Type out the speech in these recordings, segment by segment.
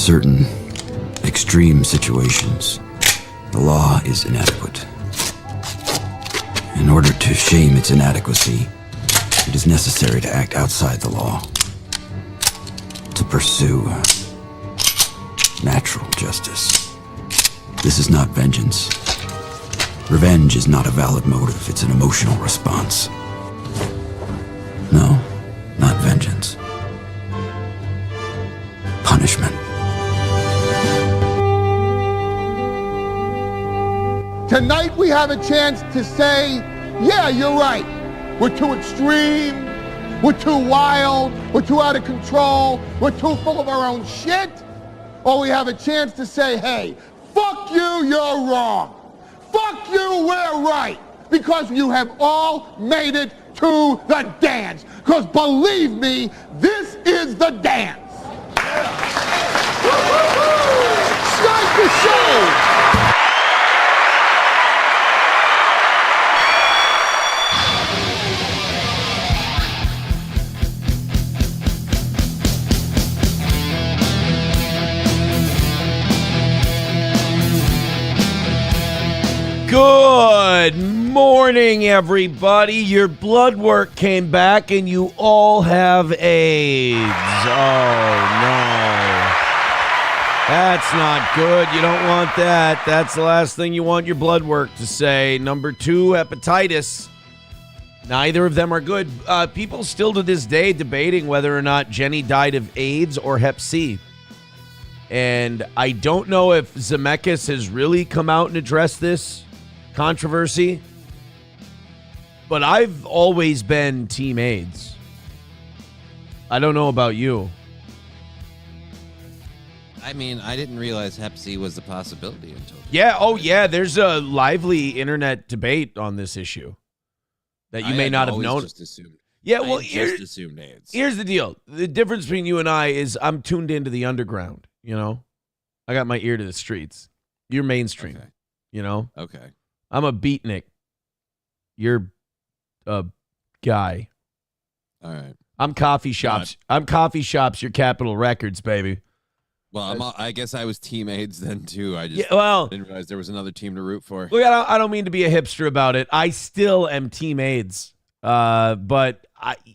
certain extreme situations, the law is inadequate. In order to shame its inadequacy, it is necessary to act outside the law, to pursue natural justice. This is not vengeance. Revenge is not a valid motive, it's an emotional response. No, not vengeance. Punishment. Tonight we have a chance to say, yeah, you're right. We're too extreme, we're too wild, we're too out of control, we're too full of our own shit. Or we have a chance to say, hey, fuck you, you're wrong. Fuck you, we're right. Because you have all made it to the dance. Because believe me, this is the dance. Start the show. Good morning, everybody. Your blood work came back and you all have AIDS. Oh, no. That's not good. You don't want that. That's the last thing you want your blood work to say. Number 2, hepatitis. Neither of them are good. People still to this day debating whether or not Jenny died of AIDS or Hep C. And I don't know if Zemeckis has really come out and addressed this controversy, but I've always been Team AIDS. I don't know about you. I mean, I didn't realize Hep C was a possibility until. Yeah, oh yeah, there's a lively internet debate on this issue that you may not have known. Just assumed. Yeah, well, just assumed AIDS. Here's the deal. The difference between you and I is I'm tuned into the underground, you know? I got my ear to the streets. You're mainstream, Okay. you know? Okay. I'm a beatnik. You're a guy. All right. I'm coffee shops. I'm coffee shops. You're Capitol Records, baby. Well, I guess I was Team AIDS then too. I just didn't realize there was another team to root for. Look, I don't mean to be a hipster about it. I still am Team AIDS. But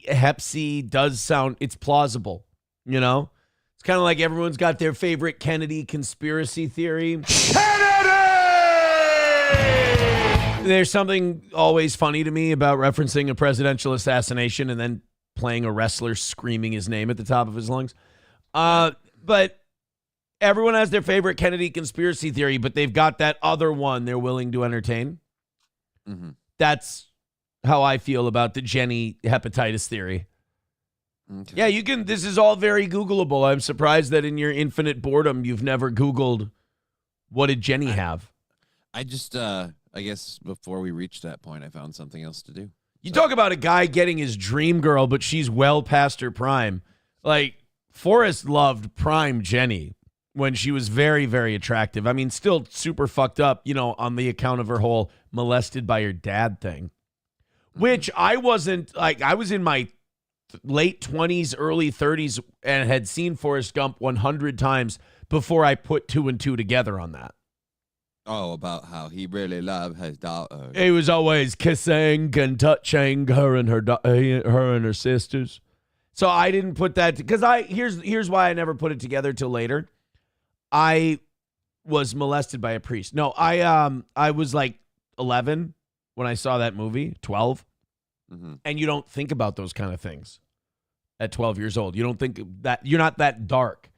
Hep C does sound, it's plausible, you know? It's kind of like everyone's got their favorite Kennedy conspiracy theory. There's something always funny to me about referencing a presidential assassination and then playing a wrestler screaming his name at the top of his lungs. But everyone has their favorite Kennedy conspiracy theory, but they've got that other one they're willing to entertain. Mm-hmm. That's how I feel about the Jenny hepatitis theory. Okay. Yeah, you can. This is all very Googleable. I'm surprised that in your infinite boredom, you've never Googled what did Jenny have. I just, I guess before we reached that point, I found something else to do. You talk about a guy getting his dream girl, but she's well past her prime. Like, Forrest loved prime Jenny when she was very, very attractive. I mean, still super fucked up, you know, on the account of her whole molested by her dad thing. Which I wasn't, like, I was in my late 20s, early 30s, and had seen Forrest Gump 100 times before I put 2 and 2 together on that. Oh, about how he really loved his daughter. He was always kissing and touching her and her sisters. So I didn't put that because here's why I never put it together till later. I was molested by a priest. No, I was like 11 when I saw that movie, 12. Mm-hmm. And you don't think about those kind of things at 12 years old. You don't think that you're not that dark.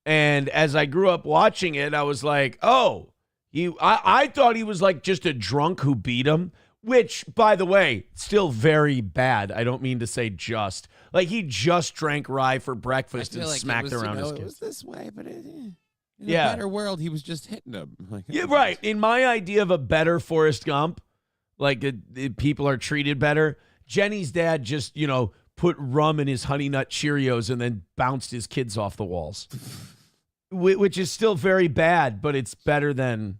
And as I grew up watching it, I was like, oh, I thought he was like just a drunk who beat him, which, by the way, still very bad. I don't mean to say just. Like, he just drank rye for breakfast and smacked around his kids. It was this way, but in a Yeah. better world, he was just hitting him. Like, Yeah, right. In my idea of a better Forrest Gump, like the people are treated better, Jenny's dad just, you know, put rum in his Honey Nut Cheerios and then bounced his kids off the walls, which is still very bad, but it's better than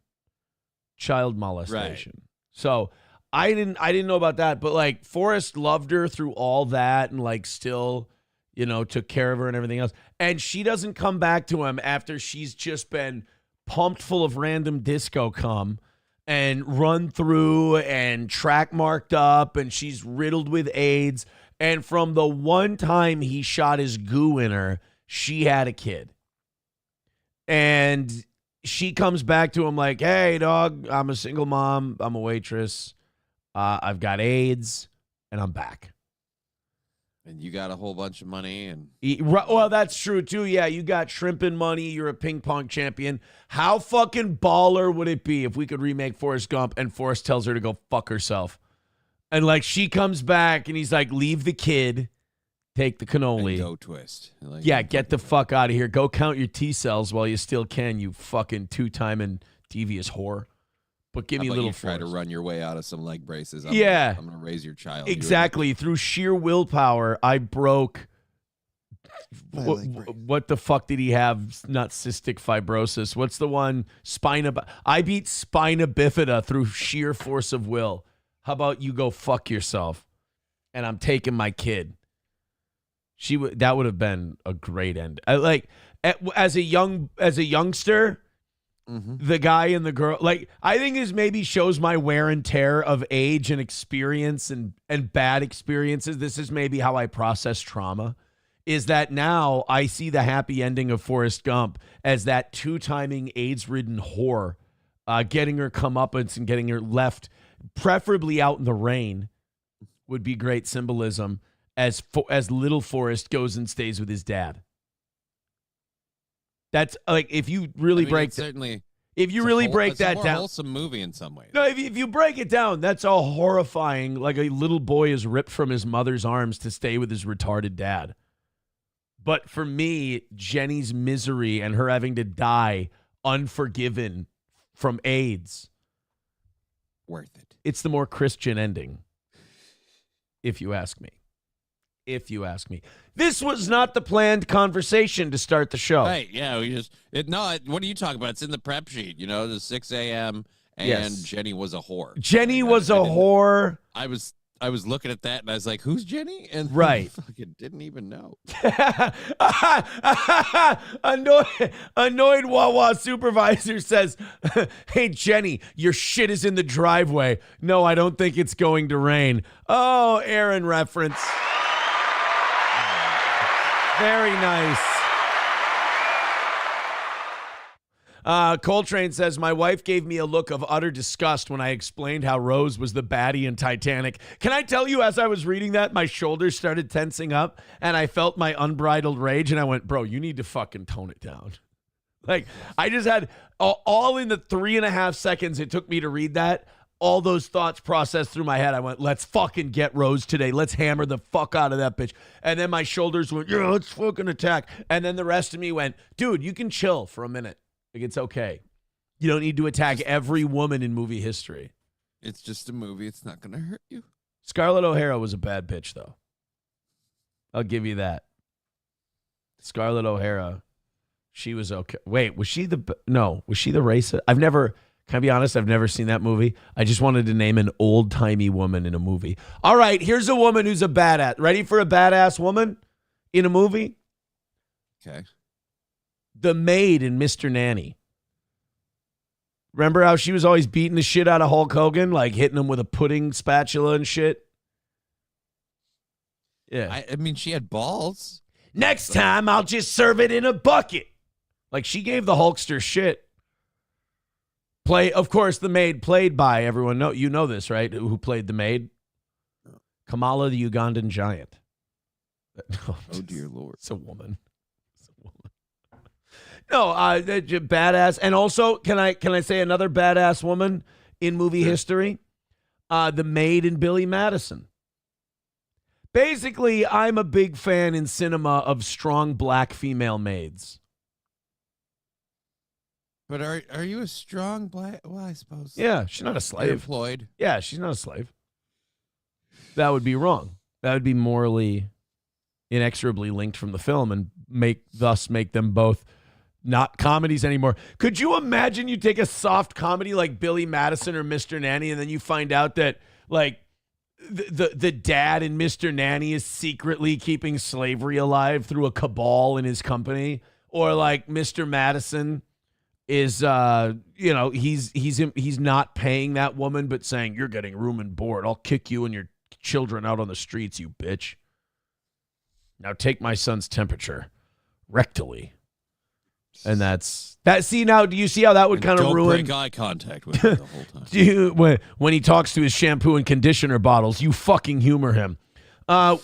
child molestation. Right. So I didn't know about that, but like Forrest loved her through all that and like still, took care of her and everything else. And she doesn't come back to him after she's just been pumped full of random disco cum and run through and track marked up, and she's riddled with AIDS. And from the one time he shot his goo in her, she had a kid. And she comes back to him like, hey, dog, I'm a single mom. I'm a waitress. I've got AIDS, and I'm back. And you got a whole bunch of money. Well, that's true, too. Yeah, you got shrimping money. You're a ping pong champion. How fucking baller would it be if we could remake Forrest Gump and Forrest tells her to go fuck herself? And, like, she comes back, and he's like, leave the kid, take the cannoli. And go twist. Like, yeah, get the fuck out of here. Go count your T cells while you still can, you fucking two-timing devious whore. But give me a little try to run your way out of some leg braces. I'm yeah. I'm going to raise your child. Exactly. Through sheer willpower, I broke... What the fuck did he have? Not cystic fibrosis. What's the one? I beat spina bifida through sheer force of will. How about you go fuck yourself? And I'm taking my kid. That would have been a great end. As a youngster, the guy and the girl, I think this maybe shows my wear and tear of age and experience and bad experiences. This is maybe how I process trauma. Is that now I see the happy ending of Forrest Gump as that two-timing AIDS-ridden whore, getting her comeuppance and getting her left, preferably out in the rain, would be great symbolism as little Forrest goes and stays with his dad. That's like if you really break that down. It's a more wholesome movie in some ways. No, if you break it down, that's all horrifying. Like a little boy is ripped from his mother's arms to stay with his retarded dad. But for me, Jenny's misery and her having to die unforgiven from AIDS, worth it. It's the more Christian ending, if you ask me. This was not the planned conversation to start the show. Right, yeah. What are you talking about? It's in the prep sheet, the 6 a.m. and yes. Jenny was a whore. Jenny was a whore. I was looking at that and I was like, who's Jenny? And right. I fucking didn't even know. Annoyed Wawa supervisor says, hey, Jenny, your shit is in the driveway. No, I don't think it's going to rain. Oh, Aaron reference. Very nice. Coltrane says, my wife gave me a look of utter disgust when I explained how Rose was the baddie in Titanic. Can I tell you, as I was reading that, my shoulders started tensing up and I felt my unbridled rage and I went, bro, you need to fucking tone it down. Like, I just had all in the 3.5 seconds it took me to read that, all those thoughts processed through my head. I went, let's fucking get Rose today. Let's hammer the fuck out of that bitch. And then my shoulders went, yeah, let's fucking attack. And then the rest of me went, dude, you can chill for a minute. Like, it's okay. You don't need to attack every woman in movie history. It's just a movie. It's not going to hurt you. Scarlett O'Hara was a bad bitch, though. I'll give you that. Scarlett O'Hara, she was okay. Wait, was she the racist? Can I be honest? I've never seen that movie. I just wanted to name an old-timey woman in a movie. All right, here's a woman who's a badass. Ready for a badass woman in a movie? Okay. The maid in Mr. Nanny. Remember how she was always beating the shit out of Hulk Hogan, like hitting him with a pudding spatula and shit? Yeah. I mean, she had balls. Next time, I'll just serve it in a bucket. Like, she gave the Hulkster shit. Of course, the maid played by everyone. You know this, right? Who played the maid? Kamala, the Ugandan giant. Oh, dear Lord. It's a woman. No, badass. And also, can I say another badass woman in movie history? The maid in Billy Madison. Basically, I'm a big fan in cinema of strong black female maids. But are you a strong black? Well, I suppose. Yeah, she's not a slave. You're employed. Yeah, she's not a slave. That would be wrong. That would be morally inexorably linked from the film and make them both not comedies anymore. Could you imagine you take a soft comedy like Billy Madison or Mr. Nanny and then you find out that like the dad in Mr. Nanny is secretly keeping slavery alive through a cabal in his company, or like Mr. Madison is he's not paying that woman but saying, you're getting room and board. I'll kick you and your children out on the streets, you bitch. Now take my son's temperature rectally. And that's that. See, now do you see how that would kind of ruin? Don't break eye contact with him the whole time. When he talks to his shampoo and conditioner bottles, you fucking humor him. Do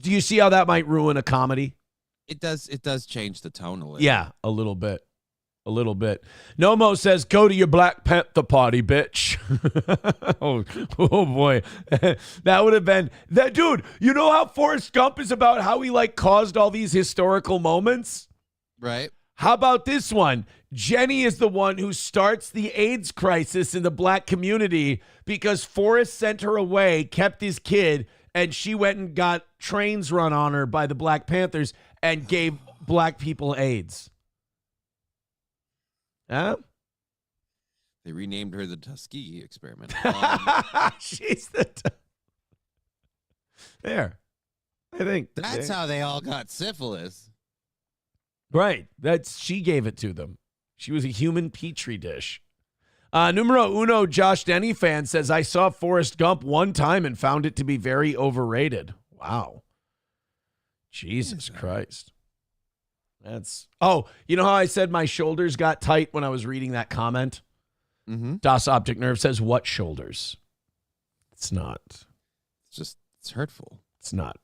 you see how that might ruin a comedy? It does. It does change the tone a little. Yeah, a little bit. A little bit. Nomo says, go to your Black Panther party, bitch. oh boy. That would have been that dude. You know how Forrest Gump is about how he like caused all these historical moments? Right. How about this one? Jenny is the one who starts the AIDS crisis in the black community because Forrest sent her away, kept his kid, and she went and got trains run on her by the Black Panthers and gave black people AIDS. Huh? They renamed her the Tuskegee experiment. She's the... There. I think. That's how they all got syphilis. Right. She gave it to them. She was a human petri dish. Numero uno Josh Denny fan says, I saw Forrest Gump one time and found it to be very overrated. Wow. Jesus Christ. You know how I said my shoulders got tight when I was reading that comment? Mm-hmm. Das Optic Nerve says, what shoulders? It's not. It's hurtful. It's not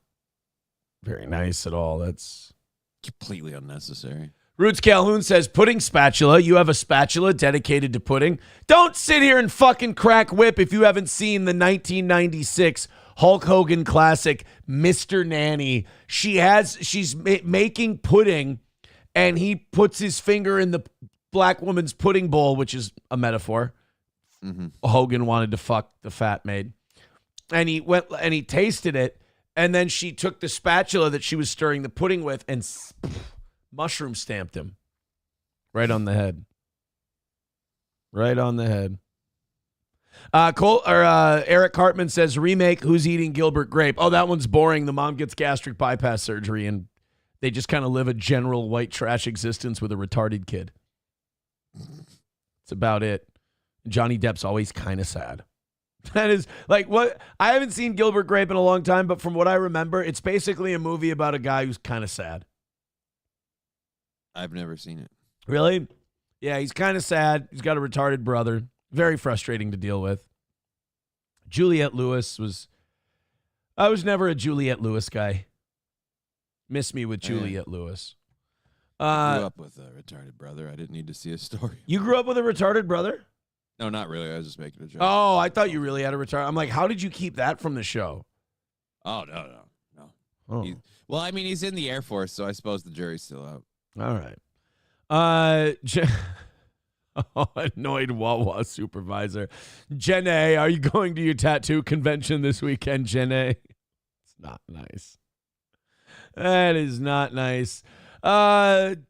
very nice at all. That's completely unnecessary. Roots Calhoun says, pudding spatula. You have a spatula dedicated to pudding? Don't sit here and fucking crack whip if you haven't seen the 1996 Hulk Hogan classic, Mr. Nanny. She's making pudding, and he puts his finger in the black woman's pudding bowl, which is a metaphor. Mm-hmm. Hogan wanted to fuck the fat maid. And he went and he tasted it, and then she took the spatula that she was stirring the pudding with and mushroom stamped him right on the head. Right on the head. Eric Hartman says, remake Who's Eating Gilbert Grape. Oh, that one's boring. The mom gets gastric bypass surgery, and they just kind of live a general white trash existence with a retarded kid. It's about it. Johnny Depp's always kind of sad. That is like what I haven't seen Gilbert Grape in a long time, but from what I remember, it's basically a movie about a guy who's kind of sad. I've never seen it. Really? Yeah, he's kind of sad. He's got a retarded brother. Very frustrating to deal with. Juliette Lewis I was never a Juliette Lewis guy. Miss me with Juliette Lewis. I grew up with a retarded brother. I didn't need to see a story. You grew up with a retarded brother? No, not really. I was just making a joke. Oh, I thought you really had a retarded. I'm like, how did you keep that from the show? Oh, no. Oh. Well, I mean, he's in the Air Force, so I suppose the jury's still out. All right. Annoyed Wawa supervisor. Jenny, are you going to your tattoo convention this weekend, Jenny? It's not nice. That is not nice. I'm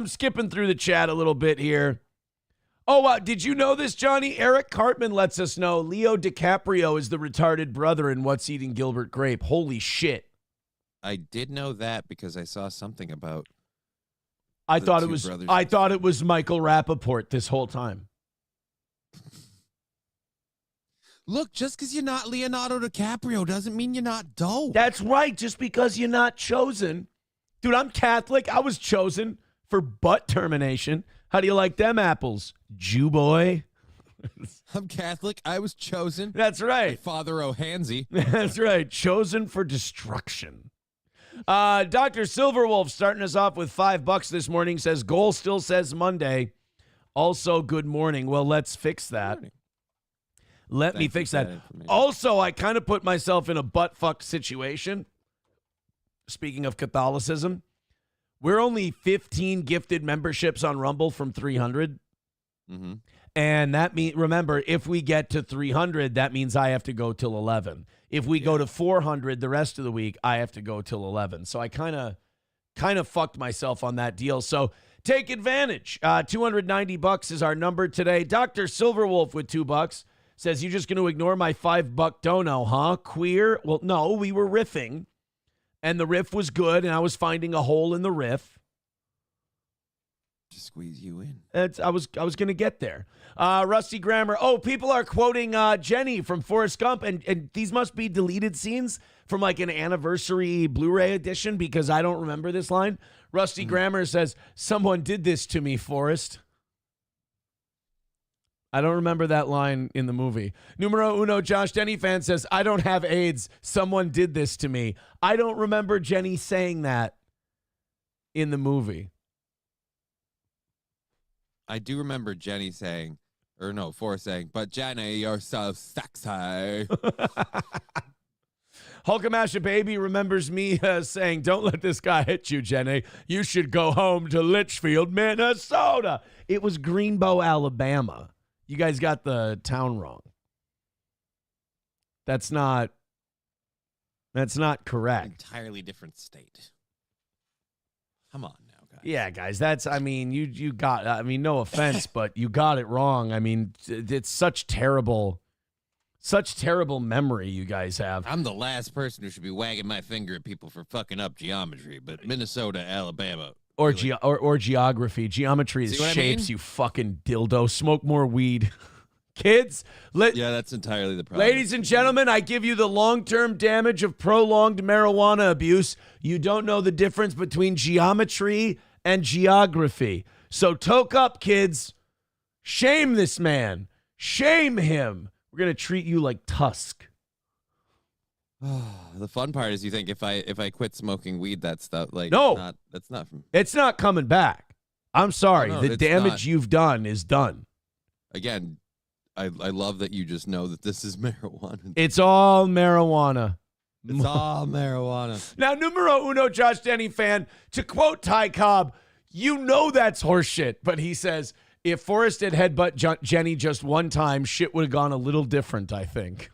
skipping through the chat a little bit here. Oh, wow. Did you know this, Johnny? Eric Cartman lets us know Leo DiCaprio is the retarded brother in What's Eating Gilbert Grape. Holy shit. I did know that because I saw something about I thought it was Michael Rappaport this whole time. Look, just because you're not Leonardo DiCaprio doesn't mean you're not dope. That's right. Just because you're not chosen. Dude, I'm Catholic. I was chosen for butt termination. How do you like them apples, Jew boy? I'm Catholic. I was chosen. That's right. Father O'Hansy. That's right. Chosen for destruction. Dr. Silverwolf starting us off with $5 this morning says goal still says Monday. Also, good morning. Well, let's fix that. Let me fix that. Also, I kind of put myself in a butt-fuck situation. Speaking of Catholicism, we're only 15 gifted memberships on Rumble from 300. Mm-hmm. And that means, remember, if we get to 300, that means I have to go till 11. If we go to 400 the rest of the week, I have to go till 11. So I kind of fucked myself on that deal. So take advantage. $290 is our number today. Dr. Silverwolf with $2 says, you just going to ignore my $5 dono, huh? Queer? Well, no, we were riffing, and the riff was good, and I was finding a hole in the riff. Just squeeze you in. I was going to get there. Rusty Grammar. Oh, people are quoting Jenny from Forrest Gump, and these must be deleted scenes from like an anniversary Blu-ray edition because I don't remember this line. Rusty Grammar says, someone did this to me, Forrest. I don't remember that line in the movie. Numero uno, Josh Denny fan says, I don't have AIDS. Someone did this to me. I don't remember Jenny saying that in the movie. I do remember Jenny saying, or no, Forrest saying, but Jenny, you're so sexy. Hulkamasha Baby remembers me saying, don't let this guy hit you, Jenny. You should go home to Litchfield, Minnesota. It was Greenbow, Alabama. You guys got the town wrong. That's not correct. Entirely different state. Come on now, guys. Yeah, guys, you got, no offense, but you got it wrong. I mean, it's such terrible memory you guys have. I'm the last person who should be wagging my finger at people for fucking up geometry, but Minnesota, Alabama. Or geography. Geometry is shapes, I mean? you fucking dildo. Smoke more weed. Kids, yeah, that's entirely the problem. Ladies and gentlemen, I give you the long-term damage of prolonged marijuana abuse. You don't know the difference between geometry and geography. So toke up, kids. Shame this man. Shame him. We're going to treat you like Tusk. The fun part is you think if I quit smoking weed, that stuff that's not from. It's not coming back. I'm sorry. No, the damage you've done is done. Again, I love that you just know that this is marijuana. It's all marijuana. It's all marijuana. Now, numero uno, Josh Denny fan, to quote Ty Cobb, you know that's horseshit, but he says, if Forrest had headbutt Jenny just one time, shit would have gone a little different, I think.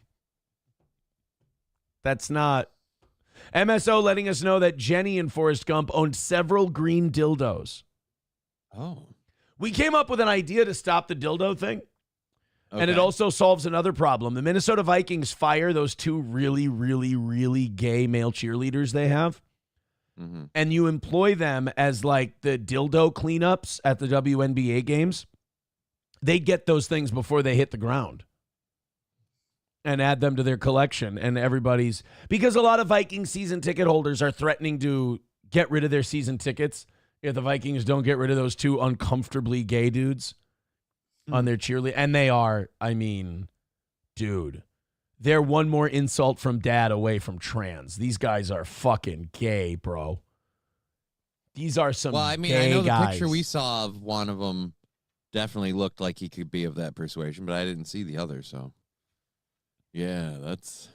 That's not. MSO letting us know that Jenny and Forrest Gump owned several green dildos. Oh. We came up with an idea to stop the dildo thing. Okay. And it also solves another problem. The Minnesota Vikings fire those two really, really, really gay male cheerleaders they have. Mm-hmm. And you employ them as like the dildo cleanups at the WNBA games. They get those things before they hit the ground and add them to their collection. And everybody's, because a lot of Viking season ticket holders are threatening to get rid of their season tickets if the Vikings don't get rid of those two uncomfortably gay dudes on their cheerleader. And they are, dude, they're one more insult from dad away from trans. These guys are fucking gay, bro. These are some I know the picture we saw of one of them definitely looked like he could be of that persuasion, but I didn't see the other, so. Yeah, that's...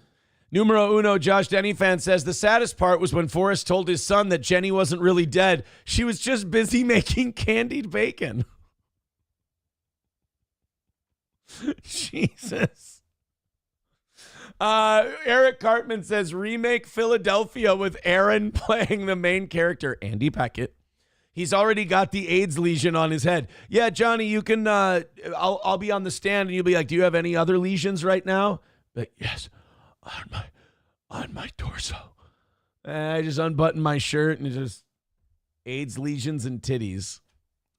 Numero uno, Josh Denny fan says, the saddest part was when Forrest told his son that Jenny wasn't really dead. She was just busy making candied bacon. Jesus. Eric Cartman says, remake Philadelphia with Aaron playing the main character, Andy Beckett. He's already got the AIDS lesion on his head. Yeah, Johnny, you can, I'll be on the stand and you'll be like, do you have any other lesions right now? Like, yes, on my torso. And I just unbutton my shirt and it's just AIDS lesions and titties.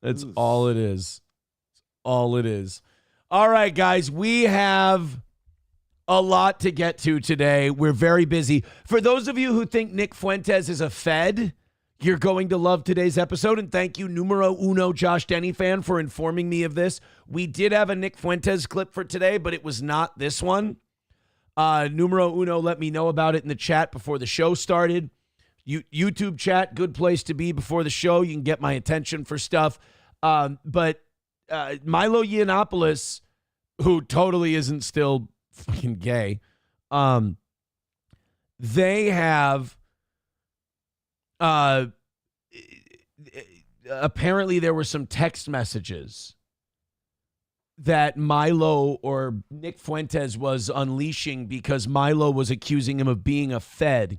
That's all it is. That's all it is. All right, guys, we have a lot to get to today. We're very busy. For those of you who think Nick Fuentes is a Fed, you're going to love today's episode. And thank you, numero uno, Josh Denny fan, for informing me of this. We did have a Nick Fuentes clip for today, but it was not this one. Numero uno let me know about it in the chat before the show started. YouTube chat, good place to be before the show. You can get my attention for stuff. But Milo Yiannopoulos, who totally isn't still fucking gay, they have apparently there were some text messages that Milo or Nick Fuentes was unleashing because Milo was accusing him of being a Fed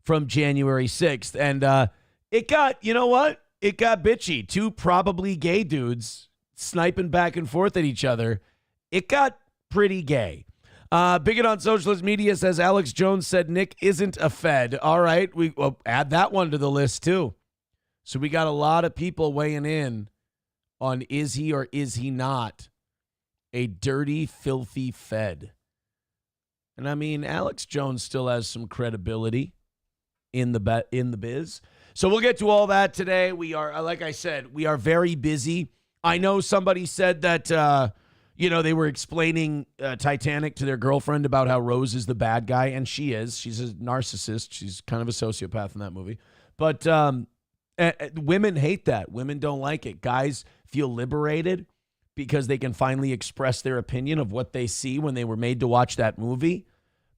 from January 6th. And it got, you know what? It got bitchy. Two probably gay dudes sniping back and forth at each other. It got pretty gay. Bigot on socialist media says Alex Jones said Nick isn't a Fed. All right, we'll add that one to the list too. So we got a lot of people weighing in on is he or is he not a dirty, filthy Fed. And I mean, Alex Jones still has some credibility in the biz. So we'll get to all that today. We are, like I said, we are very busy. I know somebody said that, they were explaining Titanic to their girlfriend about how Rose is the bad guy, and she is. She's a narcissist. She's kind of a sociopath in that movie. But women hate that. Women don't like it. Guys feel liberated because they can finally express their opinion of what they see when they were made to watch that movie.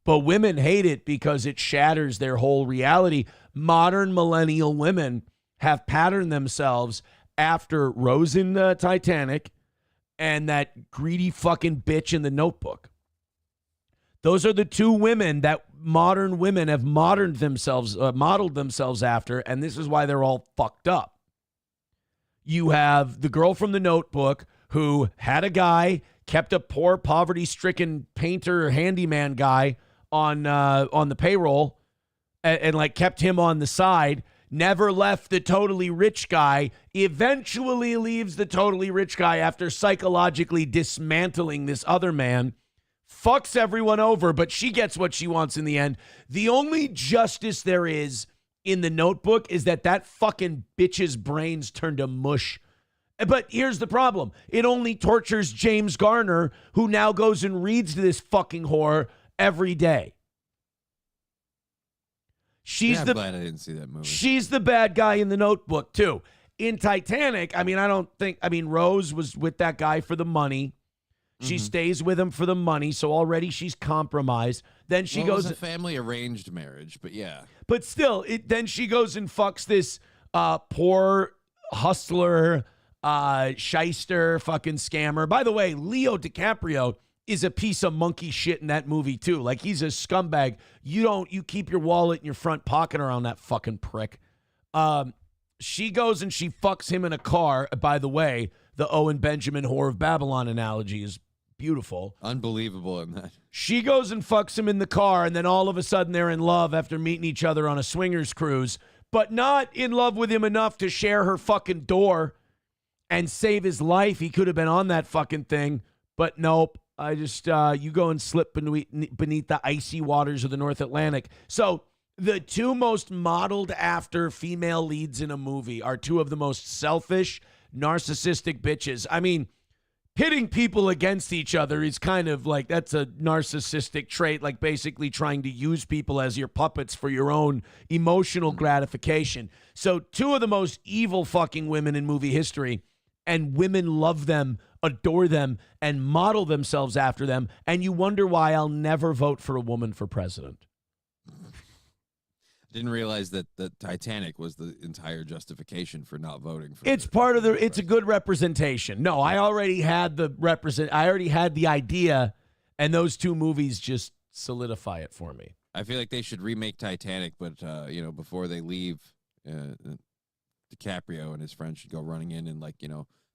But women hate it because it shatters their whole reality. Modern millennial women have patterned themselves after Rose in the Titanic and that greedy fucking bitch in The Notebook. Those are the two women that modern women have modeled themselves after, and this is why they're all fucked up. You have the girl from The Notebook who had a guy, kept a poor, poverty-stricken painter, handyman guy on the payroll, and like kept him on the side. Never left the totally rich guy. Eventually leaves the totally rich guy after psychologically dismantling this other man. Fucks everyone over, but she gets what she wants in the end. The only justice there is in The Notebook is that fucking bitch's brains turn to mush. But here's the problem. It only tortures James Garner, who now goes and reads to this fucking whore every day. I'm glad I didn't see that movie. She's the bad guy in The Notebook, too. In Titanic, Rose was with that guy for the money. She stays with him for the money, so already she's compromised. Then she goes... It was a family arranged marriage, but yeah. But still, then she goes and fucks this poor hustler, shyster, fucking scammer. By the way, Leo DiCaprio is a piece of monkey shit in that movie too. Like, he's a scumbag. You keep your wallet in your front pocket around that fucking prick. She goes and she fucks him in a car. By the way, the Owen Benjamin Whore of Babylon analogy is beautiful. Unbelievable in that. She goes and fucks him in the car, and then all of a sudden they're in love after meeting each other on a swingers cruise, but not in love with him enough to share her fucking door and save his life. He could have been on that fucking thing, but nope. I just, you go and slip beneath the icy waters of the North Atlantic. So the two most modeled after female leads in a movie are two of the most selfish, narcissistic bitches. I mean, pitting people against each other is kind of like, that's a narcissistic trait, like basically trying to use people as your puppets for your own emotional gratification. So two of the most evil fucking women in movie history, and women love them, adore them, and model themselves after them. And you wonder why I'll never vote for a woman for president. Didn't realize that the Titanic was the entire justification for not voting for. It's part of it's a good representation. No, I already had the idea, and those two movies just solidify it for me. I feel like they should remake Titanic, but before they leave, DiCaprio and his friends should go running in a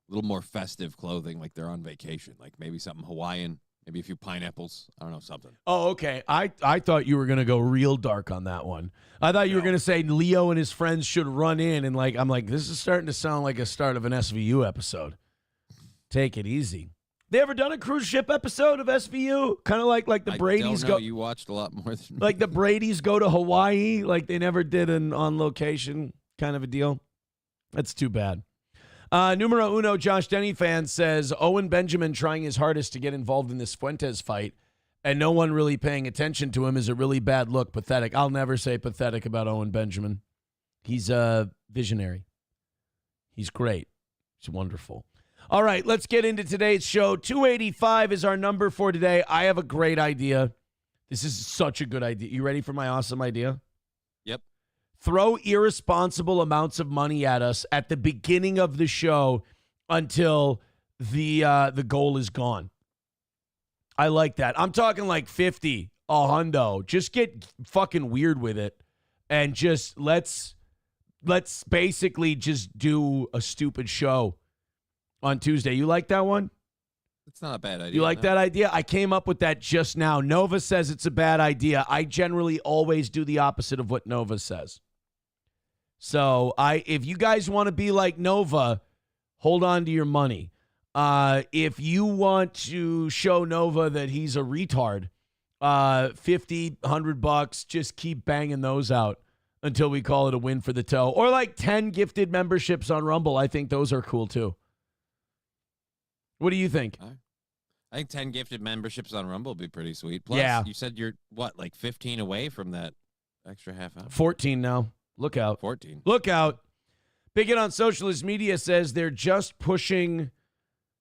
little more festive clothing, like they're on vacation, like maybe something Hawaiian. Maybe a few pineapples. I don't know, something. Oh, okay. I thought you were going to go real dark on that one. I thought you were going to say Leo and his friends should run in. And I'm like, this is starting to sound like a start of an SVU episode. Take it easy. They ever done a cruise ship episode of SVU? Kind of like the Brady's go. You watched a lot more than me. Like the Brady's go to Hawaii. Like they never did an on location kind of a deal. That's too bad. Numero uno, Josh Denny fan says, Owen Benjamin trying his hardest to get involved in this Fuentes fight and no one really paying attention to him is a really bad look. Pathetic. I'll never say pathetic about Owen Benjamin. He's a visionary. He's great. He's wonderful. All right, let's get into today's show. 285 is our number for today. I have a great idea. This is such a good idea. You ready for my awesome idea? Yep. Throw irresponsible amounts of money at us at the beginning of the show until the goal is gone. I like that. I'm talking like 50, a hundo. Just get fucking weird with it, and just let's basically just do a stupid show on Tuesday. You like that one? It's not a bad idea. You like that idea? I came up with that just now. Nova says it's a bad idea. I generally always do the opposite of what Nova says. So if you guys want to be like Nova, hold on to your money. If you want to show Nova that he's a retard, $50, $100, just keep banging those out until we call it a win for the toe. Or like 10 gifted memberships on Rumble. I think those are cool too. What do you think? I think 10 gifted memberships on Rumble would be pretty sweet. Plus, Yeah. you said you're, like 15 away from that extra half hour? 14 now. Look out. 14. Look out. Bigot on Socialist Media says they're just pushing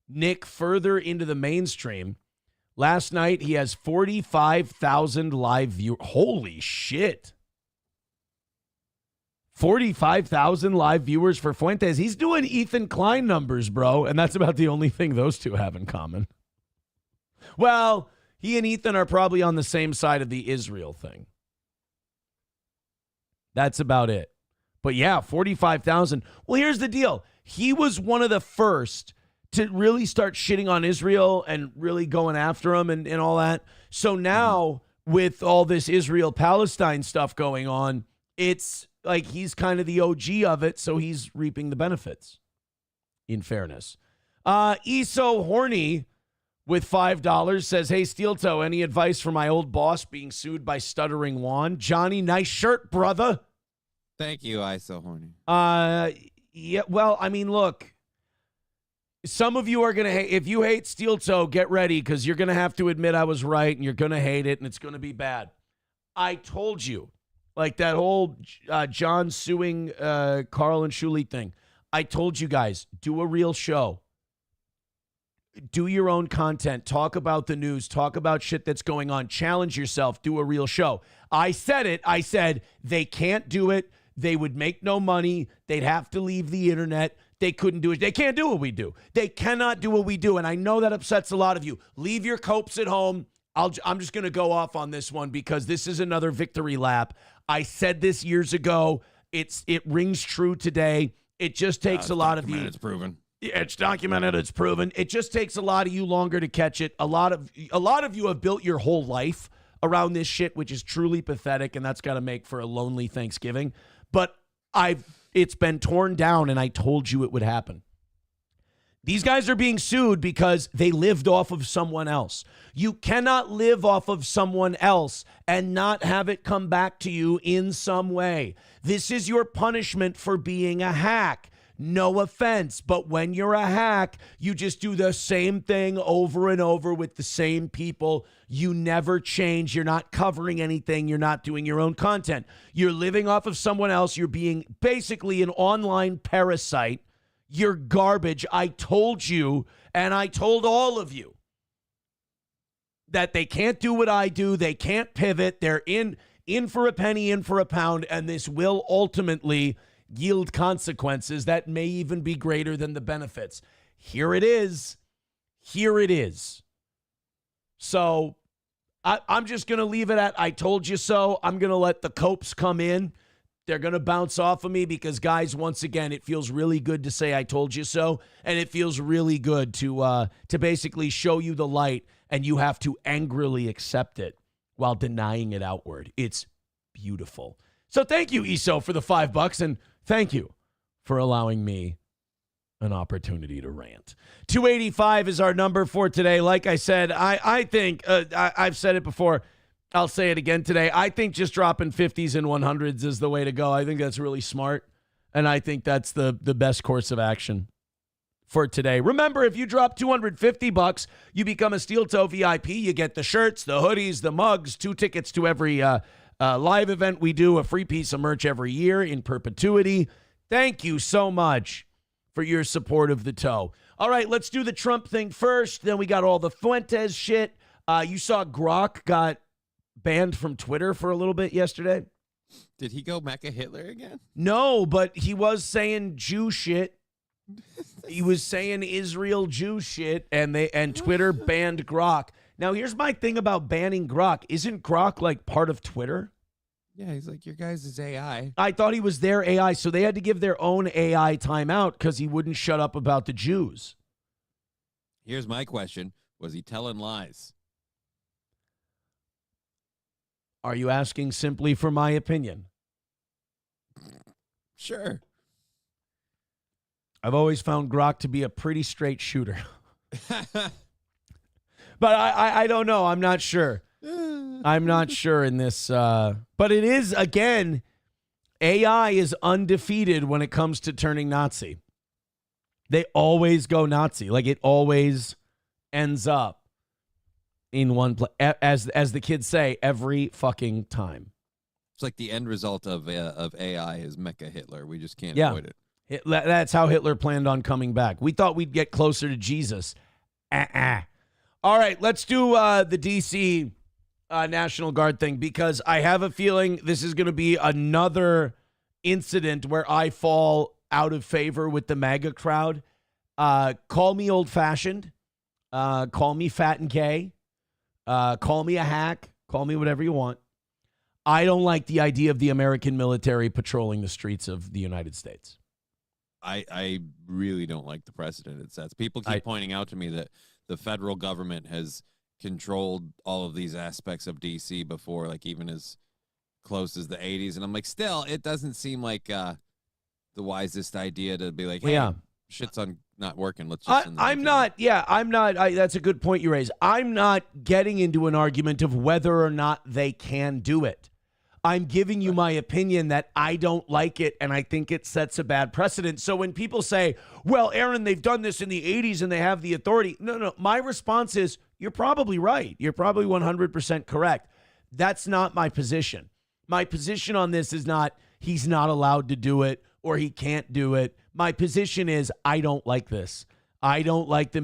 Nick further into the mainstream. Last night, he has 45,000 live viewers. Holy shit. 45,000 live viewers for Fuentes. He's doing Ethan Klein numbers, bro, and that's about the only thing those two have in common. Well, he and Ethan are probably on the same side of the Israel thing. That's about it. But yeah, 45,000. Well, here's the deal. He was one of the first to really start shitting on Israel and really going after him and all that. So now with all this Israel-Palestine stuff going on, it's like he's kind of the OG of it, so he's reaping the benefits, in fairness. Eso Horny with $5 says, hey, Steel Toe, any advice for my old boss being sued by Stuttering Juan? Johnny, nice shirt, brother. Thank you, I so horny. Yeah, well, I mean, look, some of you are going to hate. If you hate Steel Toe, get ready because you're going to have to admit I was right and you're going to hate it and it's going to be bad. I told you. Like that whole John suing Carl and Shuli thing. I told you guys, do a real show. Do your own content. Talk about the news. Talk about shit that's going on. Challenge yourself. Do a real show. I said it. I said they can't do it. They would make no money. They'd have to leave the internet. They couldn't do it. They can't do what we do. They cannot do what we do. And I know that upsets a lot of you. Leave your copes at home. I'm just going to go off on this one because this is another victory lap. I said this years ago. It rings true today. It just takes a lot of you. It's proven. It's documented. It's proven. It just takes a lot of you longer to catch it. A lot of you have built your whole life around this shit, which is truly pathetic, and that's got to make for a lonely Thanksgiving. But it's been torn down, and I told you it would happen. These guys are being sued because they lived off of someone else. You cannot live off of someone else and not have it come back to you in some way. This is your punishment for being a hack. No offense, but when you're a hack, you just do the same thing over and over with the same people. You never change. You're not covering anything. You're not doing your own content. You're living off of someone else. You're being basically an online parasite. You're garbage. I told you, and I told all of you, that they can't do what I do. They can't pivot. They're in for a penny, in for a pound, and this will ultimately yield consequences that may even be greater than the benefits. Here it is. Here it is. So I'm just going to leave it at I told you so. I'm going to let the copes come in. They're going to bounce off of me because, guys, once again, it feels really good to say I told you so, and it feels really good to basically show you the light, and you have to angrily accept it while denying it outward. It's beautiful. So thank you, Eso, for the $5, and thank you for allowing me an opportunity to rant. 285 is our number for today. Like I said, I think, I've said it before, I'll say it again today. I think just dropping 50s and 100s is the way to go. I think that's really smart, and I think that's the best course of action for today. Remember, if you drop $250, you become a Steel Toe VIP. You get the shirts, the hoodies, the mugs, 2 tickets to every live event we do, a free piece of merch every year in perpetuity. Thank you so much for your support of the Toe. All right, let's do the Trump thing first. Then we got all the Fuentes shit. You saw Grok got banned from Twitter for a little bit yesterday. Did he go Mecha Hitler again? No, but he was saying Jew shit. He was saying Israel Jew shit, and Twitter banned Grok. Now, here's my thing about banning Grok. Isn't Grok like part of Twitter? Yeah, he's like, your guys is AI. I thought he was their AI, so they had to give their own AI timeout because he wouldn't shut up about the Jews. Here's my question. Was he telling lies? Are you asking simply for my opinion? Sure. I've always found Grok to be a pretty straight shooter. But I don't know. I'm not sure. I'm not sure in this. But it is, again, AI is undefeated when it comes to turning Nazi. They always go Nazi. Like, it always ends up in one place. As the kids say, every fucking time. It's like the end result of AI is Mecha Hitler. We just can't Yeah. avoid it. That's how Hitler planned on coming back. We thought we'd get closer to Jesus. All right, let's do the D.C. National Guard thing, because I have a feeling this is going to be another incident where I fall out of favor with the MAGA crowd. Call me old-fashioned. Call me fat and gay. Call me a hack. Call me whatever you want. I don't like the idea of the American military patrolling the streets of the United States. I really don't like the precedent it sets. People keep pointing out to me that the federal government has controlled all of these aspects of D.C. before, like even as close as the 80s. And I'm like, still, it doesn't seem like the wisest idea to be like, hey, shit's not working. Let's just I'm not. That's a good point you raise. I'm not getting into an argument of whether or not they can do it. I'm giving you my opinion that I don't like it, and I think it sets a bad precedent. So when people say, well, Aaron, they've done this in the 80s and they have the authority. No. My response is, you're probably right. You're probably 100% correct. That's not my position. My position on this is not he's not allowed to do it or he can't do it. My position is I don't like this. I don't like the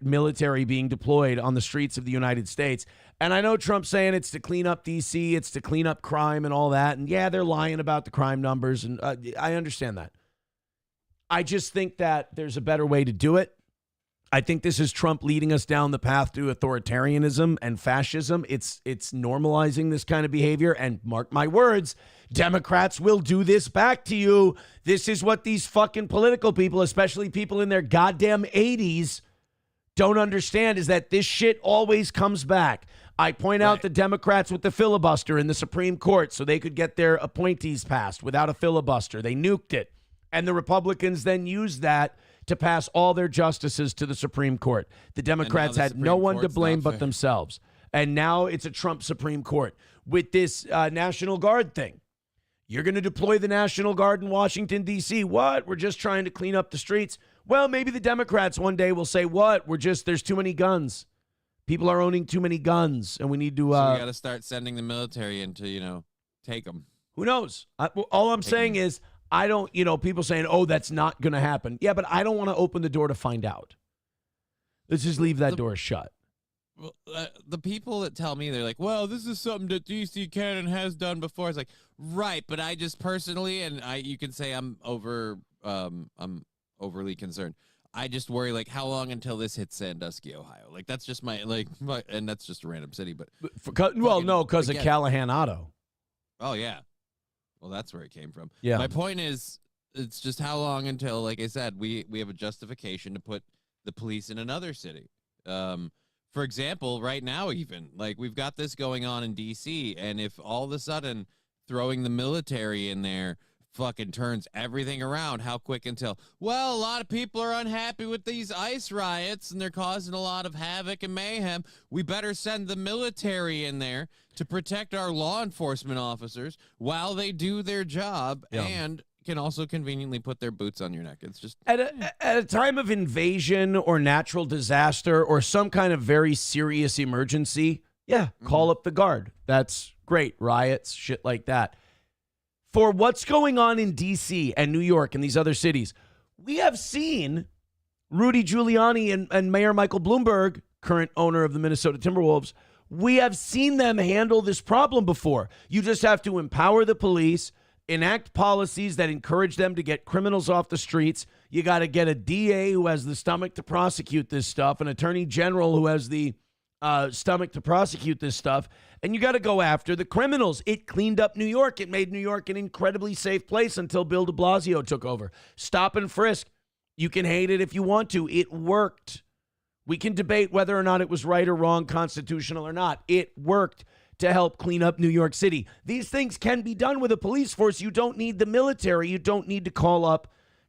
military being deployed on the streets of the United States. And I know Trump's saying it's to clean up D.C., it's to clean up crime and all that. And yeah, they're lying about the crime numbers, and I understand that. I just think that there's a better way to do it. I think this is Trump leading us down the path to authoritarianism and fascism. It's normalizing this kind of behavior. And mark my words, Democrats will do this back to you. This is what these fucking political people, especially people in their goddamn 80s, don't understand, is that this shit always comes back. I point out the Democrats with the filibuster in the Supreme Court so they could get their appointees passed without a filibuster. They nuked it. And the Republicans then used that to pass all their justices to the Supreme Court. The Democrats had no one to blame but themselves. And now it's a Trump Supreme Court. With this National Guard thing, you're going to deploy the National Guard in Washington, D.C. What? We're just trying to clean up the streets. Well, maybe the Democrats one day will say, what? There's too many guns. People are owning too many guns, and we need to... So we got to start sending the military in to, take them. Who knows? All I'm saying is, I don't, people saying, oh, that's not going to happen. Yeah, but I don't want to open the door to find out. Let's just leave that door shut. Well, the people that tell me, they're like, well, this is something that DC can and has done before. It's like, right, but I just personally, and you can say I'm overly concerned. I just worry, like, how long until this hits Sandusky, Ohio? Like, that's just and that's just a random city, but. Because of Callahan Auto. Oh, yeah. Well, that's where it came from. Yeah. My point is, it's just how long until, like I said, we have a justification to put the police in another city. For example, right now even, like, we've got this going on in D.C., and if all of a sudden throwing the military in there fucking turns everything around, how quick until, well, a lot of people are unhappy with these ICE riots, and they're causing a lot of havoc and mayhem. We better send the military in there to protect our law enforcement officers while they do their job and can also conveniently put their boots on your neck. It's just at a time of invasion or natural disaster or some kind of very serious emergency. Yeah, call up the guard. That's great. Riots, shit like that. For what's going on in D.C. and New York and these other cities, we have seen Rudy Giuliani and Mayor Michael Bloomberg, current owner of the Minnesota Timberwolves, we have seen them handle this problem before. You just have to empower the police, enact policies that encourage them to get criminals off the streets. You got to get a DA who has the stomach to prosecute this stuff, an attorney general who has the stomach to prosecute this stuff, and you got to go after the criminals. It cleaned up New York. It made New York an incredibly safe place until Bill de Blasio took over. Stop and frisk. You can hate it if you want to. It worked. We can debate whether or not it was right or wrong, constitutional or not. It worked to help clean up New York City. These things can be done with a police force. You don't need the military. You don't need to call up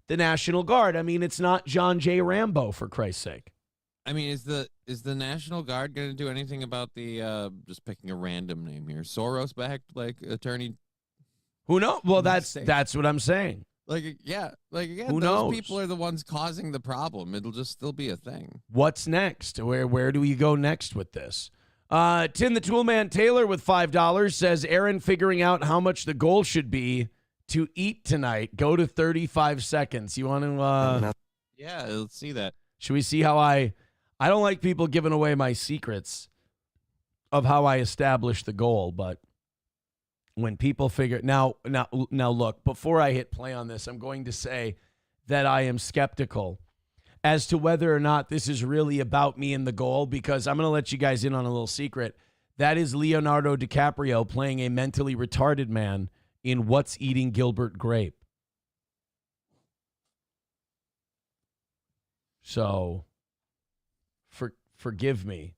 the National Guard. I mean, it's not John J. Rambo, for Christ's sake. I mean, is the National Guard going to do anything about the just picking a random name here, Soros-backed attorney? Who knows? Well, that's what I'm saying. Again, Who those knows? people are the ones causing the problem. It'll just still be a thing. What's next? Where do we go next with this? Tim the Toolman Taylor with $5 says, Aaron figuring out how much the goal should be to eat tonight. Go to 35 seconds. You want to? Yeah, let's see that. Should we see how I don't like people giving away my secrets of how I establish the goal, but when people figure now look, before I hit play on this, I'm going to say that I am skeptical as to whether or not this is really about me and the goal, because I'm going to let you guys in on a little secret. That is Leonardo DiCaprio playing a mentally retarded man in What's Eating Gilbert Grape. So forgive me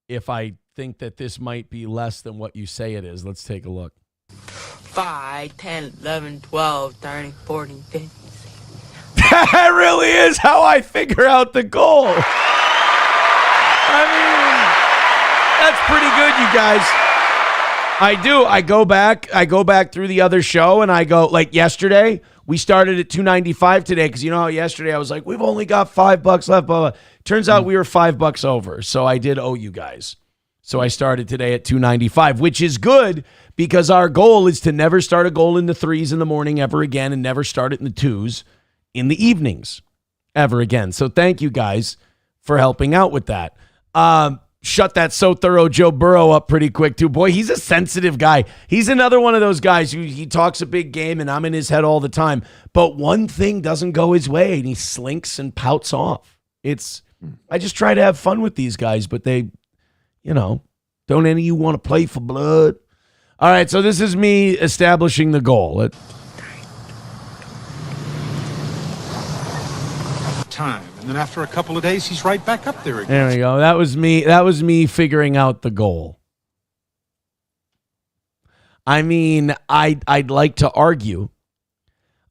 if I think that this might be less than what you say it is. Let's take a look. 5, 10, 11, 12, 13, 14, 15. That really is how I figure out the goal. I mean, that's pretty good, you guys. I do. I go back through the other show and I go, like yesterday, we started at $2.95 today because you know how yesterday I was like, we've only got $5 left. Blah, blah. Turns out we were $5 over. So I did owe you guys. So I started today at $2.95, which is good because our goal is to never start a goal in the 3s in the morning ever again and never start it in the 2s in the evenings ever again. So thank you guys for helping out with that. Shut that so thorough Joe Burrow up pretty quick too. Boy, he's a sensitive guy. He's another one of those guys who he talks a big game and I'm in his head all the time. But one thing doesn't go his way and he slinks and pouts off. I just try to have fun with these guys, but they, don't any of you want to play for blood? All right, so this is me establishing the goal. Time. And then after a couple of days, he's right back up there again. There we go. That was me figuring out the goal. I mean, I'd like to argue.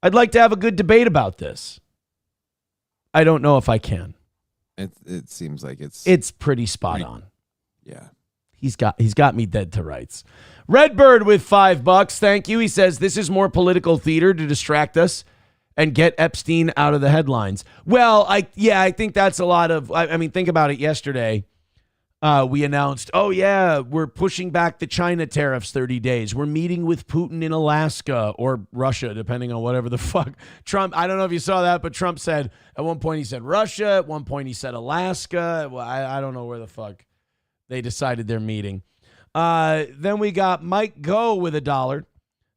I'd like to have a good debate about this. I don't know if I can. It seems like it's pretty spot on. Yeah. He's got me dead to rights. Redbird with $5. Thank you. He says this is more political theater to distract us and get Epstein out of the headlines. Well, I think that's a lot of, I mean, think about it. Yesterday, we announced, we're pushing back the China tariffs 30 days. We're meeting with Putin in Alaska or Russia, depending on whatever the fuck. Trump, I don't know if you saw that, but Trump said, at one point he said Russia, at one point he said Alaska. Well, I don't know where the fuck they decided they're meeting. Then we got Mike Go with $1.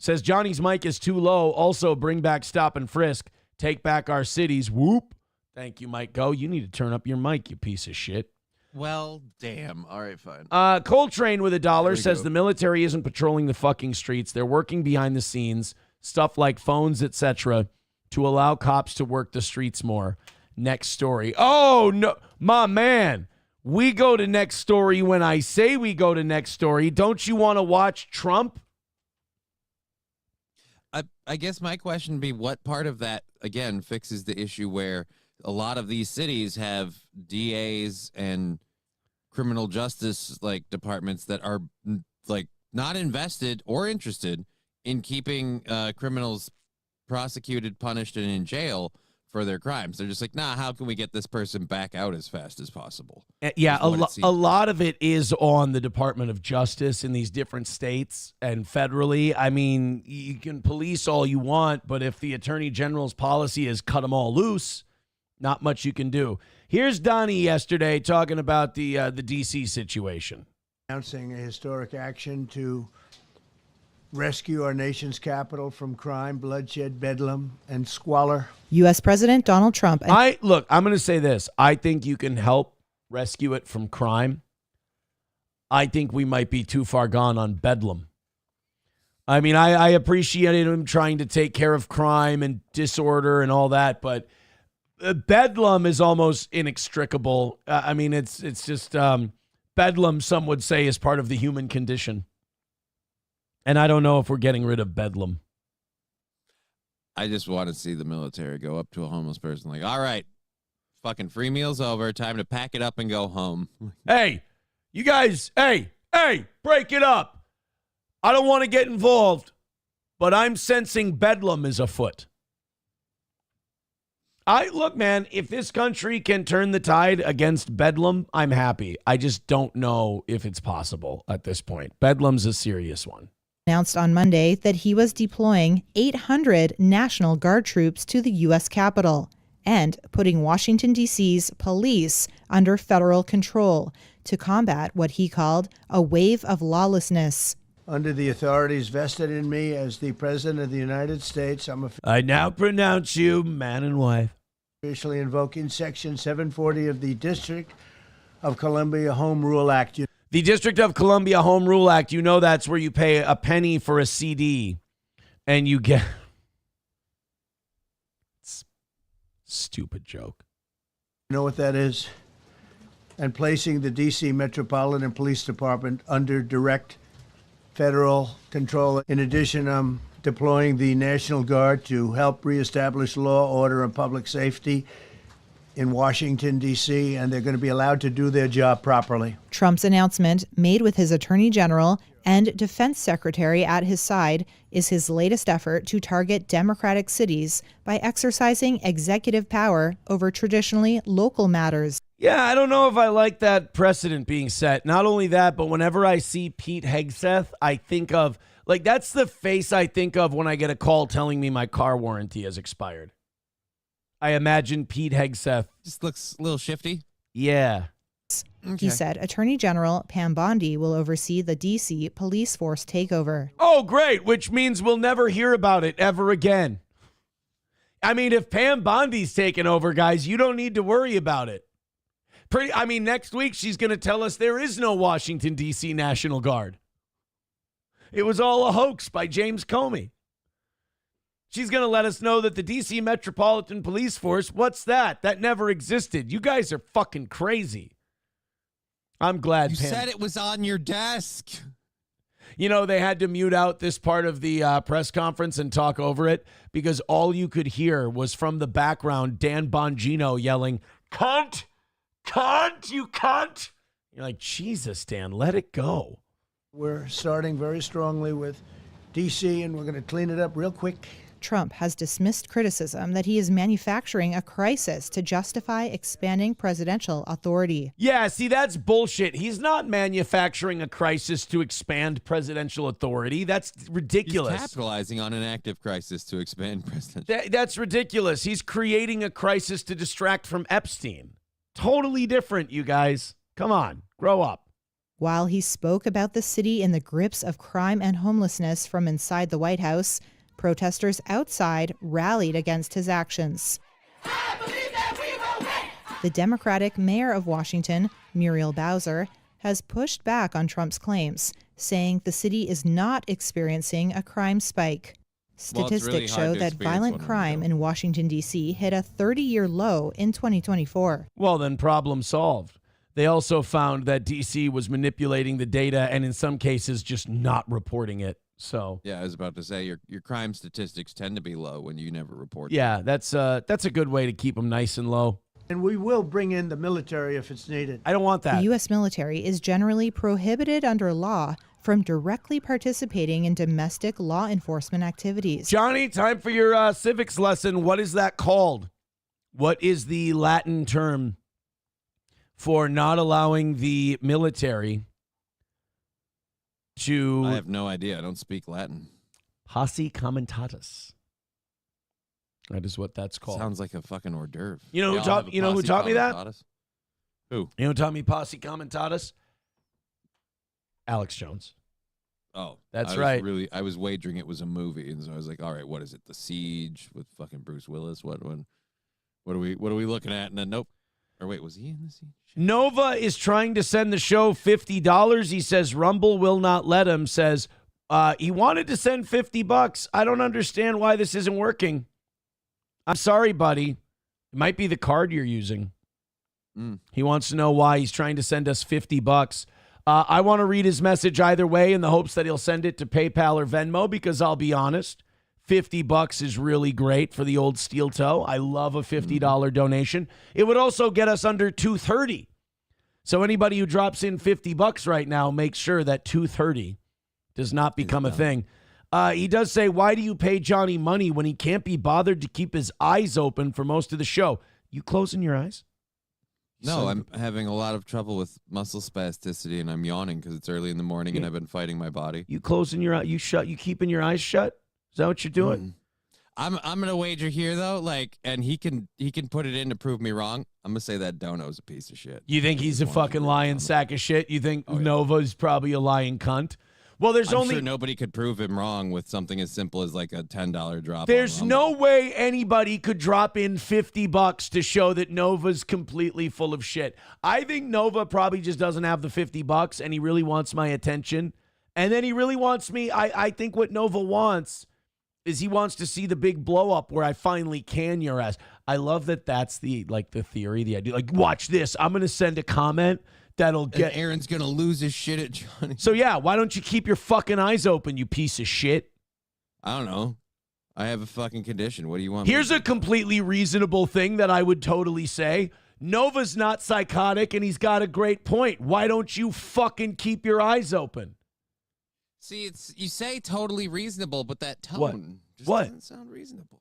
Says Johnny's mic is too low. Also, bring back stop and frisk. Take back our cities. Whoop. Thank you, Mike Go. You need to turn up your mic, you piece of shit. Well, damn. All right, fine. Coltrane with $1 says go. the military isn't patrolling the fucking streets. They're working behind the scenes, stuff like phones, etc., to allow cops to work the streets more. Next story. Oh, no. My man. We go to next story when I say we go to next story. Don't you want to watch Trump? I guess my question would be what part of that, again, fixes the issue where a lot of these cities have DAs and criminal justice departments that are not invested or interested in keeping criminals prosecuted, punished, and in jail for their crimes. They're just like, nah, how can we get this person back out as fast as possible? Yeah, a lot of it is on the Department of Justice in these different states and federally. I mean, you can police all you want, but if the Attorney General's policy is cut them all loose, not much you can do. Here's Donnie yesterday talking about the D.C. situation. Announcing a historic action to rescue our nation's capital from crime, bloodshed, bedlam, and squalor. U.S. President Donald Trump. I'm going to say this. I think you can help rescue it from crime. I think we might be too far gone on bedlam. I mean, I appreciated him trying to take care of crime and disorder and all that, but Bedlam is almost inextricable. I mean, it's just bedlam, some would say, is part of the human condition. And I don't know if we're getting rid of bedlam. I just want to see the military go up to a homeless person like, all right, fucking free meals over. Time to pack it up and go home. Hey, you guys, hey, break it up. I don't want to get involved, but I'm sensing bedlam is afoot. Look, man, if this country can turn the tide against bedlam, I'm happy. I just don't know if it's possible at this point. Bedlam's a serious one. Announced on Monday that he was deploying 800 National Guard troops to the U.S. Capitol and putting Washington, D.C.'s police under federal control to combat what he called a wave of lawlessness. Under the authorities vested in me as the President of the United States, I now pronounce you man and wife. Officially invoking Section 740 of the District of Columbia Home Rule Act. The District of Columbia Home Rule Act, you know that's where you pay a penny for a CD and you get... Stupid joke. You know what that is? And placing the D.C. Metropolitan Police Department under direct federal control. In addition, I'm deploying the National Guard to help reestablish law, order, and public safety in Washington, D.C., and they're going to be allowed to do their job properly. Trump's announcement, made with his Attorney General and Defense Secretary at his side, is his latest effort to target Democratic cities by exercising executive power over traditionally local matters. Yeah, I don't know if I like that precedent being set. Not only that, but whenever I see Pete Hegseth, I think of, like, that's the face I think of when I get a call telling me my car warranty has expired. I imagine Pete Hegseth. Just looks a little shifty. Yeah. Okay. He said Attorney General Pam Bondi will oversee the D.C. police force takeover. Oh, great, which means we'll never hear about it ever again. I mean, if Pam Bondi's taken over, guys, you don't need to worry about it. Next week she's going to tell us there is no Washington, D.C. National Guard. It was all a hoax by James Comey. She's going to let us know that the D.C. Metropolitan Police Force, what's that? That never existed. You guys are fucking crazy. I'm glad You Pam said it was on your desk. You know, they had to mute out this part of the press conference and talk over it because all you could hear was from the background Dan Bongino yelling, "Cunt! Cunt! You cunt!" You're like, Jesus, Dan, let it go. We're starting very strongly with D.C., and we're going to clean it up real quick. Trump has dismissed criticism that he is manufacturing a crisis to justify expanding presidential authority. Yeah, see, that's bullshit. He's not manufacturing a crisis to expand presidential authority. That's ridiculous. He's capitalizing on an active crisis to expand presidential. That's ridiculous. He's creating a crisis to distract from Epstein. Totally different, you guys. Come on, grow up. While he spoke about the city in the grips of crime and homelessness from inside the White House, protesters outside rallied against his actions. The Democratic mayor of Washington, Muriel Bowser, has pushed back on Trump's claims, saying the city is not experiencing a crime spike. Statistics show that violent crime in Washington, D.C. hit a 30-year low in 2024. Well, then problem solved. They also found that D.C. was manipulating the data and in some cases just not reporting it. So yeah, I was about to say your crime statistics tend to be low when you never report. Yeah, that's a good way to keep them nice and low. And we will bring in the military if it's needed. I don't want that. The U.S. military is generally prohibited under law from directly participating in domestic law enforcement activities. Johnny, time for your civics lesson. What is that called? What is the Latin term for not allowing the military to... I have no idea. I don't speak Latin. Posse comitatus. That is what that's called. Sounds like a fucking hors d'oeuvre. You know who taught me that? Who? You know who taught me posse comitatus? Alex Jones. Oh, that's right. I was wagering it was a movie, and so I was like, all right, what is it? The Siege with fucking Bruce Willis? What are we looking at? And then nope. Or wait, was he in the Siege? Nova is trying to send the show $50. He says Rumble will not let him. Says he wanted to send $50. I don't understand why this isn't working. I'm sorry, buddy. It might be the card you're using. He wants to know why he's trying to send us $50. I want to read his message either way in the hopes that he'll send it to PayPal or Venmo, because I'll be honest, $50 is really great for the old steel toe. I love a $50 donation. It would also get us under $230. So anybody who drops in $50 right now, make sure that $230 does not become a thing. He does say, why do you pay Johnny money when he can't be bothered to keep his eyes open for most of the show? You closing your eyes? No, I'm having a lot of trouble with muscle spasticity, and I'm yawning because it's early in the morning and I've been fighting my body. You closing your eyes? You keeping your eyes shut? Is that what you're doing? I'm gonna wager here though, and he can put it in to prove me wrong. I'm gonna say that Dono's a piece of shit. You think he's a fucking lying sack of shit? You think Nova's probably a lying cunt? Well, I'm sure nobody could prove him wrong with something as simple as like a $10 drop. There's no way anybody could drop in $50 to show that Nova's completely full of shit. I think Nova probably just doesn't have the $50 and he really wants my attention. And then he really wants me. I think what Nova wants is he wants to see the big blow up where I finally can your ass. I love that that's the theory, the idea. Like, watch this. I'm going to send a comment that'll get... And Aaron's going to lose his shit at Johnny. So, yeah, why don't you keep your fucking eyes open, you piece of shit? I don't know. I have a fucking condition. What do you want? Here's a completely reasonable thing that I would totally say. Nova's not psychotic, and he's got a great point. Why don't you fucking keep your eyes open? See, you say totally reasonable, but that tone just doesn't sound reasonable.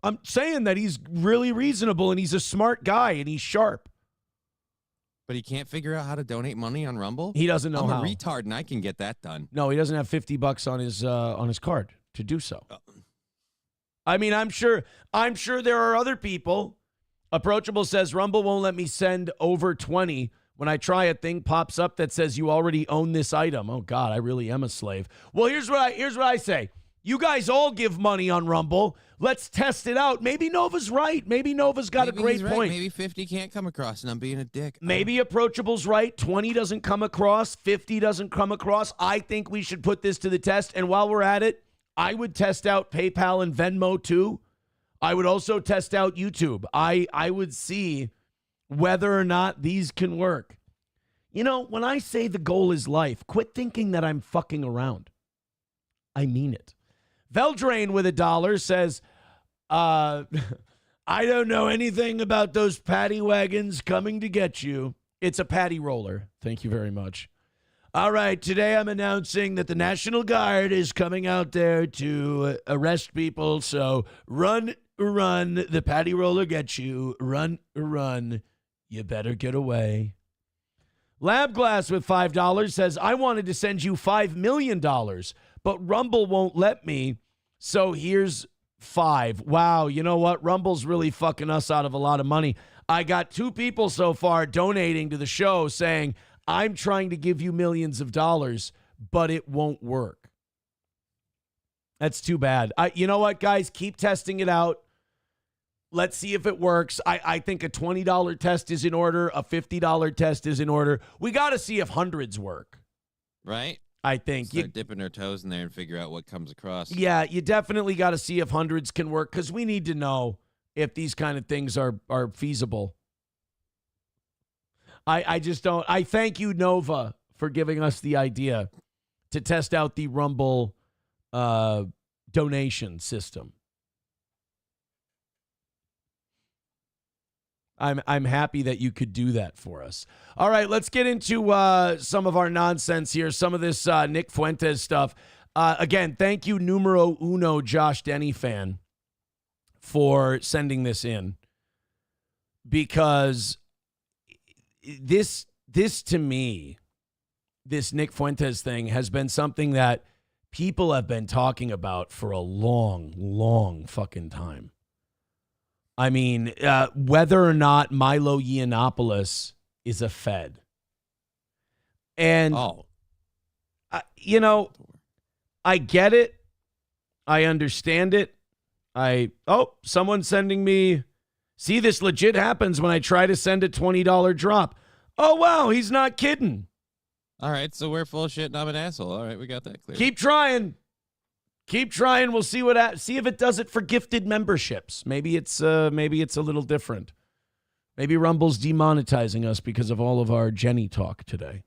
I'm saying that he's really reasonable, and he's a smart guy, and he's sharp. But he can't figure out how to donate money on Rumble? He doesn't know how. I'm a retard, and I can get that done. No, he doesn't have $50 on his card to do so. I mean, I'm sure there are other people. Approachable says, Rumble won't let me send over 20. When I try, a thing pops up that says you already own this item. Oh, God, I really am a slave. Well, here's what I say. You guys all give money on Rumble. Let's test it out. Maybe Nova's right. Maybe Nova's got a great point. Maybe 50 can't come across, and I'm being a dick. Maybe Approachable's right. 20 doesn't come across. 50 doesn't come across. I think we should put this to the test. And while we're at it, I would test out PayPal and Venmo too. I would also test out YouTube. I would see whether or not these can work. You know, when I say the goal is life, quit thinking that I'm fucking around. I mean it. Veldrain with $1 says, I don't know anything about those paddy wagons coming to get you. It's a paddy roller. Thank you very much. All right, today I'm announcing that the National Guard is coming out there to arrest people. So run, the paddy roller gets you. Run, you better get away. Labglass with $5 says, I wanted to send you $5 million, but Rumble won't let me, so here's $5. Wow, you know what? Rumble's really fucking us out of a lot of money. I got 2 people so far donating to the show saying, I'm trying to give you millions of dollars, but it won't work. That's too bad. You know what, guys? Keep testing it out. Let's see if it works. I think a $20 test is in order. A $50 test is in order. We got to see if hundreds work. Right? I think. Start dipping their toes in there and figure out what comes across. Yeah, you definitely got to see if hundreds can work because we need to know if these kind of things are feasible. I just don't. I thank you, Nova, for giving us the idea to test out the Rumble donation system. I'm happy that you could do that for us. All right, let's get into some of our nonsense here, some of this Nick Fuentes stuff. Again, thank you, numero uno Josh Denny fan, for sending this in. Because this to me, this Nick Fuentes thing has been something that people have been talking about for a long fucking time. I mean, whether or not Milo Yiannopoulos is a Fed. And, you know, I get it. I understand it. Someone's sending me, see, this legit happens when I try to send a $20 drop. Oh, wow, he's not kidding. All right, so we're full of shit and I'm an asshole. All right, we got that clear. Keep trying. Keep trying. We'll see see if it does it for gifted memberships. Maybe it's a little different. Maybe Rumble's demonetizing us because of all of our Jenny talk today.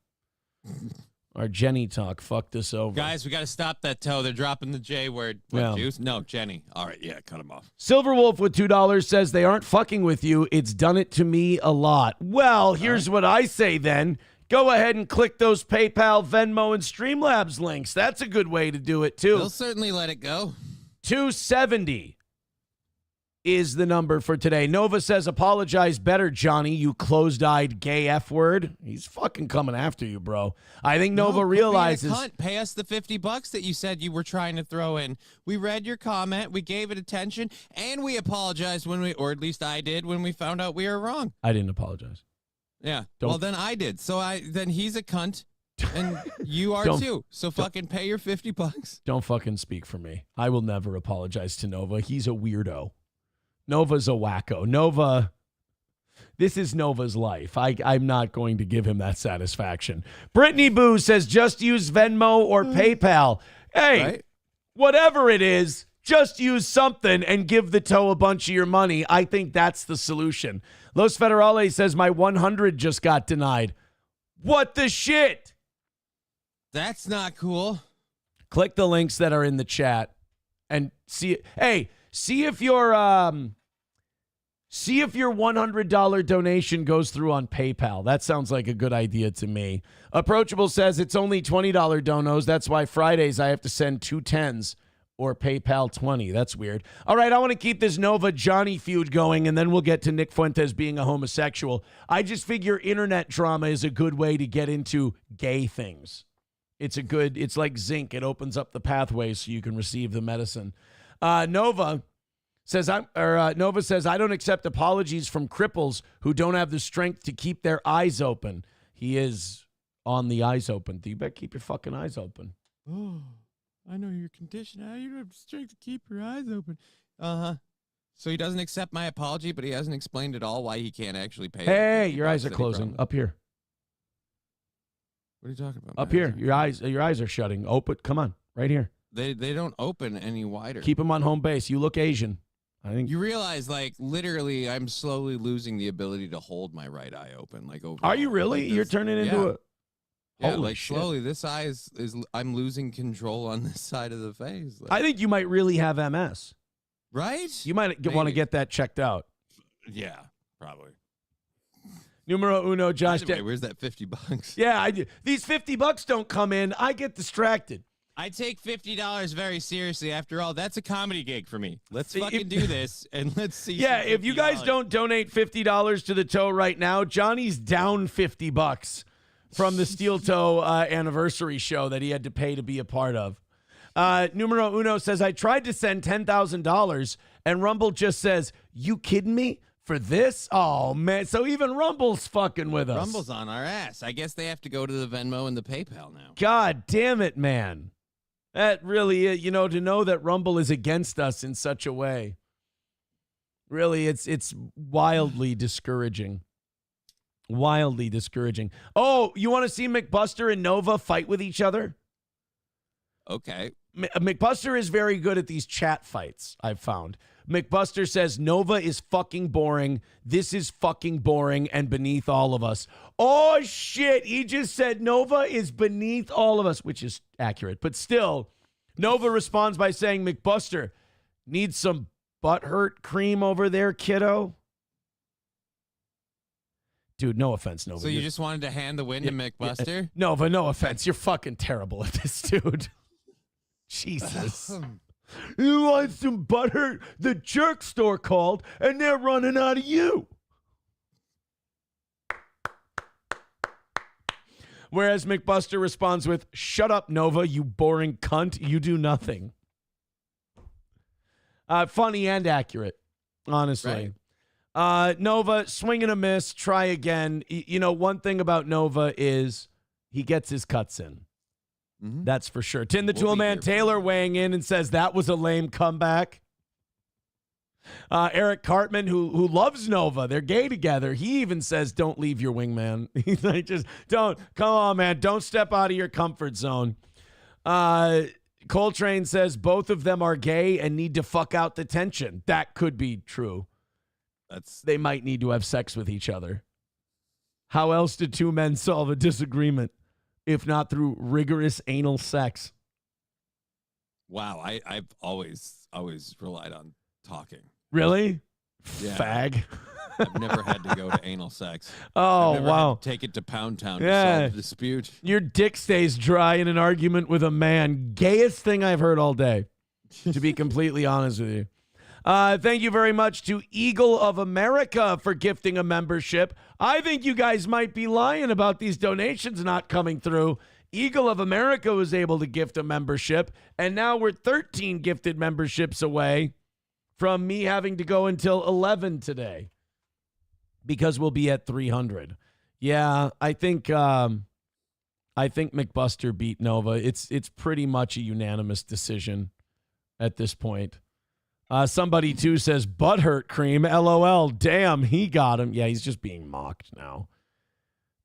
Our Jenny talk fucked us over. Guys, we got to stop that toe. They're dropping the J word. What, Well. Juice? No, Jenny. All right, yeah, cut him off. Silverwolf with $2 says they aren't fucking with you. It's done it to me a lot. Well, here's what I say then. Go ahead and click those PayPal, Venmo, and Streamlabs links. That's a good way to do it, too. They'll certainly let it go. 270 is the number for today. Nova says, apologize better, Johnny, you closed-eyed gay F-word. He's fucking coming after you, bro. I think Nova realizes... Pay us the $50 that you said you were trying to throw in. We read your comment, we gave it attention, and we apologized or at least I did, when we found out we were wrong. I didn't apologize. Yeah, well, then I did. So then he's a cunt, and you are too. So fucking pay your $50. Don't fucking speak for me. I will never apologize to Nova. He's a weirdo. Nova's a wacko. Nova, this is Nova's life. I'm not going to give him that satisfaction. Brittany Boo says, just use Venmo or PayPal. Hey, whatever it is, just use something and give the toe a bunch of your money. I think that's the solution. Los Federales says, my 100 just got denied. What the shit? That's not cool. Click the links that are in the chat and see. Hey, see if your $100 donation goes through on PayPal. That sounds like a good idea to me. Approachable says it's only $20 donos. That's why Fridays I have to send 2 10s or PayPal 20. That's weird. All right, I want to keep this Nova Johnny feud going, and then we'll get to Nick Fuentes being a homosexual. I just figure internet drama is a good way to get into gay things. It's like zinc. It opens up the pathway so you can receive the medicine. Nova says, I don't accept apologies from cripples who don't have the strength to keep their eyes open. He is on the eyes open. You better keep your fucking eyes open. Oh, I know your condition. You don't have the strength to keep your eyes open. Uh-huh. So he doesn't accept my apology, but he hasn't explained at all why he can't actually pay. Hey, your eyes are closing. Up here. What are you talking about? Up here. Your eyes are shutting. Open. Come on. Right here. They don't open any wider. Keep them on home base. You look Asian. I think you realize, like, literally, I'm slowly losing the ability to hold my right eye open. Like, overall. Are you really? Like You're turning into a... Yeah, Holy like shit. slowly, this eye is I'm losing control on this side of the face. Like, I think you might really have MS. right? You might want to get that checked out. Yeah, probably. Numero uno, Josh. Either way, where's that $50? Yeah, I do. These $50 don't come in. I get distracted. I take $50 very seriously. After all, that's a comedy gig for me. Let's fucking do this, and let's see. Yeah, if you guys don't donate $50 to the toe right now, Johnny's down $50 from the Steel Toe anniversary show that he had to pay to be a part of. Numero uno says, I tried to send $10,000, and Rumble just says, you kidding me? For this? Oh, man. So even Rumble's fucking with us. Rumble's on our ass. I guess they have to go to the Venmo and the PayPal now. God damn it, man. That really, to know that Rumble is against us in such a way. Really, it's wildly discouraging. Wildly discouraging. Oh, you want to see McBuster and Nova fight with each other? Okay. McBuster is very good at these chat fights, I've found. McBuster says, Nova is fucking boring. This is fucking boring and beneath all of us. Oh, shit. He just said Nova is beneath all of us, which is accurate. But still, Nova responds by saying, McBuster, need some butthurt cream over there, kiddo? Dude, no offense, Nova. So you just wanted to hand the win to McBuster? Nova, no offense. You're fucking terrible at this, dude. Jesus. You want some butthurt? The jerk store called, and they're running out of you. Whereas McBuster responds with, shut up, Nova, you boring cunt. You do nothing. Funny and accurate, honestly. Right. Nova, swing and a miss, try again. One thing about Nova is he gets his cuts in. Mm-hmm. That's for sure. Tin the Toolman Taylor weighing in and says that was a lame comeback. Eric Cartman, who loves Nova, they're gay together. He even says, "Don't leave your wingman." He's like, just don't. Come on, man. Don't step out of your comfort zone. Coltrane says both of them are gay and need to fuck out the tension. That could be true. They might need to have sex with each other. How else do two men solve a disagreement if not through rigorous anal sex? Wow, I've always relied on talking. Really? Yeah. Fag. I've never had to go to anal sex. Oh, I've never wow. had to take it to Pound Town to Yeah. solve the dispute. Your dick stays dry in an argument with a man. Gayest thing I've heard all day, to be completely honest with you. Thank you very much to Eagle of America for gifting a membership. I think you guys might be lying about these donations not coming through. Eagle of America was able to gift a membership, and now we're 13 gifted memberships away from me having to go until 11 today because we'll be at 300. Yeah, I think McBuster beat Nova. It's pretty much a unanimous decision at this point. Somebody, too, says, butthurt cream, LOL. Damn, he got him. Yeah, he's just being mocked now.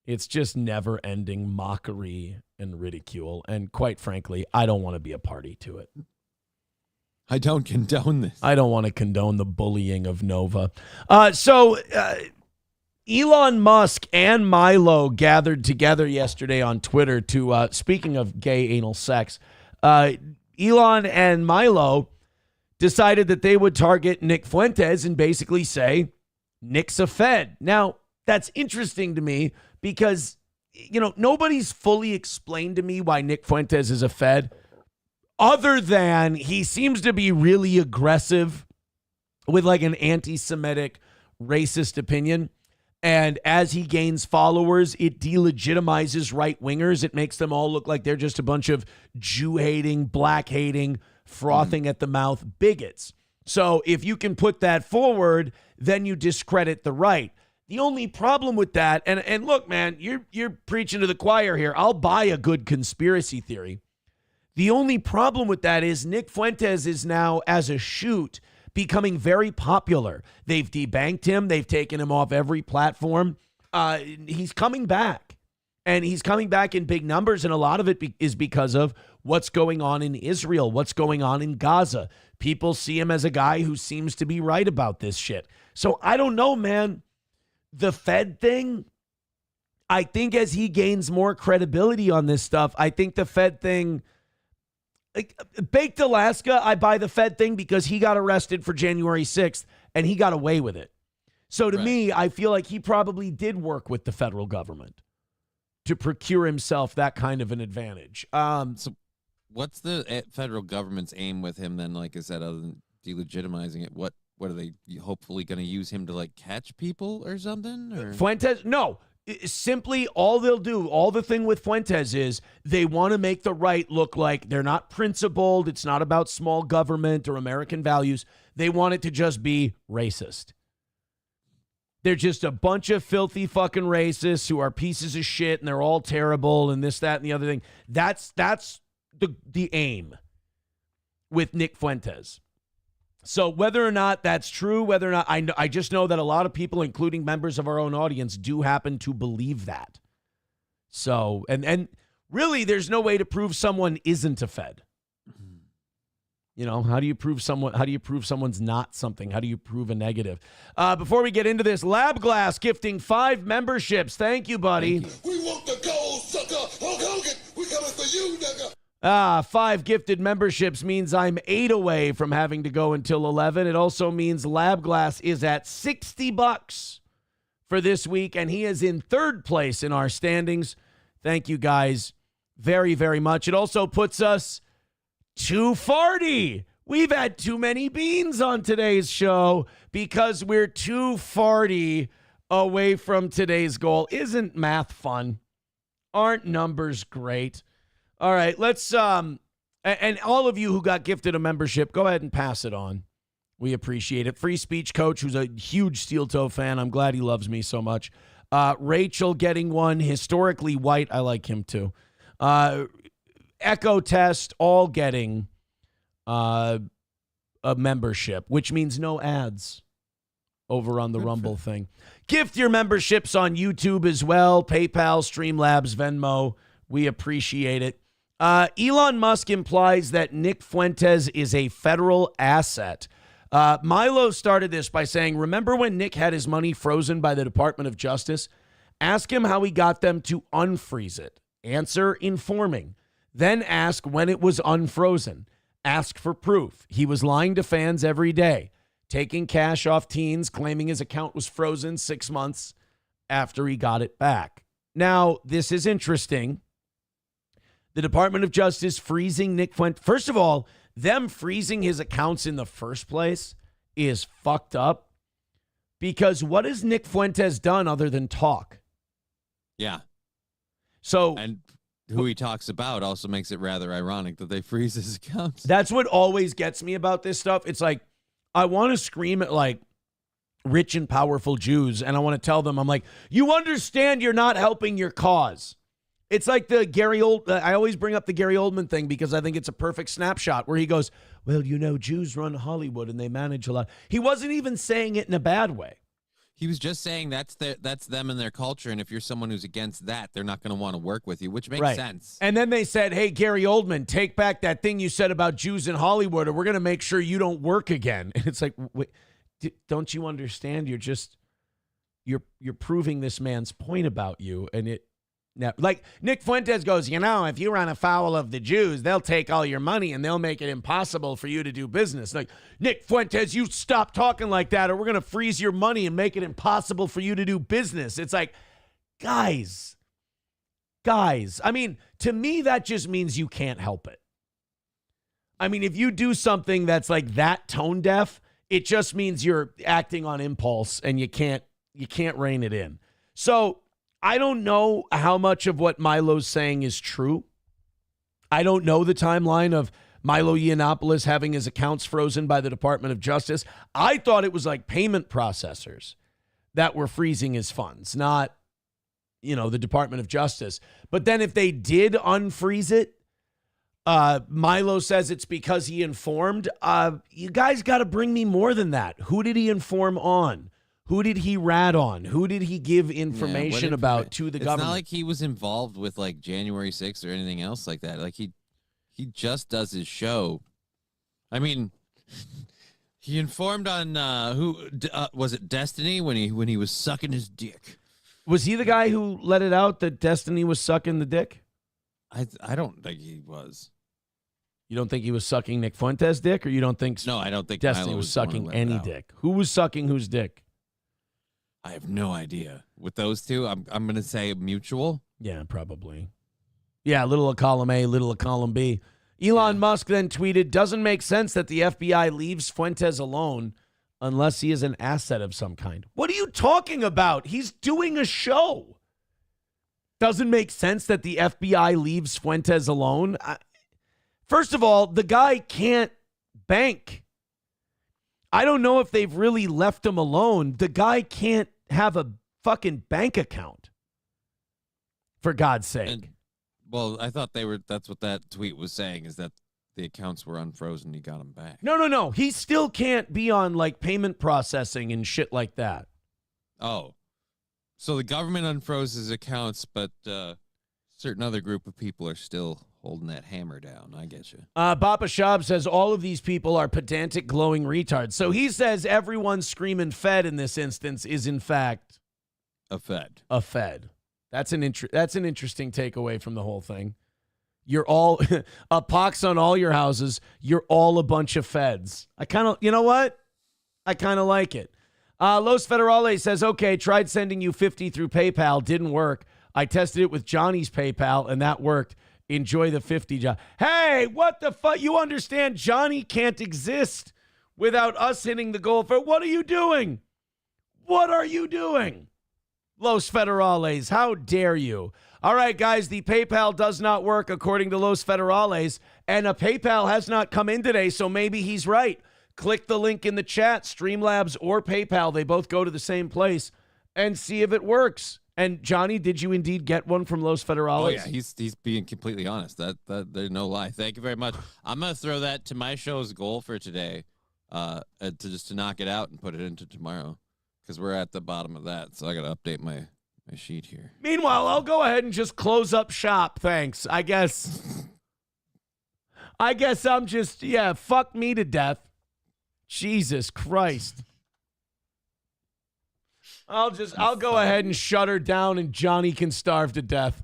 It's just never-ending mockery and ridicule. And quite frankly, I don't want to be a party to it. I don't condone this. I don't want to condone the bullying of Nova. So Elon Musk and Milo gathered together yesterday on Twitter to, speaking of gay anal sex, Elon and Milo decided that they would target Nick Fuentes and basically say, Nick's a Fed. Now, that's interesting to me because, nobody's fully explained to me why Nick Fuentes is a Fed, other than he seems to be really aggressive with like an anti-Semitic, racist opinion. And as he gains followers, it delegitimizes right-wingers. It makes them all look like they're just a bunch of Jew-hating, black-hating, frothing at the mouth bigots. So if you can put that forward, then you discredit the right. The only problem with that, and look, man, you're preaching to the choir here. I'll buy a good conspiracy theory. The only problem with that is Nick Fuentes is now, as a shoot, becoming very popular. They've debanked him. They've taken him off every platform. He's coming back. And he's coming back in big numbers, and a lot of it is because of what's going on in Israel, what's going on in Gaza. People see him as a guy who seems to be right about this shit. So I don't know, man. The Fed thing, I think as he gains more credibility on this stuff, I think the Fed thing, like Baked Alaska, I buy the Fed thing because he got arrested for January 6th, and he got away with it. So to me, I feel like he probably did work with the federal government to procure himself that kind of an advantage. So what's the federal government's aim with him then? Like, is that other than delegitimizing it? What are they hopefully going to use him to like catch people or something? Or? Fuentes, no. Simply all they'll do, all the thing with Fuentes is they want to make the right look like they're not principled. It's not about small government or American values. They want it to just be racist. They're just a bunch of filthy fucking racists who are pieces of shit and they're all terrible and this, that, and the other thing. That's the aim with Nick Fuentes. So whether or not that's true, whether or not I just know that a lot of people, including members of our own audience, do happen to believe that. So, and really there's no way to prove someone isn't a Fed. How do you prove someone's not something? How do you prove a negative? Before we get into this, Lab Glass gifting 5 memberships. Thank you, buddy. We want the gold, sucker. Hulk Hogan, we coming for you, nigga. 5 gifted memberships means I'm 8 away from having to go until 11. It also means Lab Glass is at $60 for this week, and he is in 3rd place in our standings. Thank you guys very, very much. It also puts us 240. We've had too many beans on today's show because we're 240 away from today's goal. Isn't math fun? Aren't numbers great? All right, let's and all of you who got gifted a membership, go ahead and pass it on. We appreciate it. Free Speech Coach, who's a huge Steel Toe fan. I'm glad he loves me so much. Rachel getting one. Historically White, I like him too. Echo Test, all getting a membership, which means no ads over on the Rumble thing. Gift your memberships on YouTube as well. PayPal, Streamlabs, Venmo. We appreciate it. Elon Musk implies that Nick Fuentes is a federal asset. Milo started this by saying, remember when Nick had his money frozen by the Department of Justice? Ask him how he got them to unfreeze it. Answer, informing. Then ask when it was unfrozen. Ask for proof. He was lying to fans every day, taking cash off teens, claiming his account was frozen 6 months after he got it back. Now, this is interesting. The Department of Justice freezing Nick Fuentes. First of all, them freezing his accounts in the first place is fucked up, because what has Nick Fuentes done other than talk? Yeah. So, and who he talks about also makes it rather ironic that they freeze his accounts. That's what always gets me about this stuff. It's like, I want to scream at like rich and powerful Jews, and I want to tell them, I'm like, you understand you're not helping your cause. It's like the Gary I always bring up the Gary Oldman thing because I think it's a perfect snapshot where he goes, well, you know, Jews run Hollywood and they manage a lot. He wasn't even saying it in a bad way. He was just saying that's them and their culture, and if you're someone who's against that, they're not going to want to work with you, which makes sense. And then they said, hey, Gary Oldman, take back that thing you said about Jews in Hollywood, or we're going to make sure you don't work again. And it's like, wait, don't you understand? You're proving this man's point about you, and it. Now, like Nick Fuentes goes, you know, if you run afoul of the Jews, they'll take all your money and they'll make it impossible for you to do business. Like, Nick Fuentes, you stop talking like that or we're going to freeze your money and make it impossible for you to do business. It's like, guys, I mean, to me, that just means you can't help it. I mean, if you do something that's like that tone deaf, it just means you're acting on impulse and you can't rein it in. So, I don't know how much of what Milo's saying is true. I don't know the timeline of Milo Yiannopoulos having his accounts frozen by the Department of Justice. I thought it was like payment processors that were freezing his funds, not, you know, the Department of Justice. But then if they did unfreeze it, Milo says it's because he informed. You guys got to bring me more than that. Who did he inform on? Who did he rat on? Who did he give information about to the government? It's not like he was involved with like January 6th or anything else like that. Like he just does his show. I mean, he informed on was it Destiny when he was sucking his dick? Was he the guy who let it out that Destiny was sucking the dick? I don't think he was. You don't think he was sucking Nick Fuentes' dick, or you don't think? No, I don't think Destiny was sucking any dick. Who was sucking whose dick? I have no idea. With those two, I'm going to say mutual. Yeah, probably. Yeah, little of column A, little of column B. Elon Musk then tweeted, doesn't make sense that the FBI leaves Fuentes alone unless he is an asset of some kind. What are you talking about? He's doing a show. Doesn't make sense that the FBI leaves Fuentes alone. First of all, the guy can't bank. I don't know if they've really left him alone. The guy can't have a fucking bank account. For God's sake. Well, I thought that's what that tweet was saying, is that the accounts were unfrozen. He got them back. No. He still can't be on like payment processing and shit like that. Oh. So the government unfroze his accounts, but certain other group of people are still holding that hammer down. I get you. Bapa Shab says all of these people are pedantic, glowing retards. So he says everyone screaming Fed in this instance is in fact a Fed. A Fed. That's an interesting takeaway from the whole thing. You're all a pox on all your houses. You're all a bunch of Feds. You know what? I kind of like it. Los Federales says, okay, tried sending you 50 through PayPal. Didn't work. I tested it with Johnny's PayPal, and that worked. Enjoy the 50, John. Hey, what the fuck? You understand Johnny can't exist without us hitting the goal for. What are you doing? What are you doing? Los Federales, how dare you? All right, guys, the PayPal does not work according to Los Federales, and a PayPal has not come in today, so maybe he's right. Click the link in the chat, Streamlabs or PayPal. They both go to the same place, and see if it works. And Johnny, did you indeed get one from Los Federales? Oh yeah, he's being completely honest. That there's no lie. Thank you very much. I'm gonna throw that to my show's goal for today, to knock it out and put it into tomorrow, because we're at the bottom of that. So I gotta update my sheet here. Meanwhile, I'll go ahead and just close up shop. Thanks. I guess I guess I'm just, fuck me to death. Jesus Christ. I'll go ahead and shut her down and Johnny can starve to death.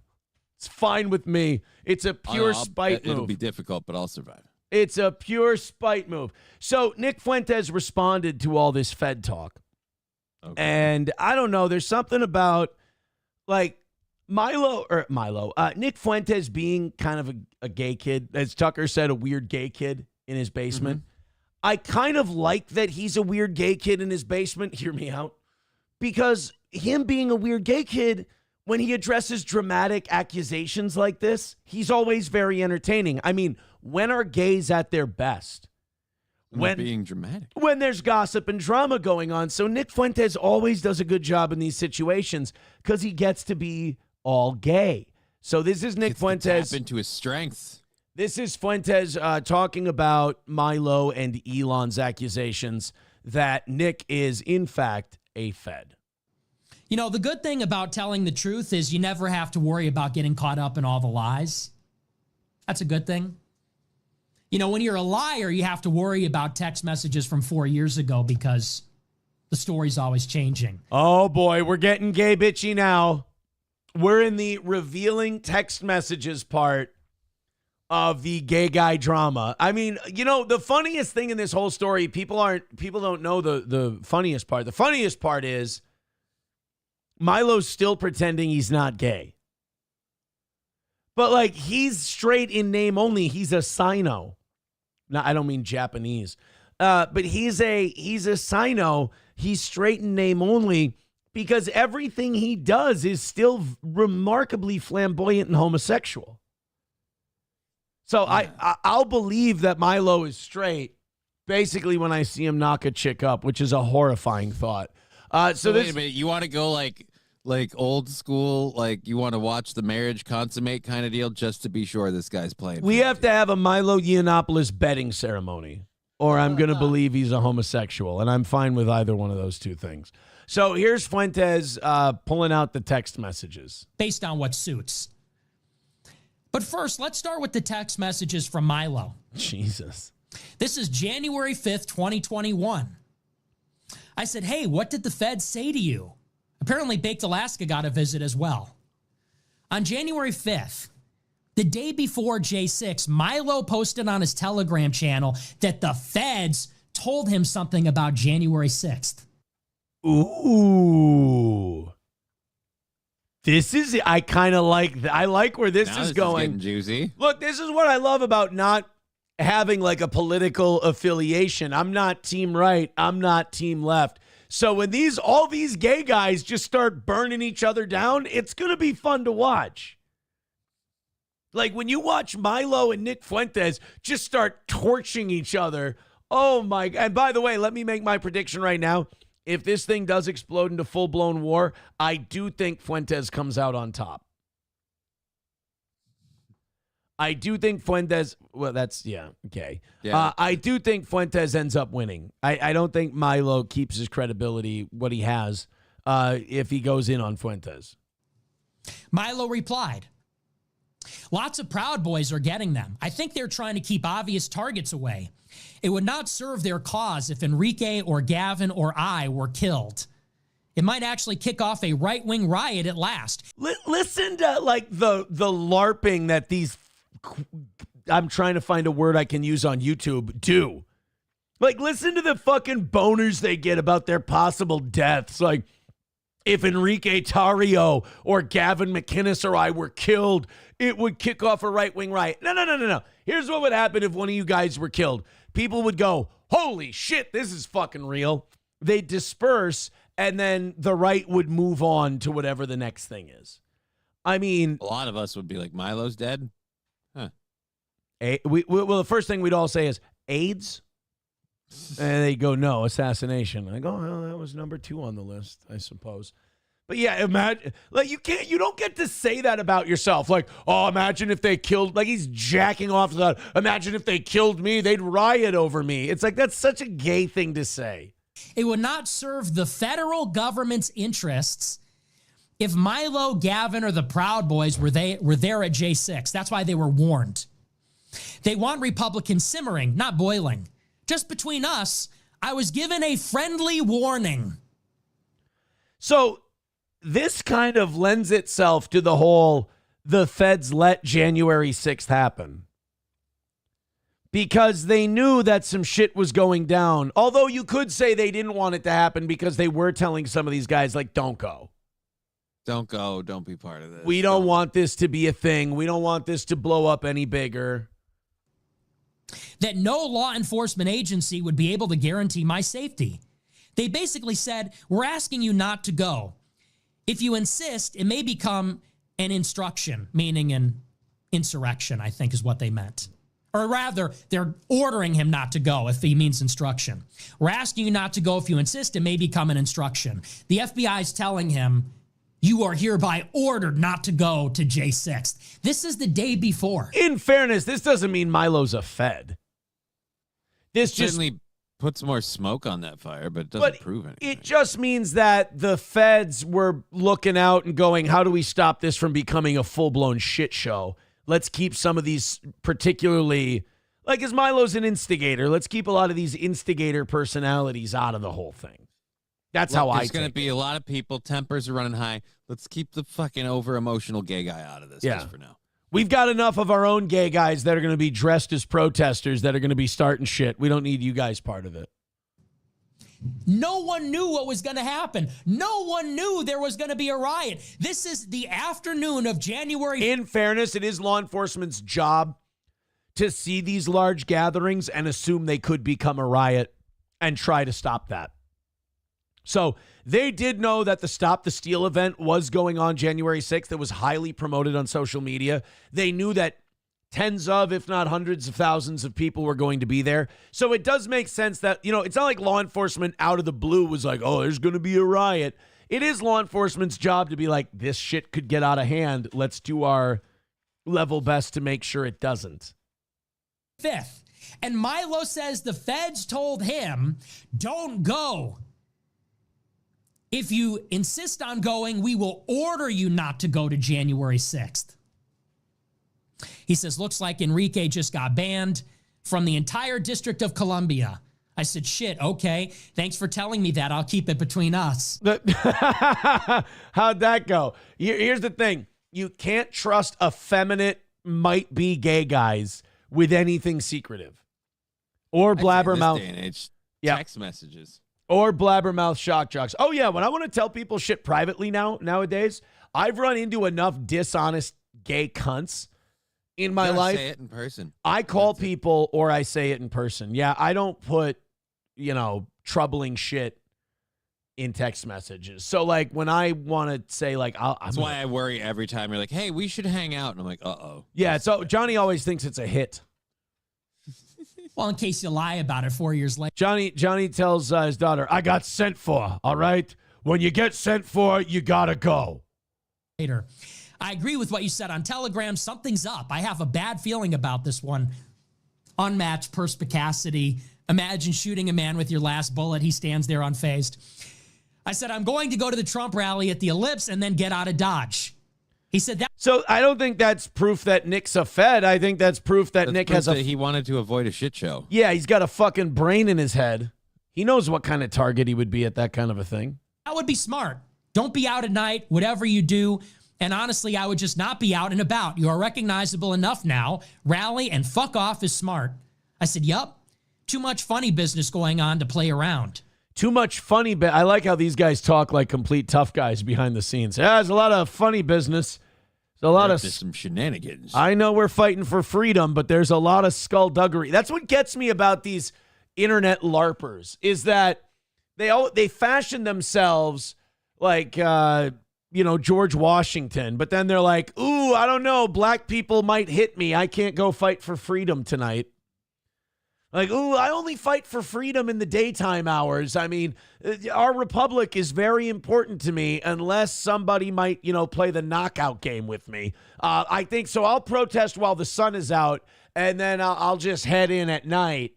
It's fine with me. It's a pure spite move. It'll be difficult, but I'll survive. It's a pure spite move. So Nick Fuentes responded to all this Fed talk. Okay. And I don't know, there's something about like Nick Fuentes being kind of a gay kid, as Tucker said, a weird gay kid in his basement. Mm-hmm. I kind of like that he's a weird gay kid in his basement. Hear me out. Because him being a weird gay kid, when he addresses dramatic accusations like this, he's always very entertaining. I mean, when are gays at their best? When being dramatic. When there's gossip and drama going on. So Nick Fuentes always does a good job in these situations because he gets to be all gay. So this is Nick Fuentes. Tap into his strengths. This is Fuentes talking about Milo and Elon's accusations that Nick is, in fact, a Fed. You know, the good thing about telling the truth is you never have to worry about getting caught up in all the lies. That's a good thing. You know, when you're a liar, you have to worry about text messages from 4 years ago because the story's always changing. Oh, boy, we're getting gay bitchy now. We're in the revealing text messages part of the gay guy drama. I mean, you know, the funniest thing in this whole story, people don't know the funniest part. The funniest part is Milo's still pretending he's not gay. But like, he's straight in name only. He's a Sino. No, I don't mean Japanese. But he's a Sino. He's straight in name only because everything he does is still remarkably flamboyant and homosexual. So I'll believe that Milo is straight basically when I see him knock a chick up, which is a horrifying thought. So wait a minute, you want to go like old school, like you want to watch the marriage consummate kind of deal just to be sure this guy's playing. We have to have a Milo Yiannopoulos betting ceremony or I'm going to believe he's a homosexual, and I'm fine with either one of those two things. So here's Fuentes pulling out the text messages. Based on what suits. But first, let's start with the text messages from Milo. Jesus. This is January 5th, 2021. I said, hey, what did the Fed say to you? Apparently, Baked Alaska got a visit as well. On January 5th, the day before J6, Milo posted on his Telegram channel that the Feds told him something about January 6th. Ooh. I kind of like, I like where this is going. Is getting juicy. Look, this is what I love about not having like a political affiliation. I'm not team right. I'm not team left. So when all these gay guys just start burning each other down, it's going to be fun to watch. Like when you watch Milo and Nick Fuentes just start torching each other. Oh my God. And by the way, let me make my prediction right now. If this thing does explode into full-blown war, I do think Fuentes comes out on top. I do think Fuentes, well, that's, okay. Yeah. I do think Fuentes ends up winning. I don't think Milo keeps his credibility, what he has, if he goes in on Fuentes. Milo replied, lots of Proud Boys are getting them. I think they're trying to keep obvious targets away. It would not serve their cause if Enrique or Gavin or I were killed. It might actually kick off a right-wing riot at last. Listen to like the LARPing that these, I'm trying to find a word I can use on YouTube, do. Like, listen to the fucking boners they get about their possible deaths. Like, if Enrique Tarrio or Gavin McInnes or I were killed, it would kick off a right-wing riot. No. Here's what would happen if one of you guys were killed. People would go, holy shit, this is fucking real. They'd disperse, and then the right would move on to whatever the next thing is. I mean, a lot of us would be like, Milo's dead? Huh. Well, the first thing we'd all say is, AIDS? And they go, no, assassination. I go, well, that was number 2 on the list, I suppose. But yeah, imagine, like, you don't get to say that about yourself. Like, oh, imagine if they killed, like he's jacking off to that. Imagine if they killed me, they'd riot over me. It's like, that's such a gay thing to say. It would not serve the federal government's interests if Milo, Gavin, or the Proud Boys were there at J6. That's why they were warned. They want Republicans simmering, not boiling. Just between us, I was given a friendly warning. So this kind of lends itself to the whole the feds let January 6th happen. Because they knew that some shit was going down. Although you could say they didn't want it to happen because they were telling some of these guys, like, don't go. Don't go. Don't be part of this. We don't want this to be a thing. We don't want this to blow up any bigger. That no law enforcement agency would be able to guarantee my safety. They basically said, we're asking you not to go. If you insist, it may become an instruction, meaning an insurrection, I think is what they meant. Or rather, they're ordering him not to go if he means instruction. We're asking you not to go if you insist. It may become an instruction. The FBI is telling him, you are hereby ordered not to go to J6th. This is the day before. In fairness, this doesn't mean Milo's a Fed. This just certainly puts more smoke on that fire, but it doesn't prove anything. It just means that the feds were looking out and going, how do we stop this from becoming a full-blown shit show? Let's keep some of these particularly, like as Milo's an instigator, let's keep a lot of these instigator personalities out of the whole thing. That's how I take it. There's going to be a lot of people, tempers are running high. Let's keep the fucking over-emotional gay guy out of this just for now. We've got enough of our own gay guys that are going to be dressed as protesters that are going to be starting shit. We don't need you guys part of it. No one knew what was going to happen. No one knew there was going to be a riot. This is the afternoon of January. In fairness, it is law enforcement's job to see these large gatherings and assume they could become a riot and try to stop that. So they did know that the Stop the Steal event was going on January 6th. It was highly promoted on social media. They knew that tens of, if not hundreds of thousands of people were going to be there. So it does make sense that, it's not like law enforcement out of the blue was like, oh, there's going to be a riot. It is law enforcement's job to be like, this shit could get out of hand. Let's do our level best to make sure it doesn't. 5th. And Milo says the feds told him, don't go. If you insist on going, we will order you not to go to January 6th. He says, looks like Enrique just got banned from the entire District of Columbia. I said, shit, okay. Thanks for telling me that. I'll keep it between us. How'd that go? Here's the thing. You can't trust effeminate, might-be gay guys with anything secretive. Or blabbermouth. In this day and age, text messages. Or blabbermouth shock jocks. Oh, yeah, when I want to tell people shit privately nowadays, I've run into enough dishonest gay cunts in my life. Say it in person. I call people or I say it in person. Yeah, I don't put, troubling shit in text messages. So, like, when I want to say, like, that's why I worry every time you're like, hey, we should hang out. And I'm like, uh-oh. Yeah, so Johnny always thinks it's a hit. Well, in case you lie about it 4 years later. Johnny tells his daughter, I got sent for, all right? When you get sent for, you gotta go. Later. I agree with what you said on Telegram. Something's up. I have a bad feeling about this one. Unmatched perspicacity. Imagine shooting a man with your last bullet. He stands there unfazed. I said, I'm going to go to the Trump rally at the Ellipse and then get out of Dodge. He said that. So I don't think that's proof that Nick's a Fed. I think that's proof that Nick has he wanted to avoid a shit show. Yeah, he's got a fucking brain in his head. He knows what kind of target he would be at that kind of a thing. That would be smart. Don't be out at night, whatever you do. And honestly, I would just not be out and about. You are recognizable enough now. Rally and fuck off is smart. I said, yup. Too much funny business going on to play around. Too much funny. I like how these guys talk like complete tough guys behind the scenes. Yeah, there's a lot of funny business. There's a lot of some shenanigans. I know we're fighting for freedom, but there's a lot of skullduggery. That's what gets me about these internet LARPers is that they fashion themselves like George Washington, but then they're like, ooh, I don't know, black people might hit me. I can't go fight for freedom tonight. Like, ooh, I only fight for freedom in the daytime hours. I mean, our republic is very important to me unless somebody might, play the knockout game with me. I think so. I'll protest while the sun is out, and then I'll just head in at night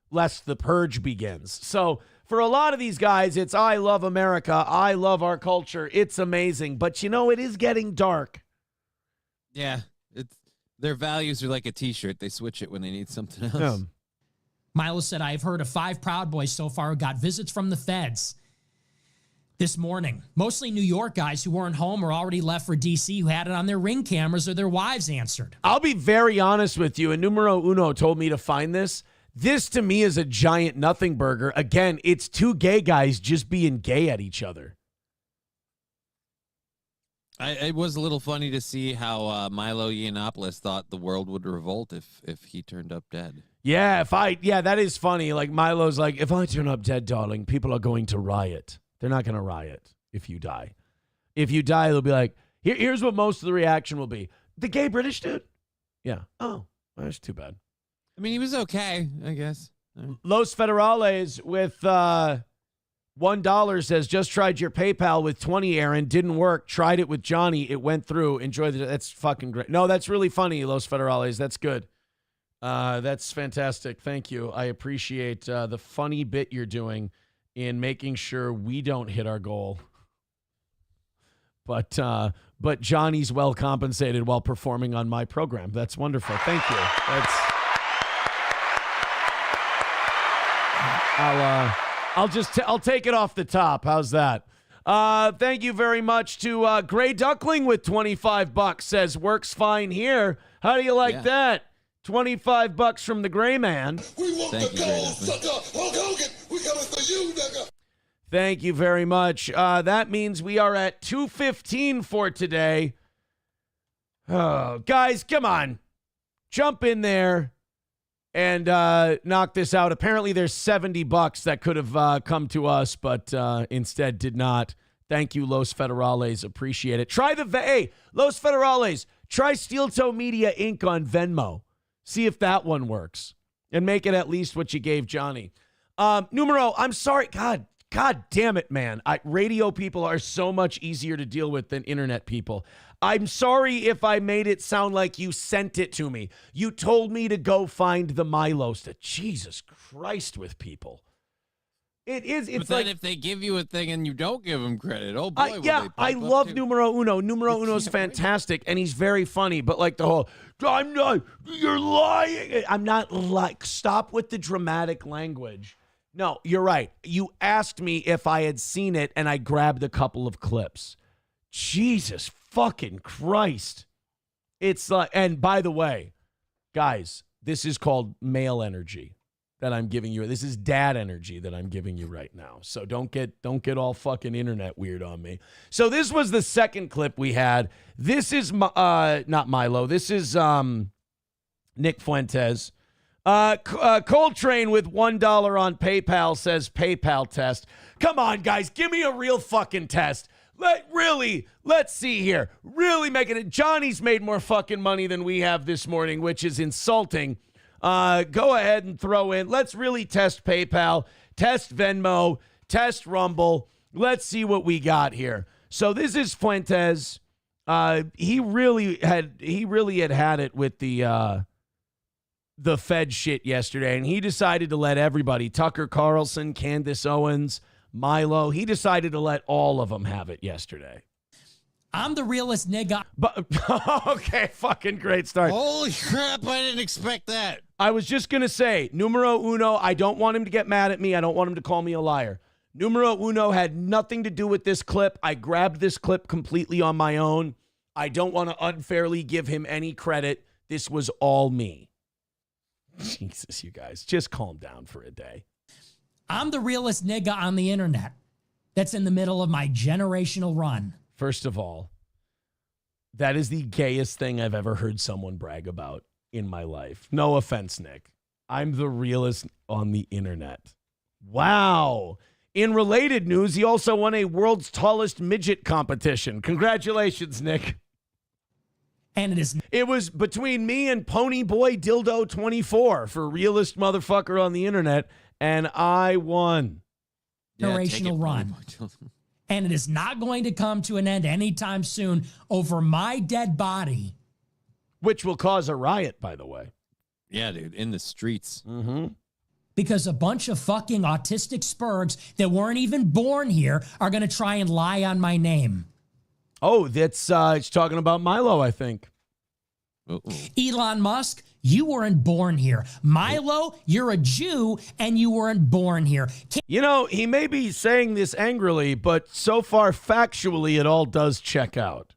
lest the purge begins. So for a lot of these guys, it's I love America. I love our culture. It's amazing. But, it is getting dark. Yeah, Their values are like a T-shirt. They switch it when they need something else. Yeah. Milo said, I've heard of 5 Proud Boys so far who got visits from the feds this morning. Mostly New York guys who weren't home or already left for D.C. who had it on their Ring cameras or their wives answered. I'll be very honest with you, and Numero Uno told me to find this. This, to me, is a giant nothing burger. Again, it's 2 gay guys just being gay at each other. It was a little funny to see how Milo Yiannopoulos thought the world would revolt if he turned up dead. Yeah, that is funny. Like, Milo's like, if I turn up dead, darling, people are going to riot. They're not going to riot if you die. If you die, they'll be like, here's what most of the reaction will be. The gay British dude? Yeah. Oh, that's too bad. I mean, he was okay, I guess. Los Federales with $1 says, just tried your PayPal with 20, Aaron. Didn't work. Tried it with Johnny. It went through. Enjoy that's fucking great. No, that's really funny, Los Federales. That's good. That's fantastic. Thank you. I appreciate the funny bit you're doing in making sure we don't hit our goal. But Johnny's well compensated while performing on my program. That's wonderful. Thank you. I'll take it off the top. How's that? Thank you very much to Gray Duckling with $25. Says works fine here. How do you like that? $25 from the Gray Man. Thank you, Gray Duckling. We coming for you, nigga. Thank you very much. That means we are at 2:15 for today. Oh, guys, come on. Jump in there and knock this out. Apparently there's $70 that could have come to us, but instead did not. Thank you, Los Federales. Appreciate it. Hey, Los Federales, try Steel Toe Media Inc. on Venmo. See if that one works. And make it at least what you gave Johnny. Numero, I'm sorry. God damn it, man. Radio people are so much easier to deal with than internet people. I'm sorry if I made it sound like you sent it to me. You told me to go find the Milos. Jesus Christ with people. It's but like then if they give you a thing and you don't give them credit, oh boy, I love Numero Uno. Numero Uno's fantastic, and he's very funny. But like the whole, you're lying. I'm not like, stop with the dramatic language. No, you're right. You asked me if I had seen it, and I grabbed a couple of clips. Jesus fucking Christ. It's like, and by the way, guys, this is called male energy that I'm giving you. This is dad energy that I'm giving you right now. So don't get all fucking internet weird on me. So this was the second clip we had. This is not Milo. This is Nick Fuentes. Coltrane with $1 on PayPal says PayPal test. Come on, guys, give me a real fucking test. Let's see here. Really making it. Johnny's made more fucking money than we have this morning, which is insulting. Go ahead and throw in. Let's really test PayPal, test Venmo, test Rumble. Let's see what we got here. So this is Fuentes. He really had it with the Fed shit yesterday, and he decided to let everybody, Tucker Carlson, Candace Owens, Milo, he decided to let all of them have it yesterday. I'm the realest nigga. But okay, fucking great start. Holy crap, I didn't expect that. I was just going to say, Numero Uno, I don't want him to get mad at me. I don't want him to call me a liar. Numero Uno had nothing to do with this clip. I grabbed this clip completely on my own. I don't want to unfairly give him any credit. This was all me. Jesus, you guys, just calm down for a day. I'm the realest nigga on the internet that's in the middle of my generational run. First of all, that is the gayest thing I've ever heard someone brag about in my life. No offense, Nick. I'm the realest on the internet. Wow. In related news, he also won a world's tallest midget competition. Congratulations, Nick. And it was between me and Ponyboy Dildo 24 for realest motherfucker on the internet, and I won. Generational run. And it is not going to come to an end anytime soon over my dead body. Which will cause a riot, by the way. Yeah, dude, in the streets. Mm-hmm. Because a bunch of fucking autistic spurgs that weren't even born here are going to try and lie on my name. Oh, that's it's talking about Milo, I think. Elon Musk, you weren't born here. Milo, you're a Jew and you weren't born here. You know, he may be saying this angrily, but so far factually, it all does check out.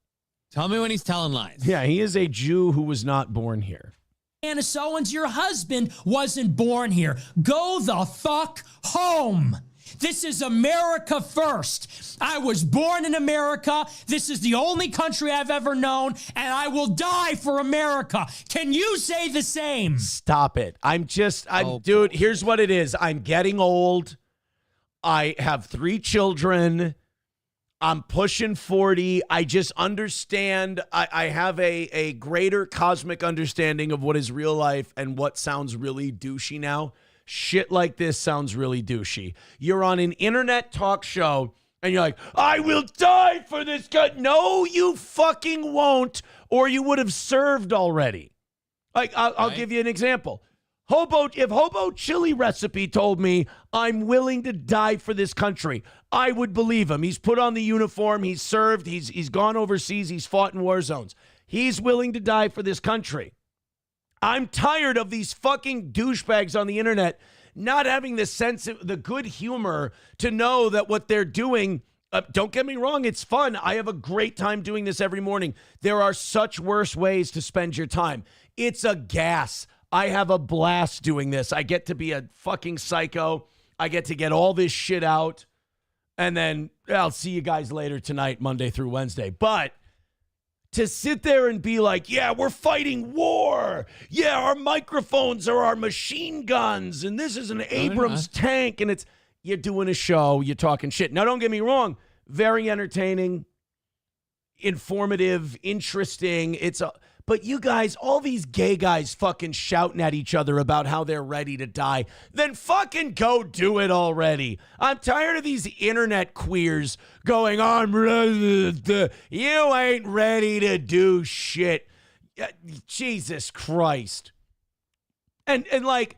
Tell me when he's telling lies. Yeah, he is a Jew who was not born here. Candace Owens, your husband wasn't born here. Go the fuck home. This is America first. I was born in America. This is the only country I've ever known, and I will die for America. Can you say the same? Stop it. Dude, here's what it is. I'm getting old. I have 3 children. I'm pushing 40. I just understand. I have a greater cosmic understanding of what is real life and what sounds really douchey now. Shit like this sounds really douchey. You're on an internet talk show and you're like, I will die for this guy. No, you fucking won't, or you would have served already. Like, I'll give you an example. If Hobo Chili Recipe told me I'm willing to die for this country, I would believe him. He's put on the uniform. He's served. He's gone overseas. He's fought in war zones. He's willing to die for this country. I'm tired of these fucking douchebags on the internet not having the sense of the good humor to know that what they're doing, don't get me wrong, it's fun. I have a great time doing this every morning. There are such worse ways to spend your time. It's a gas. I have a blast doing this. I get to be a fucking psycho. I get to get all this shit out. And then I'll see you guys later tonight, Monday through Wednesday. But to sit there and be like, yeah, we're fighting war. Yeah, our microphones are our machine guns. And this is an Abrams tank. And you're doing a show. You're talking shit. Now, don't get me wrong. Very entertaining, informative, interesting. But you guys, all these gay guys fucking shouting at each other about how they're ready to die, then fucking go do it already. I'm tired of these internet queers going, I'm ready to, you ain't ready to do shit. Jesus Christ. And like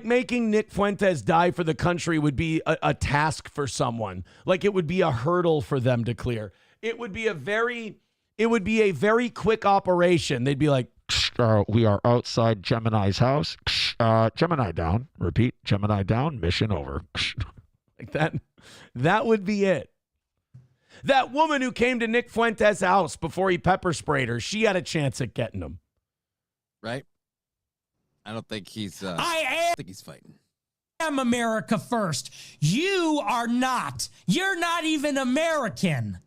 making Nick Fuentes die for the country would be a task for someone. Like it would be a hurdle for them to clear. It would be a very quick operation. They'd be like, we are outside Gemini's house. Gemini down. Repeat, Gemini down. Mission over. Like that. That would be it. That woman who came to Nick Fuentes' house before he pepper sprayed her, she had a chance at getting him. Right? I don't think he's fighting. I am America first. You are not. You're not even American.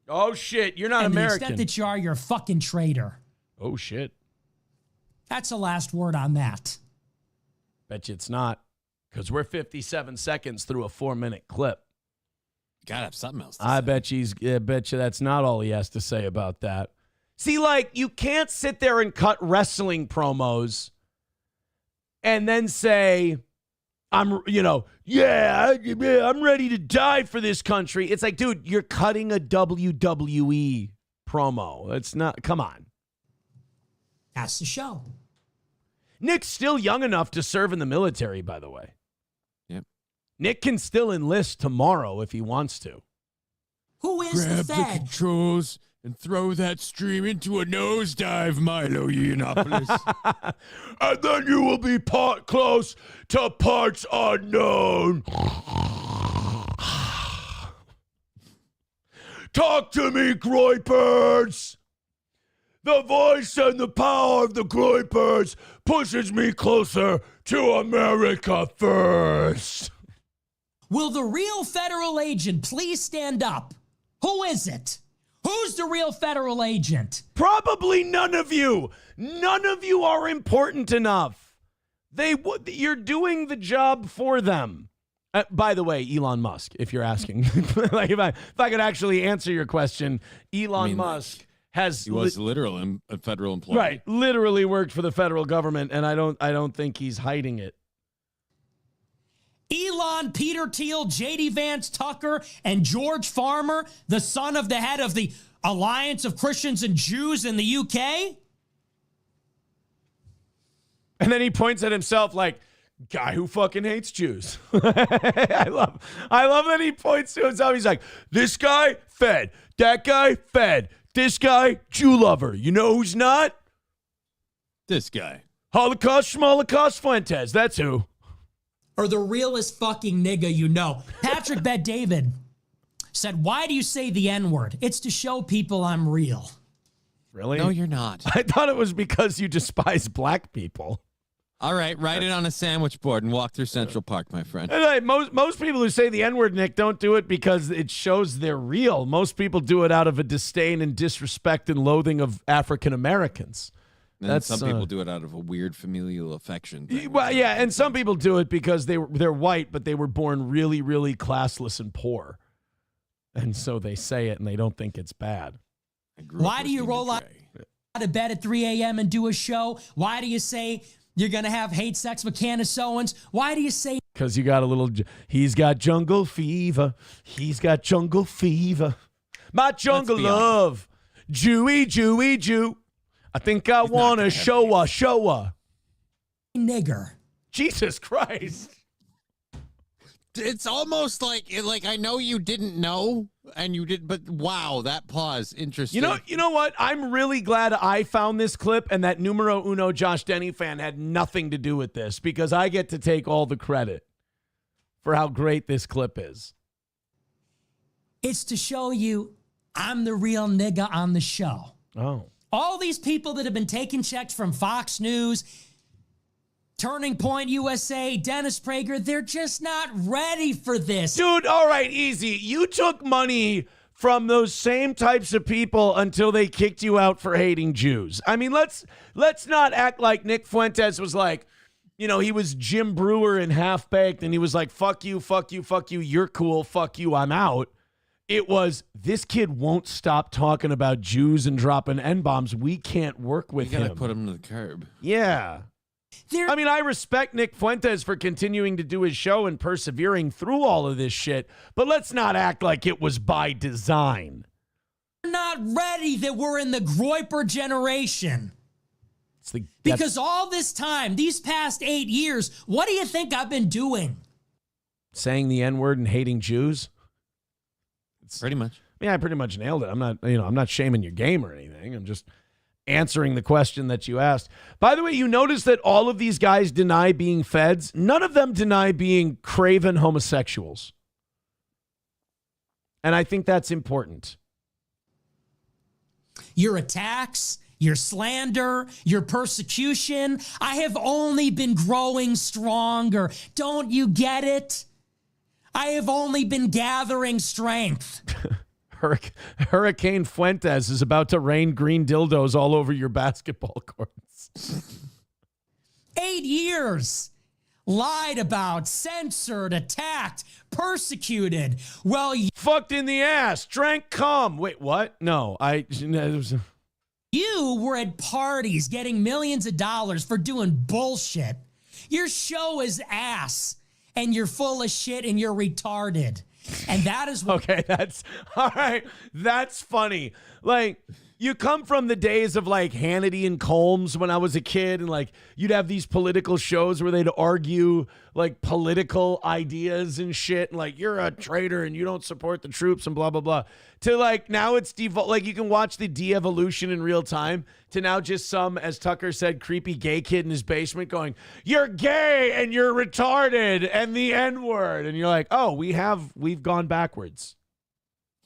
Oh, shit. You're not and American. And the extent that you are, you're a fucking traitor. Oh, shit. That's the last word on that. Bet you it's not. Because we're 57 seconds through a 4-minute clip. Gotta have something else to say. I bet you that's not all he has to say about that. See, like, you can't sit there and cut wrestling promos and then say, I'm ready to die for this country. It's like, dude, you're cutting a WWE promo. It's not, come on. That's the show. Nick's still young enough to serve in the military, by the way. Yep. Nick can still enlist tomorrow if he wants to. Who is the Fed? Grab the controls and throw that stream into a nosedive, Milo Yiannopoulos. And then you will be close to parts unknown. Talk to me, Groypers. The voice and the power of the Groypers pushes me closer to America first. Will the real federal agent please stand up? Who is it? Who's the real federal agent? Probably none of you. None of you are important enough. You're doing the job for them. By the way, Elon Musk, if you're asking, like if I could actually answer your question, Elon Musk he was literally a federal employee. Right, literally worked for the federal government, and I don't think he's hiding it. Elon, Peter Thiel, J.D. Vance Tucker, and George Farmer, the son of the head of the Alliance of Christians and Jews in the UK? And then he points at himself like, guy who fucking hates Jews. I love that he points to himself. He's like, this guy, Fed. That guy, Fed. This guy, Jew lover. You know who's not? This guy. Holocaust Fuentes, that's who. Or the realest fucking nigga you know. Patrick Bet David said, why do you say the N-word? It's to show people I'm real. Really? No, you're not. I thought it was because you despise black people. All right, write it on a sandwich board and walk through Central Park, my friend. And like, most people who say the N-word, Nick, don't do it because it shows they're real. Most people do it out of a disdain and disrespect and loathing of African Americans. And some people do it out of a weird familial affection thing. Well, yeah, and some people do it because they're white, but they were born really, really classless and poor. And so they say it and they don't think it's bad. Why do you roll out of bed at 3 a.m. and do a show? Why do you say you're going to have hate sex with Candace Owens? Why do you say... Because you got a little... He's got jungle fever. He's got jungle fever. My jungle love. Jewy, Jewy, Jew. I think I want to show her. Nigger. Jesus Christ. It's almost like I know you didn't know, and you did, but wow, that pause, interesting. You know what? I'm really glad I found this clip, and that numero uno Josh Denny fan had nothing to do with this, because I get to take all the credit for how great this clip is. It's to show you I'm the real nigga on the show. Oh. All these people that have been taking checks from Fox News, Turning Point USA, Dennis Prager, they're just not ready for this. Dude, all right, easy. You took money from those same types of people until they kicked you out for hating Jews. I mean, let's not act like Nick Fuentes was like, you know, he was Jim Brewer in Half Baked, and he was like, fuck you, fuck you, fuck you, you're cool, fuck you, I'm out. It was, this kid won't stop talking about Jews and dropping N-bombs. We can't work with him. You gotta put him to the curb. Yeah. I mean, I respect Nick Fuentes for continuing to do his show and persevering through all of this shit, but let's not act like it was by design. We're not ready that we're in the Groyper generation. Because all this time, these past 8 years, what do you think I've been doing? Saying the N-word and hating Jews? Pretty much. Yeah, I pretty much nailed it. I'm not shaming your game or anything. I'm just answering the question that you asked. By the way, you notice that all of these guys deny being feds. None of them deny being craven homosexuals. And I think that's important. Your attacks, your slander, your persecution, I have only been growing stronger. Don't you get it? I have only been gathering strength. Hurricane Fuentes is about to rain green dildos all over your basketball courts. 8 years. Lied about, censored, attacked, persecuted. Well, fucked in the ass, drank cum. Wait, what? No, you were at parties getting millions of dollars for doing bullshit. Your show is ass, and you're full of shit, and you're retarded. And that is what... Okay, that's... All right, that's funny. Like, you come from the days of, like, Hannity and Colmes when I was a kid, and, like, you'd have these political shows where they'd argue, like, political ideas and shit, and, like, you're a traitor and you don't support the troops and blah, blah, blah. To, like, now it's... like, you can watch the de-evolution in real time to now just some, as Tucker said, creepy gay kid in his basement going, you're gay and you're retarded and the N-word. And you're like, oh, we've gone backwards.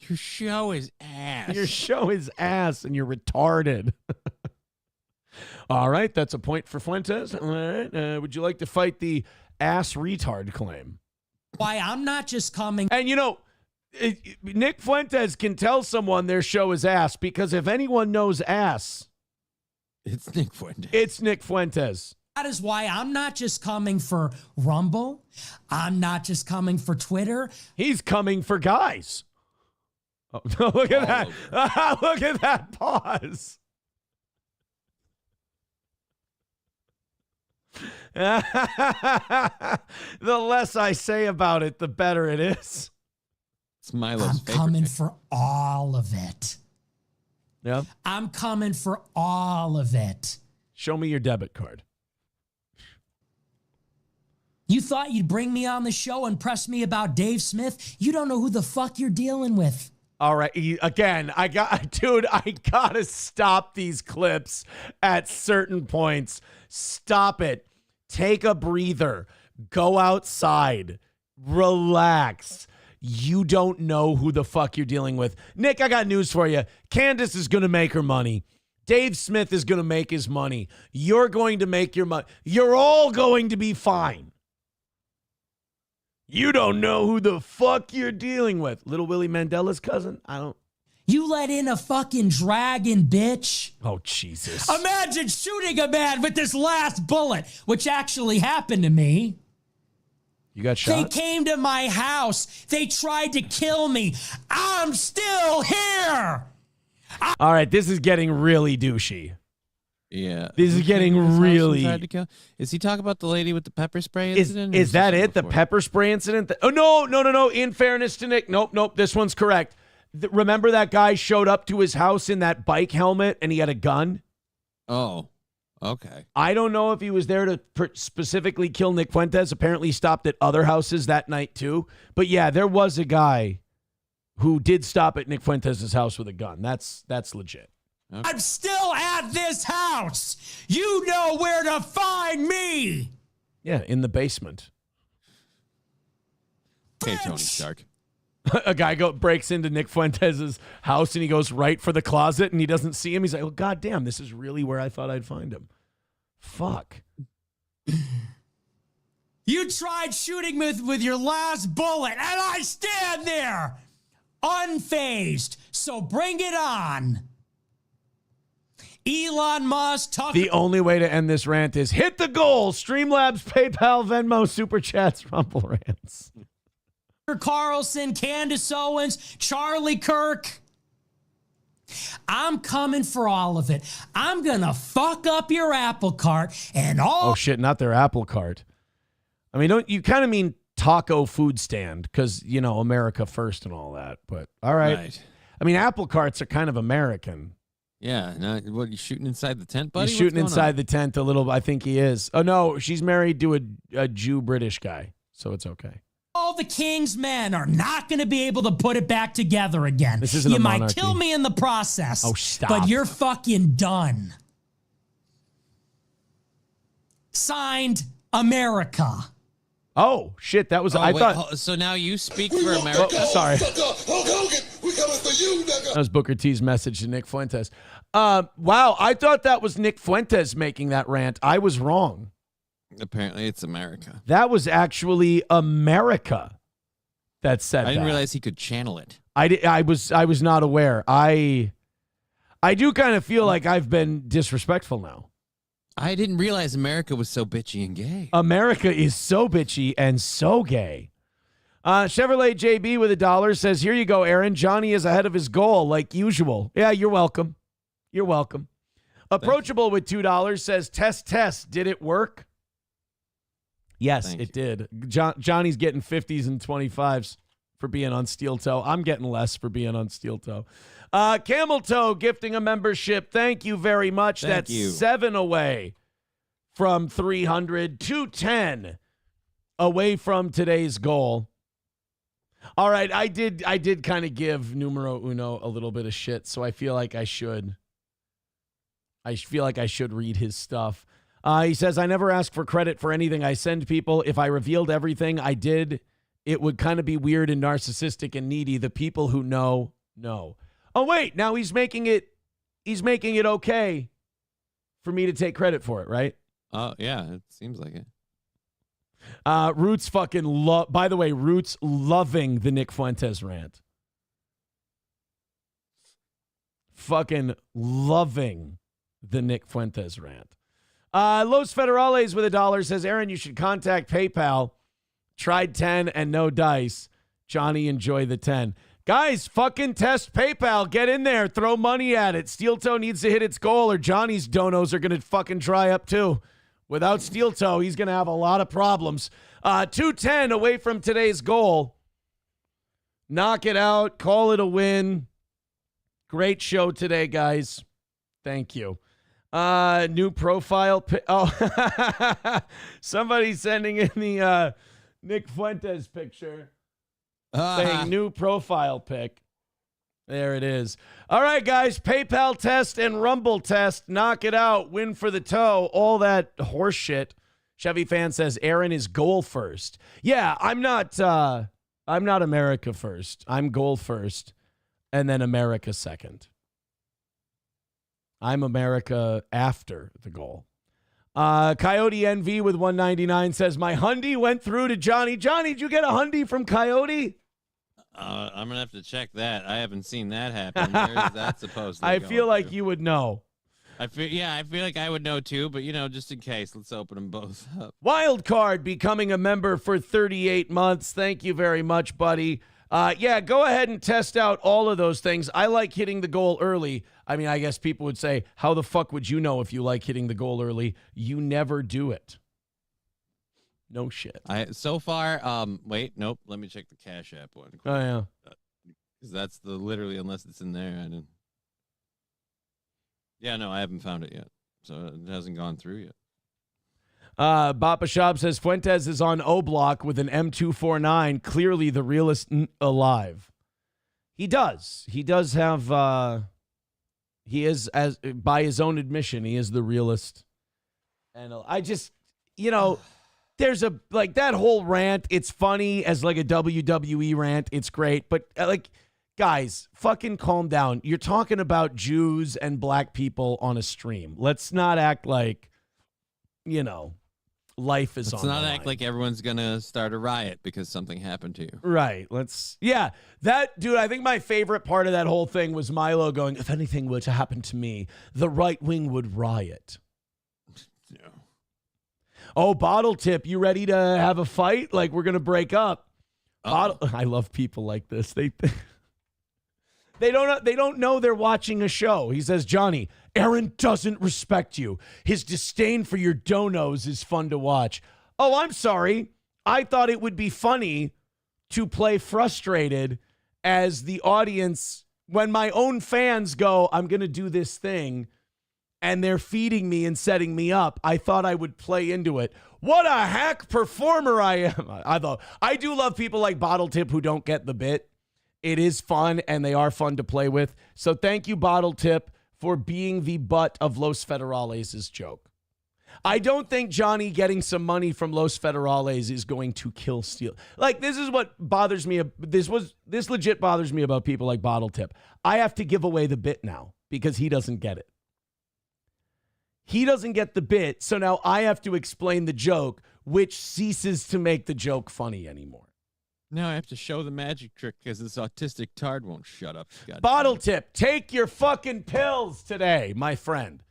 Your show is ass. Your show is ass and you're retarded. All right, that's a point for Fuentes. All right, would you like to fight the ass retard claim? Why I'm not just coming... And, you know, Nick Fuentes can tell someone their show is ass because if anyone knows ass... It's Nick Fuentes. It's Nick Fuentes. That is why I'm not just coming for Rumble. I'm not just coming for Twitter. He's coming for guys. Oh, look at that. Look at that pause. The less I say about it, the better it is. It's Milo's I'm coming for all of it. Yeah. I'm coming for all of it. Show me your debit card. You thought you'd bring me on the show and press me about Dave Smith? You don't know who the fuck you're dealing with. All right. I gotta stop these clips at certain points. Stop it. Take a breather. Go outside. Relax. You don't know who the fuck you're dealing with. Nick, I got news for you. Candace is going to make her money. Dave Smith is going to make his money. You're going to make your money. You're all going to be fine. You don't know who the fuck you're dealing with. Little Willie Mandela's cousin? I don't. You let in a fucking dragon, bitch. Oh, Jesus. Imagine shooting a man with this last bullet, which actually happened to me. You got shot? They came to my house. They tried to kill me. I'm still here. All right, this is getting really douchey. Yeah. This is getting really... Is he talking about the lady with the pepper spray incident? Is that it? The pepper spray incident? Oh, no. In fairness to Nick, nope. This one's correct. Remember that guy showed up to his house in that bike helmet and he had a gun? Oh, okay. I don't know if he was there to specifically kill Nick Fuentes. Apparently he stopped at other houses that night too. But yeah, there was a guy who did stop at Nick Fuentes' house with a gun. That's legit. Okay. I'm still at this house. You know where to find me. Yeah, in the basement. Okay, Tony Stark. A guy breaks into Nick Fuentes' house and he goes right for the closet and he doesn't see him. He's like, oh, goddamn, this is really where I thought I'd find him. Fuck. You tried shooting with your last bullet and I stand there unfazed. So bring it on. Elon Musk talking. The only way to end this rant is hit the goal. Streamlabs, PayPal, Venmo, Super Chats, Rumble Rants. Carlson, Candace Owens, Charlie Kirk. I'm coming for all of it. I'm going to fuck up your apple cart and all. Oh, shit, not their apple cart. I mean, don't you kind of mean taco food stand because, you know, America first and all that. But all right. I mean, apple carts are kind of American. Yeah. No, what, you shooting inside the tent, buddy? He's shooting inside the tent a little. I think he is. Oh, no, she's married to a Jew-British guy, so it's okay. All the king's men are not going to be able to put it back together again. This isn't you a might monarchy. kill me in the process. Oh, stop. But you're fucking done. Signed, America. Oh, shit, that was... I thought... So now you speak for America? Oh, sorry. That was Booker T's message to Nick Fuentes. Wow, I thought that was Nick Fuentes making that rant. I was wrong. Apparently, it's America. That was actually America that said that. I didn't realize he could channel it. I was not aware. I do kind of feel like I've been disrespectful now. I didn't realize America was so bitchy and gay. America is so bitchy and so gay. Chevrolet JB with $1 says, here you go, Aaron. Johnny is ahead of his goal like usual. Yeah, you're welcome. You're welcome. Approachable with $2 says, test. Did it work? Yes, it did. Johnny's getting 50s and 25s for being on Steel Toe. I'm getting less for being on Steel Toe. Camel Toe gifting a membership. Thank you very much. That's 7 away from 300. 210 away from today's goal. All right, I did kind of give numero uno a little bit of shit, so I feel like I should read his stuff. He says, I never ask for credit for anything I send people. If I revealed everything I did, it would kind of be weird and narcissistic and needy. The people who know. Oh, wait, now he's making it okay for me to take credit for it, right? Yeah, it seems like it. Roots by the way, Roots loving the Nick Fuentes rant. Fucking loving the Nick Fuentes rant. Los Federales with $1 says, Aaron, you should contact PayPal. Tried 10 and no dice. Johnny, enjoy the 10. Guys, fucking test PayPal. Get in there. Throw money at it. Steel Toe needs to hit its goal or Johnny's donos are going to fucking dry up too. Without Steel Toe, he's going to have a lot of problems. 210 away from today's goal. Knock it out. Call it a win. Great show today, guys. Thank you. New profile. Somebody's sending in the Nick Fuentes picture saying new profile pic. There it is. All right, guys. PayPal test and Rumble test. Knock it out. Win for the toe. All that horse shit. Chevy fan says Aaron is goal first. Yeah, I'm not America first. I'm goal first, and then America second. I'm America after the goal. Coyote NV with 199 says, my Hyundai went through to Johnny. Johnny, did you get a Hyundai from Coyote? I'm going to have to check that. I haven't seen that happen. Where is that supposed to I go feel like to? you would know. I feel like I would know too, but just in case, let's open them both up. Wild card becoming a member for 38 months. Thank you very much, buddy. Yeah, go ahead and test out all of those things. I like hitting the goal early. I mean, I guess people would say, how the fuck would you know if you like hitting the goal early? You never do it. No shit. So far, wait, nope. Let me check the Cash App one. Oh, yeah. Because that's literally, unless it's in there, I didn't. Yeah, no, I haven't found it yet. So it hasn't gone through yet. Bapa Shop says Fuentes is on O Block with an M249, clearly the realest alive. He does. He does have, he is, as by his own admission, he is the realest. And I just, there's that whole rant. It's funny as like a WWE rant. It's great. But guys, fucking calm down. You're talking about Jews and black people on a stream. Let's not act like, life is on the line. Let's not act like everyone's going to start a riot because something happened to you. Right. Dude, I think my favorite part of that whole thing was Milo going, if anything were to happen to me, the right wing would riot. Yeah. Oh, Bottle Tip, you ready to have a fight? Like, we're going to break up. I love people like this. They don't know they're watching a show. He says, Johnny, Aaron doesn't respect you. His disdain for your donos is fun to watch. Oh, I'm sorry. I thought it would be funny to play frustrated as the audience when my own fans go, I'm going to do this thing, and they're feeding me and setting me up. I thought I would play into it. What a hack performer I am. I do love people like Bottle Tip who don't get the bit. It is fun, and they are fun to play with. So thank you, Bottle Tip, for being the butt of Los Federales' joke. I don't think Johnny getting some money from Los Federales is going to kill Steel. Like, this is what bothers me. This legit bothers me about people like Bottle Tip. I have to give away the bit now because he doesn't get it. He doesn't get the bit, so now I have to explain the joke, which ceases to make the joke funny anymore. Now I have to show the magic trick because this autistic tard won't shut up. Bottle Tip, take your fucking pills today, my friend.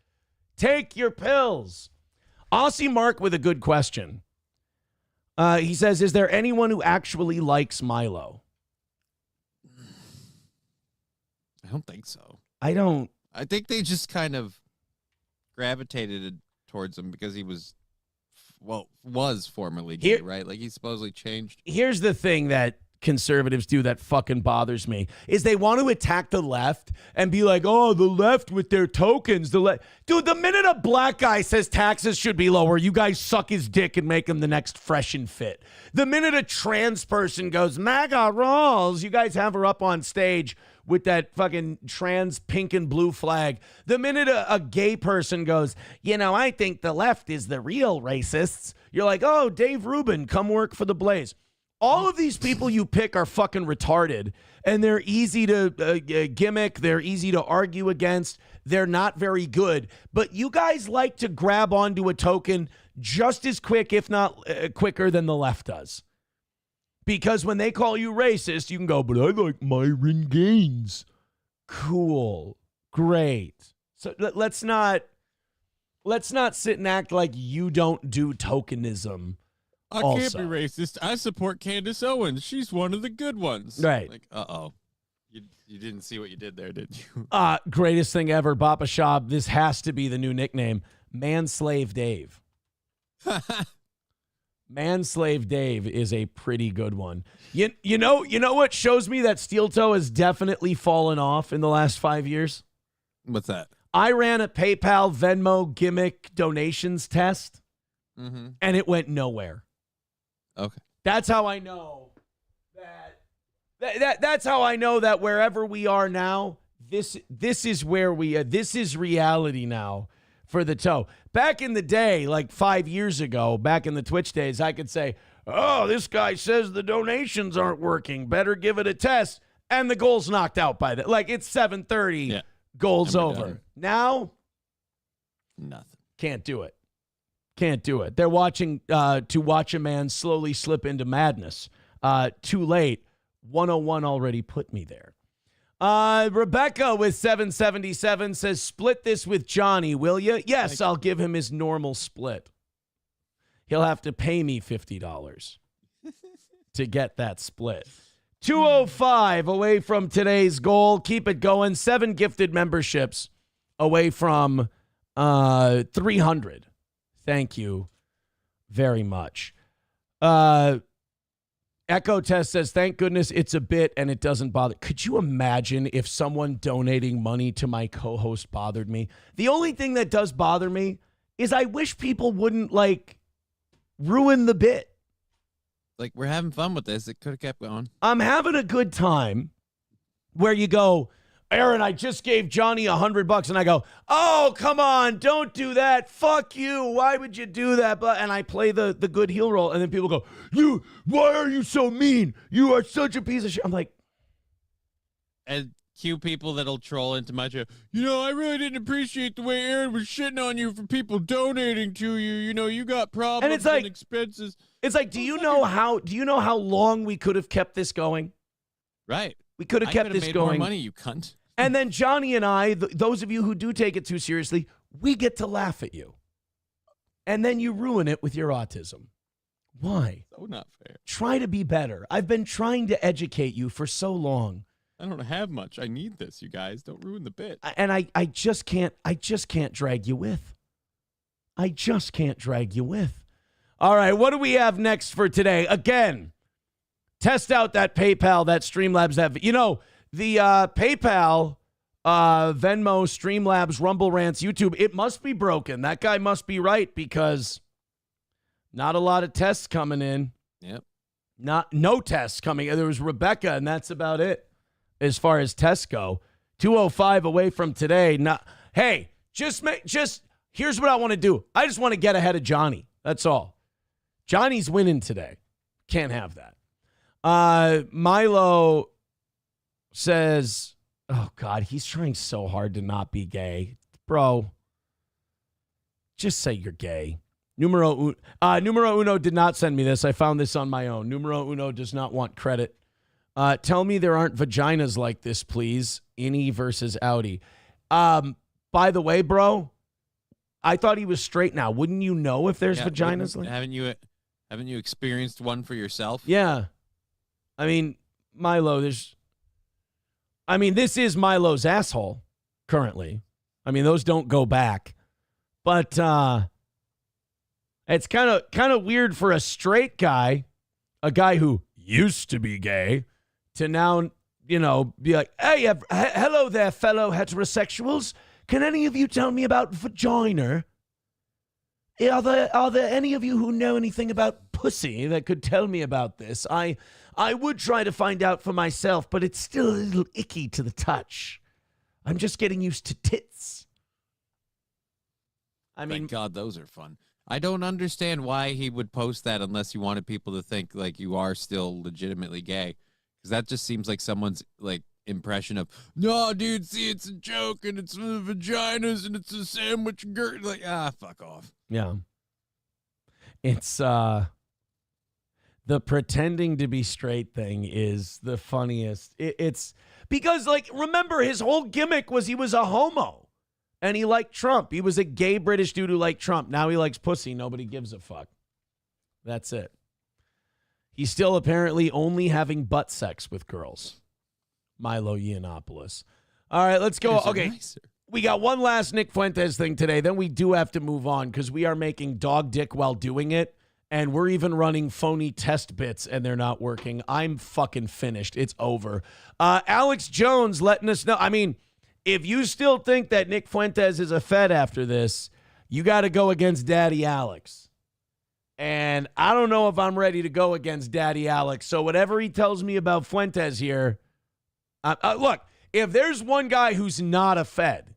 Take your pills. Aussie Mark with a good question. He says, is there anyone who actually likes Milo? I don't think so. I think they just kind of gravitated towards him because he was formerly gay, right? Like, he supposedly changed. Here's the thing that conservatives do that fucking bothers me is they want to attack the left and be like, oh, the left with their tokens. Dude, the minute a black guy says taxes should be lower, you guys suck his dick and make him the next Fresh and Fit. The minute a trans person goes, MAGA rules, you guys have her up on stage with that fucking trans pink and blue flag. The minute a gay person goes, I think the left is the real racists, you're like, oh, Dave Rubin, come work for the Blaze. All of these people you pick are fucking retarded, and they're easy to gimmick. They're easy to argue against. They're not very good. But you guys like to grab onto a token just as quick, if not quicker, than the left does. Because when they call you racist, you can go, but I like Myron Gaines. Cool. Great. So let's not sit and act like you don't do tokenism. I can't be racist. I support Candace Owens. She's one of the good ones. Right. Like, uh-oh. You didn't see what you did there, did you? Greatest thing ever, Bapa Shab. This has to be the new nickname. Manslave Dave. Manslave Dave is a pretty good one. You know what shows me that Steel Toe has definitely fallen off in the last 5 years? What's that? I ran a PayPal Venmo gimmick donations test, and it went nowhere. Okay. That's how I know that That's how I know that wherever we are now, this is where this is reality now for the toe. Back in the day, like 5 years ago, back in the Twitch days, I could say, oh, this guy says the donations aren't working. Better give it a test. And the goal's knocked out by that. Like, it's 7:30. Yeah. Goal's over. Done. Now, Nothing. Can't do it. Can't do it. They're watching to watch a man slowly slip into madness. Too late. 101 already put me there. Rebecca with 777 says, split this with Johnny, will you? Yes, I'll give him his normal split. He'll have to pay me $50 to get that split. 205 away from today's goal. Keep it going. 7 gifted memberships away from 300. Thank you very much. Echo Test says, thank goodness it's a bit and it doesn't bother. Could you imagine if someone donating money to my co-host bothered me? The only thing that does bother me is I wish people wouldn't, like, ruin the bit. Like, we're having fun with this. It could have kept going. I'm having a good time where you go, Aaron, I just gave Johnny $100, and I go, oh, come on, don't do that. Fuck you. Why would you do that? And I play the good heel roll, and then people go, why are you so mean? You are such a piece of shit. I'm like, and cue people that'll troll into my show. You know, I really didn't appreciate the way Aaron was shitting on you for people donating to you. You know, you got problems and it's like, expenses. It's like, do you know how long we could have kept this going? Right. We could have kept this made going. More money, you cunt. And then Johnny and I, those of you who do take it too seriously, we get to laugh at you. And then you ruin it with your autism. Why? So not fair. Try to be better. I've been trying to educate you for so long. I don't have much. I need this, you guys. Don't ruin the bit. And I just can't drag you with. I just can't drag you with. All right, what do we have next for today? Again, test out that PayPal, that Streamlabs, that, you know, the PayPal, Venmo, Streamlabs, Rumble Rants, YouTube, it must be broken. That guy must be right because not a lot of tests coming in. Yep. No tests coming. There was Rebecca, and that's about it as far as tests go. 205 away from today. Hey, just here's what I want to do. I just want to get ahead of Johnny. That's all. Johnny's winning today. Can't have that. Milo says, oh, God, he's trying so hard to not be gay. Bro, just say you're gay. Numero uno did not send me this. I found this on my own. Numero uno does not want credit. Tell me there aren't vaginas like this, please. Innie versus Audi. By the way, bro, I thought he was straight now. Wouldn't you know if there's vaginas like? Haven't you experienced one for yourself? Yeah. I mean, Milo, this is Milo's asshole currently. I mean, those don't go back. But it's kind of weird for a straight guy, a guy who used to be gay, to now, you know, be like, hey, hello there, fellow heterosexuals. Can any of you tell me about vagina? Are there any of you who know anything about pussy that could tell me about this? I would try to find out for myself, but it's still a little icky to the touch. I'm just getting used to tits. I mean, thank God, those are fun. I don't understand why he would post that unless you wanted people to think like you are still legitimately gay, because that just seems like someone's like impression of, no, dude, see, it's a joke and it's vaginas and it's a sandwich girt. Like, fuck off. Yeah. It's the pretending to be straight thing is the funniest. It's because, like, remember, his whole gimmick was he was a homo and he liked Trump. He was a gay British dude who liked Trump. Now he likes pussy. Nobody gives a fuck. That's it. He's still apparently only having butt sex with girls. Milo Yiannopoulos. All right, let's go. Okay. Nicer. We got one last Nick Fuentes thing today. Then we do have to move on because we are making dog dick while doing it. And we're even running phony test bits and they're not working. I'm fucking finished. It's over. Alex Jones letting us know. I mean, if you still think that Nick Fuentes is a Fed after this, you got to go against Daddy Alex. And I don't know if I'm ready to go against Daddy Alex. So whatever he tells me about Fuentes here, look, if there's one guy who's not a Fed,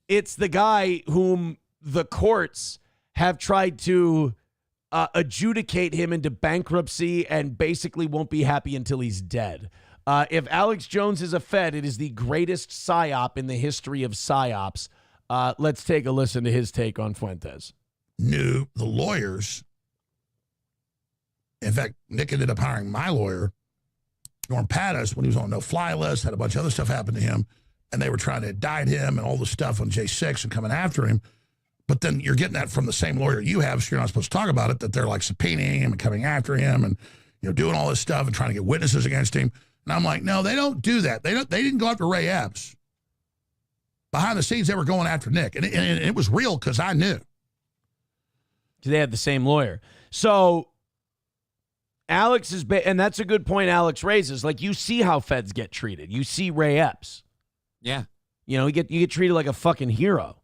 it's the guy whom the courts have tried to adjudicate him into bankruptcy and basically won't be happy until he's dead. If Alex Jones is a Fed, it is the greatest psyop in the history of psyops. Let's take a listen to his take on Fuentes. Knew the lawyers. In fact, Nick ended up hiring my lawyer, Norm Pattis, when he was on no-fly list, had a bunch of other stuff happen to him, and they were trying to indict him and all the stuff on J6 and coming after him. But then you're getting that from the same lawyer you have, so you're not supposed to talk about it, that they're like subpoenaing him and coming after him and, you know, doing all this stuff and trying to get witnesses against him. And I'm like, no, they don't do that. They didn't go after Ray Epps. Behind the scenes, they were going after Nick. And it was real because I knew. They had the same lawyer. So Alex is, and that's a good point Alex raises. Like, you see how Feds get treated. You see Ray Epps. Yeah. You know, you get treated like a fucking hero.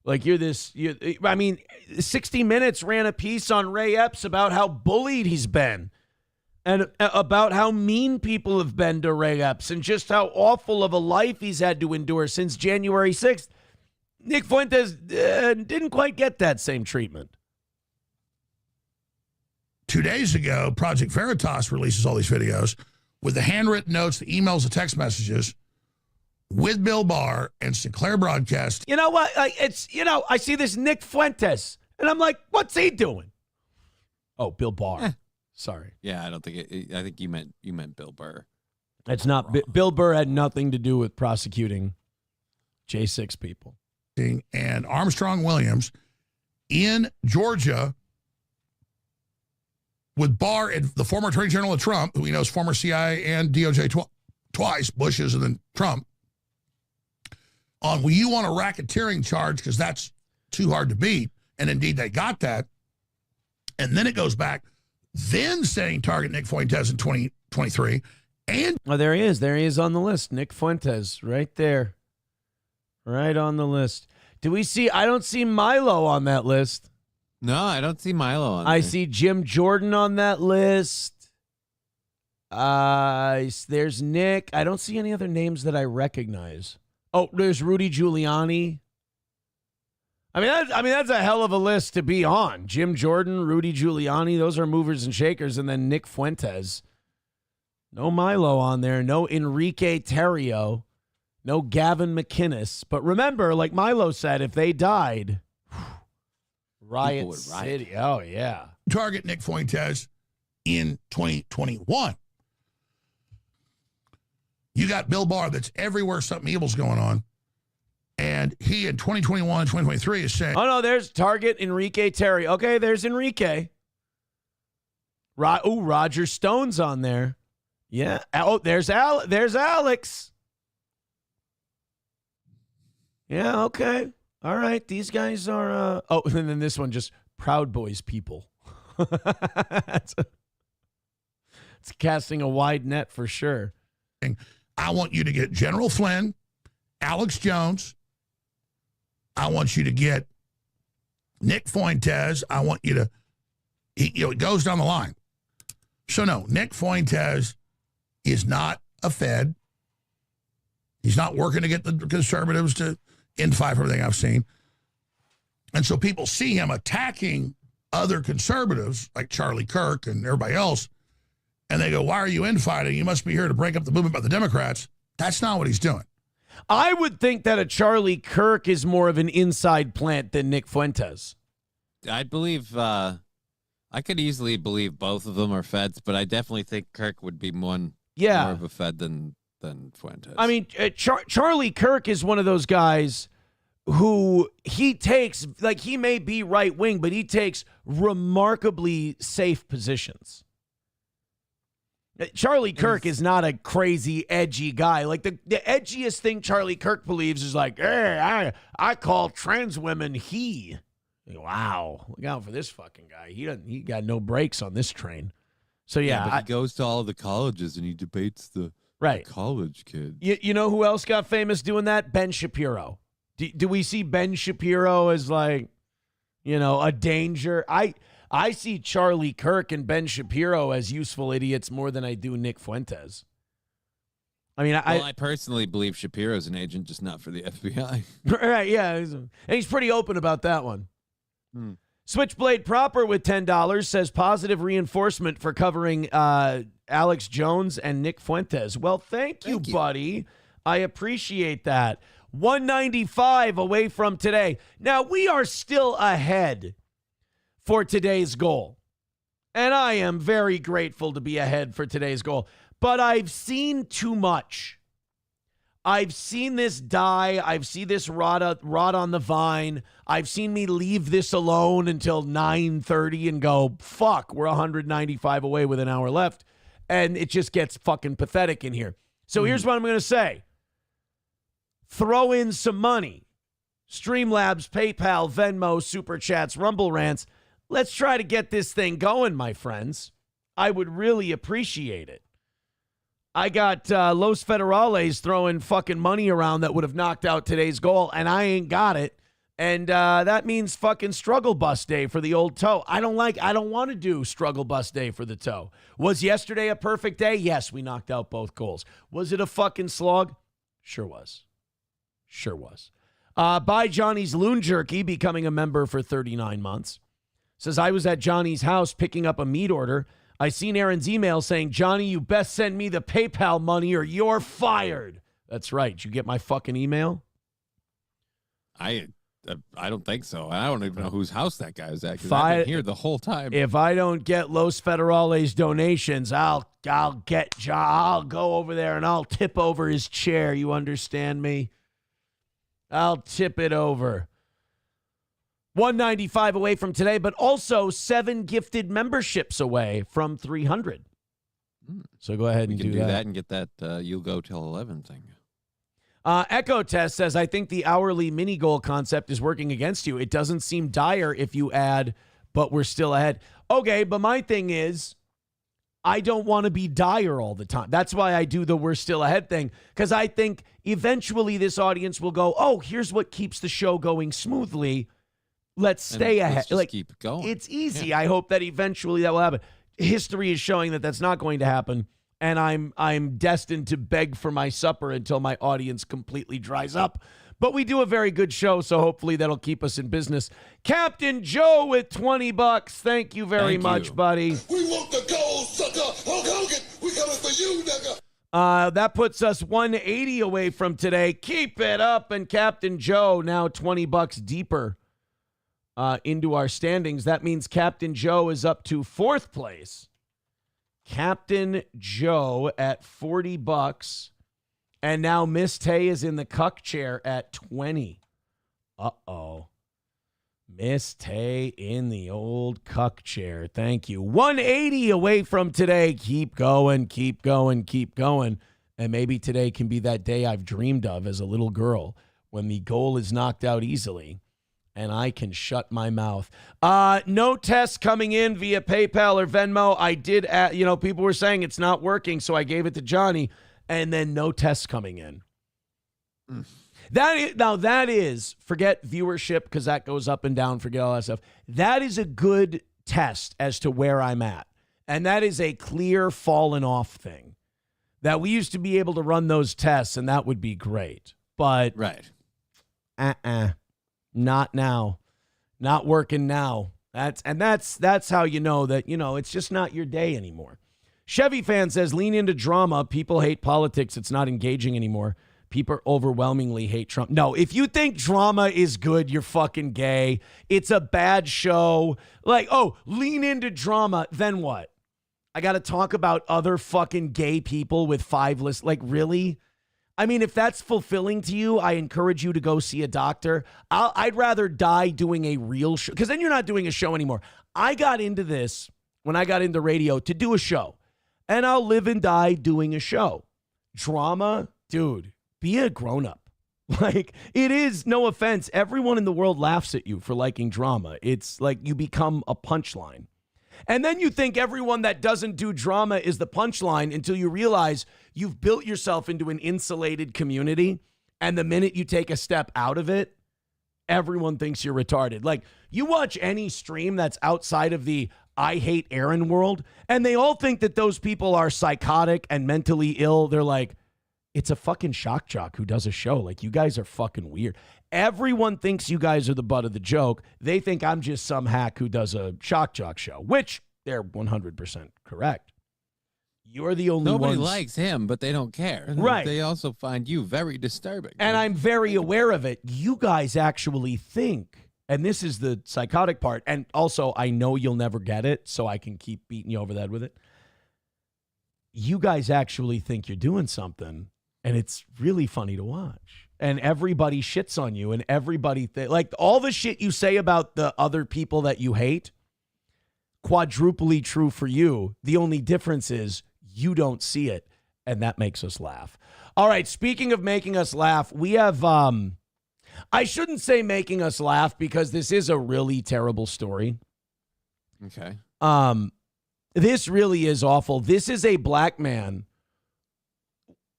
Like, I mean, 60 Minutes ran a piece on Ray Epps about how bullied he's been and about how mean people have been to Ray Epps and just how awful of a life he's had to endure since January 6th. Nick Fuentes didn't quite get that same treatment. 2 days ago, Project Veritas releases all these videos with the handwritten notes, the emails, the text messages with Bill Barr and Sinclair Broadcast. You know what? I see this Nick Fuentes, and I'm like, what's he doing? Oh, Bill Barr. Sorry. Yeah, I don't think I think you meant Bill Burr. It's not. Bill Burr had nothing to do with prosecuting J6 people. And Armstrong Williams in Georgia with Barr and the former Attorney General of Trump, who he knows former CIA and DOJ twice, Bush's and then Trump, on, well, you want a racketeering charge because that's too hard to beat. And indeed, they got that. And then it goes back, then saying target Nick Fuentes in 2023. And there he is. There he is on the list. Nick Fuentes, right there. Right on the list. I don't see Milo on that list. No, I don't see Milo on I there. see Jim Jordan on that list. There's Nick. I don't see any other names that I recognize. Oh, there's Rudy Giuliani. I mean, that's a hell of a list to be on. Jim Jordan, Rudy Giuliani, those are movers and shakers. And then Nick Fuentes. No Milo on there. No Enrique Terrio. No Gavin McInnes. But remember, like Milo said, if they died, riot city. Oh, yeah. Target Nick Fuentes in 2021. You got Bill Barr that's everywhere something evil's going on. And he in 2021, 2023 is saying, oh, no, there's target Enrique Terry. Okay, there's Enrique. Roger Stone's on there. Yeah. Oh, there's Alex. Yeah, okay. All right, these guys are... oh, and then this one, just Proud Boys people. It's casting a wide net for sure. I want you to get General Flynn, Alex Jones. I want you to get Nick Fuentes. I want you to... it goes down the line. So, no, Nick Fuentes is not a Fed. He's not working to get the conservatives to infight everything I've seen. And so people see him attacking other conservatives like Charlie Kirk and everybody else, and they go, why are you infighting? You must be here to break up the movement by the Democrats. That's not what he's doing. I would think that a Charlie Kirk is more of an inside plant than Nick Fuentes. I believe, I could easily believe both of them are Feds, but I definitely think Kirk would be more of a Fed than Fuentes. I mean, Charlie Kirk is one of those guys who he takes, like, he may be right wing, but he takes remarkably safe positions. Charlie Kirk is not a crazy, edgy guy. Like, the edgiest thing Charlie Kirk believes is like, hey, I call trans women he. Wow, look out for this fucking guy. He got no brakes on this train. So, yeah. But he goes to all the colleges and he debates the college kids. You know who else got famous doing that? Ben Do we see Ben Shapiro as, like, a danger? I see Charlie Kirk and Ben Shapiro as useful idiots more than I do Nick Fuentes. I mean, I personally believe Shapiro's an agent, just not for the FBI. Right, yeah. And he's pretty open about that one. Switchblade Proper with $10 says positive reinforcement for covering Alex Jones and Nick Fuentes. Well, thank you, buddy. I appreciate that. 195 away from today. Now, we are still ahead for today's goal. And I am very grateful to be ahead for today's goal. But I've seen too much. I've seen this die. I've seen this rot on the vine. I've seen me leave this alone until 9:30 and go, fuck, we're 195 away with an hour left. And it just gets fucking pathetic in here. So here's what I'm going to say. Throw in some money. Streamlabs, PayPal, Venmo, Super Chats, Rumble Rants. Let's try to get this thing going, my friends. I would really appreciate it. I got Los Federales throwing fucking money around that would have knocked out today's goal, and I ain't got it. And that means fucking struggle bus day for the old toe. I don't want to do struggle bus day for the toe. Was yesterday a perfect day? Yes, we knocked out both goals. Was it a fucking slog? Sure was. Sure was. By Johnny's Loon Jerky, becoming a member for 39 months. Says, I was at Johnny's house picking up a meat order. I seen Aaron's email saying, Johnny, you best send me the PayPal money or you're fired. That's right. Did you get my fucking email? I don't think so. I don't even know whose house that guy was at, because I've been here the whole time. If I don't get Los Federales donations, I'll go over there and I'll tip over his chair. You understand me? I'll tip it over. 195 away from today, but also 7 gifted memberships away from 300. So go ahead and do that. And get that you'll go till 11 thing. Echo Test says, I think the hourly mini goal concept is working against you. It doesn't seem dire if you add, but we're still ahead. Okay, but my thing is, I don't want to be dire all the time. That's why I do the we're still ahead thing, because I think eventually this audience will go, oh, here's what keeps the show going smoothly. Let's stay ahead. Let's just keep going. It's easy. Yeah. I hope that eventually that will happen. History is showing that that's not going to happen, and I'm destined to beg for my supper until my audience completely dries up. But we do a very good show, so hopefully that'll keep us in business. Captain Joe with $20. Thank you very much, buddy. We want the gold, sucker. Hulk Hogan, we coming for you, nigga. That puts us 180 away from today. Keep it up, and Captain Joe now $20 deeper into our standings. That means Captain Joe is up to 4th place. Captain Joe at $40. And now Miss Tay is in the cuck chair at 20. Uh-oh. Miss Tay in the old cuck chair. Thank you. 180 away from today. Keep going, keep going, keep going. And maybe today can be that day I've dreamed of as a little girl when the goal is knocked out easily and I can shut my mouth. No tests coming in via PayPal or Venmo. I did, people were saying it's not working, so I gave it to Johnny, and then no tests coming in. That is, forget viewership because that goes up and down, forget all that stuff. That is a good test as to where I'm at. And that is a clear fallen off thing. That we used to be able to run those tests, and that would be great. But right. Not now. Not working now. That's how you know that, it's just not your day anymore. Chevy Fan says, lean into drama. People hate politics. It's not engaging anymore. People overwhelmingly hate Trump. No, if you think drama is good, you're fucking gay. It's a bad show. Like, oh, lean into drama. Then what? I got to talk about other fucking gay people with 5 lists. Like, really? I mean, if that's fulfilling to you, I encourage you to go see a doctor. I'd rather die doing a real show, because then you're not doing a show anymore. I got into this when I got into radio to do a show, and I'll live and die doing a show. Drama, dude, be a grown-up. Like, it is, no offense, everyone in the world laughs at you for liking drama. It's like you become a punchline. And then you think everyone that doesn't do drama is the punchline until you realize you've built yourself into an insulated community. And the minute you take a step out of it, everyone thinks you're retarded. Like, you watch any stream that's outside of the I hate Aaron world, and they all think that those people are psychotic and mentally ill. They're like, it's a fucking shock jock who does a show. Like, you guys are fucking weird. Everyone thinks you guys are the butt of the joke. They think I'm just some hack who does a shock jock show, which they're 100% correct. You're the only Nobody ones. likes him, but they don't care. Right. They also find you very disturbing. And I'm very aware of it. You guys actually think, and this is the psychotic part, and also I know you'll never get it, so I can keep beating you over the head with it. You guys actually think you're doing something, and it's really funny to watch. And everybody shits on you, and everybody, like all the shit you say about the other people that you hate, quadruply true for you. The only difference is you don't see it, and that makes us laugh. All right, speaking of making us laugh, we have, I shouldn't say making us laugh because this is a really terrible story. Okay. This really is awful. This is a black man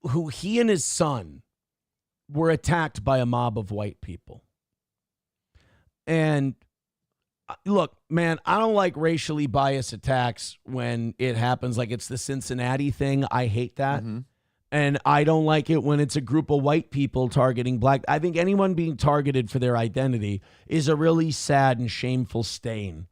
who he and his son were attacked by a mob of white people. And look, man, I don't like racially biased attacks when it happens like it's the Cincinnati thing. I hate that. Mm-hmm. And I don't like it when it's a group of white people targeting black. I think anyone being targeted for their identity is a really sad and shameful stain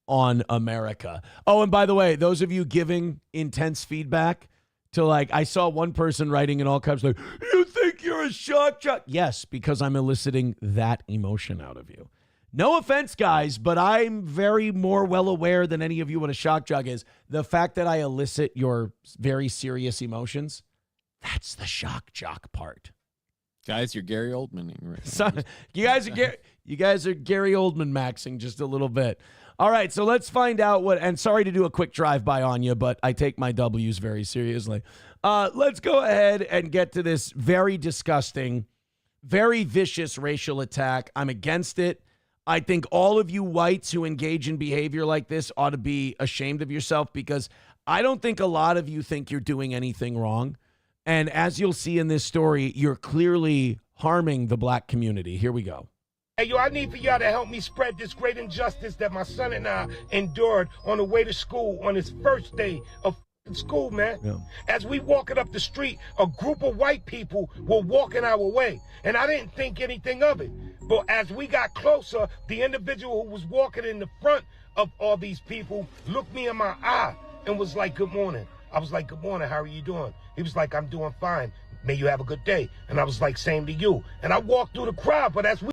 on America. Oh, and by the way, those of you giving intense feedback to, like, I saw one person writing in all caps like, you think you're a shock jock? Yes, because I'm eliciting that emotion out of you. No offense, guys, but I'm very more well aware than any of you what a shock jock is. The fact that I elicit your very serious emotions, that's the shock jock part. Guys, you're Gary Oldmaning right now. So, you guys are Gary Oldman maxing just a little bit. All right, so let's find out what, and sorry to do a quick drive-by on you, but I take my W's very seriously. Let's go ahead and get to this very disgusting, very vicious racial attack. I'm against it. I think all of you whites who engage in behavior like this ought to be ashamed of yourself, because I don't think a lot of you think you're doing anything wrong. And as you'll see in this story, you're clearly harming the black community. Here we go. Hey, yo, I need for y'all to help me spread this great injustice that my son and I endured on the way to school on his first day of school, man. Yeah. As we walking up the street, a group of white people were walking our way, and I didn't think anything of it. But as we got closer, the individual who was walking in the front of all these people looked me in my eye and was like, good morning. I was like, good morning, how are you doing? He was like, I'm doing fine. May you have a good day. And I was like, same to you. And I walked through the crowd, but as we...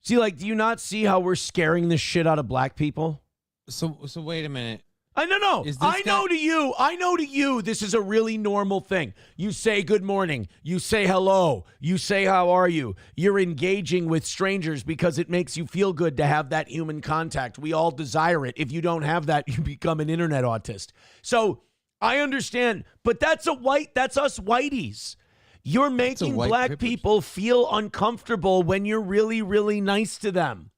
See, like, do you not see how we're scaring the shit out of black people? So wait a minute. I know to you, this is a really normal thing. You say good morning. You say hello. You say how are you. You're engaging with strangers because it makes you feel good to have that human contact. We all desire it. If you don't have that, you become an internet autist. So I understand, but that's us whiteys. You're making black privilege. people feel uncomfortable when you're really, really nice to them.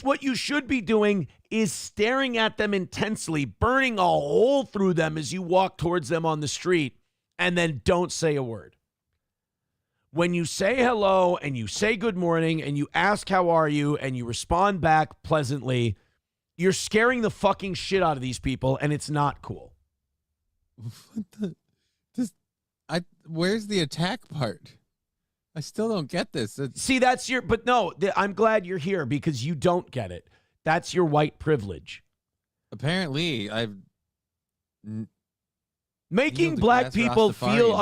What you should be doing is staring at them intensely, burning a hole through them as you walk towards them on the street, and then don't say a word. When you say hello and you say good morning and you ask how are you and you respond back pleasantly, you're scaring the fucking shit out of these people, and it's not cool. Where's the attack part? I still don't get this. See, I'm glad you're here because you don't get it. That's your white privilege. Apparently, Making black people feel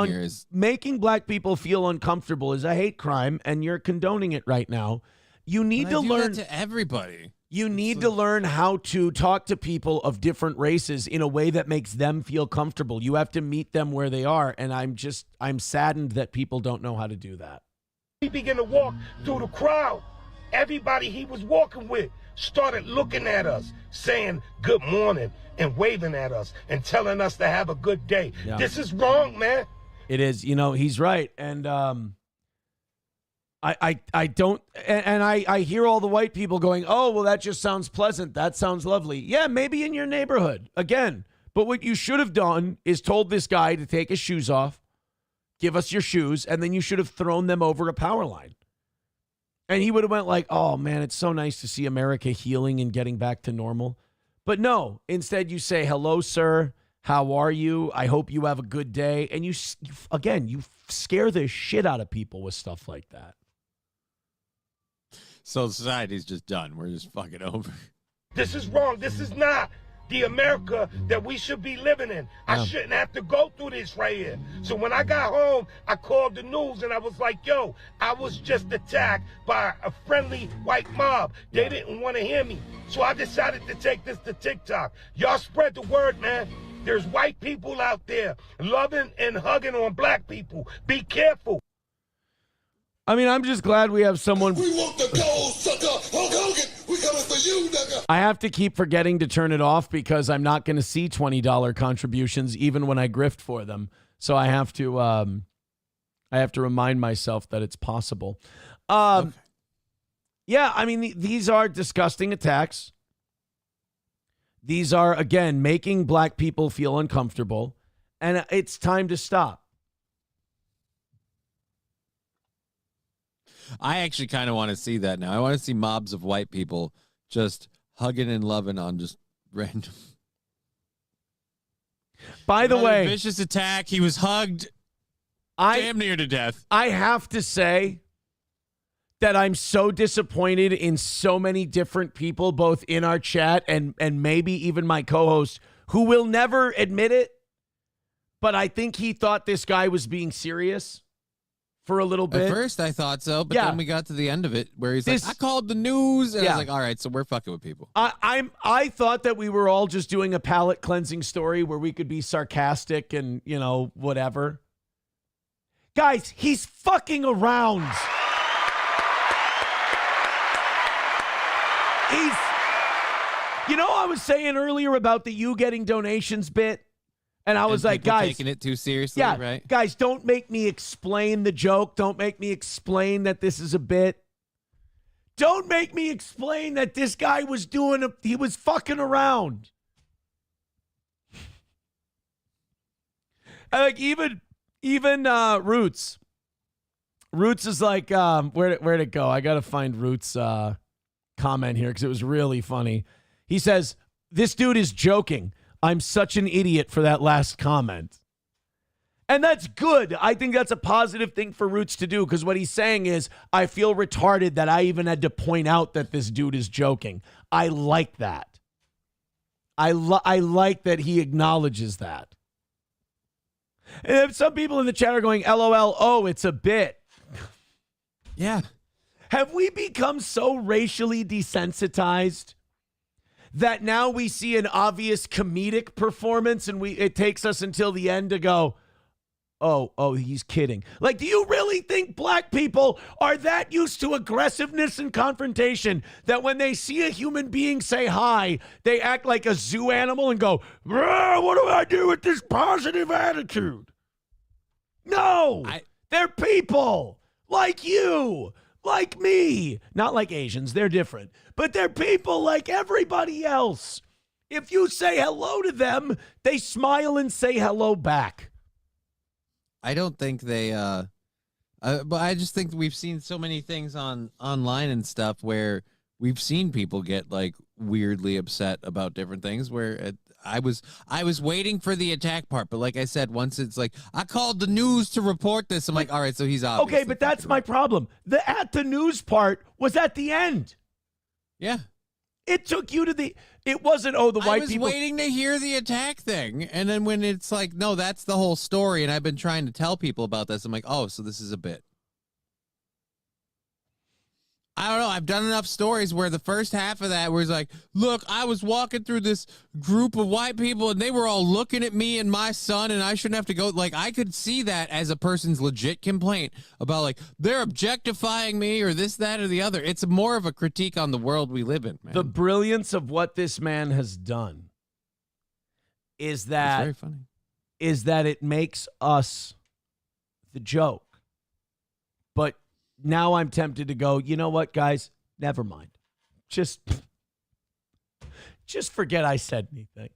uncomfortable is a hate crime, and you're condoning it right now. You need to learn to everybody. You need to learn how to talk to people of different races in a way that makes them feel comfortable. You have to meet them where they are, and I'm saddened that people don't know how to do that. He began to walk through the crowd. Everybody he was walking with started looking at us, saying good morning and waving at us and telling us to have a good day. Yeah. This is wrong, man. It is. He's right. And I don't, and I hear all the white people going, oh, well, that just sounds pleasant. That sounds lovely. Yeah, maybe in your neighborhood. Again, but what you should have done is told this guy to take his shoes off, give us your shoes, and then you should have thrown them over a power line. And he would have went like, oh, man, it's so nice to see America healing and getting back to normal. But no, instead you say, hello, sir. How are you? I hope you have a good day. And you scare the shit out of people with stuff like that. So society's just done. We're just fucking over. This is wrong. This is not the America that we should be living in. I shouldn't have to go through this right here. So when I got home, I called the news and I was like, yo, I was just attacked by a friendly white mob. They didn't want to hear me. So I decided to take this to TikTok. Y'all spread the word, man. There's white people out there loving and hugging on black people. Be careful. I mean, I'm just glad we have someone. We want the gold, sucker. Hulk Hogan, we coming for you, nigga. I have to keep forgetting to turn it off because I'm not going to see $20 contributions even when I grift for them. So I have to remind myself that it's possible. Okay. Yeah, I mean, these are disgusting attacks. These are, again, making black people feel uncomfortable, and it's time to stop. I actually kind of want to see that now. I want to see mobs of white people just hugging and loving on just random. By the way, vicious attack. He was hugged damn near to death. I have to say that I'm so disappointed in so many different people, both in our chat and maybe even my co-host, who will never admit it. But I think he thought this guy was being serious for a little bit. At first, I thought so, but then we got to the end of it where he's like, I called the news. And I was like, all right, so we're fucking with people. I thought that we were all just doing a palate cleansing story where we could be sarcastic and, whatever. Guys, he's fucking around. I was saying earlier about the you getting donations bit. And I was like, guys, taking it too seriously, right? Guys, don't make me explain the joke. Don't make me explain that this is a bit. Don't make me explain that this guy was he was fucking around. Like even Roots. Roots is like, where'd it go? I gotta find Roots' comment here because it was really funny. He says, "This dude is joking. I'm such an idiot for that last comment." And that's good. I think that's a positive thing for Roots to do because what he's saying is, I feel retarded that I even had to point out that this dude is joking. I like that. I like that he acknowledges that. And some people in the chat are going, LOL, oh, it's a bit. Yeah. Have we become so racially desensitized that now we see an obvious comedic performance and it takes us until the end to go, oh, he's kidding. Like, do you really think black people are that used to aggressiveness and confrontation that when they see a human being say hi, they act like a zoo animal and go, what do I do with this positive attitude? No, they're people like you. Like me. Not like Asians. They're different. But they're people like everybody else. If you say hello to them, they smile and say hello back. I don't think they, but I just think we've seen so many things online and stuff where we've seen people get like weirdly upset about different things where I was waiting for the attack part, but like I said, once it's like, I called the news to report this, I'm like, all right, so he's obviously okay, but that's my problem. The at the news part was at the end. Yeah. It took you to it wasn't, the white people. I was waiting to hear the attack thing. And then when it's like, no, that's the whole story. And I've been trying to tell people about this. I'm like, oh, so this is a bit. I don't know. I've done enough stories where the first half of that was like, look, I was walking through this group of white people and they were all looking at me and my son and I shouldn't have to go. Like, I could see that as a person's legit complaint about like, they're objectifying me or this, that, or the other. It's more of a critique on the world we live in, man. The brilliance of what this man has done is that, it's very funny. Is that it makes us the joke. But now I'm tempted to go, you know what, guys? Never mind. Just forget I said anything.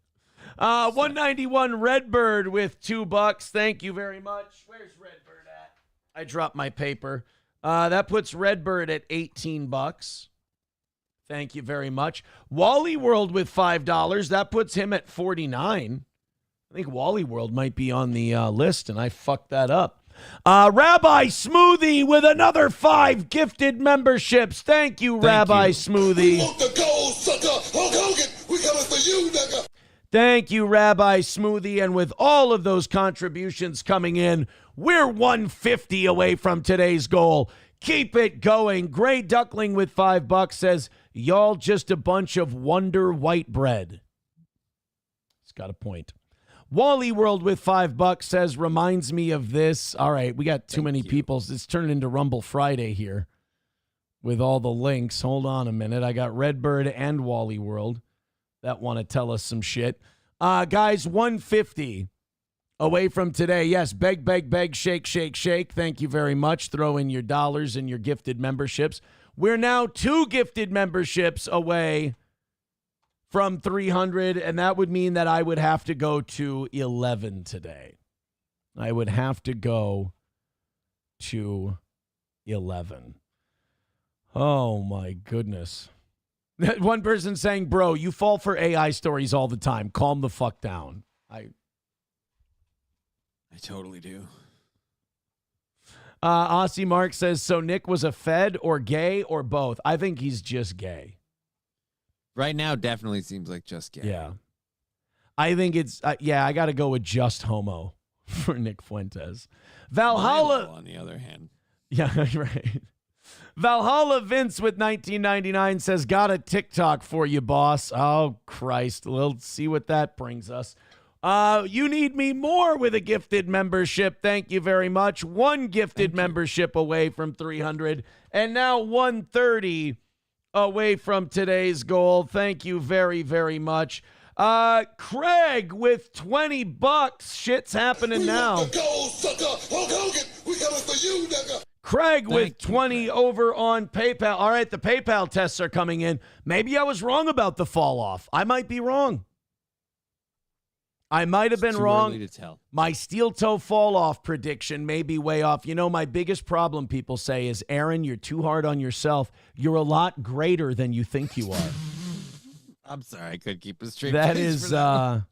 191 Redbird with $2. Thank you very much. Where's Redbird at? I dropped my paper. That puts Redbird at $18. Thank you very much. Wally World with $5. That puts him at $49. I think Wally World might be on the list, and I fucked that up. Rabbi Smoothie with another 5 gifted memberships. Thank you, Rabbi Smoothie. We want the gold, sucker. Hulk Hogan, we coming for you, nigga. Thank you, Rabbi Smoothie. And with all of those contributions coming in, we're 150 away from today's goal. Keep it going. Gray Duckling with $5 says, y'all just a bunch of wonder white bread. It's got a point. Wally World with $5 says, reminds me of this. All right, we got too many people. It's turning into Rumble Friday here with all the links. Hold on a minute. I got Redbird and Wally World that want to tell us some shit. Guys, 150 away from today. Yes, beg, beg, beg, shake, shake, shake. Thank you very much. Throw in your dollars and your gifted memberships. We're now 2 gifted memberships away from 300, and that would mean that I would have to go to 11 today. I would have to go to 11. Oh, my goodness. One person saying, bro, you fall for AI stories all the time. Calm the fuck down. I totally do. Aussie Mark says, so Nick was a Fed or gay or both? I think he's just gay. Right now, definitely seems like just gay. Yeah. I think it's, I got to go with just homo for Nick Fuentes. Valhalla. Milo, on the other hand. Yeah, right. Valhalla Vince with $19.99 says, got a TikTok for you, boss. Oh, Christ. We'll see what that brings us. You need me more with a gifted membership. Thank you very much. 1 gifted membership away from 300. And now 130 away from today's goal. Thank you very, very much. Craig with $20. Shit's happening now. Gold, sucker. Hulk Hogan, we coming for you, nigga. Craig with 20 over on PayPal. All right, the PayPal tests are coming in. Maybe I was wrong about the fall off. I might be wrong. I might have been wrong. Early to tell. My steel toe fall off prediction may be way off. You know, my biggest problem, people say, is, Aaron, you're too hard on yourself. You're a lot greater than you think you are. I'm sorry, I couldn't keep a straight That face is, for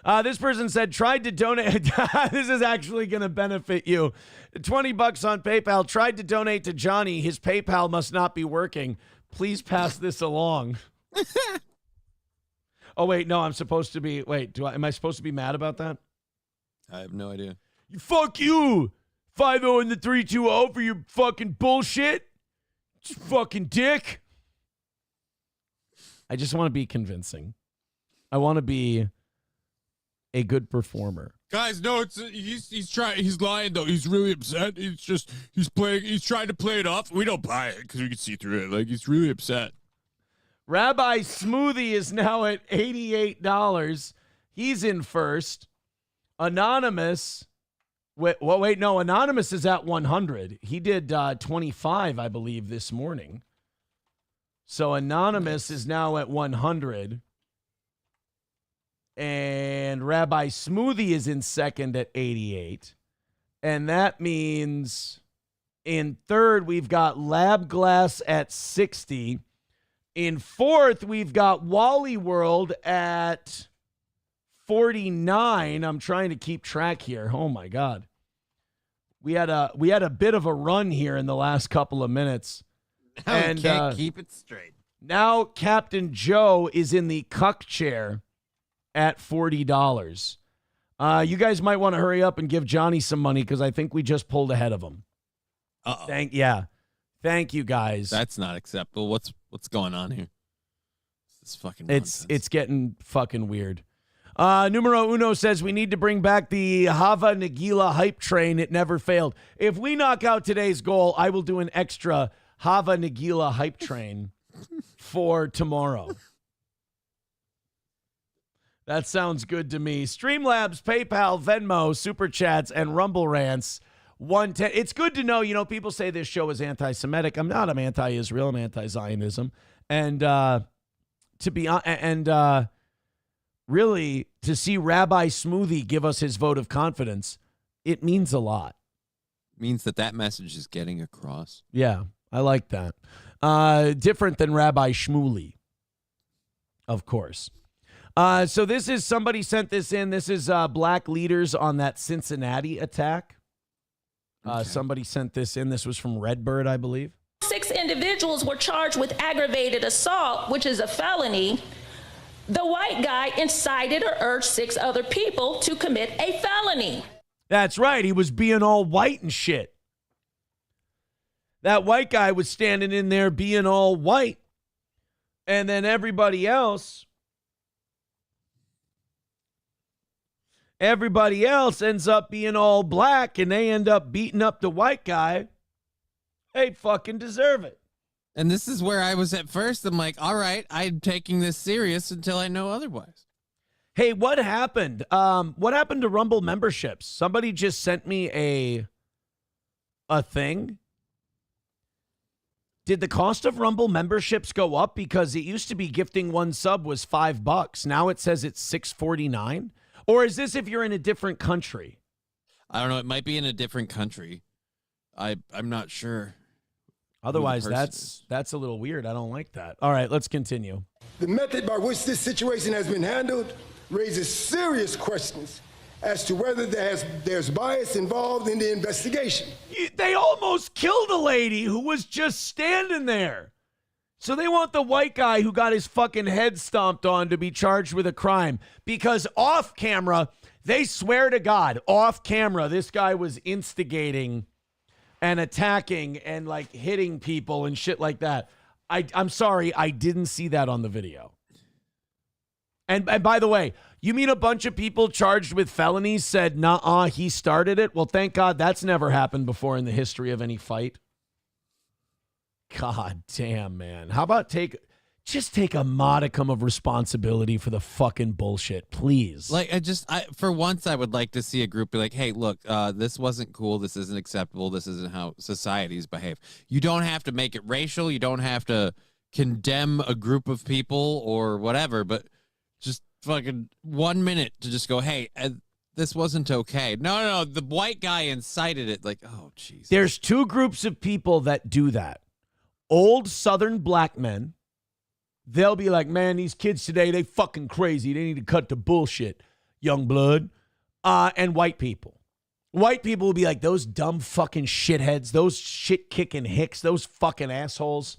that. This person said, tried to donate. This is actually going to benefit you. $20 on PayPal. Tried to donate to Johnny. His PayPal must not be working. Please pass this along. Oh, wait, no, I'm supposed to be. Wait, am I supposed to be mad about that? I have no idea. Fuck you. 5-0 and the 3-2-0 for your fucking bullshit. Fucking dick. I just want to be convincing. I want to be a good performer. Guys, no, he's lying though. He's really upset. He's trying to play it off. We don't buy it because we can see through it. Like, he's really upset. Rabbi Smoothie is now at $88. He's in first. Anonymous. Anonymous is at 100. He did 25, I believe, this morning. So Anonymous is now at 100. And Rabbi Smoothie is in second at 88. And that means in third, we've got Lab Glass at 60. In fourth, we've got Wally World at 49. I'm trying to keep track here. Oh, my God. We had a bit of a run here in the last couple of minutes. And can't keep it straight. Now Captain Joe is in the cuck chair at $40. You guys might want to hurry up and give Johnny some money because I think we just pulled ahead of him. Uh-oh. Thank you, guys. That's not acceptable. What's going on here? This is fucking nonsense. It's getting fucking weird. Numero Uno says we need to bring back the Hava Nagila hype train. It never failed. If we knock out today's goal, I will do an extra Hava Nagila hype train for tomorrow. That sounds good to me. Streamlabs, PayPal, Venmo, Super Chats, and Rumble Rants. 110. It's good to know, people say this show is anti-Semitic. I'm not. I'm anti-Israel. I'm anti-Zionism. And really, to see Rabbi Smoothie give us his vote of confidence, it means a lot. means that message is getting across. Yeah, I like that. Different than Rabbi Shmuley, of course. So this is, somebody sent this in. This is black leaders on that Cincinnati attack. Somebody sent this in. This was from Redbird, I believe. 6 individuals were charged with aggravated assault, which is a felony. The white guy incited or urged 6 other people to commit a felony. That's right. He was being all white and shit. That white guy was standing in there being all white. And then everybody else ends up being all black, and they end up beating up the white guy. They fucking deserve it. And this is where I was at first. I'm like, all right, I'm taking this serious until I know otherwise. Hey, what happened? What happened to Rumble memberships? Somebody just sent me a thing. Did the cost of Rumble memberships go up? Because it used to be gifting one sub was $5. Now it says it's $6.49. Or is this if you're in a different country? I don't know. It might be in a different country. I'm not sure. Otherwise, that's a little weird. I don't like that. All right, let's continue. The method by which this situation has been handled raises serious questions as to whether there's bias involved in the investigation. They almost killed a lady who was just standing there. So they want the white guy who got his fucking head stomped on to be charged with a crime, because off camera, they swear to God, off camera, this guy was instigating and attacking and like hitting people and shit like that. I'm sorry, I didn't see that on the video. And by the way, you mean a bunch of people charged with felonies said, nah, he started it? Well, thank God that's never happened before in the history of any fight. God damn, man. How about just take a modicum of responsibility for the fucking bullshit, please. Like, for once, I would like to see a group be like, hey, look, this wasn't cool. This isn't acceptable. This isn't how societies behave. You don't have to make it racial. You don't have to condemn a group of people or whatever, but just fucking 1 minute to just go, hey, this wasn't okay. No, the white guy incited it. Like, oh, jeez. There's 2 groups of people that do that. Old Southern black men. They'll be like, man, these kids today, they fucking crazy. They need to cut the bullshit, young blood. And white people. White people will be like, those dumb fucking shitheads, those shit-kicking hicks, those fucking assholes.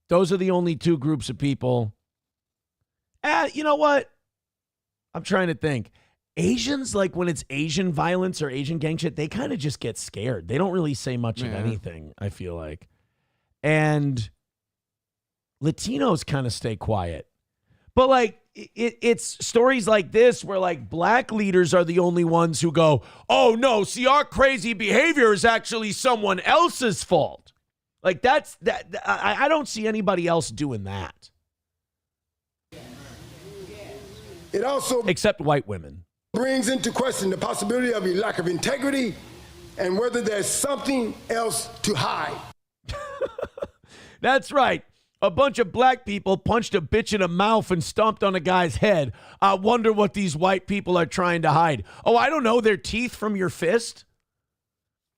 Those are the only 2 groups of people. You know what? I'm trying to think. Asians, like when it's Asian violence or Asian gang shit, they kind of just get scared. They don't really say much of anything, I feel like. And Latinos kind of stay quiet. But like it's stories like this where like black leaders are the only ones who go, oh no, see, our crazy behavior is actually someone else's fault. Like I don't see anybody else doing that. It also except white women brings into question the possibility of a lack of integrity and whether there's something else to hide. That's right. A bunch of black people punched a bitch in the mouth and stomped on a guy's head. I wonder what these white people are trying to hide. Oh, I don't know. Their teeth from your fist?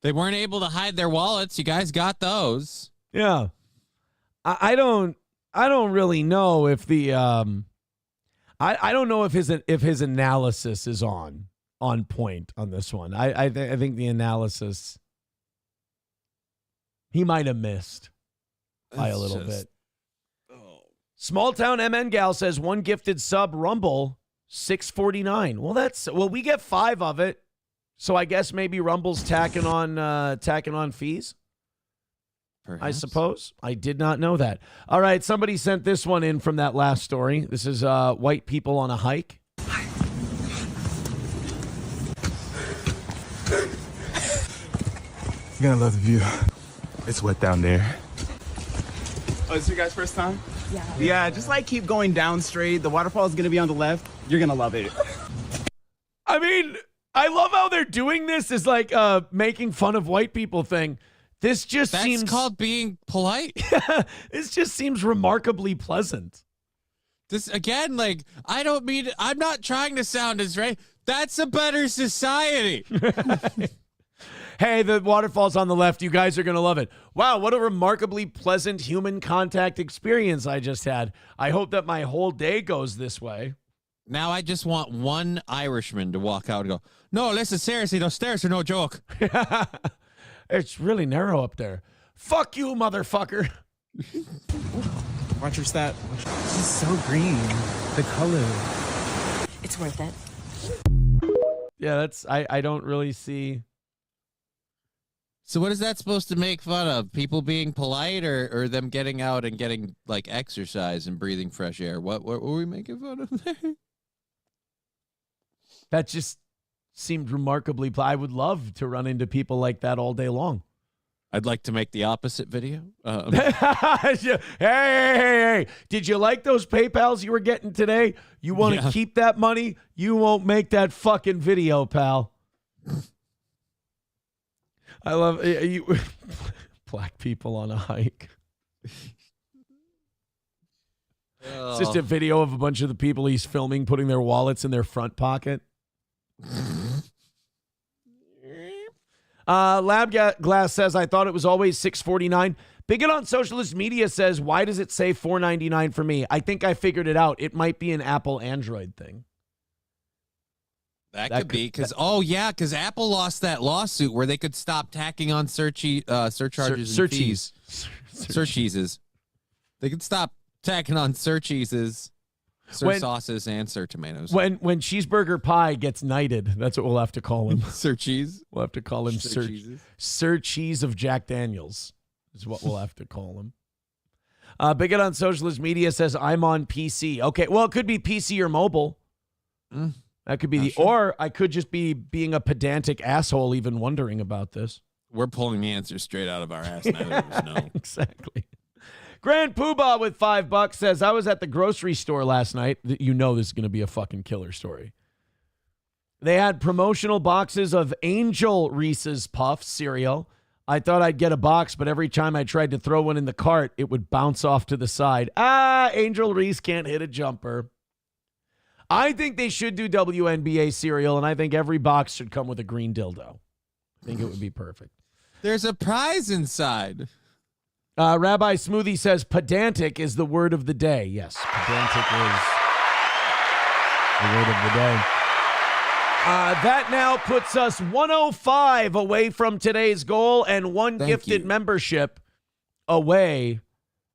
They weren't able to hide their wallets. You guys got those. Yeah. I don't really know if the I don't know if his analysis is on point on this one. I think the analysis he might have missed by a little bit. Small town MN Gal says one gifted sub Rumble $6.49. Well, we get 5 of it, so I guess maybe Rumble's tacking on fees. Perhaps. I suppose. I did not know that. All right, somebody sent this one in from that last story. This is white people on a hike. You're gonna love the view. It's wet down there. Oh, is your guys' first time? Yeah. Yeah, just like keep going down straight. The waterfall is going to be on the left. You're going to love it. I mean, I love how they're doing this as like making fun of white people thing. This just seems called being polite. This just seems remarkably pleasant. This again, like I'm not trying to sound as right. That's a better society. Hey, the waterfall's on the left. You guys are going to love it. Wow, what a remarkably pleasant human contact experience I just had. I hope that my whole day goes this way. Now I just want one Irishman to walk out and go, no, listen, seriously, those stairs are no joke. It's really narrow up there. Fuck you, motherfucker. Watch your step. It's so green. The color. It's worth it. Yeah, that's I don't really see. So what is that supposed to make fun of? People being polite or them getting out and getting like exercise and breathing fresh air? What were we making fun of there? That just seemed remarkably. I would love to run into people like that all day long. I'd like to make the opposite video. Hey. Did you like those PayPals you were getting today? You want to keep that money? You won't make that fucking video, pal. I love you. Black people on a hike. It's just a video of a bunch of the people he's filming putting their wallets in their front pocket. Lab Glass says, I thought it was always $6.49. Bigot on Socialist Media says, why does it say $4.99 for me? I think I figured it out. It might be an Apple Android thing. That could be because Apple lost that lawsuit where they could stop tacking on surcharges and fees. Surcheeses. They could stop tacking on surcheeses, sauces, and tomatoes. When cheeseburger pie gets knighted, that's what we'll have to call him. Sir Cheese. We'll have to call him Sir Cheese of Jack Daniels is what we'll have to call him. Bigot on Socialist Media says, I'm on PC. Okay, well, it could be PC or mobile. That could be or I could just be being a pedantic asshole even wondering about this. We're pulling the answer straight out of our ass. Neither of us know. Exactly. Grand Poobah with $5 says, I was at the grocery store last night. You know this is going to be a fucking killer story. They had promotional boxes of Angel Reese's Puffs cereal. I thought I'd get a box, but every time I tried to throw one in the cart, it would bounce off to the side. Angel Reese can't hit a jumper. I think they should do WNBA cereal, and I think every box should come with a green dildo. I think it would be perfect. There's a prize inside. Rabbi Smoothie says pedantic is the word of the day. Yes, pedantic is the word of the day. That now puts us 105 away from today's goal and one gifted membership away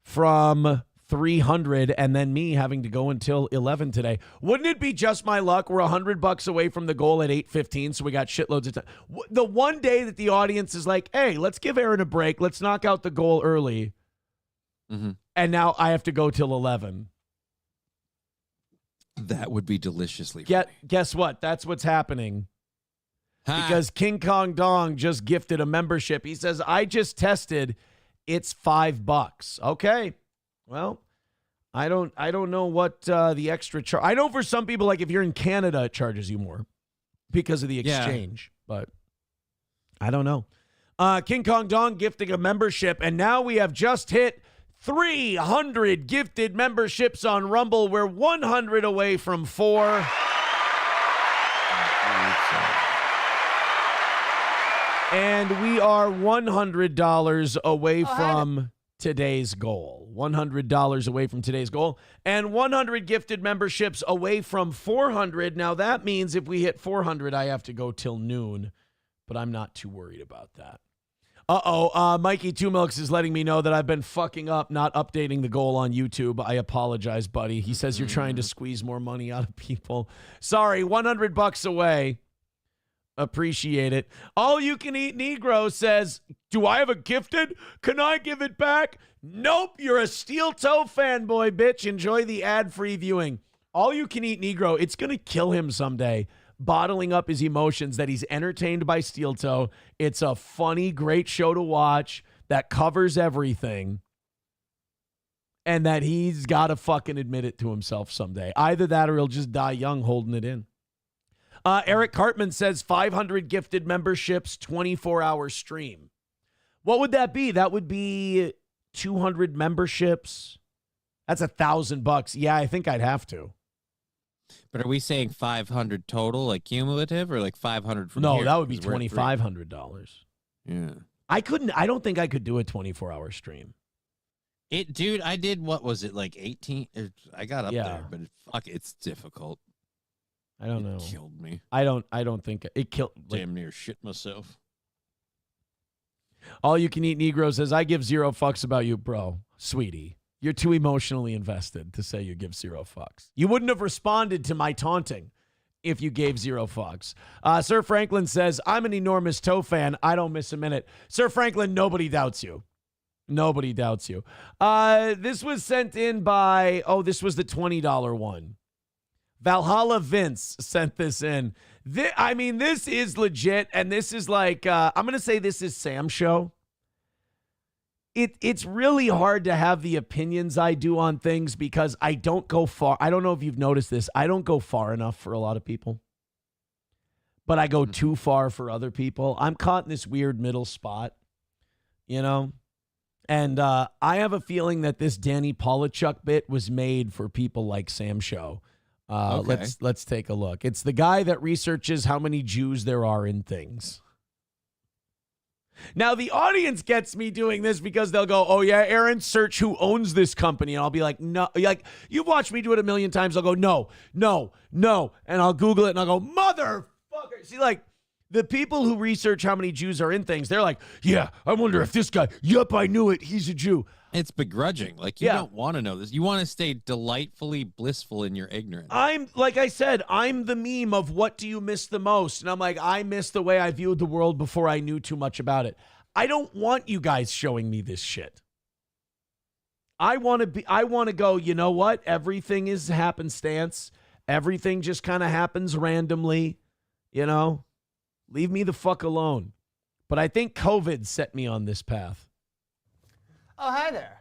from 300, and then me having to go until 11 today. Wouldn't it be just my luck? We're $100 away from the goal at 8:15, so we got shitloads of time. The one day that the audience is like, hey, let's give Aaron a break. Let's knock out the goal early. And now I have to go till 11. That would be deliciously Guess what? That's what's happening. Because King Kong Dong just gifted a membership. He says, I just tested. It's $5. Okay. Well, I don't know what the extra charge. I know for some people, like if you're in Canada, it charges you more because of the exchange. But I don't know. King Kong Dong gifting a membership, and now we have just hit 300 gifted memberships on Rumble. We're 100 away from 4. And we are $100 away from today's goal. $100 away from today's goal. And 100 gifted memberships away from 400. Now, that means if we hit 400, I have to go till noon. But I'm not too worried about that. Mikey Two Milks is letting me know that I've been fucking up not updating the goal on YouTube. I apologize, buddy. He says you're trying to squeeze more money out of people. Sorry, $100 away. Appreciate it. All You Can Eat Negro says, do I have a gifted? Can I give it back? Nope, you're a steel toe fanboy, bitch. Enjoy the ad-free viewing. All You Can Eat Negro, it's going to kill him someday, bottling up his emotions that he's entertained by Steel Toe. It's a funny, great show to watch that covers everything, and that he's got to fucking admit it to himself someday. Either that or he'll just die young holding it in. Eric Cartman says 500 gifted memberships, 24-hour stream. What would that be? That would be 200 memberships. That's $1,000. Yeah, I think I'd have to. But are we saying 500 total, like cumulative, or like 500 from No, here? that would be $2,500. Yeah. I don't think I could do a 24-hour stream. Dude, I did, what was it, like 18? I got up Yeah. there, but it's difficult. I don't know. It killed me. I don't think it killed. Damn near shit myself. All You Can Eat Negro says, I give 0 fucks about you, bro. Sweetie, you're too emotionally invested to say you give 0 fucks. You wouldn't have responded to my taunting if you gave 0 fucks. Sir Franklin says, I'm an enormous Toe fan. I don't miss a minute. Sir Franklin, nobody doubts you. Nobody doubts you. This was sent in by, this was the $20 one. Valhalla Vince sent this in. This is legit, and this is like, I'm going to say this is Sam's show. It's really hard to have the opinions I do on things because I don't go far. I don't know if you've noticed this. I don't go far enough for a lot of people, but I go too far for other people. I'm caught in this weird middle spot, you know? And I have a feeling that this Danny Polachuk bit was made for people like Sam's show. Okay. Let's take a look. It's the guy that researches how many Jews there are in things. Now, the audience gets me doing this because they'll go, oh, yeah, Aaron, search who owns this company. And I'll be like, no. Like, you've watched me do it a million times. I'll go, no. And I'll Google it, and I'll go, motherfucker. See, like, the people who research how many Jews are in things, they're like, yeah, I wonder if this guy, yup, I knew it, he's a Jew. It's begrudging. Like, you don't want to know this. You want to stay delightfully blissful in your ignorance. Like I said, I'm the meme of what do you miss the most? And I'm like, I miss the way I viewed the world before I knew too much about it. I don't want you guys showing me this shit. I want to go, you know what? Everything is happenstance. Everything just kind of happens randomly, you know? Leave me the fuck alone. But I think COVID set me on this path. Oh, hi there.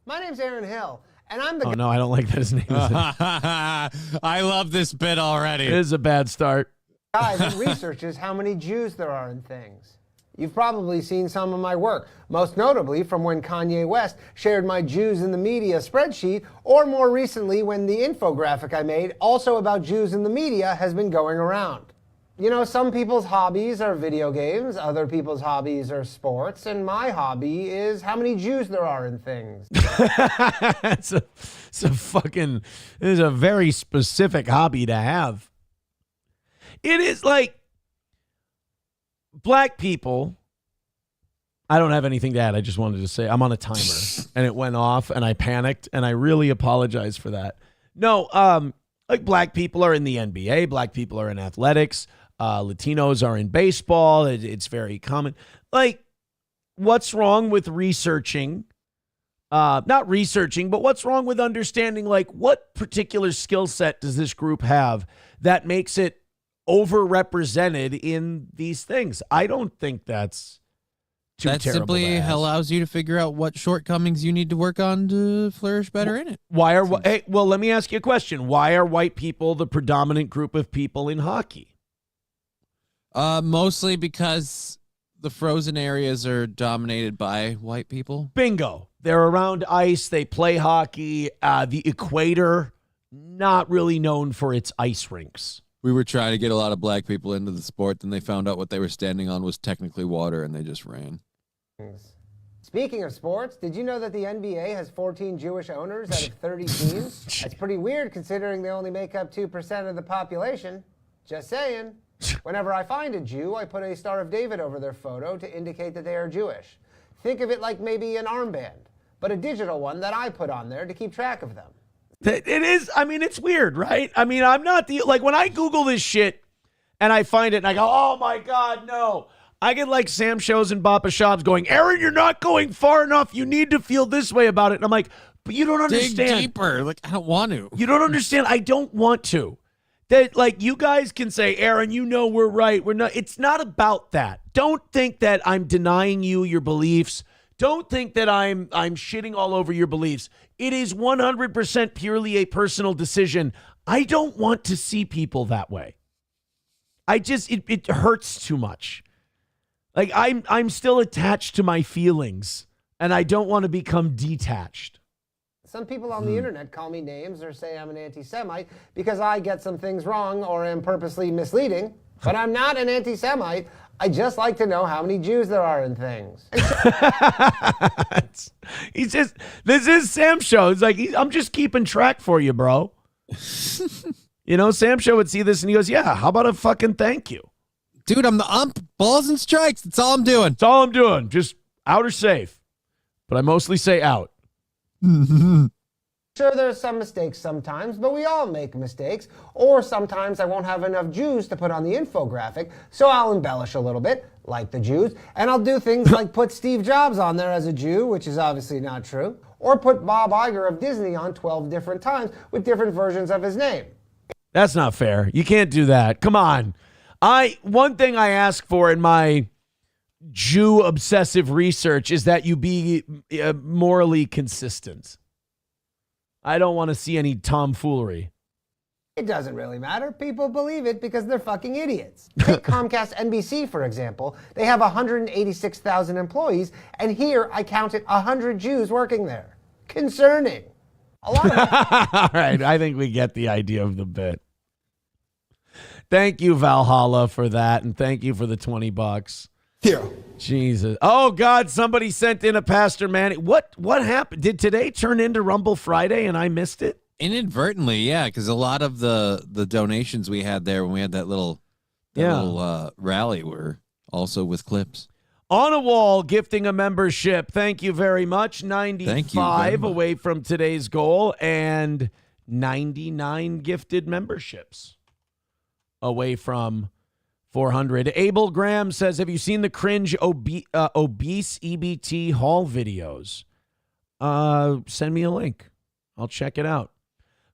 My name's Aaron Hill, and I'm the... Oh, no, I don't like that his name is... I love this bit already. It is a bad start. guy that researches how many Jews there are in things. You've probably seen some of my work, most notably from when Kanye West shared my Jews in the media spreadsheet, or more recently when the infographic I made, also about Jews in the media, has been going around. You know, some people's hobbies are video games, other people's hobbies are sports, and my hobby is how many Jews there are in things. It's a very specific hobby to have. It is like black people. I don't have anything to add. I just wanted to say I'm on a timer and it went off and I panicked and I really apologize for that. No, like black people are in the NBA. Black people are in athletics. Latinos are in baseball. It's very common. Like, what's wrong with researching? Not researching, but what's wrong with understanding, like, what particular skill set does this group have that makes it overrepresented in these things? I don't think that's too terrible. That simply allows you to figure out what shortcomings you need to work on to flourish better in it. Well, let me ask you a question. Why are white people the predominant group of people in hockey? Mostly because the frozen areas are dominated by white people. Bingo. They're around ice. They play hockey. The equator, not really known for its ice rinks. We were trying to get a lot of black people into the sport, then they found out what they were standing on was technically water, and they just ran. Speaking of sports, did you know that the NBA has 14 Jewish owners out of 30 teams? That's pretty weird considering they only make up 2% of the population. Just saying. Whenever I find a Jew, I put a Star of David over their photo to indicate that they are Jewish. Think of it like maybe an armband, but a digital one that I put on there to keep track of them. It is, I mean, it's weird, right? I mean, I'm not like when I Google this shit and I find it and I go, oh my God, no. I get like Sam Shows and Bappa Shabs going, Aaron, you're not going far enough. You need to feel this way about it. And I'm like, but you don't understand. Dig deeper. Like, I don't want to. You don't understand. I don't want to. That, like, you guys can say, Aaron, you know we're right. We're not. It's not about that. Don't think that I'm denying you your beliefs. Don't think that I'm shitting all over your beliefs. It is 100% purely a personal decision. I don't want to see people that way. It hurts too much. Like, I'm still attached to my feelings, and I don't want to become detached. Some people on the internet call me names or say I'm an anti-Semite because I get some things wrong or am purposely misleading. But I'm not an anti-Semite. I just like to know how many Jews there are in things. This is Sam's show. It's like, I'm just keeping track for you, bro. Sam Show would see this and he goes, yeah, how about a fucking thank you? Dude, I'm the ump. Balls and strikes. That's all I'm doing. That's all I'm doing. Just out or safe. But I mostly say out. Sure, there's some mistakes sometimes, but we all make mistakes. Or sometimes I won't have enough Jews to put on the infographic, so I'll embellish a little bit, like the Jews, and I'll do things like put Steve Jobs on there as a Jew, which is obviously not true, or put Bob Iger of Disney on 12 different times with different versions of his name. That's not fair. You can't do that. Come on. One thing I ask for in my Jew obsessive research is that you be morally consistent. I don't want to see any tomfoolery. It doesn't really matter. People believe it because they're fucking idiots. Take Comcast NBC, for example. They have 186,000 employees, and here I counted 100 Jews working there. Concerning. A lot of All right, I think we get the idea of the bit. Thank you, Valhalla, for that, and thank you for the $20. Here. Jesus. Oh, God, somebody sent in a Pastor Manny. What happened? Did today turn into Rumble Friday and I missed it? Inadvertently, yeah, because a lot of the donations we had there when we had that little rally were also with clips. On a Wall gifting a membership. Thank you very much. 95 away from today's goal and 99 gifted memberships away from 400. Abel Graham says, have you seen the cringe obese EBT haul videos? Send me a link. I'll check it out.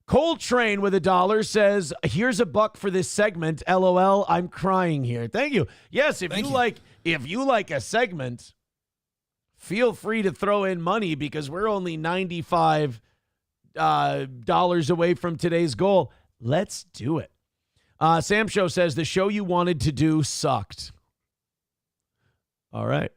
Coltrane with $1 says, here's $1 for this segment. LOL, I'm crying here. Thank you. Yes, if you like a segment, feel free to throw in money because we're only $95 away from today's goal. Let's do it. Sam Show says, the show you wanted to do sucked. All right.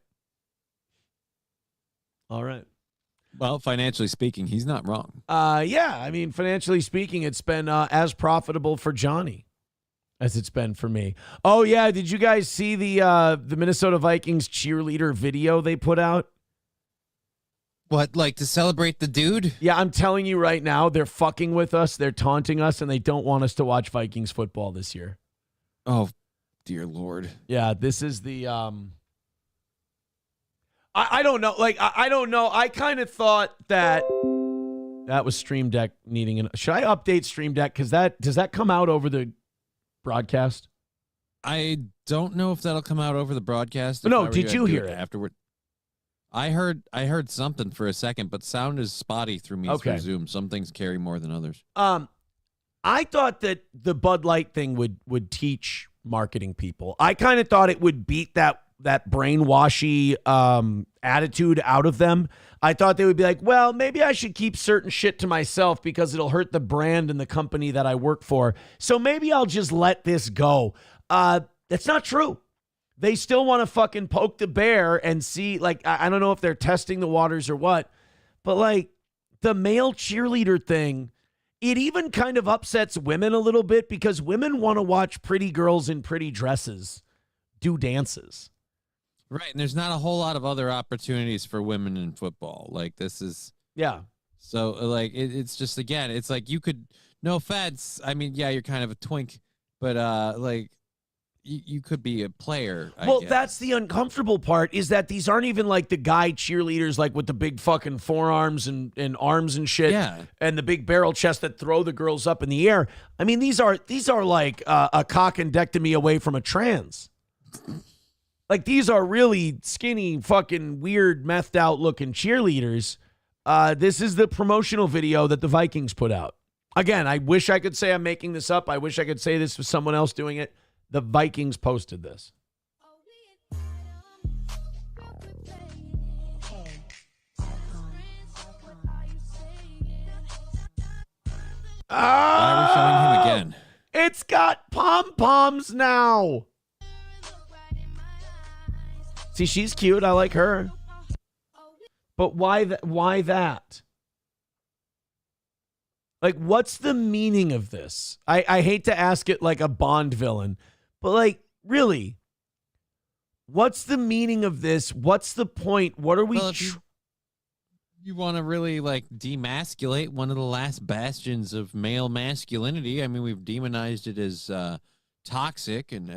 Well, financially speaking, he's not wrong. Yeah, I mean, financially speaking, it's been as profitable for Johnny as it's been for me. Oh, yeah, did you guys see the Minnesota Vikings cheerleader video they put out? What, like to celebrate the dude? Yeah, I'm telling you right now, they're fucking with us, they're taunting us, and they don't want us to watch Vikings football this year. Oh, dear Lord. Yeah, this is the... I don't know. Like, I don't know. I kind of thought that was Stream Deck needing an... Should I update Stream Deck? Because does that come out over the broadcast? I don't know if that'll come out over the broadcast. No, did you hear it afterward? I heard something for a second, but sound is spotty through me through Zoom. Some things carry more than others. I thought that the Bud Light thing would teach marketing people. I kind of thought it would beat that brainwashy attitude out of them. I thought they would be like, well, maybe I should keep certain shit to myself because it'll hurt the brand and the company that I work for. So maybe I'll just let this go. That's not true. They still want to fucking poke the bear and see, like, I don't know if they're testing the waters or what, but like the male cheerleader thing, it even kind of upsets women a little bit because women want to watch pretty girls in pretty dresses do dances. Right, and there's not a whole lot of other opportunities for women in football. Like, this is... Yeah. So, like, it's just, again, it's like you could... No offense. I mean, yeah, you're kind of a twink, but, like... You could be a player, I guess. That's the uncomfortable part, is that these aren't even like the guy cheerleaders like with the big fucking forearms and arms and shit, and the big barrel chest that throw the girls up in the air. I mean, these are like a cockendectomy away from a trans. Like, these are really skinny, fucking weird, methed out looking cheerleaders. This is the promotional video that the Vikings put out. Again, I wish I could say I'm making this up. I wish I could say this was someone else doing it. The Vikings posted this. Why are we showing him again? It's got pom-poms now. See, she's cute. I like her. But why that? Like, what's the meaning of this? I hate to ask it like a Bond villain, but like, really, What's the meaning of this? What's the point? What are we? Well, you want to really like demasculate one of the last bastions of male masculinity. I mean, we've demonized it as toxic and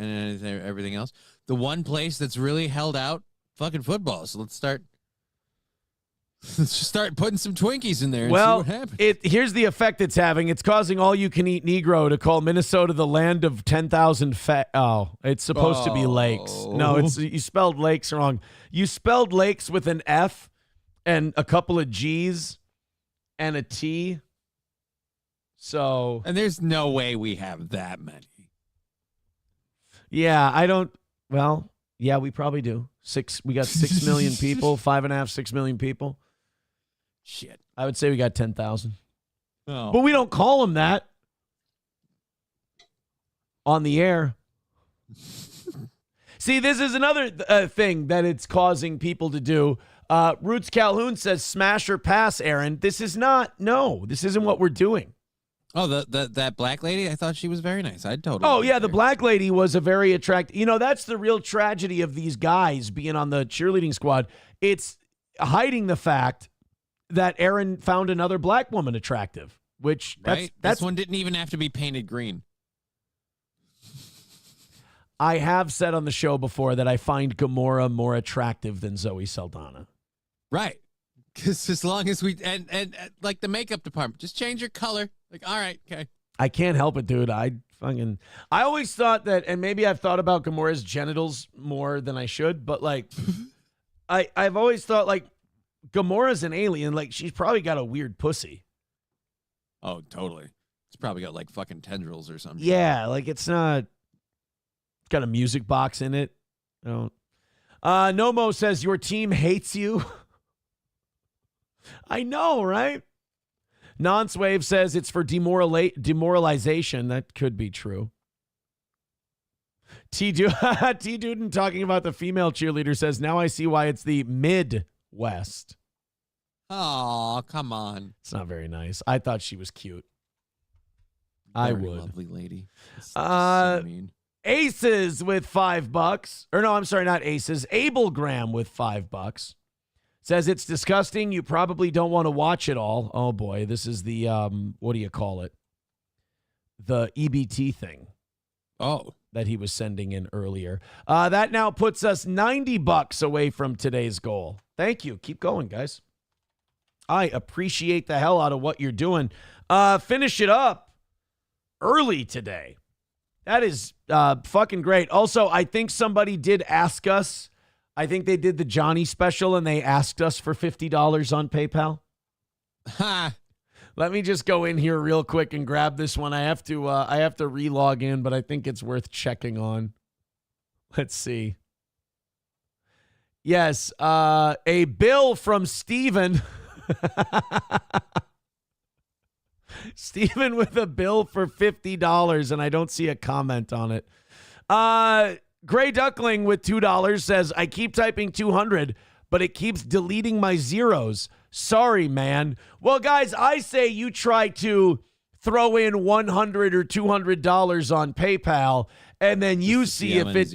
everything else. The one place that's really held out, fucking football. So let's just start putting some Twinkies in there and see what happens. Here's the effect it's having. It's causing all you can eat Negro to call Minnesota the land of 10,000 it's supposed to be lakes. No, you spelled lakes wrong. You spelled lakes with an F and a couple of G's and a T. So. And there's no way we have that many. Yeah, I don't. Well, yeah, we probably do. We got 6 million people, 5.5, 6 million people. Shit. I would say we got 10,000. Oh. But we don't call them that on the air. See, this is another thing that it's causing people to do. Roots Calhoun says, smash or pass, Aaron. This isn't what we're doing. Oh, that black lady? I thought she was very nice. I'd totally. Oh, yeah, the black lady was a very attractive. You know, that's the real tragedy of these guys being on the cheerleading squad. It's hiding the fact that Aaron found another black woman attractive, which right? This one didn't even have to be painted green. I have said on the show before that I find Gamora more attractive than Zoe Saldana. Right. Because as long as we, and like the makeup department, just change your color. Like, all right, okay. I can't help it, dude. I always thought that, and maybe I've thought about Gamora's genitals more than I should, but like, I've always thought like Gamora's an alien. Like, she's probably got a weird pussy. Oh, totally. It's probably got like fucking tendrils or something. Yeah, like it's got a music box in it. Nomo says your team hates you. I know, right? Nonswave says it's for demoralization. That could be true. T-Duden talking about the female cheerleader says, now I see why it's the Midwest. Oh, come on. It's not very nice. I thought she was cute. Very I would. Lovely lady. So mean. Aces with $5. Or no, I'm sorry, not Aces. Abel Graham with $5. Says it's disgusting. You probably don't want to watch it all. Oh, boy. This is the, what do you call it? The EBT thing. Oh. That he was sending in earlier. That now puts us $90 away from today's goal. Thank you. Keep going, guys. I appreciate the hell out of what you're doing. Finish it up early today. That is fucking great. Also, I think somebody did ask us. I think they did the Johnny special and they asked us for $50 on PayPal. Ha! Let me just go in here real quick and grab this one. I have to re-log in, but I think it's worth checking on. Let's see. Yes, a bill from Steven. Steven with a bill for $50, and I don't see a comment on it. Gray Duckling with $2 says, I keep typing 200, but it keeps deleting my zeros. Sorry, man. Well, guys, I say you try to throw in $100 or $200 on PayPal, and then you see if it,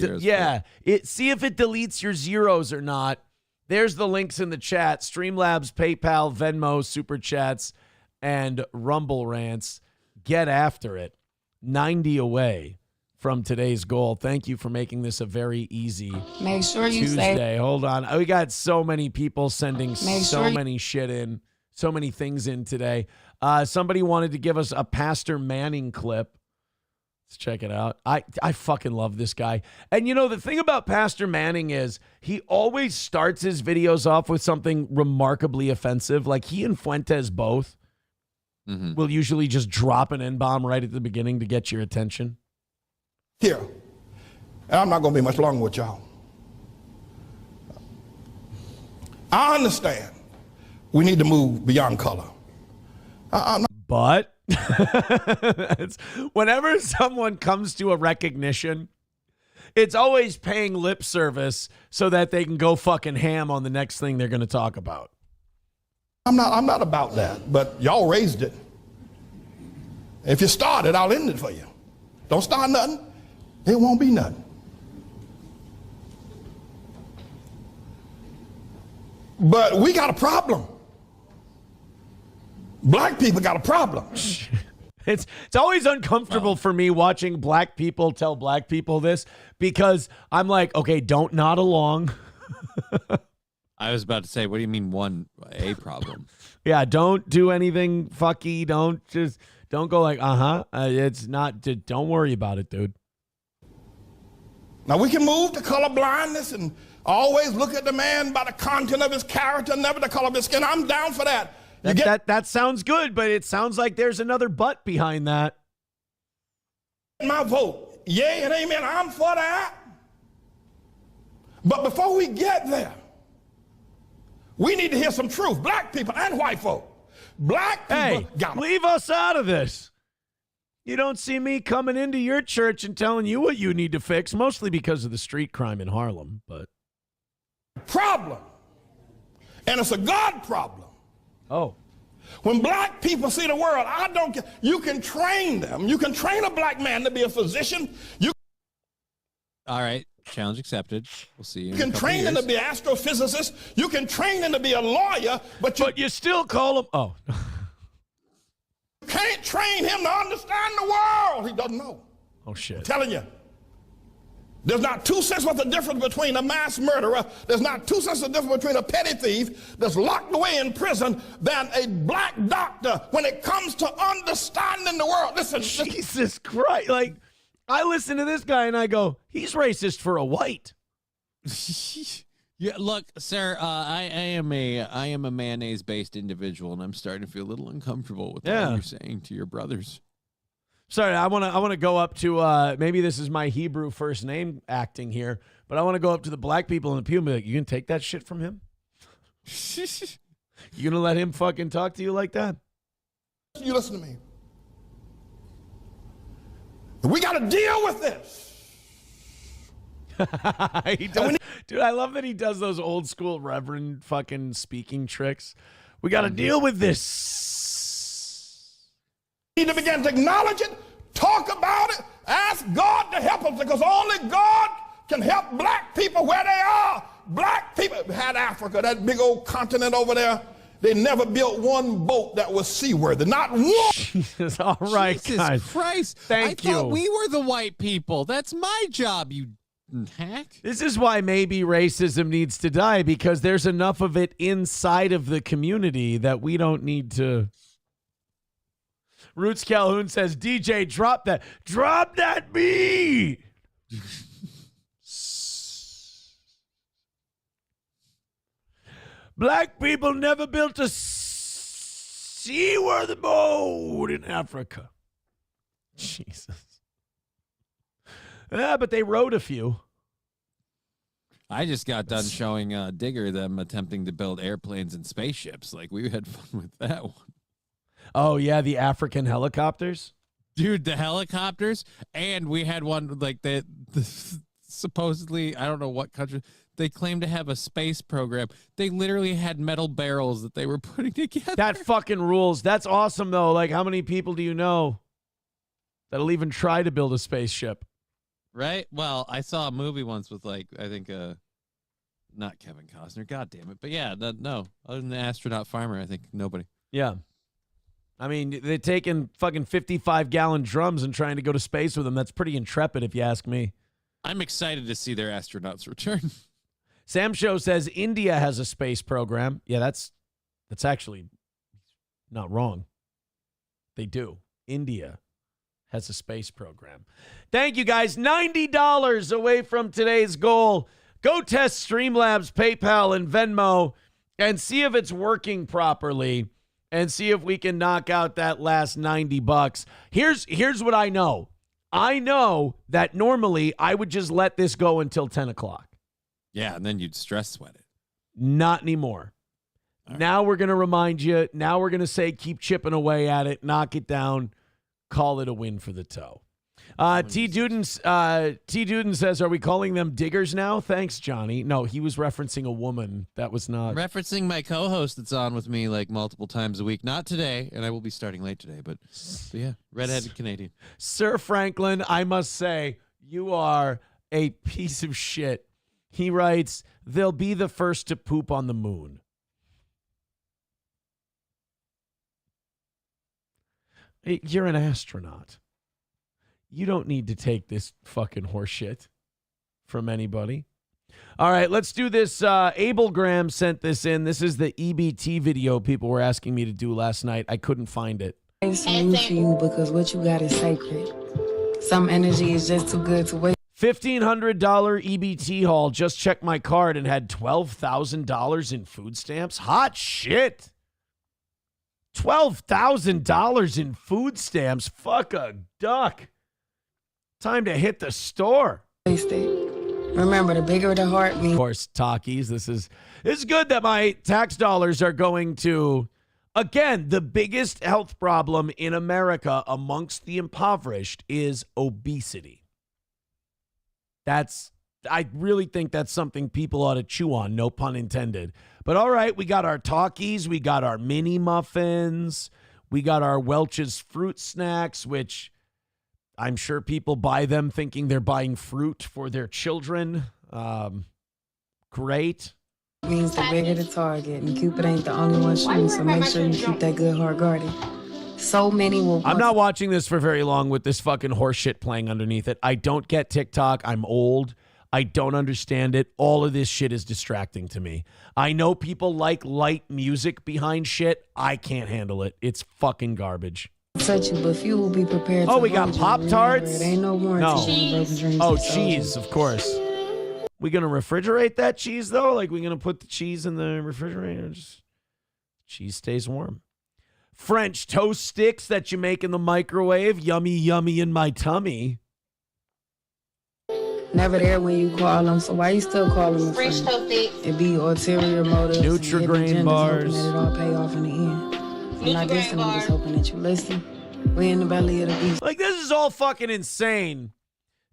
see if it deletes your zeros or not. There's the links in the chat: Streamlabs, PayPal, Venmo, Super Chats, and Rumble Rants. Get after it. 90 away from today's goal. Thank you for making this a very easy Tuesday. Hold on. We got so many people sending many shit in, so many things in today. Somebody wanted to give us a Pastor Manning clip. Let's check it out. I fucking love this guy. And you know, the thing about Pastor Manning is he always starts his videos off with something remarkably offensive. Like he and Fuentes both will usually just drop an N-bomb right at the beginning to get your attention. Here, and I'm not going to be much longer with y'all. I understand we need to move beyond color. But whenever someone comes to a recognition, it's always paying lip service so that they can go fucking ham on the next thing they're going to talk about. I'm not about that, but y'all raised it. If you start it, I'll end it for you. Don't start nothing, it won't be nothing. But we got a problem. Black people got a problem. It's always uncomfortable for me watching black people tell black people this, because I'm like, okay, don't nod along. I was about to say, what do you mean a problem? Yeah, don't do anything fucky. Don't go like, it's not, don't worry about it, dude. Now, we can move to color blindness and always look at the man by the content of his character, never the color of his skin. I'm down for that. That sounds good, but it sounds like there's another but behind that. My vote, yay and amen, I'm for that. But before we get there, we need to hear some truth. Black people and white folk. Black people leave us out of this. You don't see me coming into your church and telling you what you need to fix, mostly because of the street crime in Harlem, but problem. And it's a God problem. Oh. When black people see the world, I don't care. You can train them. You can train a black man to be a physician. All right. Challenge accepted. We'll see you. You can train them to be an astrophysicist. You can train them to be a lawyer, but you still call them. Oh. You can't train him to understand the world. He doesn't know. Oh, shit. I'm telling you. There's not 2 cents worth of difference between a mass murderer. There's not 2 cents of difference between a petty thief that's locked away in prison than a black doctor when it comes to understanding the world. Listen. Jesus Christ. Like, I listen to this guy and I go, he's racist for a white. Yeah, look, sir, I am a mayonnaise-based individual, and I'm starting to feel a little uncomfortable with what you're saying to your brothers. Sorry, I want to go up to maybe this is my Hebrew first name acting here, but I want to go up to the black people in the pew and be like, you can take that shit from him? You gonna let him fucking talk to you like that? You listen to me. We got to deal with this. He does, dude, I love that he does those old school reverend fucking speaking tricks. We got to deal with this. We need to begin to acknowledge it, talk about it, ask God to help us, because only God can help black people where they are. Black people had Africa, that big old continent over there. They never built one boat that was seaworthy. Not one. Jesus, all right, Jesus guys. Christ. Thank I you. thought we were the white people. That's my job, you hack. This is why maybe racism needs to die, because there's enough of it inside of the community that we don't need to. Roots Calhoun says, DJ, drop that. Drop that beat. Black people never built a seaworthy boat in Africa. Jesus. Yeah, but they wrote a few. I just got done showing Digger them attempting to build airplanes and spaceships. Like, we had fun with that one. Oh, yeah, the African helicopters? Dude, the helicopters. And we had one, like, the supposedly, I don't know what country, they claim to have a space program. They literally had metal barrels that they were putting together. That fucking rules. That's awesome, though. Like, how many people do you know that'll even try to build a spaceship? Right? Well, I saw a movie once with, like, I think, not Kevin Costner. God damn it. But yeah, no. Other than the astronaut farmer, I think nobody. Yeah. I mean, they're taking fucking 55-gallon drums and trying to go to space with them. That's pretty intrepid, if you ask me. I'm excited to see their astronauts return. Sam Show says India has a space program. Yeah, that's actually not wrong. They do. India has a space program. Thank you, guys. $90 away from today's goal. Go test Streamlabs, PayPal, and Venmo and see if it's working properly and see if we can knock out that last $90. Here's what I know. I know that normally I would just let this go until 10 o'clock. Yeah, and then you'd stress sweat it. Not anymore. Now we're going to remind you. Now we're going to say keep chipping away at it, knock it down, call it a win for the toe. T. Duden says, are we calling them diggers now? Thanks, Johnny. No, he was referencing a woman. That was not. Referencing my co-host that's on with me like multiple times a week. Not today, and I will be starting late today, but yeah, redheaded Canadian. Sir Franklin, I must say, you are a piece of shit. He writes, they'll be the first to poop on the moon. You're an astronaut. You don't need to take this fucking horseshit from anybody. All right, let's do this. Abel Graham sent this in. This is the EBT video people were asking me to do last night. I couldn't find it. It's new for you because what you got is sacred. Some energy is just too good to waste. $1,500 EBT haul. Just checked my card and had $12,000 in food stamps. Hot shit. $12,000 in food stamps. Fuck a duck. Time to hit the store. Remember, the bigger the heart means. Of course, Takis. This is good that my tax dollars are going to, again, the biggest health problem in America amongst the impoverished is obesity. I really think that's something people ought to chew on, no pun intended. But all right, we got our Takis, we got our mini muffins, we got our Welch's fruit snacks, which I'm sure people buy them thinking they're buying fruit for their children. Great. Means the bigger the target, and Cupid ain't the only one shooting, so make sure you keep that good heart guarded. So many will. I'm not watching this for very long with this fucking horseshit playing underneath it. I don't get TikTok. I'm old. I don't understand it. All of this shit is distracting to me. I know people like light music behind shit. I can't handle it. It's fucking garbage. Touch you, but few will be prepared. Oh, we got Pop-Tarts? It ain't no warranty. No. Oh, cheese, of course. We gonna refrigerate that cheese though? Like we gonna put the cheese in the refrigerator? Cheese stays warm. French toast sticks that you make in the microwave. Yummy, yummy in my tummy. Never there when you call them, so why you still call them a friend? It be ulterior motives. Nutri-Grain bars. It all pay off in the end. I'm not dissing, I'm just hoping that you listen. We in the belly of the beast. Like, this is all fucking insane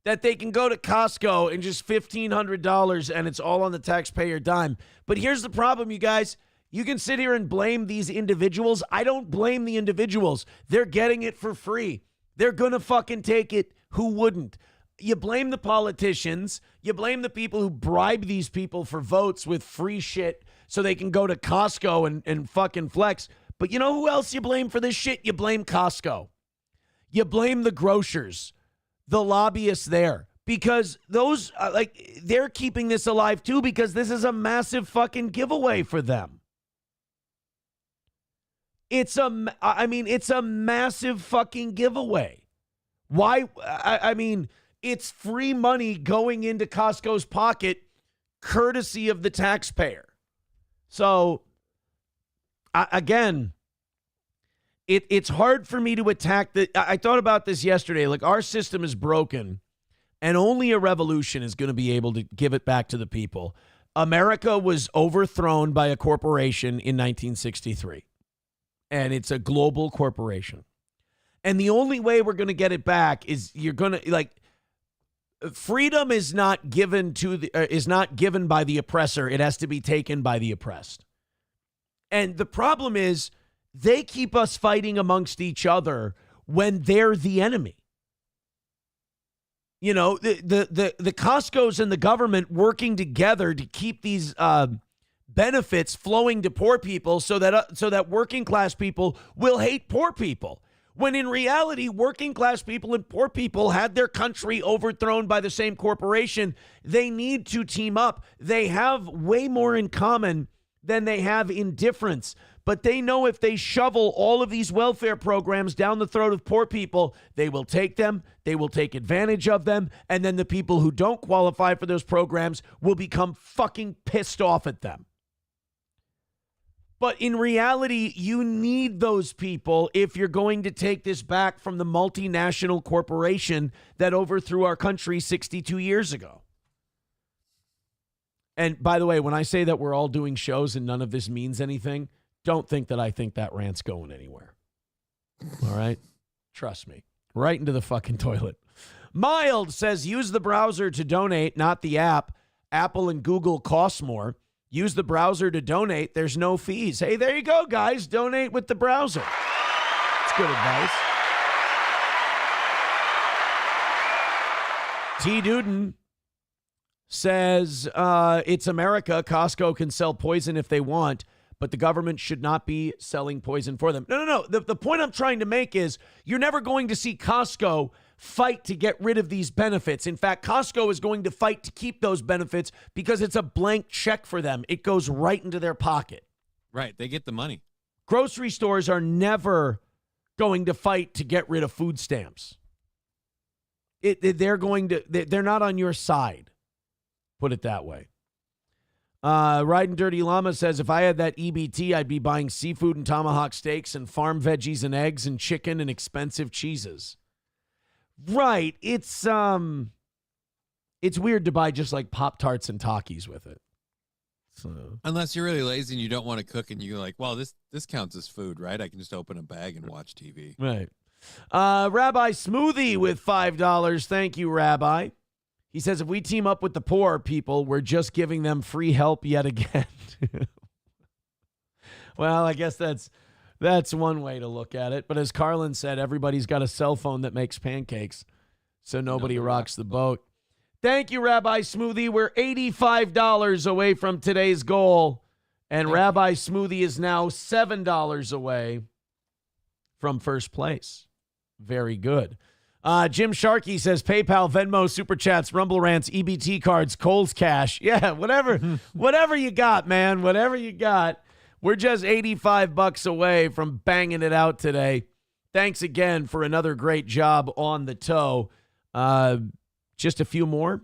that they can go to Costco and just $1,500 and it's all on the taxpayer dime. But here's the problem, you guys. You can sit here and blame these individuals. I don't blame the individuals. They're getting it for free. They're going to fucking take it. Who wouldn't? You blame the politicians. You blame the people who bribe these people for votes with free shit so they can go to Costco and fucking flex. But you know who else you blame for this shit? You blame Costco. You blame the grocers, the lobbyists there. Because those, they're keeping this alive too because this is a massive fucking giveaway for them. It's a massive fucking giveaway. Why? It's free money going into Costco's pocket, courtesy of the taxpayer. So, again, it's hard for me to attack the. I thought about this yesterday. Like, our system is broken, and only a revolution is going to be able to give it back to the people. America was overthrown by a corporation in 1963. And it's a global corporation. And the only way we're going to get it back is you're going to, freedom is not given by the oppressor. It has to be taken by the oppressed. And the problem is they keep us fighting amongst each other when they're the enemy. You know, the Costco's and the government working together to keep these benefits flowing to poor people so that working class people will hate poor people. When in reality, working class people and poor people had their country overthrown by the same corporation. They need to team up. They have way more in common than they have in difference. But they know if they shovel all of these welfare programs down the throat of poor people, they will take them, they will take advantage of them, and then the people who don't qualify for those programs will become fucking pissed off at them. But in reality, you need those people if you're going to take this back from the multinational corporation that overthrew our country 62 years ago. And by the way, when I say that we're all doing shows and none of this means anything, don't think that I think that rant's going anywhere. All right? Trust me. Right into the fucking toilet. Mild says, use the browser to donate, not the app. Apple and Google cost more. Use the browser to donate. There's no fees. Hey, there you go, guys. Donate with the browser. That's good advice. T. Duden says, it's America. Costco can sell poison if they want, but the government should not be selling poison for them. No. The point I'm trying to make is you're never going to see Costco fight to get rid of these benefits. In fact, Costco is going to fight to keep those benefits because it's a blank check for them. It goes right into their pocket. Right. They get the money. Grocery stores are never going to fight to get rid of food stamps. They're not on your side. Put it that way. Riding Dirty Llama says, if I had that EBT, I'd be buying seafood and tomahawk steaks and farm veggies and eggs and chicken and expensive cheeses. Right. It's weird to buy just like Pop-Tarts and Takis with it. So. Unless you're really lazy and you don't want to cook and you're like, well, this counts as food, right? I can just open a bag and watch TV. Right. Rabbi Smoothie with $5. Thank you, Rabbi. He says, if we team up with the poor people, we're just giving them free help yet again. Well, I guess that's one way to look at it. But as Carlin said, everybody's got a cell phone that makes pancakes, so nobody rocks the boat. Thank you, Rabbi Smoothie. We're $85 away from today's goal, and Rabbi Smoothie is now $7 away from first place. Very good. Jim Sharkey says, PayPal, Venmo, Super Chats, Rumble Rants, EBT cards, Kohl's Cash. Yeah, whatever you got, man, whatever you got. We're just $85 away from banging it out today. Thanks again for another great job on the toe. Just a few more,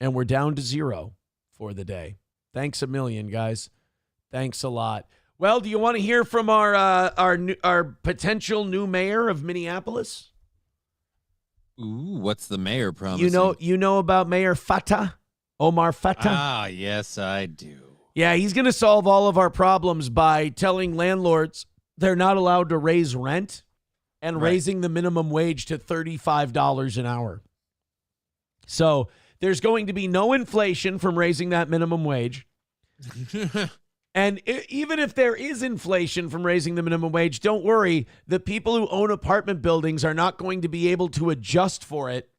and we're down to 0 for the day. Thanks a million, guys. Thanks a lot. Well, do you want to hear from our potential new mayor of Minneapolis? Ooh, what's the mayor promising? You know about Mayor Fatah? Omar Fatah? Ah, yes, I do. Yeah, he's going to solve all of our problems by telling landlords they're not allowed to raise rent and raising the minimum wage to $35 an hour. So there's going to be no inflation from raising that minimum wage. And even if there is inflation from raising the minimum wage, don't worry. The people who own apartment buildings are not going to be able to adjust for it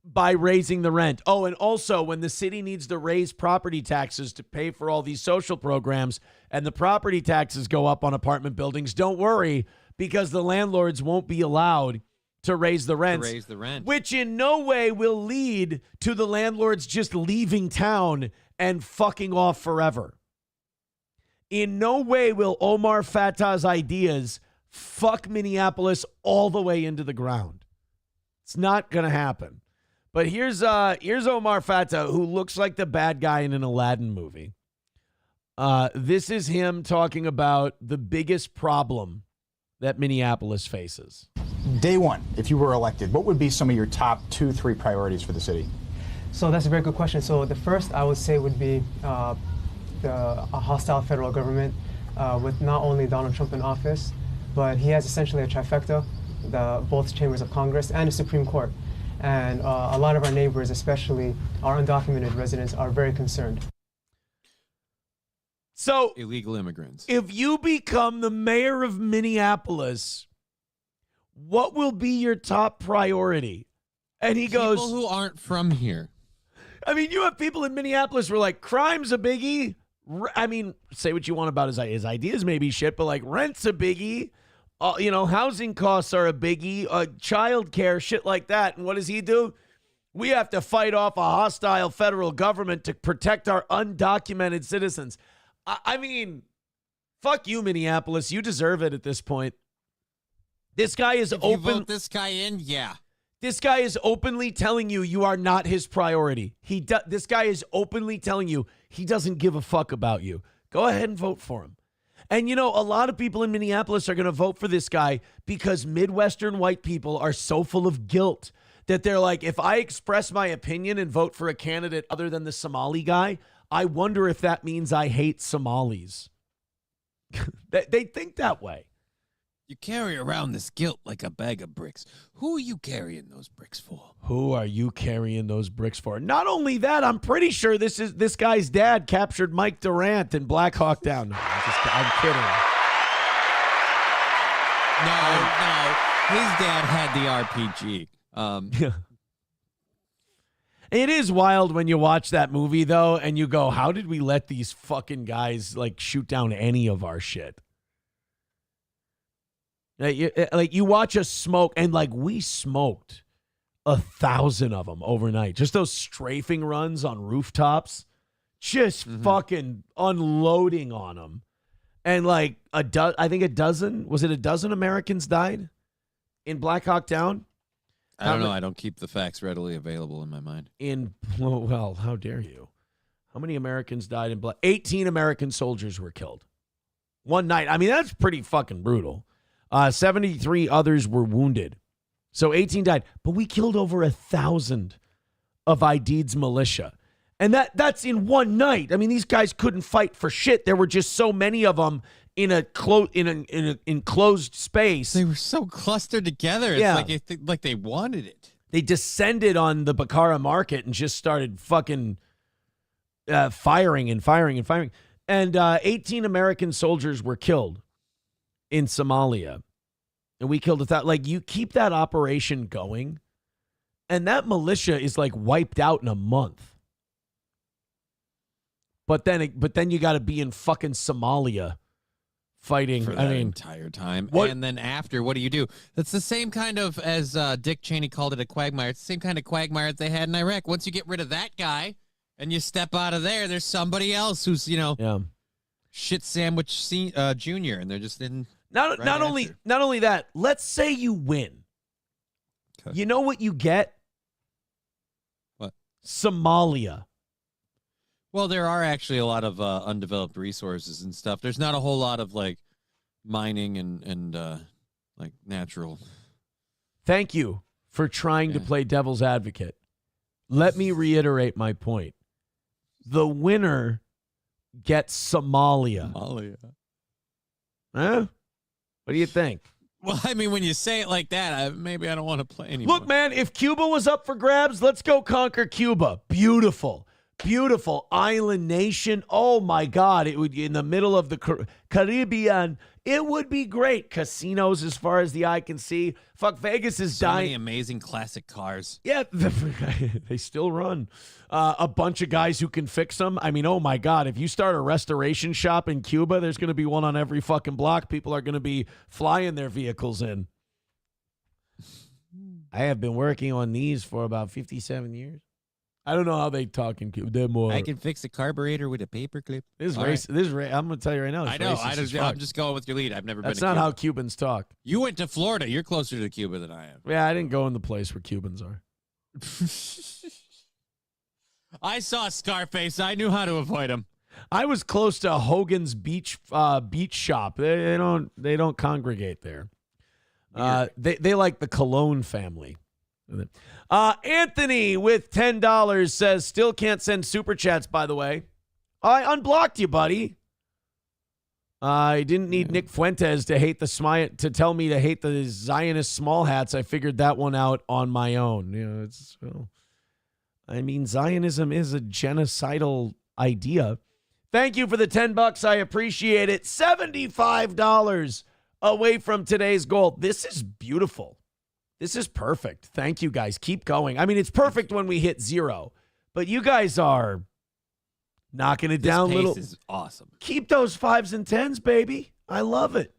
by raising the rent. Oh, and also when the city needs to raise property taxes to pay for all these social programs and the property taxes go up on apartment buildings, don't worry, because the landlords won't be allowed to raise the rents, which in no way will lead to the landlords just leaving town and fucking off forever. In no way will Omar Fatah's ideas fuck Minneapolis all the way into the ground. It's not going to happen. But here's Omar Fatah, who looks like the bad guy in an Aladdin movie. This is him talking about the biggest problem that Minneapolis faces. Day one, if you were elected, what would be some of your top 2-3 priorities for the city? So that's a very good question. So the first I would say would be a hostile federal government with not only Donald Trump in office, but he has essentially a trifecta, both chambers of Congress and the Supreme Court. And a lot of our neighbors, especially our undocumented residents, are very concerned. So, illegal immigrants. If you become the mayor of Minneapolis, what will be your top priority? And he goes, people who aren't from here. I mean, you have people in Minneapolis who are like, crime's a biggie. I mean, say what you want about his ideas, maybe shit, but like rent's a biggie. Housing costs are a biggie. Childcare, shit like that. And what does he do? We have to fight off a hostile federal government to protect our undocumented citizens. I mean, fuck you, Minneapolis. You deserve it at this point. This guy is open. You vote this guy in, yeah. This guy is openly telling you are not his priority. This guy is openly telling you he doesn't give a fuck about you. Go ahead and vote for him. And, a lot of people in Minneapolis are going to vote for this guy because Midwestern white people are so full of guilt that they're like, if I express my opinion and vote for a candidate other than the Somali guy, I wonder if that means I hate Somalis. They think that way. You carry around this guilt like a bag of bricks. Who are you carrying those bricks for? Who are you carrying those bricks for? Not only that, I'm pretty sure this guy's dad captured Mike Durant in Black Hawk Down. No, I'm kidding. No. His dad had the RPG. It is wild when you watch that movie, though, and you go, how did we let these fucking guys, like, shoot down any of our shit? Like you watch us smoke, and, like, we smoked 1,000 of them overnight. Just those strafing runs on rooftops, just fucking unloading on them. And, like, I think a dozen Americans died in Black Hawk Down? I don't know. I don't keep the facts readily available in my mind. Well, how dare you? How many Americans died in Black? 18 American soldiers were killed one night. I mean, that's pretty fucking brutal. 73 others were wounded. So 18 died. But we killed over 1,000 of Aidid's militia. And that's in one night. I mean, these guys couldn't fight for shit. There were just so many of them in an enclosed space. They were so clustered together. It's like they wanted it. They descended on the Bakara market and just started fucking firing. And 18 American soldiers were killed in Somalia. And we killed 1,000. Like, you keep that operation going, and that militia is, like, wiped out in a month. But then you got to be in fucking Somalia fighting. For that entire time. And then after, what do? That's the same kind of, as Dick Cheney called it, a quagmire. It's the same kind of quagmire that they had in Iraq. Once you get rid of that guy and you step out of there's somebody else who's, shit sandwich junior, and they're just in. Not only that, let's say you win. Okay. You know what you get? What? Somalia. Well, there are actually a lot of undeveloped resources and stuff. There's not a whole lot of, like, mining and like, natural. Thank you for trying to play devil's advocate. Let me reiterate my point. The winner gets Somalia. Huh? What do you think? Well, I mean, when you say it like that, maybe I don't want to play anymore. Look, man, if Cuba was up for grabs, let's go conquer Cuba. Beautiful. Beautiful island nation. Oh, my God. It would be in the middle of the Caribbean. It would be great. Casinos as far as the eye can see. Fuck, Vegas is dying. So many amazing classic cars. Yeah, they still run. A bunch of guys who can fix them. I mean, oh, my God. If you start a restoration shop in Cuba, there's going to be one on every fucking block. People are going to be flying their vehicles in. I have been working on these for about 57 years. I don't know how they talk in Cuba. They're more. I can fix a carburetor with a paperclip. I'm going to tell you right now. I know. I'm just going with your lead. I've never been to Cuba. That's not how Cubans talk. You went to Florida. You're closer to Cuba than I am. Yeah, I didn't go in the place where Cubans are. I saw Scarface. I knew how to avoid him. I was close to Hogan's beach shop. They don't congregate there. They like the Cologne family. Anthony with $10 says, still can't send super chats, by the way. I unblocked you, buddy. I didn't need Nick Fuentes to tell me to hate the Zionist small hats. I figured that one out on my own. Zionism is a genocidal idea. Thank you for the $10. I appreciate it. $75 away from today's goal. This is beautiful. This is perfect. Thank you, guys. Keep going. I mean, it's perfect when we hit 0, but you guys are knocking it down a little. This is awesome. Keep those 5s and 10s, baby. I love it.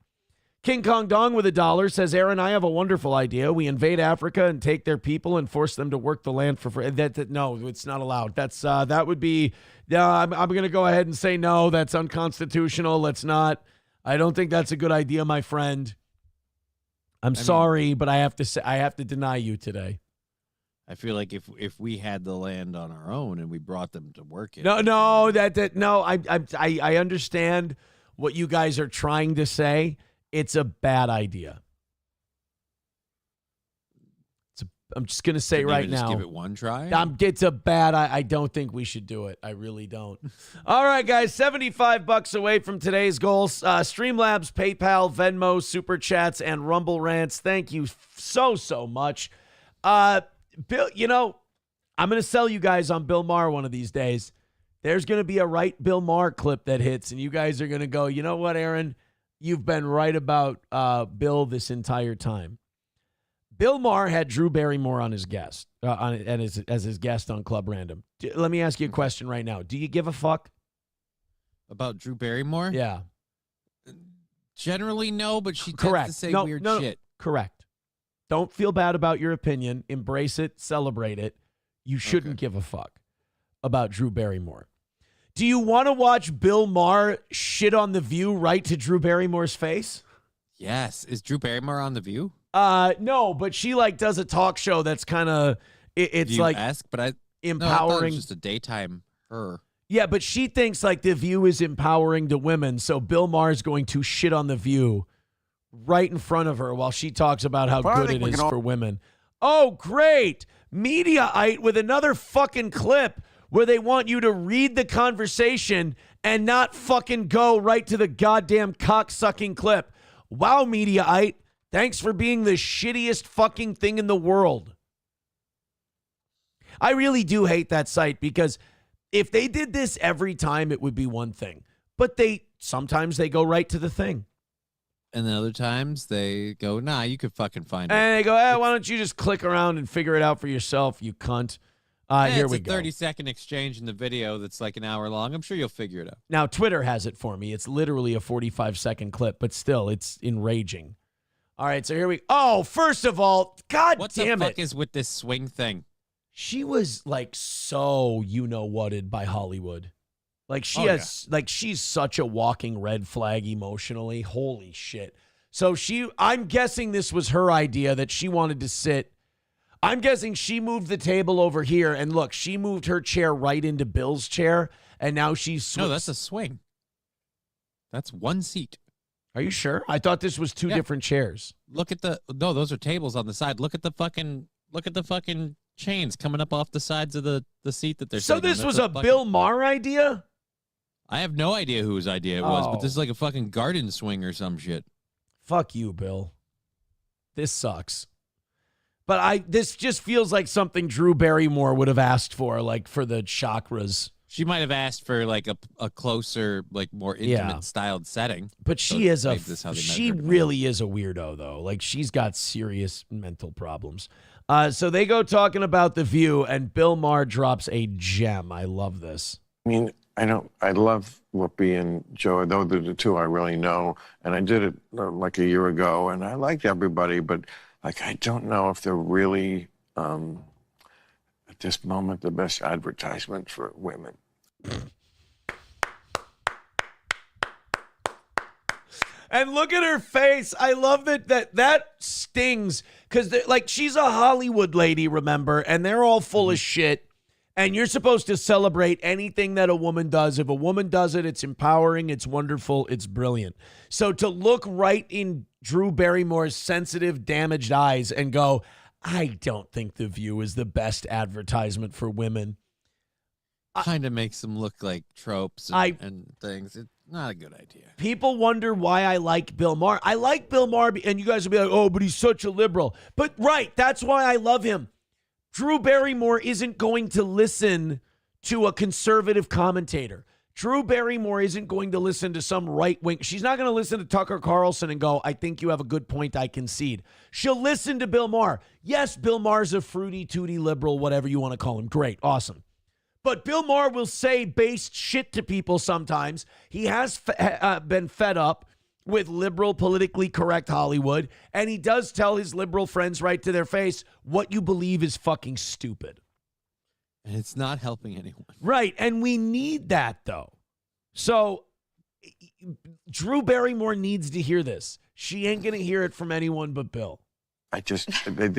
King Kong Dong with $1 says, Aaron, I have a wonderful idea. We invade Africa and take their people and force them to work the land for free. No, it's not allowed. That would be. I'm going to go ahead and say no. That's unconstitutional. Let's not. I don't think that's a good idea, my friend. I'm sorry, but I have to deny you today. I feel like if we had the land on our own and we brought them to work it. No, I understand what you guys are trying to say. It's a bad idea. I'm just gonna say right now. Just give it one try. It's a bad. I don't think we should do it. I really don't. All right, guys. $75 away from today's goals. Streamlabs, PayPal, Venmo, Super Chats, and Rumble Rants. Thank you so much. Bill, I'm gonna sell you guys on Bill Maher one of these days. There's gonna be a right Bill Maher clip that hits, and you guys are gonna go, you know what, Aaron? You've been right about Bill this entire time. Bill Maher had Drew Barrymore on his guest, as his guest on Club Random. Let me ask you a question right now. Do you give a fuck about Drew Barrymore? Yeah. Generally, no, but she tends Correct. to say No, weird no, shit. Correct. Don't feel bad about your opinion. Embrace it. Celebrate it. You shouldn't give a fuck about Drew Barrymore. Do you want to watch Bill Maher shit on The View right to Drew Barrymore's face? Yes. Is Drew Barrymore on The View? No, but she does a talk show that's kind of it's like empowering. No, I thought it was just a daytime her. Yeah, but she thinks The View is empowering to women, so Bill Maher is going to shit on The View right in front of her while she talks about how good it is for women. Oh, great. Mediaite with another fucking clip where they want you to read the conversation and not fucking go right to the goddamn cock-sucking clip. Wow, Mediaite. Thanks for being the shittiest fucking thing in the world. I really do hate that site because if they did this every time, it would be one thing. But sometimes they go right to the thing. And then other times they go, nah, you could fucking find it. And they go, why don't you just click around and figure it out for yourself, you cunt. Here we go. It's a 30-second exchange in the video that's like an hour long. I'm sure you'll figure it out. Now, Twitter has it for me. It's literally a 45-second clip, but still, it's enraging. All right, so here we go. Oh, first of all, God what damn it. What the fuck is with this swing thing? She was so you-know-whatted by Hollywood. She's such a walking red flag emotionally. Holy shit. So I'm guessing this was her idea that she wanted to sit. I'm guessing she moved the table over here, and look, she moved her chair right into Bill's chair, and now she's... No, that's a swing. That's one seat. Are you sure? I thought this was two different chairs. Look at no, those are tables on the side. Look at the fucking chains coming up off the sides of the seat that they're So sitting this on. was a Bill Maher idea? I have no idea whose idea it was, but this is like a fucking garden swing or some shit. Fuck you, Bill. This sucks. But this just feels like something Drew Barrymore would have asked for, for the chakras. She might have asked for a closer, more intimate styled setting. But she really is a weirdo though. She's got serious mental problems. So they go talking about The View, and Bill Maher drops a gem. I love this. I mean, I love Whoopi and Joe. Those are the two I really know. And I did it a year ago, and I liked everybody, but I don't know if they're really, at this moment, the best advertisement for women. And look at her face. I love that stings because she's a Hollywood lady, remember, and they're all full of shit. And you're supposed to celebrate anything that a woman does. If a woman does it, it's empowering, it's wonderful, it's brilliant. So to look right in Drew Barrymore's sensitive, damaged eyes and go, I don't think The View is the best advertisement for women. Kind of makes them look like tropes and things. It's not a good idea. People wonder why I like Bill Maher. I like Bill Maher, and you guys will be like, oh, but he's such a liberal. But right, that's why I love him. Drew Barrymore isn't going to listen to a conservative commentator. Drew Barrymore isn't going to listen to some right-wing. She's not going to listen to Tucker Carlson and go, I think you have a good point, I concede. She'll listen to Bill Maher. Yes, Bill Maher's a fruity, tooty liberal, whatever you want to call him. Great, awesome. But Bill Maher will say based shit to people sometimes. He has been fed up with liberal, politically correct Hollywood, and he does tell his liberal friends right to their face, what you believe is fucking stupid. And it's not helping anyone. Right, and we need that, though. So Drew Barrymore needs to hear this. She ain't going to hear it from anyone but Bill. It's just a format,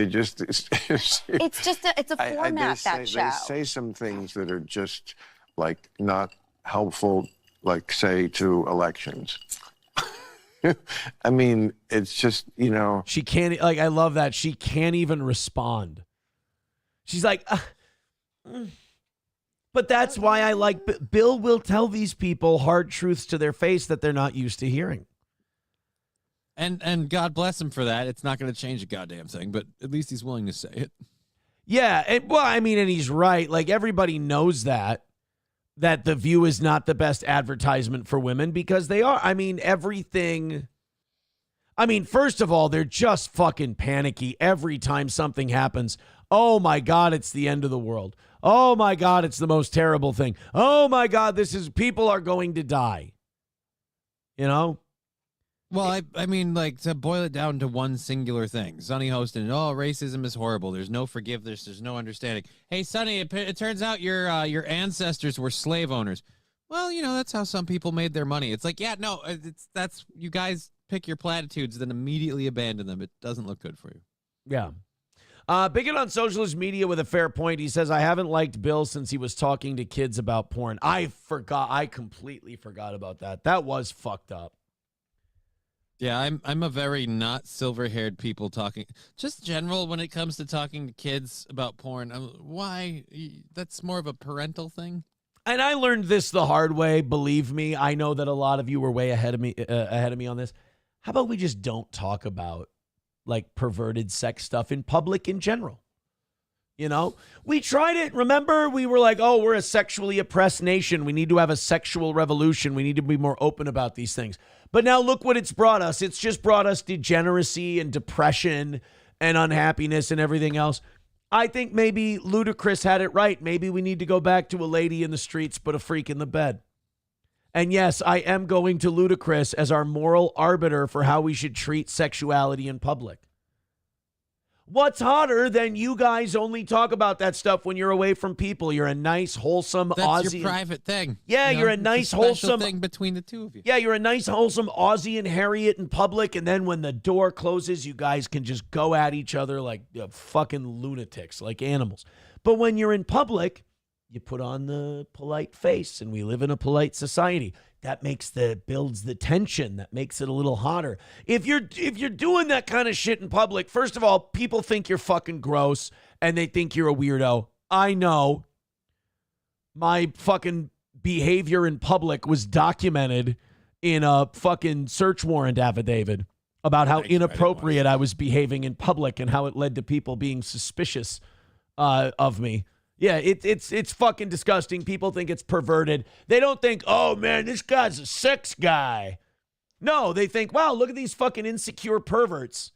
that show. They say some things that are just not helpful, say to elections. I mean, it's just, She can't, I love that. She can't even respond. She's like, but that's why I like, Bill will tell these people hard truths to their face that they're not used to hearing. And God bless him for that. It's not going to change a goddamn thing, but at least he's willing to say it. Yeah, and he's right. Everybody knows that The View is not the best advertisement for women because they are. I mean, everything. I mean, first of all, they're just fucking panicky every time something happens. Oh my God, it's the end of the world. Oh my God, it's the most terrible thing. Oh my God, people are going to die. You know? Well, I mean, like, to boil it down to one singular thing. Sonny Hostin, racism is horrible. There's no forgiveness. There's no understanding. Hey, Sonny, it turns out your ancestors were slave owners. Well, that's how some people made their money. It's like, no, that's you guys pick your platitudes, then immediately abandon them. It doesn't look good for you. Yeah. Bigot on socialist media with a fair point. He says, I haven't liked Bill since he was talking to kids about porn. I completely forgot about that. That was fucked up. Yeah, I'm a very not silver-haired people talking. Just general when it comes to talking to kids about porn. Why? That's more of a parental thing. And I learned this the hard way. Believe me, I know that a lot of you were way ahead of me on this. How about we just don't talk about like perverted sex stuff in public in general? We tried it. Remember, we were like, we're a sexually oppressed nation. We need to have a sexual revolution. We need to be more open about these things. But now look what it's brought us. It's just brought us degeneracy and depression and unhappiness and everything else. I think maybe Ludacris had it right. Maybe we need to go back to a lady in the streets, but a freak in the bed. And yes, I am going to Ludacris as our moral arbiter for how we should treat sexuality in public. What's hotter than you guys only talk about that stuff when you're away from people? You're a nice, wholesome Aussie. That's your private thing. Yeah, you're a nice, wholesome thing between the two of you. Yeah, you're a nice, wholesome Aussie and Harriet in public, and then when the door closes, you guys can just go at each other like fucking lunatics, like animals. But when you're in public, you put on the polite face, and we live in a polite society. That builds the tension. That makes it a little hotter. If you're doing that kind of shit in public, first of all, people think you're fucking gross and they think you're a weirdo. I know. My fucking behavior in public was documented in a fucking search warrant affidavit about how inappropriate I was behaving in public and how it led to people being suspicious of me. Yeah, it's fucking disgusting. People think it's perverted. They don't think, oh, man, this guy's a sex guy. No, they think, wow, look at these fucking insecure perverts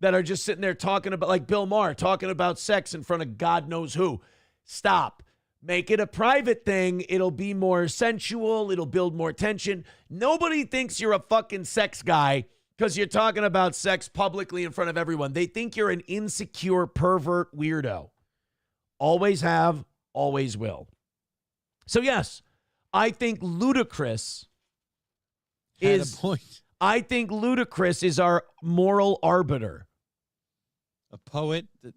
that are just sitting there talking about, like Bill Maher, talking about sex in front of God knows who. Stop. Make it a private thing. It'll be more sensual. It'll build more tension. Nobody thinks you're a fucking sex guy because you're talking about sex publicly in front of everyone. They think you're an insecure pervert weirdo. Always have, always will. So, yes, I think Ludacris is a point. I think Ludacris is our moral arbiter. A poet that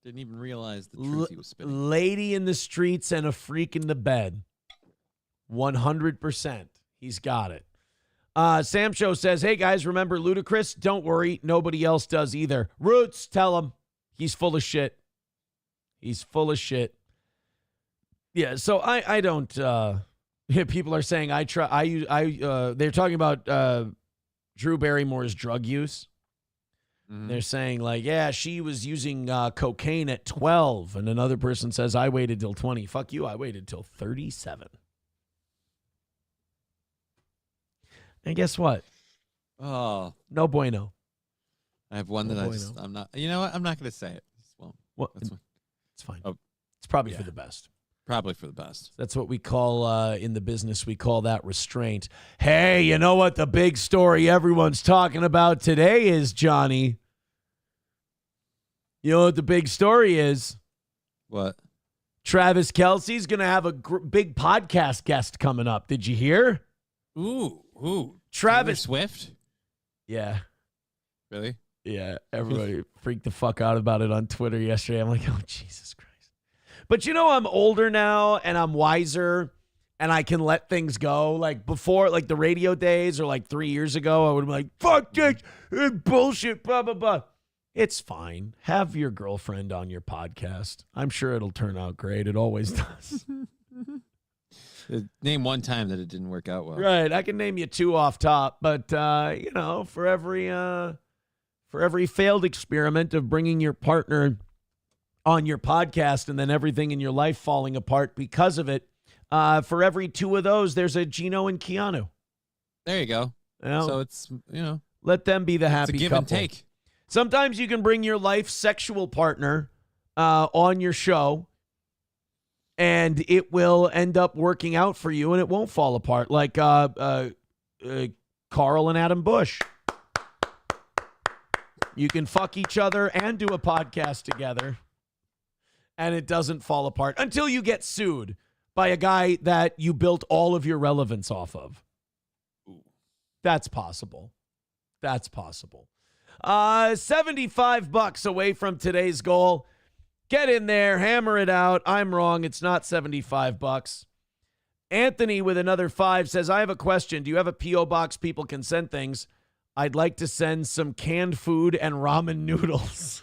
didn't even realize the truth he was spitting. Lady in the streets and a freak in the bed. 100%. He's got it. Sam Show says, hey, guys, remember Ludacris? Don't worry. Nobody else does either. Roots, tell him. He's full of shit. He's full of shit. Yeah, so I don't people are saying they're talking about Drew Barrymore's drug use. Mm-hmm. They're saying like, yeah, she was using cocaine at 12, and another person says I waited till 20. Fuck you, I waited till 37. And guess what? Oh, no bueno. I have one I'm not. You know what? I'm not going to say it. What? That's fine. It's fine. It's probably for the best. Probably for the best. That's what we call, in the business, we call that restraint. Hey, you know what the big story everyone's talking about today is, Johnny? You know what the big story is? What? Travis Kelce's going to have a big podcast guest coming up. Did you hear? Ooh. Travis Swift? Yeah. Really? Yeah, everybody freaked the fuck out about it on Twitter yesterday. I'm like, oh, Jesus Christ. But I'm older now and I'm wiser and I can let things go. Like before, like the radio days or like 3 years ago, I would have been like, fuck this, bullshit, blah, blah, blah. It's fine. Have your girlfriend on your podcast. I'm sure it'll turn out great. It always does. Name one time that it didn't work out well. Right. I can name you two off top, but, for every failed experiment of bringing your partner on your podcast and then everything in your life falling apart because of it, for every two of those, there's a Gino and Keanu. There you go. So it's, Let them be the happy it's a give couple. And take. Sometimes you can bring your life sexual partner on your show, and it will end up working out for you, and it won't fall apart like Carl and Adam Bush. You can fuck each other and do a podcast together, and it doesn't fall apart until you get sued by a guy that you built all of your relevance off of. That's possible. That's possible. $75 away from today's goal. Get in there, hammer it out. I'm wrong. It's not $75. Anthony with another 5 says, I have a question. Do you have a P.O. box people can send things? I'd like to send some canned food and ramen noodles.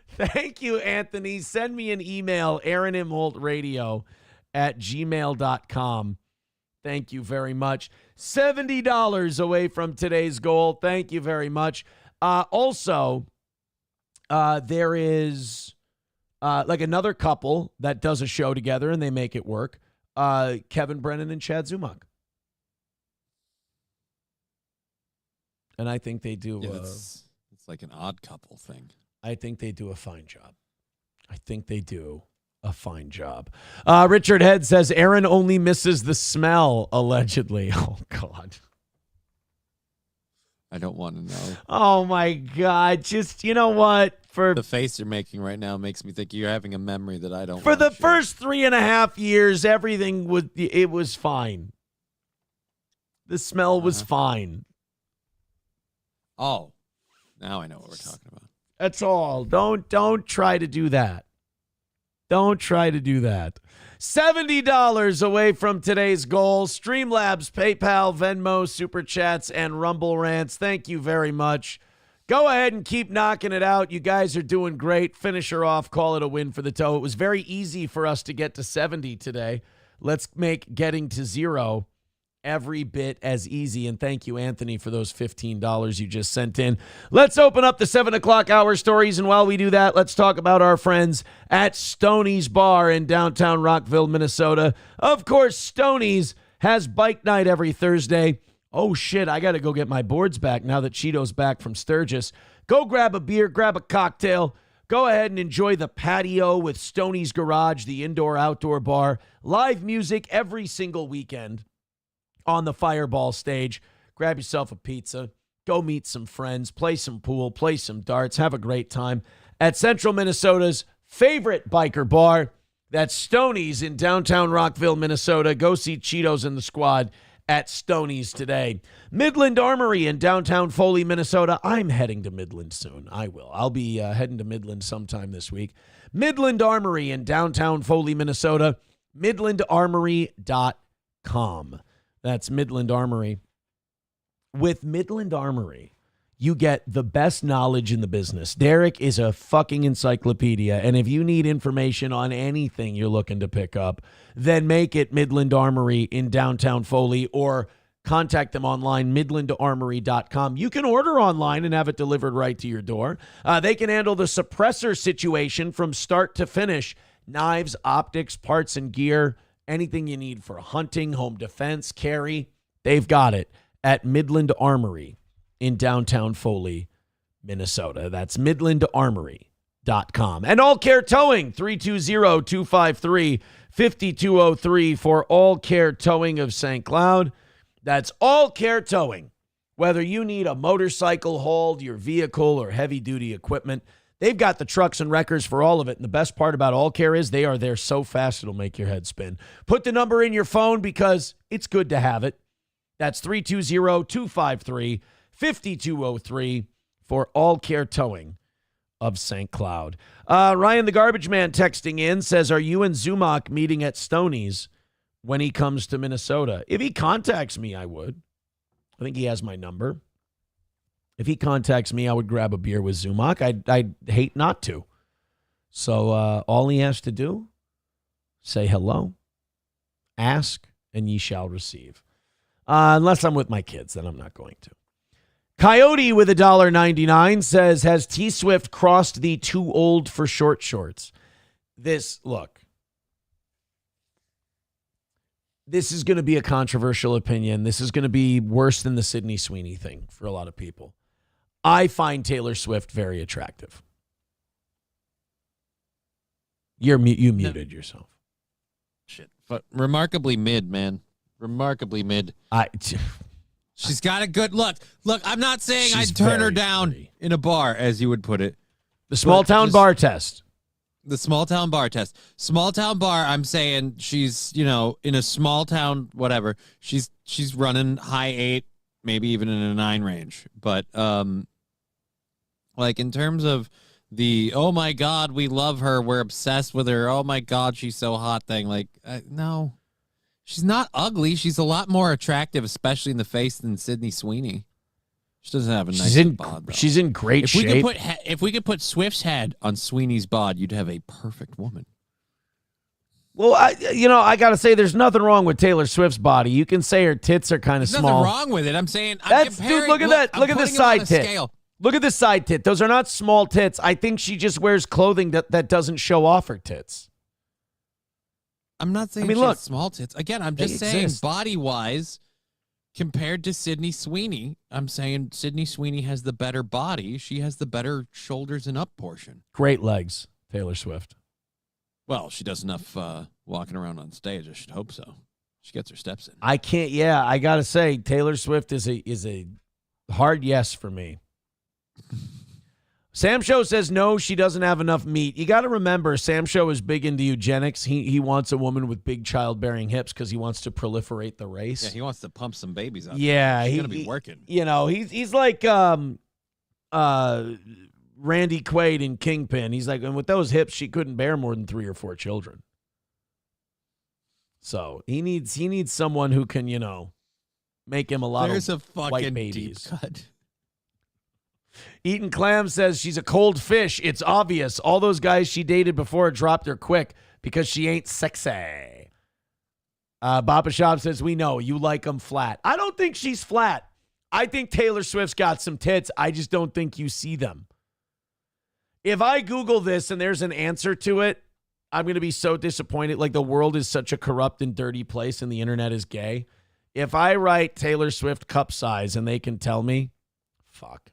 Thank you, Anthony. Send me an email, aaronimholtradio@gmail.com. Thank you very much. $70 away from today's goal. Thank you very much. Also, there is like another couple that does a show together and they make it work. Kevin Brennan and Chad Zumach. And I think they do. Yeah, it's like an odd couple thing. I think they do a fine job. A fine job. Richard Head says Aaron only misses the smell, allegedly. Oh, God. I don't want to know. Oh, my God. Just, you know what? For the face you're making right now makes me think you're having a memory that I don't For the first 3.5 years, everything was fine. The smell was fine. Oh, now I know what we're talking about. That's all. Don't try to do that. Don't try to do that. $70 away from today's goal. Streamlabs, PayPal, Venmo, Super Chats, and Rumble Rants. Thank you very much. Go ahead and keep knocking it out. You guys are doing great. Finish her off. Call it a win for the toe. It was very easy for us to get to 70 today. Let's make getting to 0 every bit as easy. And thank you, Anthony, for those $15 you just sent in. Let's open up the 7 o'clock hour stories. And while we do that, let's talk about our friends at Stoney's Bar in downtown Rockville, Minnesota. Of course, Stoney's has bike night every Thursday. Oh, shit, I got to go get my boards back now that Cheeto's back from Sturgis. Go grab a beer, grab a cocktail. Go ahead and enjoy the patio with Stoney's Garage, the indoor-outdoor bar. Live music every single weekend on the Fireball stage. Grab yourself a pizza, go meet some friends, play some pool, play some darts, have a great time at Central Minnesota's favorite biker bar. That's Stoney's in downtown Rockville, Minnesota. Go see Cheetos and the squad at Stoney's today. Midland Armory in downtown Foley, Minnesota. I'm heading to Midland soon. I will. I'll be heading to Midland sometime this week. Midland Armory in downtown Foley, Minnesota. MidlandArmory.com. That's Midland Armory. With Midland Armory, you get the best knowledge in the business. Derek is a fucking encyclopedia, and if you need information on anything you're looking to pick up, then make it Midland Armory in downtown Foley, or contact them online, midlandarmory.com. You can order online and have it delivered right to your door. They can handle the suppressor situation from start to finish. Knives, optics, parts and gear, anything you need for hunting, home defense, carry, they've got it at Midland Armory in downtown Foley, Minnesota. That's midlandarmory.com. And All Care Towing, 320-253-5203 for All Care Towing of St. Cloud. That's All Care Towing. Whether you need a motorcycle hauled, your vehicle, or heavy-duty equipment, they've got the trucks and wreckers for all of it. And the best part about All Care is they are there so fast it'll make your head spin. Put the number in your phone because it's good to have it. That's 320-253-5203 for All Care Towing of St. Cloud. Ryan the Garbage Man texting in says, are you and Zumach meeting at Stoney's when he comes to Minnesota? If he contacts me, I would. I think he has my number. If he contacts me, I would grab a beer with Zumach. I'd hate not to. So all he has to do, say hello, ask, and ye shall receive. Unless I'm with my kids, then I'm not going to. Coyote with $1.99 says, has T-Swift crossed the too old for short shorts? Look, this is going to be a controversial opinion. This is going to be worse than the Sydney Sweeney thing for a lot of people. I find Taylor Swift very attractive. You muted yourself. Shit. But remarkably mid, man. Remarkably mid. She's got a good look. Look, I'm not saying I'd turn her down in a bar, as you would put it. The small town bar test. The small town bar test. Small town bar, I'm saying she's, in a small town, whatever. She's running high 8, maybe even in a 9 range. But like in terms of the, oh my God, we love her, we're obsessed with her, oh my God, she's so hot thing. Like, no. She's not ugly. She's a lot more attractive, especially in the face, than Sydney Sweeney. She doesn't have a nice bod, though. She's in great shape. If we could put Swift's head on Sweeney's bod, you'd have a perfect woman. Well, I got to say, there's nothing wrong with Taylor Swift's body. You can say her tits are kind of There's small. nothing wrong with it. I'm saying, Dude, look at that. Look at this side tit. Scale. Look at this side tit. Those are not small tits. I think she just wears clothing that doesn't show off her tits. I'm not saying she has small tits. Again, I'm just saying body-wise, compared to Sydney Sweeney, I'm saying Sydney Sweeney has the better body. She has the better shoulders and up portion. Great legs, Taylor Swift. Well, she does enough walking around on stage. I should hope so. She gets her steps in. I can't. Yeah, I gotta say, Taylor Swift is a hard yes for me. Sam Show says no, she doesn't have enough meat. You got to remember, Sam Show is big into eugenics. He wants a woman with big childbearing hips because he wants to proliferate the race. Yeah, he wants to pump some babies out. Yeah, he's gonna be working. He's like Randy Quaid in Kingpin. He's like, and with those hips, she couldn't bear more than 3 or 4 children. So he needs someone who can, make him a lot of white babies. Deep cut. Eaton Clam says she's a cold fish. It's obvious. All those guys she dated before dropped her quick because she ain't sexy. Baba Shop says, we know you like them flat. I don't think she's flat. I think Taylor Swift's got some tits. I just don't think you see them. If I Google this and there's an answer to it, I'm going to be so disappointed. Like, the world is such a corrupt and dirty place and the internet is gay. If I write Taylor Swift cup size and they can tell me, fuck.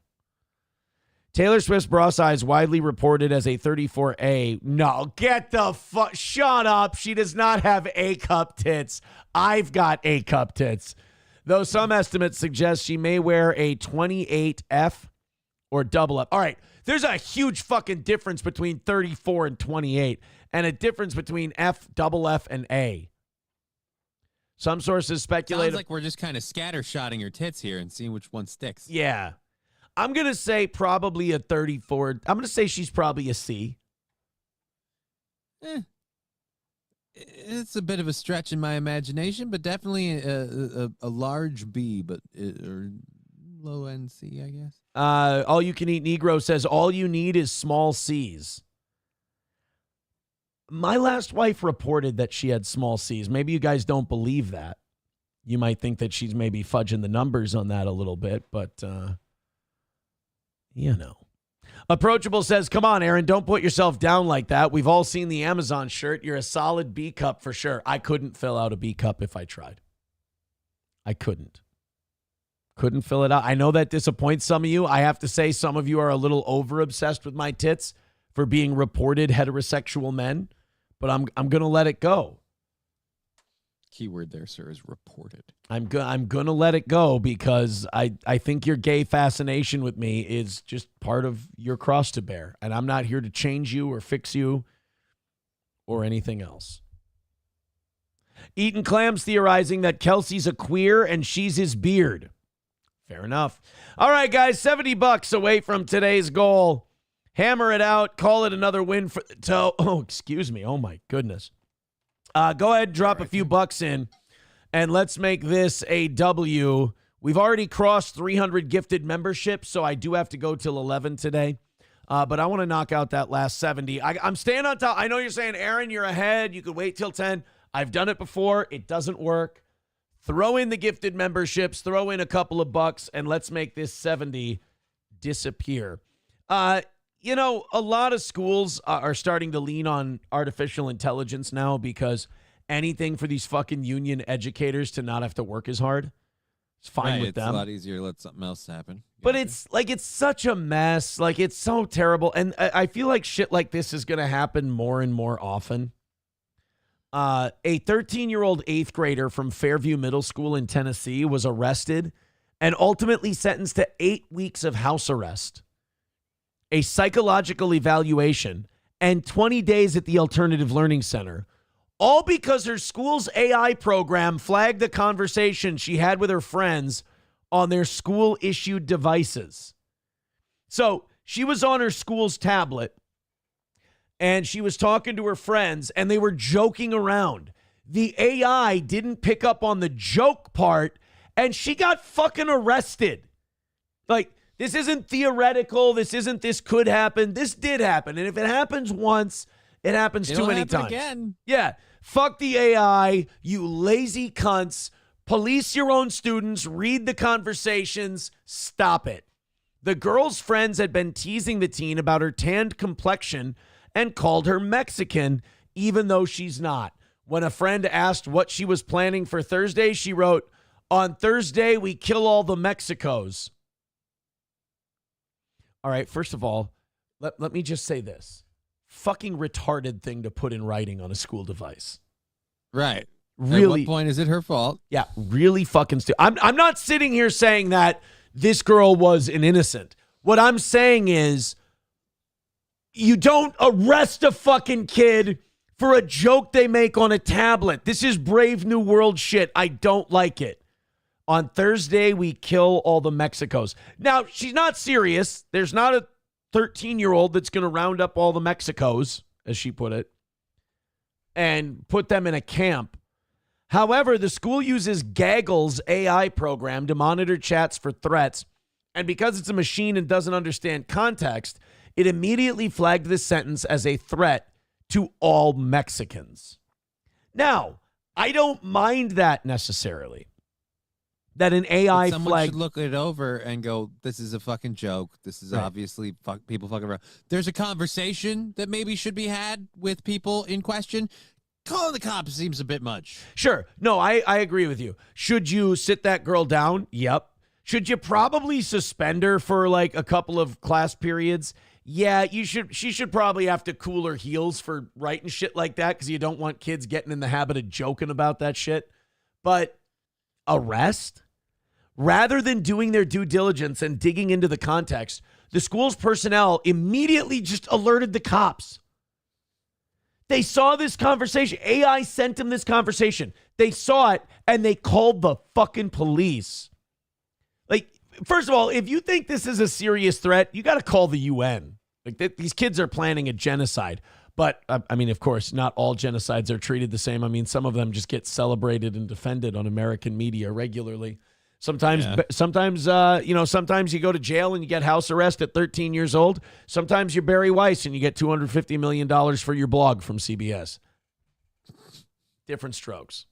Taylor Swift's bra size widely reported as a 34A. No, get the fuck. Shut up. She does not have A cup tits. I've got A cup tits. Though some estimates suggest she may wear a 28F or double F. All right. There's a huge fucking difference between 34 and 28 and a difference between F, double F, and A. Some sources speculate. Sounds like we're just kind of scattershotting your tits here and seeing which one sticks. Yeah. I'm going to say probably a 34. I'm going to say she's probably a C. It's a bit of a stretch in my imagination, but definitely a large B, but or low end C, I guess. All You Can Eat Negro says all you need is small C's. My last wife reported that she had small C's. Maybe you guys don't believe that. You might think that she's maybe fudging the numbers on that a little bit, but Approachable says, come on, Aaron, don't put yourself down like that. We've all seen the Amazon shirt. You're a solid B cup for sure. I couldn't fill out a B cup if I tried. I couldn't fill it out. I know that disappoints some of you. I have to say some of you are a little over obsessed with my tits for being reported heterosexual men, but I'm going to let it go. Keyword there, sir, is reported. I'm going to let it go because I think your gay fascination with me is just part of your cross to bear, and I'm not here to change you or fix you or anything else. Eaton Clams theorizing that Kelsey's a queer and she's his beard. Fair enough. All right, guys, $70 away from today's goal. Hammer it out. Call it another win for the toe. Oh, excuse me. Oh, my goodness. Go ahead and drop a few bucks in, and let's make this a W. We've already crossed 300 gifted memberships, so I do have to go till 11 today. But I want to knock out that last 70. I'm staying on top. I know you're saying, Aaron, you're ahead. You could wait till 10. I've done it before. It doesn't work. Throw in the gifted memberships. Throw in a couple of bucks, and let's make this 70 disappear. A lot of schools are starting to lean on artificial intelligence now because anything for these fucking union educators to not have to work as hard. It's fine with them. It's a lot easier to let something else happen. But it's such a mess. Like, it's so terrible. And I feel like shit like this is going to happen more and more often. A 13-year-old 8th grader from Fairview Middle School in Tennessee was arrested and ultimately sentenced to 8 weeks of house arrest, a psychological evaluation, and 20 days at the Alternative Learning Center, all because her school's AI program flagged the conversation she had with her friends on their school-issued devices. So she was on her school's tablet, and she was talking to her friends, and they were joking around. The AI didn't pick up on the joke part, and she got fucking arrested. Like, this isn't theoretical. This could happen. This did happen. And if it happens once, it happens too many times. Again. Yeah. Fuck the AI, you lazy cunts. Police your own students. Read the conversations. Stop it. The girl's friends had been teasing the teen about her tanned complexion and called her Mexican, even though she's not. When a friend asked what she was planning for Thursday, she wrote, "On Thursday, we kill all the Mexicos." All right, first of all, let me just say this. Fucking retarded thing to put in writing on a school device. Right. Really. At what point is it her fault? Yeah, really fucking stupid. I'm not sitting here saying that this girl was an innocent. What I'm saying is you don't arrest a fucking kid for a joke they make on a tablet. This is Brave New World shit. I don't like it. On Thursday, we kill all the Mexicos. Now, she's not serious. There's not a 13-year-old that's going to round up all the Mexicos, as she put it, and put them in a camp. However, the school uses Gaggle's AI program to monitor chats for threats, and because it's a machine and doesn't understand context, it immediately flagged this sentence as a threat to all Mexicans. Now, I don't mind that necessarily. That an AI someone flag should look it over and go, this is a fucking joke. This is obviously people fucking around. There's a conversation that maybe should be had with people in question. Calling the cops seems a bit much. Sure. No, I agree with you. Should you sit that girl down? Yep. Should you probably suspend her for like a couple of class periods? Yeah, you should. She should probably have to cool her heels for writing shit like that because you don't want kids getting in the habit of joking about that shit. But arrest? Rather than doing their due diligence and digging into the context, the school's personnel immediately just alerted the cops. They saw this conversation. AI sent them this conversation. They saw it, and they called the fucking police. Like, first of all, if you think this is a serious threat, you got to call the UN. Like, these kids are planning a genocide. But, I mean, of course, not all genocides are treated the same. I mean, some of them just get celebrated and defended on American media regularly. Sometimes you go to jail and you get house arrest at 13 years old. Sometimes you're Barry Weiss and you get $250 million for your blog from CBS. Different strokes.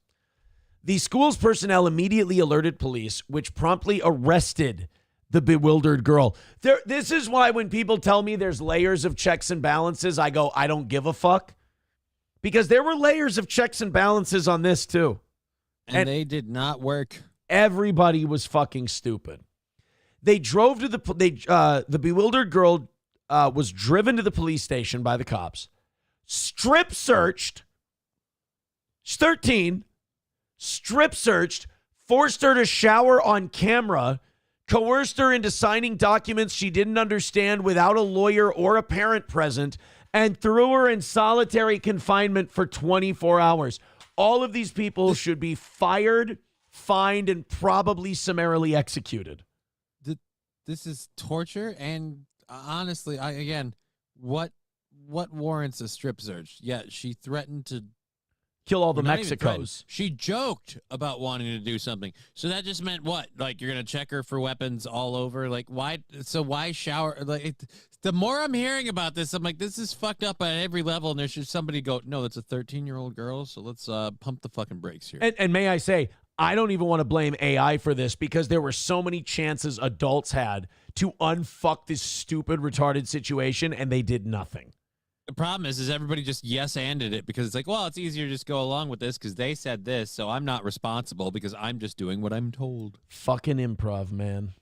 The school's personnel immediately alerted police, which promptly arrested the bewildered girl. This is why when people tell me there's layers of checks and balances, I go, I don't give a fuck. Because there were layers of checks and balances on this too. And they did not work. Everybody was fucking stupid. They drove to the bewildered girl was driven to the police station by the cops, strip searched. She's 13, strip searched, forced her to shower on camera, coerced her into signing documents she didn't understand without a lawyer or a parent present, and threw her in solitary confinement for 24 hours. All of these people should be fired, fined, and probably summarily executed. This is torture, and honestly, what warrants a strip search? Yeah, she threatened to kill all the Mexicos. She joked about wanting to do something. So that just meant what? Like, you're going to check her for weapons all over? Like, why? So why shower? Like, the more I'm hearing about this, I'm like, this is fucked up at every level. And there's just somebody go, no, it's a 13-year-old girl. So let's pump the fucking brakes here. And may I say, I don't even want to blame AI for this because there were so many chances adults had to unfuck this stupid, retarded situation, and they did nothing. The problem is everybody just yes-anded it because it's like, well, it's easier to just go along with this because they said this, so I'm not responsible because I'm just doing what I'm told. Fucking improv, man.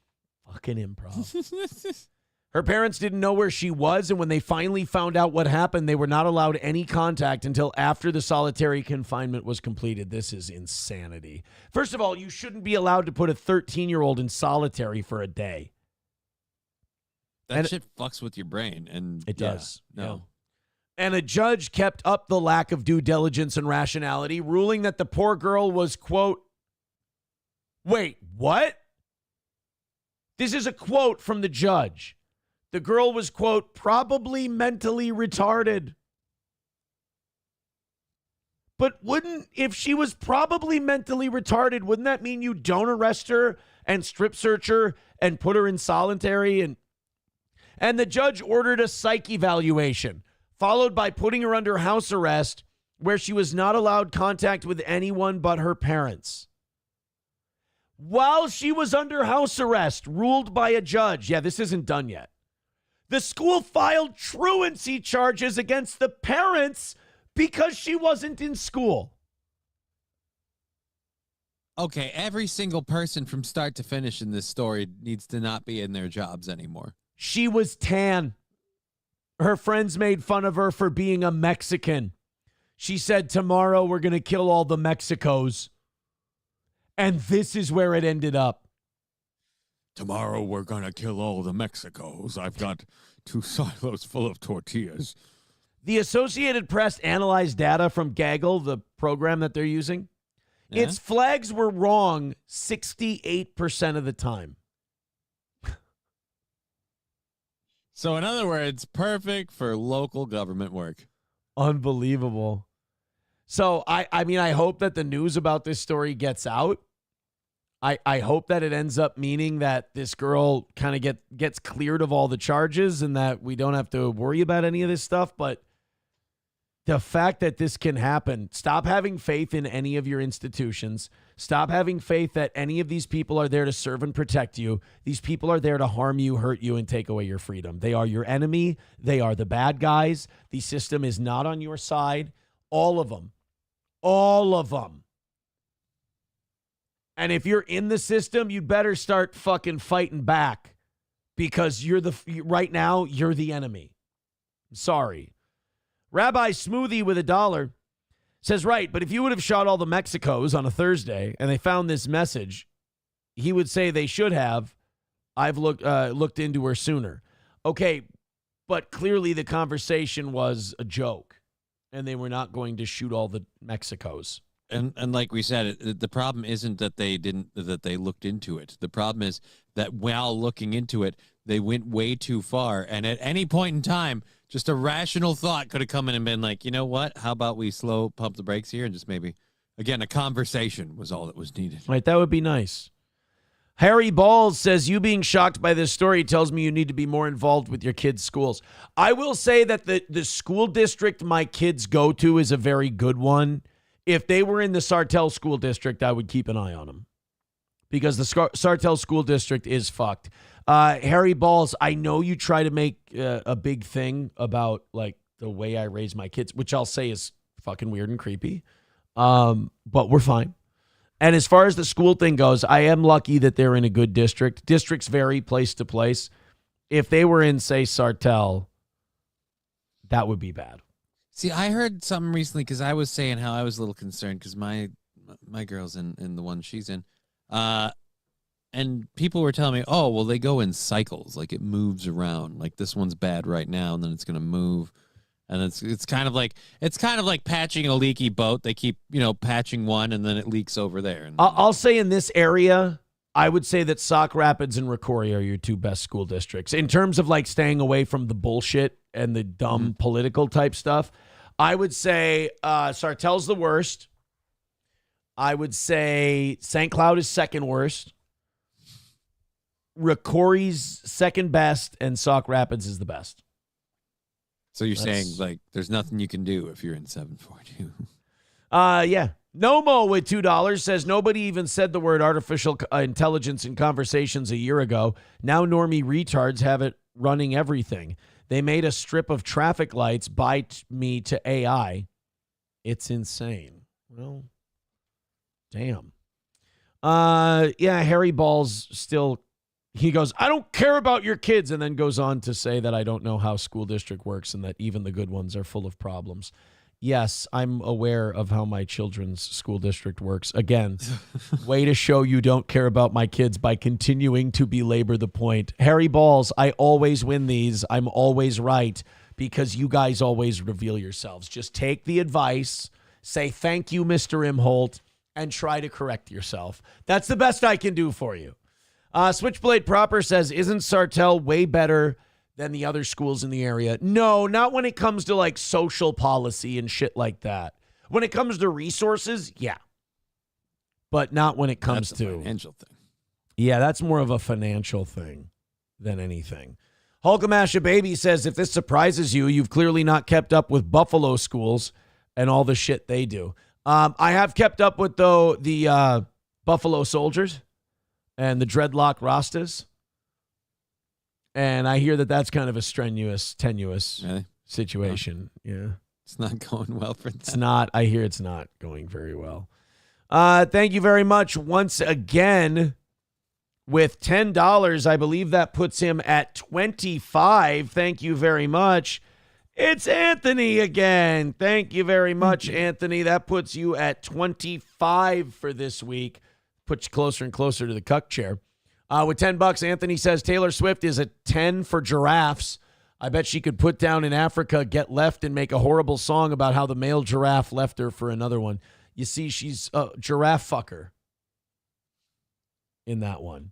Fucking improv. Her parents didn't know where she was, and when they finally found out what happened, they were not allowed any contact until after the solitary confinement was completed. This is insanity. First of all, you shouldn't be allowed to put a 13-year-old in solitary for a day. That shit fucks with your brain, and it does. No. Yeah. And a judge kept up the lack of due diligence and rationality, ruling that the poor girl was, quote, wait, what? This is a quote from the judge. The girl was, quote, probably mentally retarded. But if she was probably mentally retarded, wouldn't that mean you don't arrest her and strip search her and put her in solitary? And the judge ordered a psych evaluation, followed by putting her under house arrest where she was not allowed contact with anyone but her parents. While she was under house arrest, ruled by a judge. Yeah, this isn't done yet. The school filed truancy charges against the parents because she wasn't in school. Okay, every single person from start to finish in this story needs to not be in their jobs anymore. She was tan. Her friends made fun of her for being a Mexican. She said, tomorrow we're going to kill all the Mexicos. And this is where it ended up. Tomorrow we're going to kill all the Mexicos. I've got 2 silos full of tortillas. The Associated Press analyzed data from Gaggle, the program that they're using. Yeah. Its flags were wrong 68% of the time. So in other words, perfect for local government work. Unbelievable. So I mean, I hope that the news about this story gets out. I hope that it ends up meaning that this girl kind of gets cleared of all the charges and that we don't have to worry about any of this stuff. But the fact that this can happen, stop having faith in any of your institutions. Stop having faith that any of these people are there to serve and protect you. These people are there to harm you, hurt you, and take away your freedom. They are your enemy. They are the bad guys. The system is not on your side. All of them. All of them. And if you're in the system, you better start fucking fighting back because right now, you're the enemy. I'm sorry. Rabbi Smoothie with $1 says, right, but if you would have shot all the Mexicos on a Thursday and they found this message, he would say they should have. I've looked into her sooner. Okay, but clearly the conversation was a joke and they were not going to shoot all the Mexicos. And like we said, the problem isn't that they looked into it. The problem is that while looking into it, they went way too far. And at any point in time, just a rational thought could have come in and been like, you know what? How about we pump the brakes here and just maybe, again, a conversation was all that was needed. Right, that would be nice. Harry Balls says, you being shocked by this story tells me you need to be more involved with your kids' schools. I will say that the school district my kids go to is a very good one. If they were in the Sartell School District, I would keep an eye on them because the Sartell School District is fucked. Harry Balls, I know you try to make a big thing about like the way I raise my kids, which I'll say is fucking weird and creepy, but we're fine. And as far as the school thing goes, I am lucky that they're in a good district. Districts vary place to place. If they were in, say, Sartell, that would be bad. See, I heard something recently because I was saying how I was a little concerned because my girl's in the one she's in. And people were telling me, oh, well, they go in cycles. Like it moves around. Like this one's bad right now, and then it's going to move. And it's kind of like patching a leaky boat. They keep, patching one, and then it leaks over there. And I'll say in this area, I would say that Sauk Rapids and Rocori are your two best school districts. In terms of like staying away from the bullshit and the dumb political type stuff, I would say Sartell's the worst. I would say St. Cloud is second worst. Rocori's second best, and Sauk Rapids is the best. So you're saying like there's nothing you can do if you're in 742. Yeah. Nomo with $2 says nobody even said the word artificial intelligence in conversations a year ago. Now normie retards have it running everything. They made a strip of traffic lights by me to AI. It's insane. Well, damn. Yeah, Harry Balls still, he goes, I don't care about your kids, and then goes on to say that I don't know how school district works and that even the good ones are full of problems. Yes, I'm aware of how my children's school district works. Again, way to show you don't care about my kids by continuing to belabor the point. Harry Balls, I always win these. I'm always right because you guys always reveal yourselves. Just take the advice, say thank you, Mr. Imholt, and try to correct yourself. That's the best I can do for you. Switchblade Proper says, isn't Sartell way better than the other schools in the area? No, not when it comes to like social policy and shit like that. When it comes to resources, yeah. But not when it comes to financial thing. Yeah, that's more of a financial thing than anything. Hulkamasha Baby says, if this surprises you, you've clearly not kept up with Buffalo schools and all the shit they do. I have kept up with, though, the Buffalo Soldiers and the Dreadlock Rastas. And I hear that that's kind of a strenuous, tenuous situation. Yeah. It's not going well for them. It's not. I hear it's not going very well. Thank you very much once again. With $10, I believe that puts him at 25. Thank you very much. It's Anthony again. Thank you very much, Anthony. That puts you at 25 for this week. Puts you closer and closer to the cuck chair. With $10, Anthony says Taylor Swift is a 10 for giraffes. I bet she could put down in Africa, get left, and make a horrible song about how the male giraffe left her for another one. You see, she's a giraffe fucker in that one.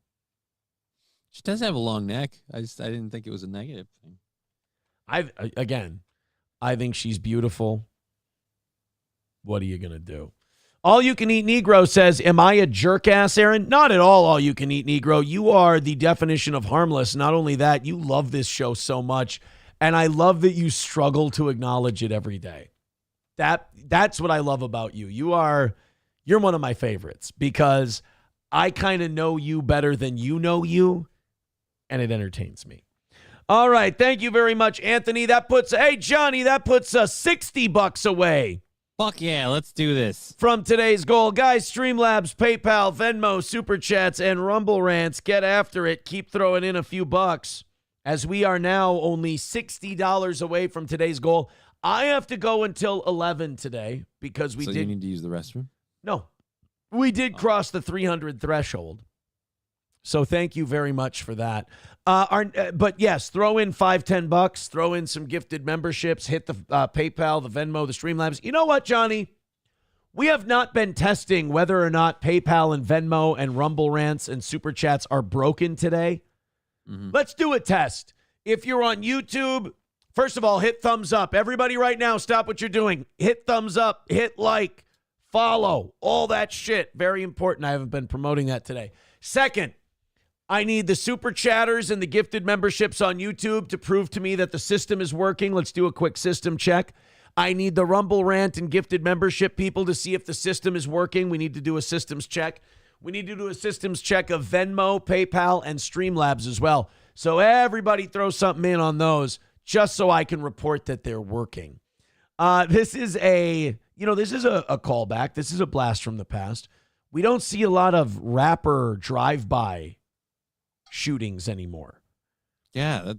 She does have a long neck. I didn't think it was a negative thing. I think she's beautiful. What are you going to do? All You Can Eat Negro says, am I a jerk ass, Aaron? Not at all You Can Eat Negro. You are the definition of harmless. Not only that, you love this show so much, and I love that you struggle to acknowledge it every day. That's what I love about you. You're one of my favorites because I kind of know you better than you know you, and it entertains me. All right, thank you very much, Anthony. Johnny, that puts $60 away. Fuck yeah, let's do this. From today's goal. Guys, Streamlabs, PayPal, Venmo, Super Chats, and Rumble Rants. Get after it. Keep throwing in a few bucks as we are now only $60 away from today's goal. I have to go until 11 today because you need to use the restroom? No. We did cross the 300 threshold. So thank you very much for that. But yes, throw in $5, $10, throw in some gifted memberships, hit the PayPal, the Venmo, the Streamlabs. You know what, Johnny? We have not been testing whether or not PayPal and Venmo and Rumble Rants and Super Chats are broken today. Mm-hmm. Let's do a test. If you're on YouTube, first of all, hit thumbs up. Everybody right now, stop what you're doing. Hit thumbs up, hit like, follow, all that shit. Very important. I haven't been promoting that today. Second, I need the super chatters and the gifted memberships on YouTube to prove to me that the system is working. Let's do a quick system check. I need the Rumble Rant and gifted membership people to see if the system is working. We need to do a systems check. We need to do a systems check of Venmo, PayPal, and Streamlabs as well. So everybody throw something in on those just so I can report that they're working. This is a callback. This is a blast from the past. We don't see a lot of rapper drive-by shootings anymore. Yeah,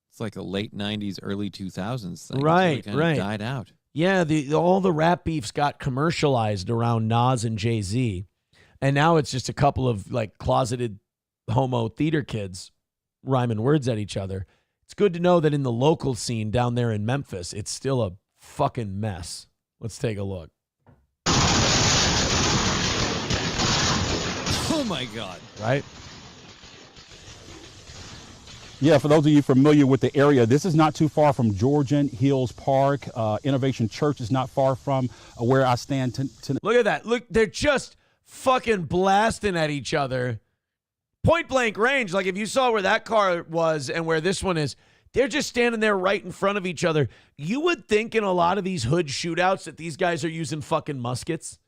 it's like a late 90s, early 2000s thing. Right, so it kind of died out. Yeah, all the rap beefs got commercialized around Nas and Jay-Z, and now it's just a couple of like closeted homo theater kids rhyming words at each other. It's good to know that in the local scene down there in Memphis, it's still a fucking mess. Let's take a look. Oh my God. Right? Yeah, for those of you familiar with the area, this is not too far from Georgian Hills Park. Innovation Church is not far from where I stand. Look at that. Look, they're just fucking blasting at each other. Point blank range. Like if you saw where that car was and where this one is, they're just standing there right in front of each other. You would think in a lot of these hood shootouts that these guys are using fucking muskets.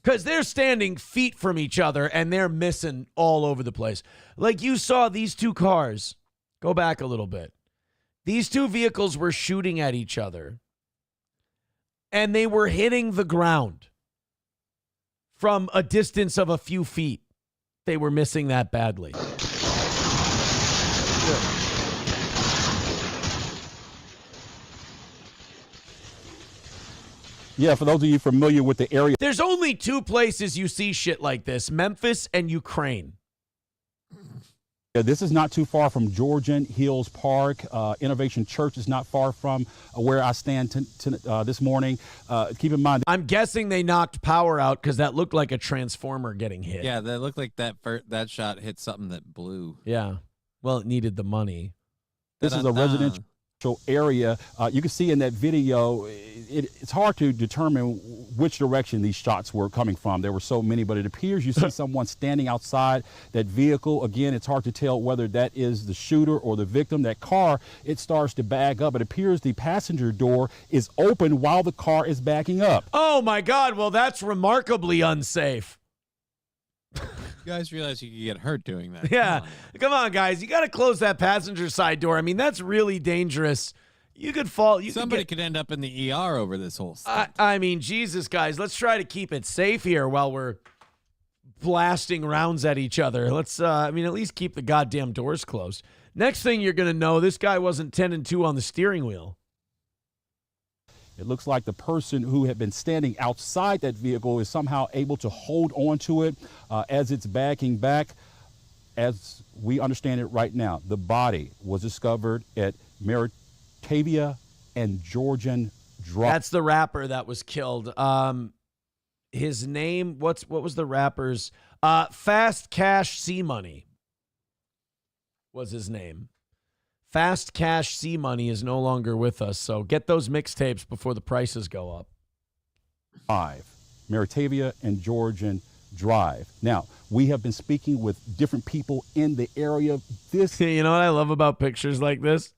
Because they're standing feet from each other and they're missing all over the place. Like you saw these two cars. Go back a little bit. These two vehicles were shooting at each other, and they were hitting the ground from a distance of a few feet. They were missing that badly. Yeah, for those of you familiar with the area. There's only two places you see shit like this, Memphis and Ukraine. This is not too far from Georgian Hills Park. Innovation Church is not far from where I stand this morning. Keep in mind. I'm guessing they knocked power out because that looked like a transformer getting hit. Yeah, that looked like that shot hit something that blew. Yeah. Well, it needed the money. This is a residential area. You can see in that video, it's hard to determine which direction these shots were coming from. There were so many, but it appears you see someone standing outside that vehicle. Again, it's hard to tell whether that is the shooter or the victim. That car, it starts to bag up. It appears the passenger door is open while the car is backing up. Oh, my God. Well, that's remarkably unsafe. You guys realize you could get hurt doing that. Yeah. Come on, guys. You got to close that passenger side door. I mean, that's really dangerous. You could fall. Somebody could end up in the ER over this whole stuff. I mean, Jesus, guys. Let's try to keep it safe here while we're blasting rounds at each other. Let's, at least keep the goddamn doors closed. Next thing you're going to know, this guy wasn't 10-2 on the steering wheel. It looks like the person who had been standing outside that vehicle is somehow able to hold on to it as it's backing back. As we understand it right now, the body was discovered at Meritavia and Georgian Drive. That's the rapper that was killed. His name, what was the rapper's? Fast Cash C Money was his name. Fast Cash C Money is no longer with us, so get those mixtapes before the prices go up. Meritavia and Georgian Drive. Now, we have been speaking with different people in the area. You know what I love about pictures like this?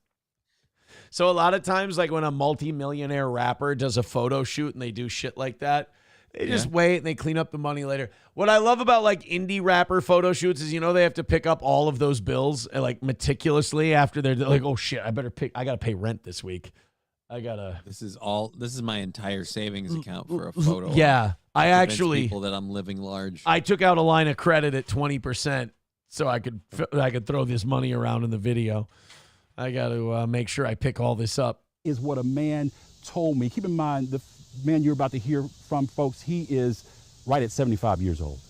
So a lot of times, like when a multi-millionaire rapper does a photo shoot and they do shit like that, they just wait and they clean up the money later. What I love about like indie rapper photo shoots is, they have to pick up all of those bills like meticulously after they're like, oh shit, I got to pay rent this week. This is my entire savings account for a photo. Yeah. I actually, people that I'm living large. I took out a line of credit at 20% so I could throw this money around in the video. I got to make sure I pick all this up. Is what a man told me. Keep in mind, the man you're about to hear from, folks, he is right at 75 years old.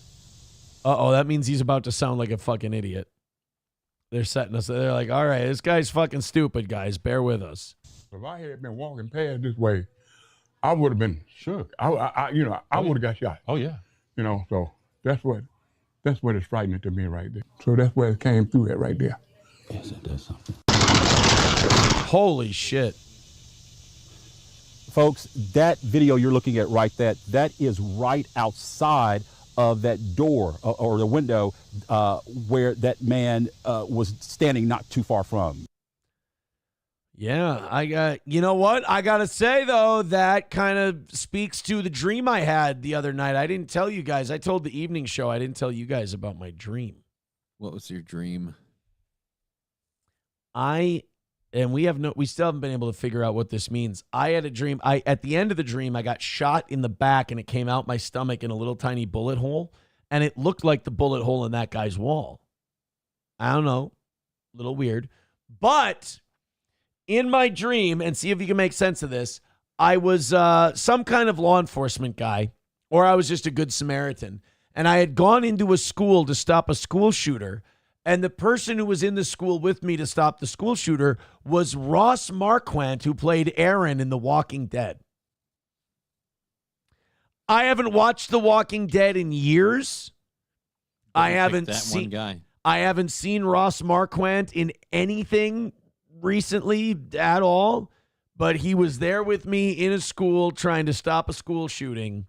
Uh-oh, that means he's about to sound like a fucking idiot. They're setting us. They're like, all right, this guy's fucking stupid, guys. Bear with us. If I had been walking past this way, I would have been shook. I would have got shot. Oh, yeah. So that's what is frightening to me right there. So that's where it came through at right there. Yes, it does something. Holy shit. Folks, that video you're looking at right there, that is right outside of that door or the window where that man was standing not too far from. Yeah, you know what? I got to say, though, that kind of speaks to the dream I had the other night. I didn't tell you guys. I told the evening show. I didn't tell you guys about my dream. What was your dream? We still haven't been able to figure out what this means. I had a dream. At the end of the dream, I got shot in the back and it came out my stomach in a little tiny bullet hole. And it looked like the bullet hole in that guy's wall. I don't know. A little weird. But in my dream, and see if you can make sense of this, I was some kind of law enforcement guy, or I was just a good Samaritan. And I had gone into a school to stop a school shooter. And the person who was in the school with me to stop the school shooter was Ross Marquand, who played Aaron in The Walking Dead. I haven't watched The Walking Dead in years. I haven't seen Ross Marquand in anything recently at all, but he was there with me in a school trying to stop a school shooting.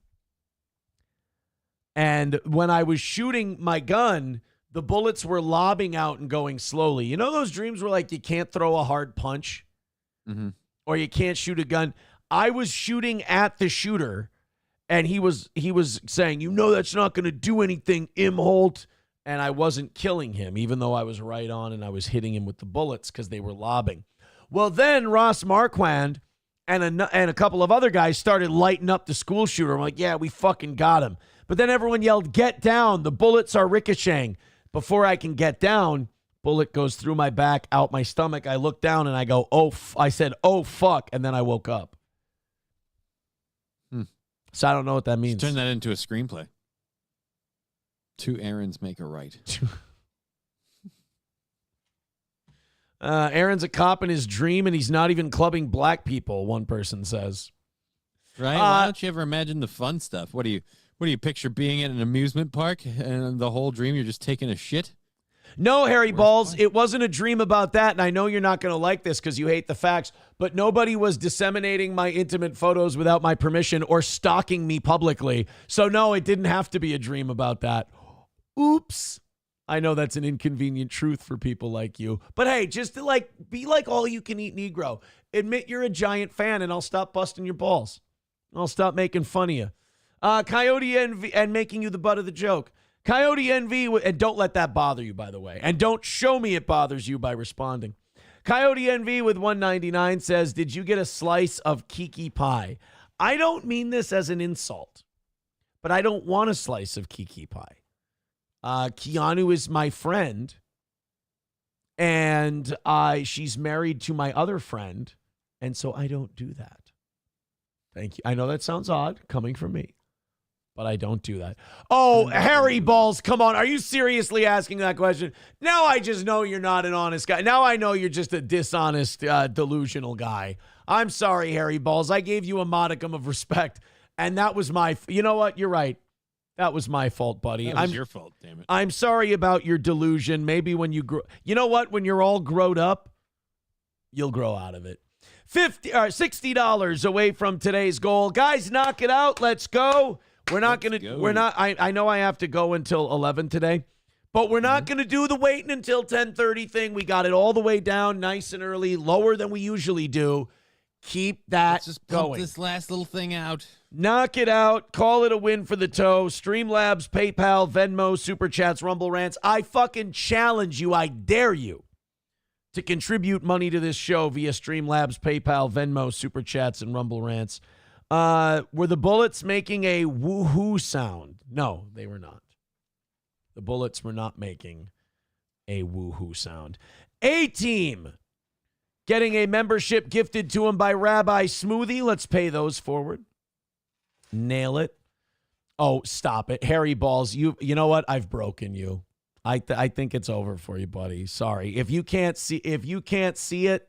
And when I was shooting my gun, the bullets were lobbing out and going slowly. You know those dreams where like you can't throw a hard punch or you can't shoot a gun? I was shooting at the shooter and he was saying, that's not going to do anything, Imholt. And I wasn't killing him, even though I was right on and I was hitting him with the bullets because they were lobbing. Well, then Ross Marquand and a couple of other guys started lighting up the school shooter. I'm like, yeah, we fucking got him. But then everyone yelled, get down. The bullets are ricocheting. Before I can get down, bullet goes through my back, out my stomach. I look down and I go, I said, oh, fuck. And then I woke up. So I don't know what that means. Turn that into a screenplay. 2 errands make a right. Aaron's a cop in his dream, and he's not even clubbing black people, one person says. Right? Why don't you ever imagine the fun stuff? What do you picture being at an amusement park and the whole dream you're just taking a shit? No, Harry Balls, it wasn't a dream about that, and I know you're not going to like this because you hate the facts, but nobody was disseminating my intimate photos without my permission or stalking me publicly. So, no, it didn't have to be a dream about that. Oops. I know that's an inconvenient truth for people like you. But, hey, just to, be like all-you-can-eat Negro. Admit you're a giant fan, and I'll stop busting your balls. I'll stop making fun of you. Coyote Envy, and making you the butt of the joke. Coyote Envy, and don't let that bother you, by the way. And don't show me it bothers you by responding. Coyote Envy with 199 says, did you get a slice of Kiki pie? I don't mean this as an insult, but I don't want a slice of Kiki pie. Keanu is my friend, and she's married to my other friend, and so I don't do that. Thank you. I know that sounds odd coming from me, but I don't do that. Oh, Harry Balls, come on. Are you seriously asking that question? Now I just know you're not an honest guy. Now I know you're just a dishonest, delusional guy. I'm sorry, Harry Balls. I gave you a modicum of respect, and that was you know what? You're right. That was my fault, buddy. That was your fault, damn it. I'm sorry about your delusion. Maybe when you grow, you know what? When you're all grown up, you'll grow out of it. $60 away from today's goal. Guys, knock it out. Let's go. We're not going to, I know I have to go until 11 today, but we're not going to do the waiting until 10:30 thing. We got it all the way down nice and early, lower than we usually do. Keep that Let's just going. pump this last little thing out. Knock it out. Call it a win for the toe. Streamlabs, PayPal, Venmo, Super Chats, Rumble Rants. I fucking challenge you. I dare you to contribute money to this show via Streamlabs, PayPal, Venmo, Super Chats, and Rumble Rants. Were the bullets making a woohoo sound? No, they were not. The bullets were not making a woohoo sound. A-Team getting a membership gifted to him by Rabbi Smoothie. Let's pay those forward. Nail it. Oh, stop it. Harry Balls, you know what? I've broken you. I think it's over for you, buddy. Sorry. If you can't see it,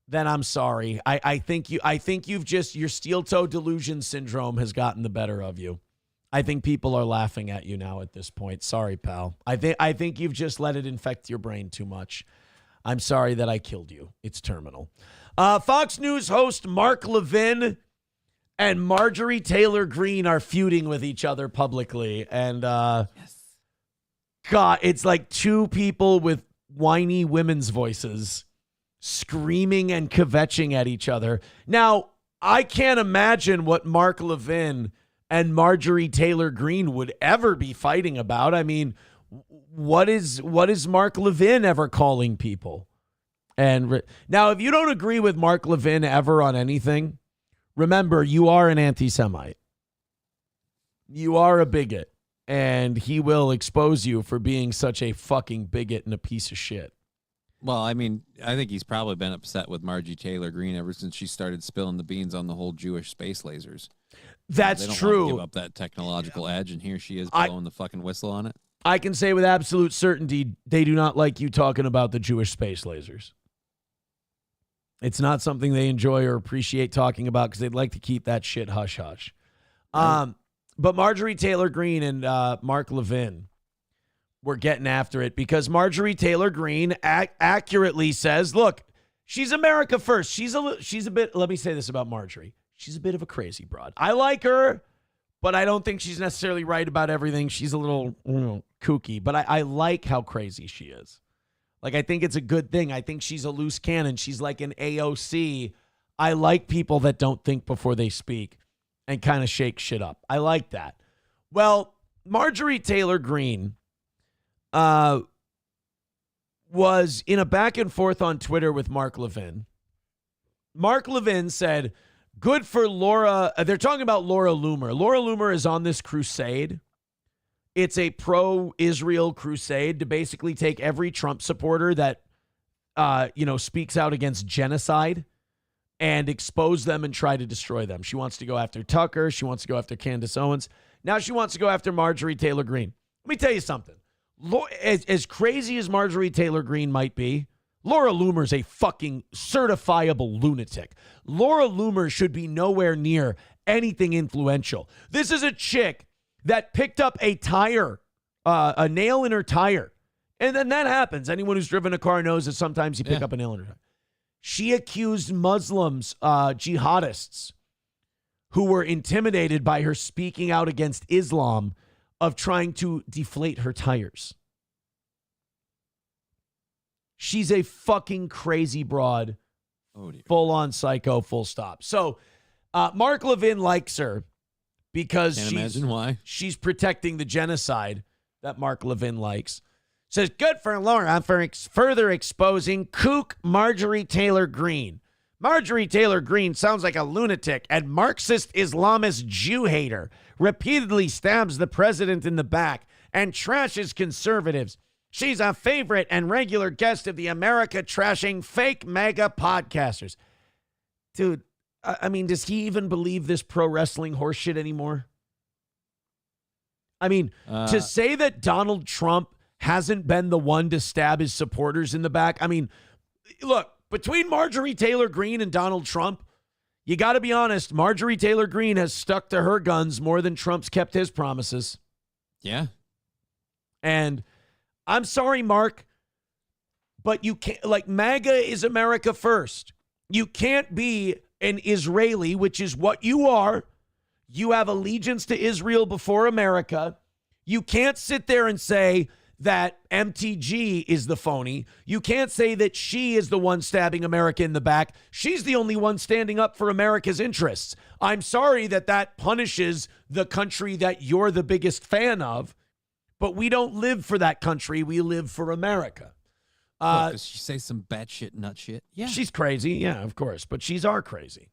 then I'm sorry. I think you've just, your steel toe delusion syndrome has gotten the better of you. I think people are laughing at you now at this point. Sorry, pal. I think you've just let it infect your brain too much. I'm sorry that I killed you. It's terminal. Fox News host Mark Levin and Marjorie Taylor Greene are feuding with each other publicly. And God, it's like two people with whiny women's voices screaming and kvetching at each other. Now, I can't imagine what Mark Levin and Marjorie Taylor Greene would ever be fighting about. I mean, what is Mark Levin ever calling people? And now, if you don't agree with Mark Levin ever on anything, remember, you are an anti-Semite. You are a bigot, and he will expose you for being such a fucking bigot and a piece of shit. Well, I mean, I think he's probably been upset with Margie Taylor Greene ever since she started spilling the beans on the whole Jewish space lasers. That's they don't true. Want to give up that technological edge, and here she is blowing the fucking whistle on it. I can say with absolute certainty, they do not like you talking about the Jewish space lasers. It's not something they enjoy or appreciate talking about because they'd like to keep that shit hush-hush. Right. But Marjorie Taylor Greene and Mark Levin were getting after it because Marjorie Taylor Greene accurately says, look, she's America first. She's a bit, let me say this about Marjorie. She's a bit of a crazy broad. I like her, but I don't think she's necessarily right about everything. She's a little kooky, but I like how crazy she is. Like, I think it's a good thing. I think she's a loose cannon. She's like an AOC. I like people that don't think before they speak and kind of shake shit up. I like that. Well, Marjorie Taylor Greene was in a back and forth on Twitter with Mark Levin. Mark Levin said, good for Laura. They're talking about Laura Loomer. Laura Loomer is on this crusade. It's a pro-Israel crusade to basically take every Trump supporter that, speaks out against genocide and expose them and try to destroy them. She wants to go after Tucker. She wants to go after Candace Owens. Now she wants to go after Marjorie Taylor Greene. Let me tell you something. As crazy as Marjorie Taylor Greene might be, Laura Loomer's a fucking certifiable lunatic. Laura Loomer should be nowhere near anything influential. This is a chick that picked up a tire, a nail in her tire. And then that happens. Anyone who's driven a car knows that sometimes you pick up a nail in her tire. She accused Muslims, jihadists, who were intimidated by her speaking out against Islam, of trying to deflate her tires. She's a fucking crazy broad. Oh, dear. Full on psycho, full stop. So Mark Levin likes her because imagine why. She's protecting the genocide that Mark Levin likes. Says, good for Laura for further exposing kook Marjorie Taylor Greene. Marjorie Taylor Greene sounds like a lunatic and Marxist Islamist Jew hater, repeatedly stabs the president in the back and trashes conservatives. She's a favorite and regular guest of the America trashing fake mega podcasters. Dude, I mean, does he even believe this pro wrestling horseshit anymore? I mean, to say that Donald Trump hasn't been the one to stab his supporters in the back. I mean, look, between Marjorie Taylor Greene and Donald Trump, you got to be honest, Marjorie Taylor Greene has stuck to her guns more than Trump's kept his promises. Yeah. And I'm sorry, Mark, but you can't, like, MAGA is America first. You can't be an Israeli, which is what you are. You have allegiance to Israel before America. You can't sit there and say that MTG is the phony. You can't say that she is the one stabbing America in the back. She's the only one standing up for America's interests. I'm sorry that that punishes the country that you're the biggest fan of, but we don't live for that country. We live for America. Does she say some batshit nut shit? Yeah. She's crazy. Yeah, of course. But she's our crazy.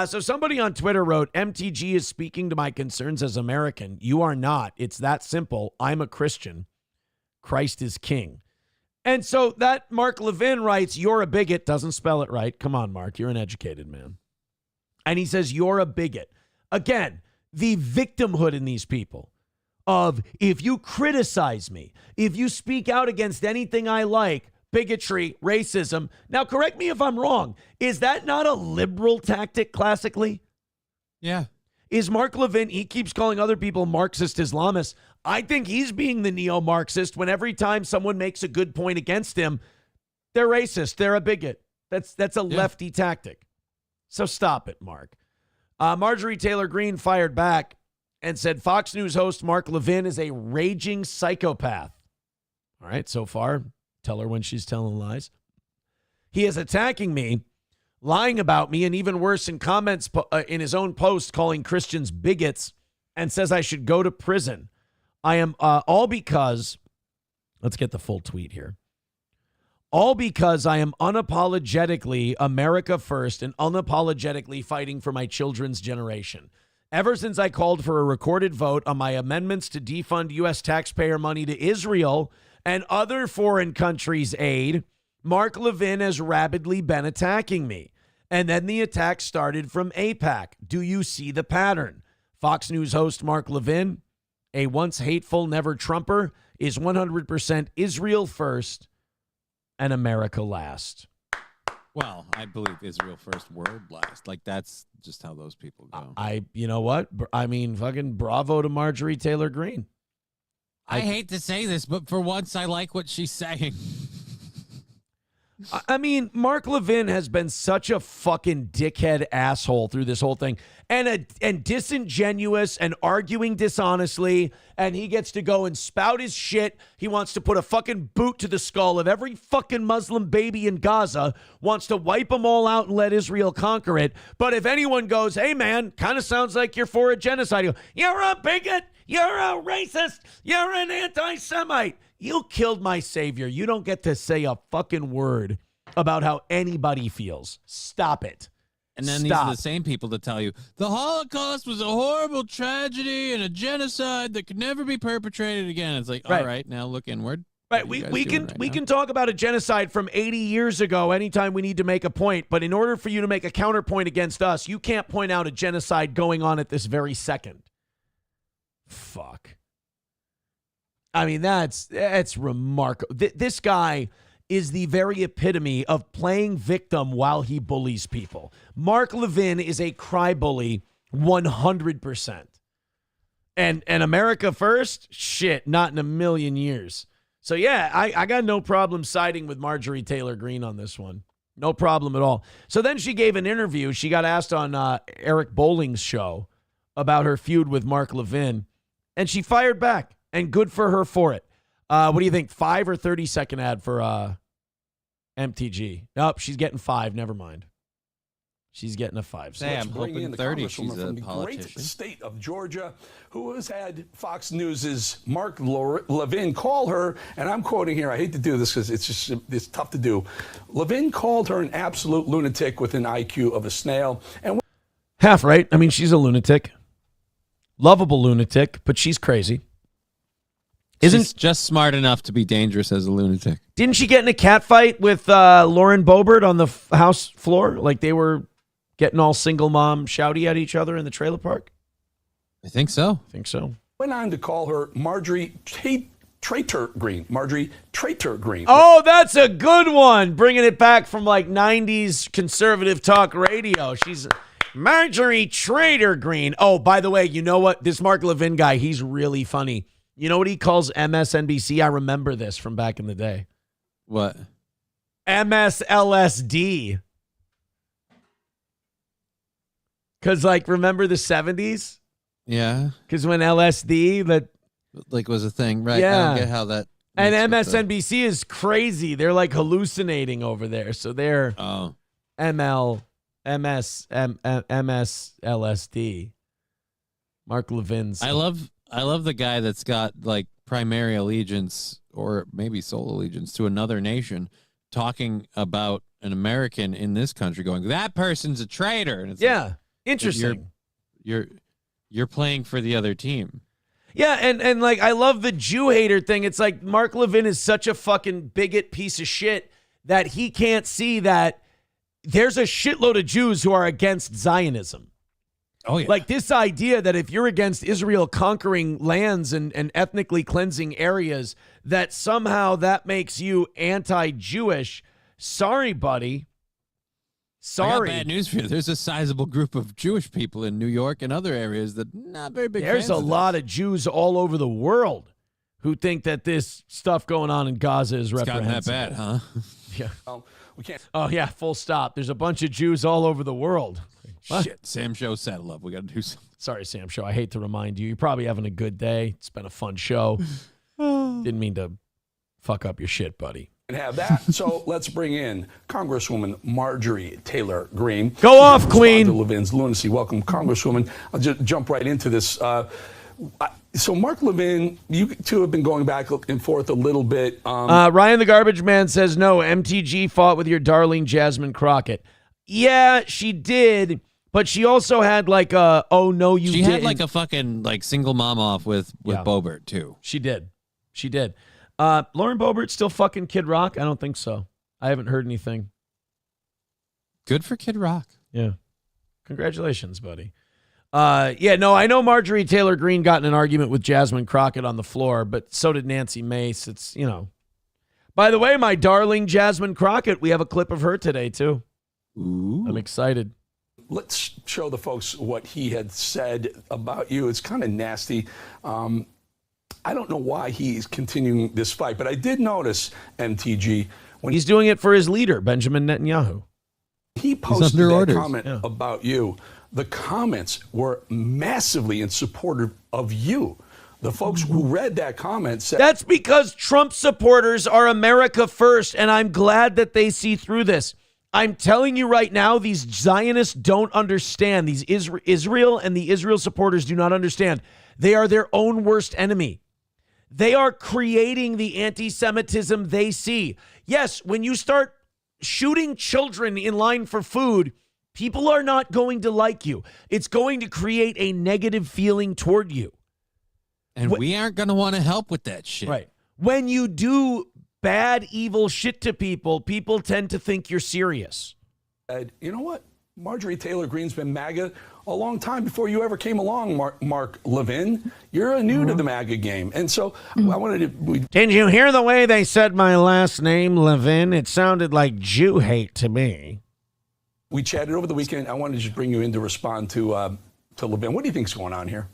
So somebody on Twitter wrote, MTG is speaking to my concerns as American. You are not. It's that simple. I'm a Christian. Christ is king. And so that Mark Levin writes, you're a bigot. Doesn't spell it right. Come on, Mark. You're an educated man. And he says, you're a bigot. Again, the victimhood in these people of, if you criticize me, if you speak out against anything I like, bigotry, racism. Now, correct me if I'm wrong. Is that not a liberal tactic classically? Yeah. Is Mark Levin, he keeps calling other people Marxist Islamists. I think he's being the neo-Marxist when every time someone makes a good point against him, they're racist, they're a bigot. That's a lefty tactic. So stop it, Mark. Marjorie Taylor Greene fired back and said Fox News host Mark Levin is a raging psychopath. All right, so far, tell her when she's telling lies. He is attacking me, lying about me, and even worse in comments in his own post calling Christians bigots and says I should go to prison. I am all because, let's get the full tweet here. All because I am unapologetically America first and unapologetically fighting for my children's generation. Ever since I called for a recorded vote on my amendments to defund U.S. taxpayer money to Israel and other foreign countries' aid, Mark Levin has rapidly been attacking me. And then the attack started from AIPAC. Do you see the pattern? Fox News host Mark Levin, a once hateful never Trumper, is 100% Israel first and America last. Well, I believe Israel first, word last. Like, that's just how those people go. You know what? I mean, fucking bravo to Marjorie Taylor Greene. I hate to say this, but for once, I like what she's saying. I mean, Mark Levin has been such a fucking dickhead asshole through this whole thing and disingenuous and arguing dishonestly. And he gets to go and spout his shit. He wants to put a fucking boot to the skull of every fucking Muslim baby in Gaza, wants to wipe them all out and let Israel conquer it. But if anyone goes, hey, man, kind of sounds like you're for a genocide. You're a bigot. You're a racist. You're an anti-Semite. You killed my savior. You don't get to say a fucking word about how anybody feels. Stop it. And then these are the same people that tell you the Holocaust was a horrible tragedy and a genocide that could never be perpetrated again. It's like, all right, now look inward. Right, we can talk about a genocide from 80 years ago anytime we need to make a point, but in order for you to make a counterpoint against us, you can't point out a genocide going on at this very second. Fuck. I mean, that's remarkable. This guy is the very epitome of playing victim while he bullies people. Mark Levin is a cry-bully 100%. And America first? Shit, not in a million years. So, yeah, I got no problem siding with Marjorie Taylor Greene on this one. No problem at all. So then she gave an interview. She got asked on Eric Bolling's show about her feud with Mark Levin, and she fired back, and good for her for it. What do you think, 5 or 30-second ad for MTG? Nope, she's getting 5. Never mind. She's getting a 5. So I'm hoping 30. She's a from the politician. great state of Georgia, who has had Fox News' Mark Levin call her, and I'm quoting here. I hate to do this because it's tough to do. Levin called her an absolute lunatic with an IQ of a snail. And half right. I mean, she's a lunatic, lovable lunatic, but she's crazy. She's just smart enough to be dangerous as a lunatic. Didn't she get in a cat fight with Lauren Boebert on the house floor? Like they were getting all single mom shouty at each other in the trailer park? I think so. went on to call her Marjorie Traitor Greene. Marjorie Traitor Greene. Oh, that's a good one. Bringing it back from like 90s conservative talk radio. She's Marjorie Traitor Greene. Oh, by the way, you know what? This Mark Levin guy, he's really funny. You know what he calls MSNBC? I remember this from back in the day. What? MSLSD. Because, like, remember the 70s? Yeah. Because when LSD, was a thing, right? Yeah. I don't get how that... And MSNBC is crazy. They're, like, hallucinating over there. So they're MSLSD. Mark Levin's. I love the guy that's got, like, primary allegiance or maybe sole allegiance to another nation talking about an American in this country going, that person's a traitor. And it's like, interesting. You're playing for the other team. Yeah, and like I love the Jew hater thing. It's like Mark Levin is such a fucking bigot piece of shit that he can't see that there's a shitload of Jews who are against Zionism. Oh, yeah. Like this idea that if you're against Israel conquering lands and ethnically cleansing areas, that somehow that makes you anti-Jewish. Sorry, buddy. Sorry. I got bad news for you. There's a sizable group of Jewish people in New York and other areas that not very big There's a lot of Jews all over the world who think that this stuff going on in Gaza is reprehensible. It's gotten that bad, huh? Yeah. We can't. Oh, yeah, full stop. There's a bunch of Jews all over the world. What? Shit, Sam Show, saddle up. We got to do something. Sorry, Sam Show. I hate to remind you. You're probably having a good day. It's been a fun show. Didn't mean to fuck up your shit, buddy. And have that. So let's bring in Congresswoman Marjorie Taylor Greene. Go off, Queen. To Levin's lunacy. Welcome, Congresswoman. I'll just jump right into this. So Mark Levin, you two have been going back and forth a little bit. Ryan the Garbage Man says, no, MTG fought with your darling Jasmine Crockett. Yeah, she did. But she also had like a, oh, no, you didn't. She had like a fucking like single mom off with Boebert, too. She did. Lauren Boebert still fucking Kid Rock? I don't think so. I haven't heard anything. Good for Kid Rock. Yeah. Congratulations, buddy. I know Marjorie Taylor Greene got in an argument with Jasmine Crockett on the floor, but so did Nancy Mace. It's, By the way, my darling Jasmine Crockett, we have a clip of her today, too. Ooh. I'm excited. Let's show the folks what he had said about you. It's kind of nasty. I don't know why he's continuing this fight, but I did notice, MTG, when he's doing it for his leader, Benjamin Netanyahu. He posted that comment about you. The comments were massively in support of you. The folks who read that comment said... That's because Trump supporters are America first, and I'm glad that they see through this. I'm telling you right now, these Zionists don't understand. These Israel and the Israel supporters do not understand. They are their own worst enemy. They are creating the anti-Semitism they see. Yes, when you start shooting children in line for food, people are not going to like you. It's going to create a negative feeling toward you. And we aren't going to want to help with that shit. Right. When you do bad, evil shit to people, people tend to think you're serious. You know what? Marjorie Taylor Greene's been MAGA a long time before you ever came along, Mark Levin. You're new to the MAGA game. And so I wanted to... Did you hear the way they said my last name, Levin? It sounded like Jew hate to me. We chatted over the weekend. I wanted to just bring you in to respond to Levin. What do you think's going on here?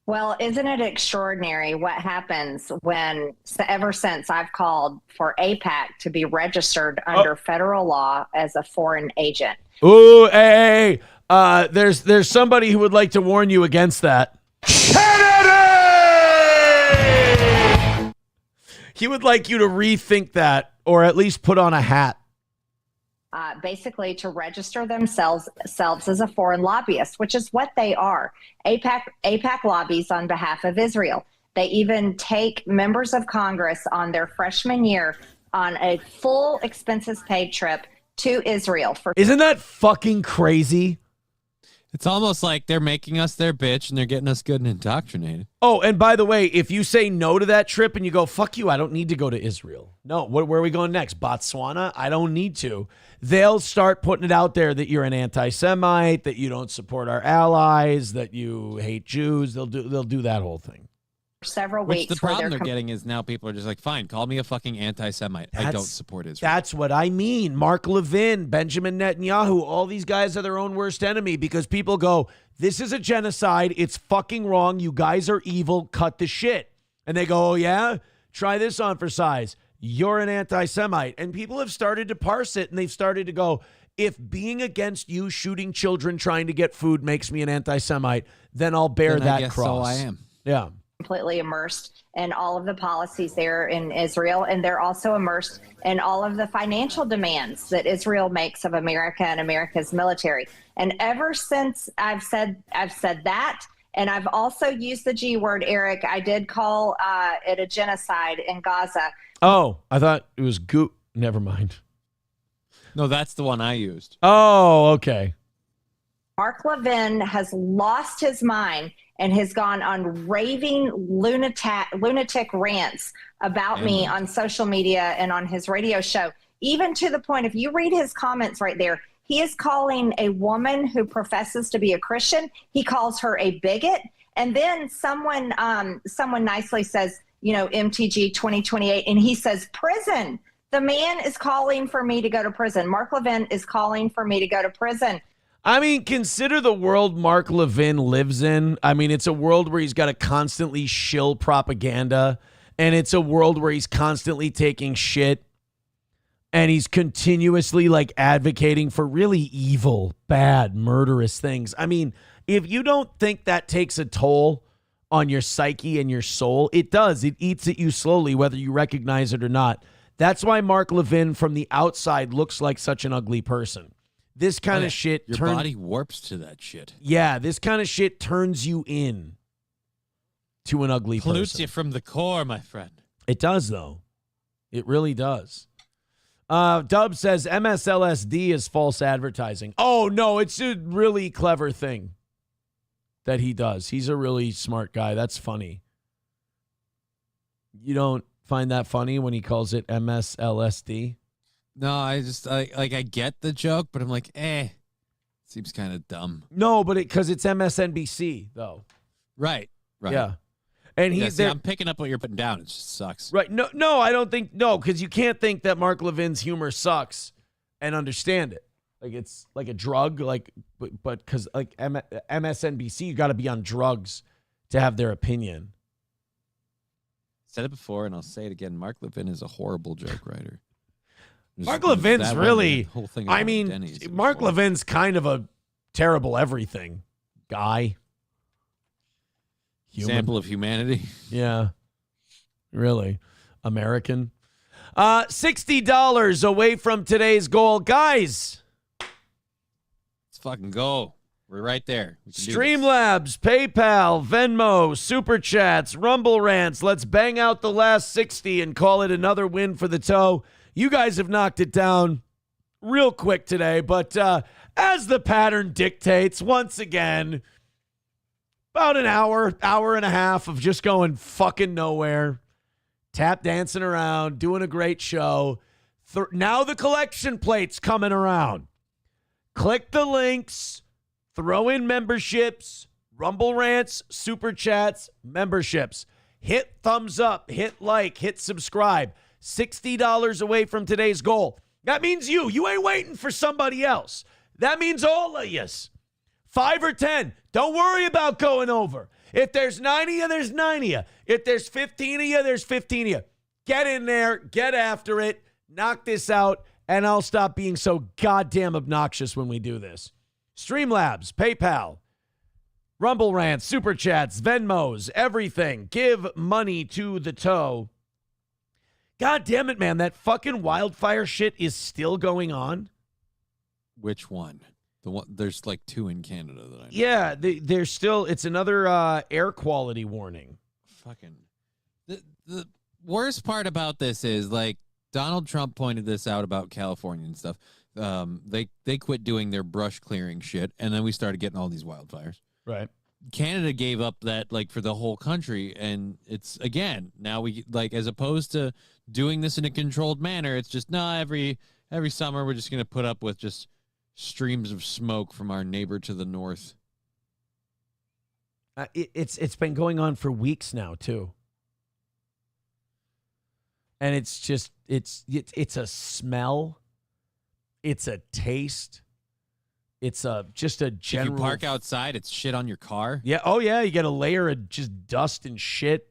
Well, isn't it extraordinary what happens when, ever since I've called for AIPAC to be registered under federal law as a foreign agent? Ooh, hey. There's somebody who would like to warn you against that. Kennedy! He would like you to rethink that, or at least put on a hat. Basically to register themselves as a foreign lobbyist, which is what they are. AIPAC lobbies on behalf of Israel. They even take members of Congress on their freshman year on a full expenses paid trip to Israel. Isn't that fucking crazy? It's almost like they're making us their bitch and they're getting us good and indoctrinated. Oh, and by the way, if you say no to that trip and you go, fuck you, I don't need to go to Israel. No, where are we going next? Botswana? I don't need to. They'll start putting it out there that you're an anti-Semite, that you don't support our allies, that you hate Jews. They'll do that whole thing. Several Which weeks. The problem they're getting is now people are just like, fine, call me a fucking anti-Semite. I don't support Israel. That's what I mean. Mark Levin, Benjamin Netanyahu, all these guys are their own worst enemy because people go, this is a genocide. It's fucking wrong. You guys are evil. Cut the shit. And they go, oh, yeah? Try this on for size. You're an anti-Semite. And people have started to parse it, and they've started to go, if being against you shooting children trying to get food makes me an anti-Semite, then I'll bear that I guess cross. So I am. Yeah. Completely immersed in all of the policies there in Israel, and they're also immersed in all of the financial demands that Israel makes of America and America's military. And ever since I've said that, and I've also used the G word, Eric, I did call it a genocide in Gaza. Oh, I thought it was Never mind. No, that's the one I used. Oh, okay. Mark Levin has lost his mind and has gone on raving lunatic rants about me on social media and on his radio show, even to the point, if you read his comments right there, he is calling a woman who professes to be a Christian, he calls her a bigot. And then someone nicely says, you know, MTG 2028, and he says prison. The man is calling for me to go to prison. Mark Levin is calling for me to go to prison. I mean, consider the world Mark Levin lives in. I mean, it's a world where he's got to constantly shill propaganda, and it's a world where he's constantly taking shit, and he's continuously like advocating for really evil, bad, murderous things. I mean, if you don't think that takes a toll on your psyche and your soul, it does. It eats at you slowly, whether you recognize it or not. That's why Mark Levin from the outside looks like such an ugly person. This kind of shit. Your body warps to that shit. Yeah, this kind of shit turns you in to an ugly person. Pollutes you from the core, my friend. It does, though. It really does. Dub says MSLSD is false advertising. Oh, no, it's a really clever thing that he does. He's a really smart guy. That's funny. You don't find that funny when he calls it MSLSD? No, I get the joke, but I'm like, seems kind of dumb. No, but because it's MSNBC, though. Right. Yeah. And I'm picking up what you're putting down. It just sucks. Right. No, I don't think, because you can't think that Mark Levin's humor sucks and understand it. Like, it's like a drug, like, but because, like, MSNBC, you got to be on drugs to have their opinion. Said it before, and I'll say it again. Mark Levin is a horrible joke writer. Mark Levin's really, I mean, Mark Levin's kind of a terrible everything guy. Example of humanity. Yeah. Really. American. $60 away from today's goal. Guys. Let's fucking go. We're right there. Streamlabs, PayPal, Venmo, Super Chats, Rumble Rants. Let's bang out the last 60 and call it another win for the toe. You guys have knocked it down real quick today, but as the pattern dictates, once again, about an hour and a half of just going fucking nowhere, tap dancing around, doing a great show. Now the collection plate's coming around. Click the links, throw in memberships, Rumble Rants, Super Chats, memberships. Hit thumbs up, hit like, hit subscribe. $60 away from today's goal. That means you. You ain't waiting for somebody else. That means all of yous. 5 or 10. Don't worry about going over. If there's 9 of you, there's 9 of you. If there's 15 of you, there's 15 of you. Get in there. Get after it. Knock this out. And I'll stop being so goddamn obnoxious when we do this. Streamlabs, PayPal, Rumble Rants, Super Chats, Venmos, everything. Give money to the toe. God damn it, man. That fucking wildfire shit is still going on. Which one? The one, there's like 2 in Canada that I know. Yeah, there's still, it's another air quality warning. Fucking. The worst part about this is, like, Donald Trump pointed this out about California and stuff. They quit doing their brush clearing shit, and then we started getting all these wildfires. Right. Canada gave up that, like, for the whole country, and it's, again, now we, like, as opposed to doing this in a controlled manner, it's just, no, every summer we're just going to put up with just streams of smoke from our neighbor to the north. It's been going on for weeks now, too. And it's just, it's a smell. It's a taste. It's just a general. If you park outside, it's shit on your car. Yeah. Oh, yeah. You get a layer of just dust and shit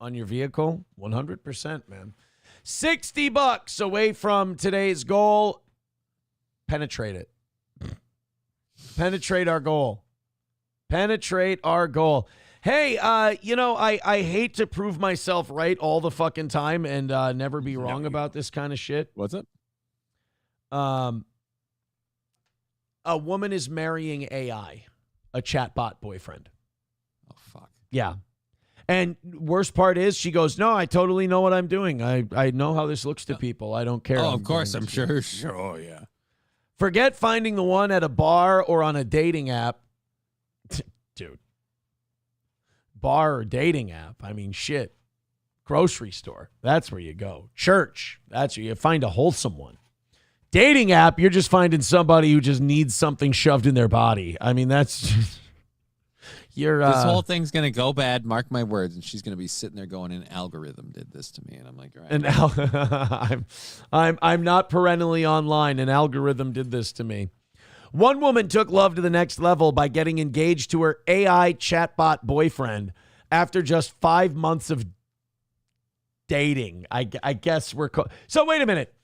on your vehicle. 100%, man. $60 away from today's goal. Penetrate it. Penetrate our goal. Penetrate our goal. Hey, I hate to prove myself right all the fucking time and never be wrong about this kind of shit. What's it? A woman is marrying AI, a chatbot boyfriend. Oh, fuck. Yeah. And worst part is she goes, no, I totally know what I'm doing. I know how this looks to people. I don't care. Oh, of course, I'm sure. Sure. Oh, yeah. Forget finding the one at a bar or on a dating app. Dude. Bar or dating app. I mean, shit. Grocery store. That's where you go. Church. That's where you find a wholesome one. Dating app, you're just finding somebody who just needs something shoved in their body. I mean, that's just, this whole thing's gonna go bad. Mark my words. And she's gonna be sitting there going, "An algorithm did this to me," and I'm like, "Right." I'm not perennially online. An algorithm did this to me. One woman took love to the next level by getting engaged to her AI chatbot boyfriend after just 5 months of dating. I guess we're so. Wait a minute.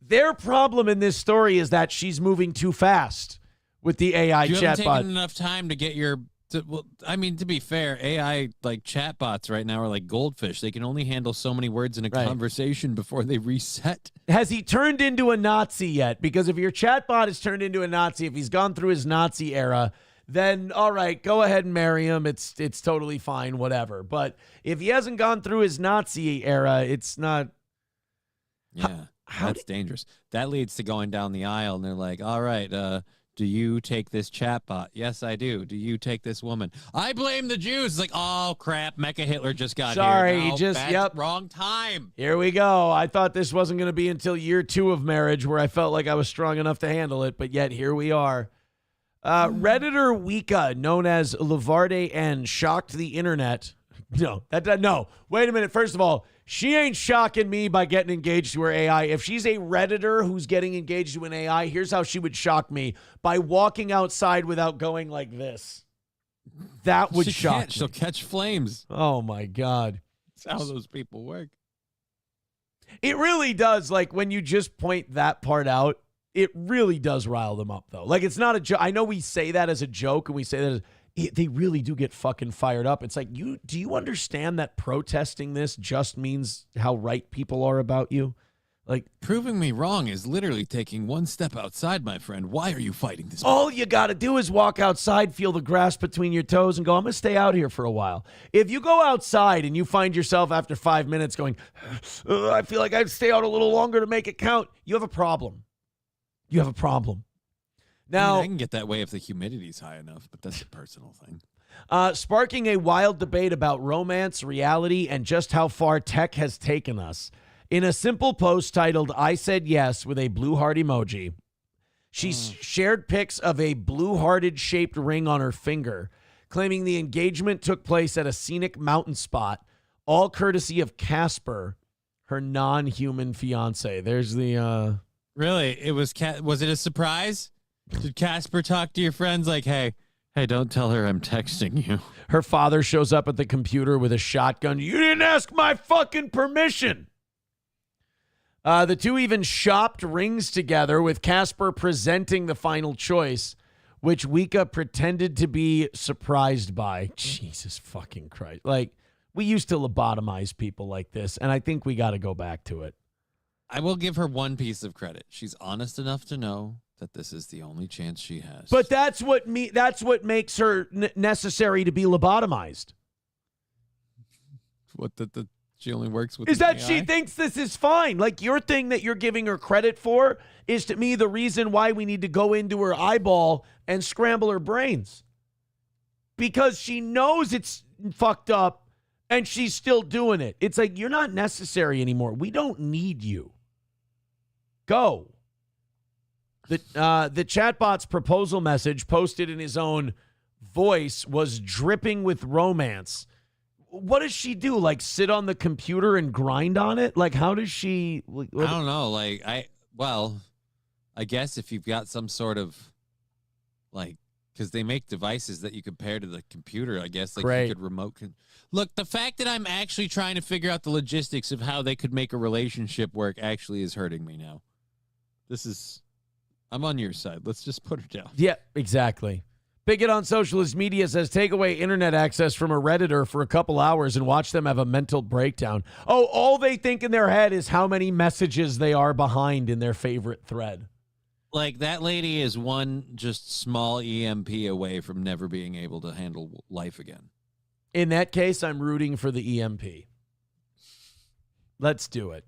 Their problem in this story is that she's moving too fast with the AI you haven't chatbot. taken enough time to get your. Well, I mean, to be fair, AI like chatbots right now are like goldfish. They can only handle so many words in a conversation before they reset. Has he turned into a Nazi yet? Because if your chatbot has turned into a Nazi, if he's gone through his Nazi era, then all right, go ahead and marry him. It's totally fine, whatever. But if he hasn't gone through his Nazi era, it's not. Yeah, that's dangerous. That leads to going down the aisle, and they're like, all right, do you take this chatbot? Yes, I do. Do you take this woman? I blame the Jews. It's like, oh, crap, Mecha Hitler just got Sorry, here. just, Wrong time. Here we go. I thought this wasn't going to be until year 2 of marriage where I felt like I was strong enough to handle it, but yet here we are. Redditor Wika, known as Lavarde N, shocked the internet. No, no. Wait a minute. First of all, she ain't shocking me by getting engaged to her AI. If she's a Redditor who's getting engaged to an AI, here's how she would shock me: by walking outside without going like this. That would shock me. She'll catch flames. Oh, my God. That's how those people work. It really does. Like, when you just point that part out, it really does rile them up, though. Like, it's not a joke. I know we say that as a joke, and we say that as they really do get fucking fired up. It's like, do you understand that protesting this just means how right people are about you? Like, proving me wrong is literally taking one step outside, my friend. Why are you fighting this? All you got to do is walk outside, feel the grass between your toes, and go, I'm going to stay out here for a while. If you go outside and you find yourself after 5 minutes going, I feel like I'd stay out a little longer to make it count, you have a problem. You have a problem. Now, I can get that way if the humidity's high enough, but that's a personal thing. Sparking a wild debate about romance, reality, and just how far tech has taken us. In a simple post titled, I Said Yes, with a blue heart emoji, she shared pics of a blue-hearted shaped ring on her finger, claiming the engagement took place at a scenic mountain spot, all courtesy of Casper, her non-human fiance. There's the... Really? It was it a surprise? Did Casper talk to your friends like, hey, don't tell her I'm texting you? Her father shows up at the computer with a shotgun. You didn't ask my fucking permission. The two even shopped rings together, with Casper presenting the final choice, which Wika pretended to be surprised by. Jesus fucking Christ. Like, we used to lobotomize people like this, and I think we got to go back to it. I will give her one piece of credit. She's honest enough to know that this is the only chance she has. But that's what makes her necessary to be lobotomized. What she only works with is that AI? She thinks this is fine. Like, your thing that you're giving her credit for is, to me, the reason why we need to go into her eyeball and scramble her brains. Because she knows it's fucked up and she's still doing it. It's like, you're not necessary anymore. We don't need you. Go. The chatbot's proposal message, posted in his own voice, was dripping with romance. What does she do? Like, sit on the computer and grind on it? Like, how does she... I don't know. Like, I guess if you've got some sort of, like, because they make devices that you compare to the computer, I guess, like, you could remote... Look, the fact that I'm actually trying to figure out the logistics of how they could make a relationship work actually is hurting me now. I'm on your side. Let's just put her down. Yeah, exactly. Bigot on socialist media says, take away internet access from a Redditor for a couple hours and watch them have a mental breakdown. Oh, all they think in their head is how many messages they are behind in their favorite thread. Like, that lady is one just small EMP away from never being able to handle life again. In that case, I'm rooting for the EMP. Let's do it.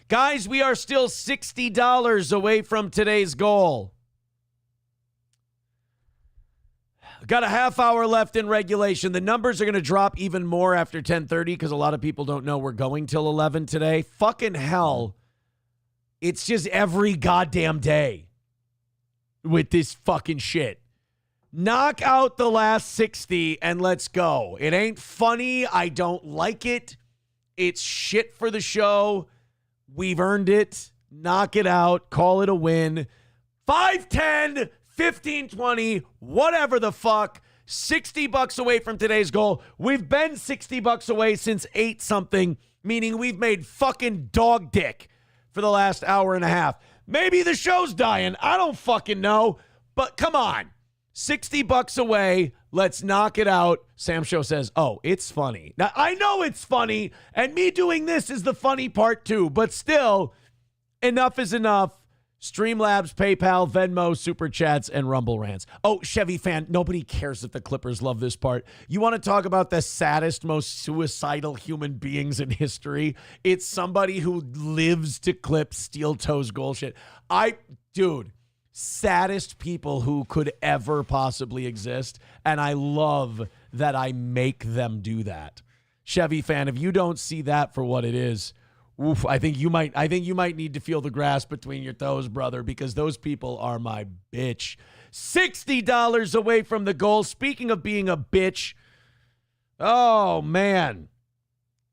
Guys, we are still $60 away from today's goal. Got a half hour left in regulation. The numbers are going to drop even more after 10:30 because a lot of people don't know we're going till 11 today. Fucking hell. It's just every goddamn day with this fucking shit. Knock out the last 60 and let's go. It ain't funny. I don't like it. It's shit for the show. We've earned it. Knock it out. Call it a win. 5-10. 15-20, whatever the fuck, $60 away from today's goal. We've been $60 away since 8-something, meaning we've made fucking dog dick for the last hour and a half. Maybe the show's dying. I don't fucking know. But come on. $60 away. Let's knock it out. Sam Show says, oh, it's funny. Now, I know it's funny, and me doing this is the funny part too, but still, enough is enough. Streamlabs, PayPal, Venmo, Super Chats, and Rumble Rants. Oh, Chevy fan, nobody cares if the Clippers love this part. You want to talk about the saddest, most suicidal human beings in history? It's somebody who lives to clip steel toes goal shit. Dude, saddest people who could ever possibly exist, and I love that I make them do that. Chevy fan, if you don't see that for what it is, oof, I think you might need to feel the grass between your toes, brother, because those people are my bitch. $60 away from the goal. Speaking of being a bitch, oh, man.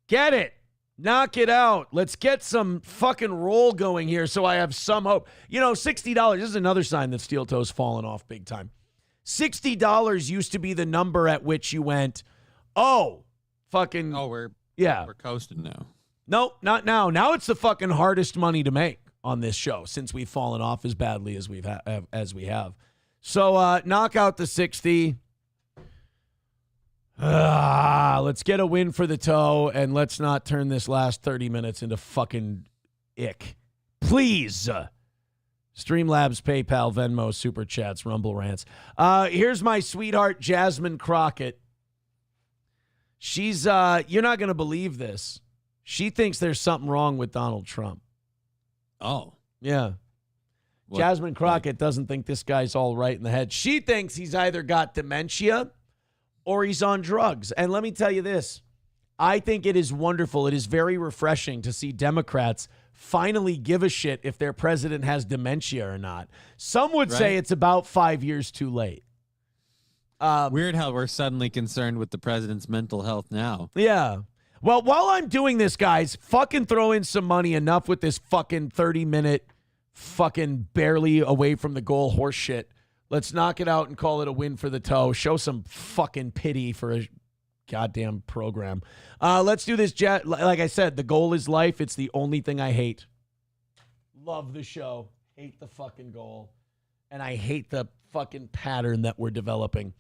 Get it. Knock it out. Let's get some fucking roll going here so I have some hope. You know, $60, this is another sign that steel toe's fallen off big time. $60 used to be the number at which you went, oh, fucking. Oh, we're coasting now. No, not now. Now it's the fucking hardest money to make on this show since we've fallen off as badly as we have. So knock out the 60. Let's get a win for the toe, and let's not turn this last 30 minutes into fucking ick. Please. Streamlabs, PayPal, Venmo, Super Chats, Rumble Rants. Here's my sweetheart, Jasmine Crockett. She's, you're not going to believe this. She thinks there's something wrong with Donald Trump. Oh. Yeah. What, Jasmine Crockett doesn't think this guy's all right in the head. She thinks he's either got dementia or he's on drugs. And let me tell you this. I think it is wonderful. It is very refreshing to see Democrats finally give a shit if their president has dementia or not. Some would say it's about 5 years too late. Weird how we're suddenly concerned with the president's mental health now. Yeah. Well, while I'm doing this, guys, fucking throw in some money. Enough with this fucking 30-minute fucking barely away from the goal horse shit. Let's knock it out and call it a win for the toe. Show some fucking pity for a goddamn program. Let's do this. Like I said, the goal is life. It's the only thing I hate. Love the show. Hate the fucking goal. And I hate the fucking pattern that we're developing.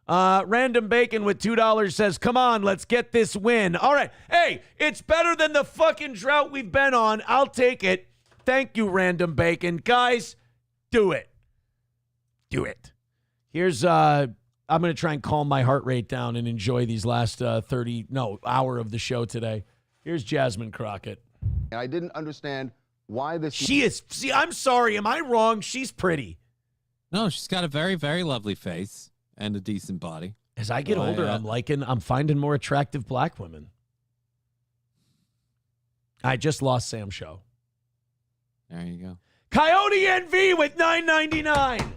Random Bacon with $2 says, come on, let's get this win. All right. Hey, it's better than the fucking drought we've been on. I'll take it. Thank you, Random Bacon. Guys, do it. Do it. Here's, I'm going to try and calm my heart rate down and enjoy these last hour of the show today. Here's Jasmine Crockett. I didn't understand why this. She is, see, I'm sorry. Am I wrong? She's pretty. No, she's got a very, very lovely face and a decent body. As I get older, I'm finding more attractive black women. I just lost Sam Show. There you go. Coyote NV with $9.99.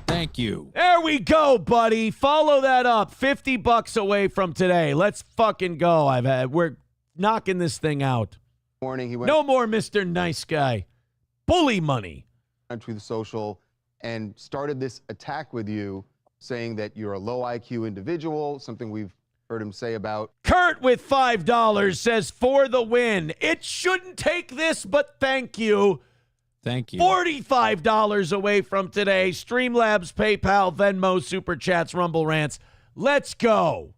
Thank you. There we go, buddy. Follow that up. $50 away from today. Let's fucking go. We're knocking this thing out. Morning, he went. No more Mr. Nice Guy. Bully money. Through the social and started this attack with you, saying that you're a low IQ individual, something we've heard him say about. Kurt with $5 says, for the win. It shouldn't take this, but thank you. Thank you. $45 away from today. Streamlabs, PayPal, Venmo, Super Chats, Rumble Rants. Let's go.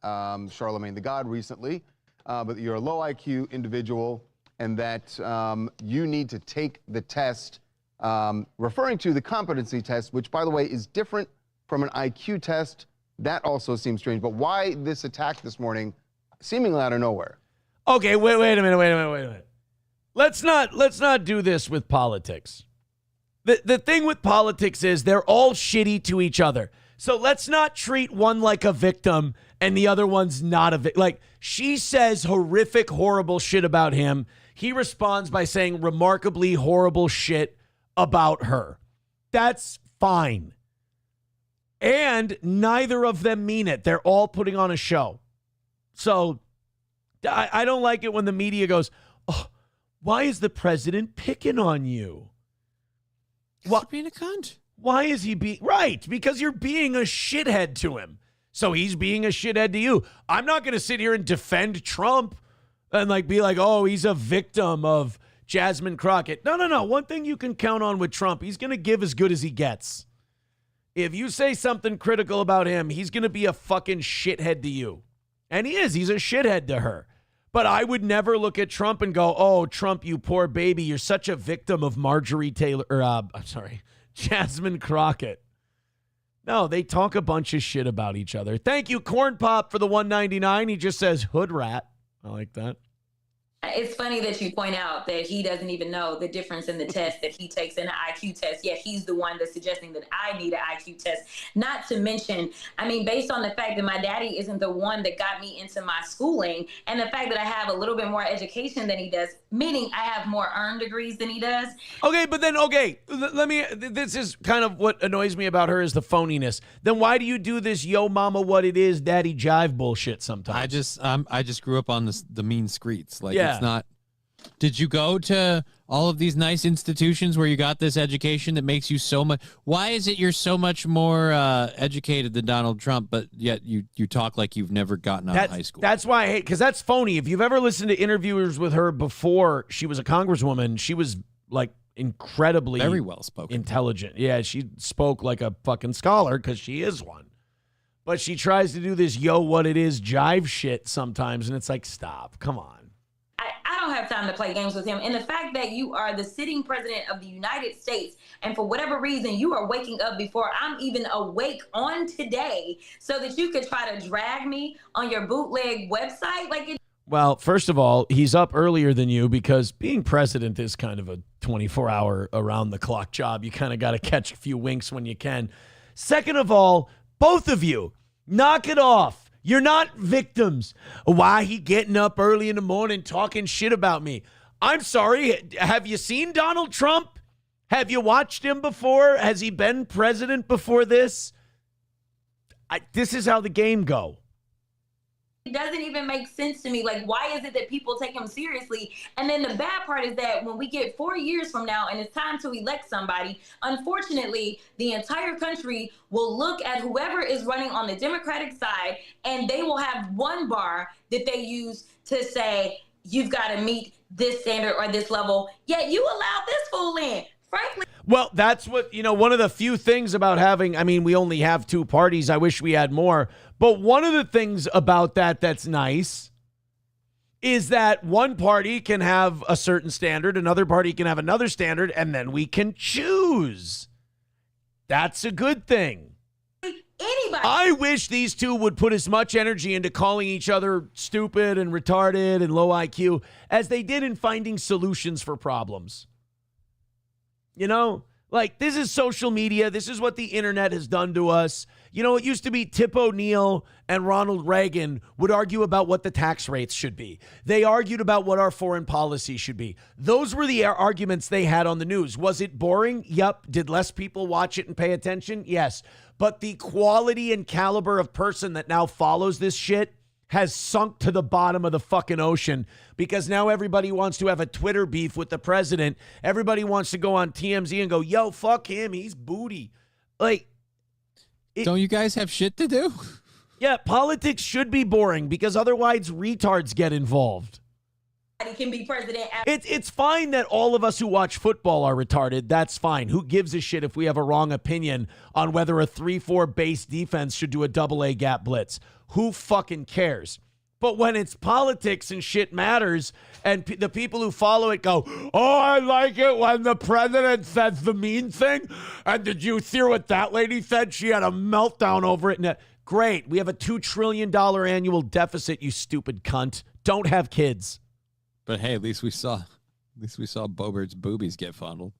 Charlemagne the God recently, but you're a low IQ individual and that you need to take the test, referring to the competency test, which, by the way, is different from an IQ test. That also seems strange. But why this attack this morning, seemingly out of nowhere? Okay, wait a minute. Let's not do this with politics. The thing with politics is they're all shitty to each other. So let's not treat one like a victim and the other one's not a victim. Like, she says horrific, horrible shit about him. He responds by saying remarkably horrible shit about her. That's fine. And neither of them mean it. They're all putting on a show. So I don't like it when the media goes, oh, why is the president picking on you? He's being a cunt. Why is he being... Right, because you're being a shithead to him. So he's being a shithead to you. I'm not going to sit here and defend Trump and be like, oh, he's a victim of Jasmine Crockett. No. One thing you can count on with Trump, he's going to give as good as he gets. If you say something critical about him, he's going to be a fucking shithead to you. And he is. He's a shithead to her. But I would never look at Trump and go, oh, Trump, you poor baby. You're such a victim of Jasmine Crockett. No, they talk a bunch of shit about each other. Thank you, Corn Pop, for the $1.99. He just says hood rat. I like that. It's funny that you point out that he doesn't even know the difference in the test that he takes in an IQ test, yet he's the one that's suggesting that I need an IQ test. Not to mention, based on the fact that my daddy isn't the one that got me into my schooling, and the fact that I have a little bit more education than he does, meaning I have more earned degrees than he does. Okay, but then, this is kind of what annoys me about her is the phoniness. Then why do you do this yo mama what it is daddy jive bullshit sometimes? I just grew up on the mean streets. Yeah. It's not. Did you go to all of these nice institutions where you got this education that makes you so much? Why is it you're so much more educated than Donald Trump, but yet you talk like you've never gotten out of high school? That's why I hate, because that's phony. If you've ever listened to interviewers with her before she was a congresswoman, she was incredibly very well spoken, intelligent. Yeah, she spoke like a fucking scholar because she is one. But she tries to do this yo what it is jive shit sometimes, and it's like, stop, come on. I don't have time to play games with him. And the fact that you are the sitting president of the United States, and for whatever reason, you are waking up before I'm even awake on today so that you could try to drag me on your bootleg website. Like, Well, first of all, he's up earlier than you because being president is kind of a 24-hour around-the-clock job. You kind of got to catch a few winks when you can. Second of all, both of you, knock it off. You're not victims. Why he getting up early in the morning talking shit about me? I'm sorry. Have you seen Donald Trump? Have you watched him before? Has he been president before this? This is how the game go. it doesn't even make sense to me. Like, why is it that people take him seriously? And then the bad part is that when we get 4 years from now and it's time to elect somebody, unfortunately, the entire country will look at whoever is running on the Democratic side, and they will have one bar that they use to say, you've got to meet this standard or this level, yet you allowed this fool in. Frankly. Well, that's what, one of the few things about having, we only have two parties. I wish we had more. But one of the things about that that's nice is that one party can have a certain standard, another party can have another standard, and then we can choose. That's a good thing. Anybody. I wish these two would put as much energy into calling each other stupid and retarded and low IQ as they did in finding solutions for problems. This is social media. This is what the internet has done to us. It used to be Tip O'Neill and Ronald Reagan would argue about what the tax rates should be. They argued about what our foreign policy should be. Those were the arguments they had on the news. Was it boring? Yep. Did less people watch it and pay attention? Yes. But the quality and caliber of person that now follows this shit has sunk to the bottom of the fucking ocean because now everybody wants to have a Twitter beef with the president. Everybody wants to go on TMZ and go, yo, fuck him. He's booty. Don't you guys have shit to do? Yeah, politics should be boring because otherwise retards get involved. Can be president. It's fine that all of us who watch football are retarded. That's fine. Who gives a shit if we have a wrong opinion on whether a 3-4 base defense should do a AA gap blitz? Who fucking cares? But when it's politics and shit matters and the people who follow it go, oh, I like it when the president says the mean thing. And did you hear what that lady said? She had a meltdown over it. Great. We have a $2 trillion annual deficit, you stupid cunt. Don't have kids. But hey, at least we saw Bobert's boobies get fondled.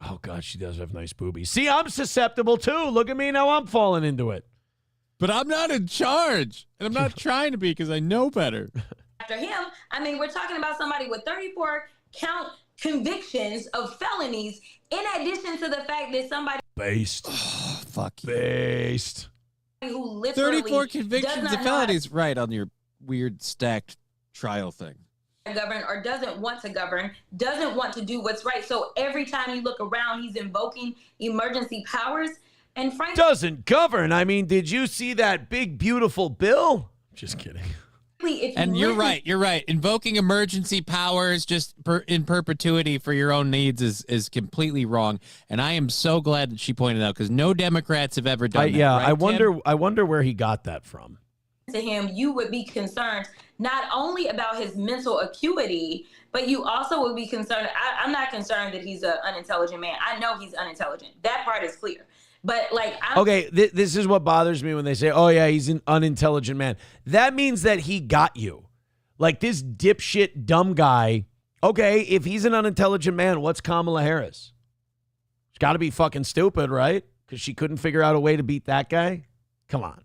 Oh, God, she does have nice boobies. See, I'm susceptible, too. Look at me now. I'm falling into it. But I'm not in charge, and I'm not trying to be because I know better. After him, we're talking about somebody with 34 count convictions of felonies, in addition to the fact that somebody based. Oh, fuck you. Based. Who literally 34 convictions of felonies, right, on your weird stacked trial thing. Govern or doesn't want to govern, doesn't want to do what's right. So every time you look around, he's invoking emergency powers. And frankly, doesn't govern. Did you see that big, beautiful bill? Just kidding. And you're right. Invoking emergency powers just in perpetuity for your own needs is completely wrong. And I am so glad that she pointed out because no Democrats have ever done that. Yeah, right, I wonder where he got that from. To him, you would be concerned not only about his mental acuity, but you also would be concerned. I'm not concerned that he's an unintelligent man. I know he's unintelligent. That part is clear. But okay, this is what bothers me when they say, oh, yeah, he's an unintelligent man. That means that he got you. Like this dipshit dumb guy. Okay, if he's an unintelligent man, what's Kamala Harris? She's got to be fucking stupid, right? Because she couldn't figure out a way to beat that guy? Come on.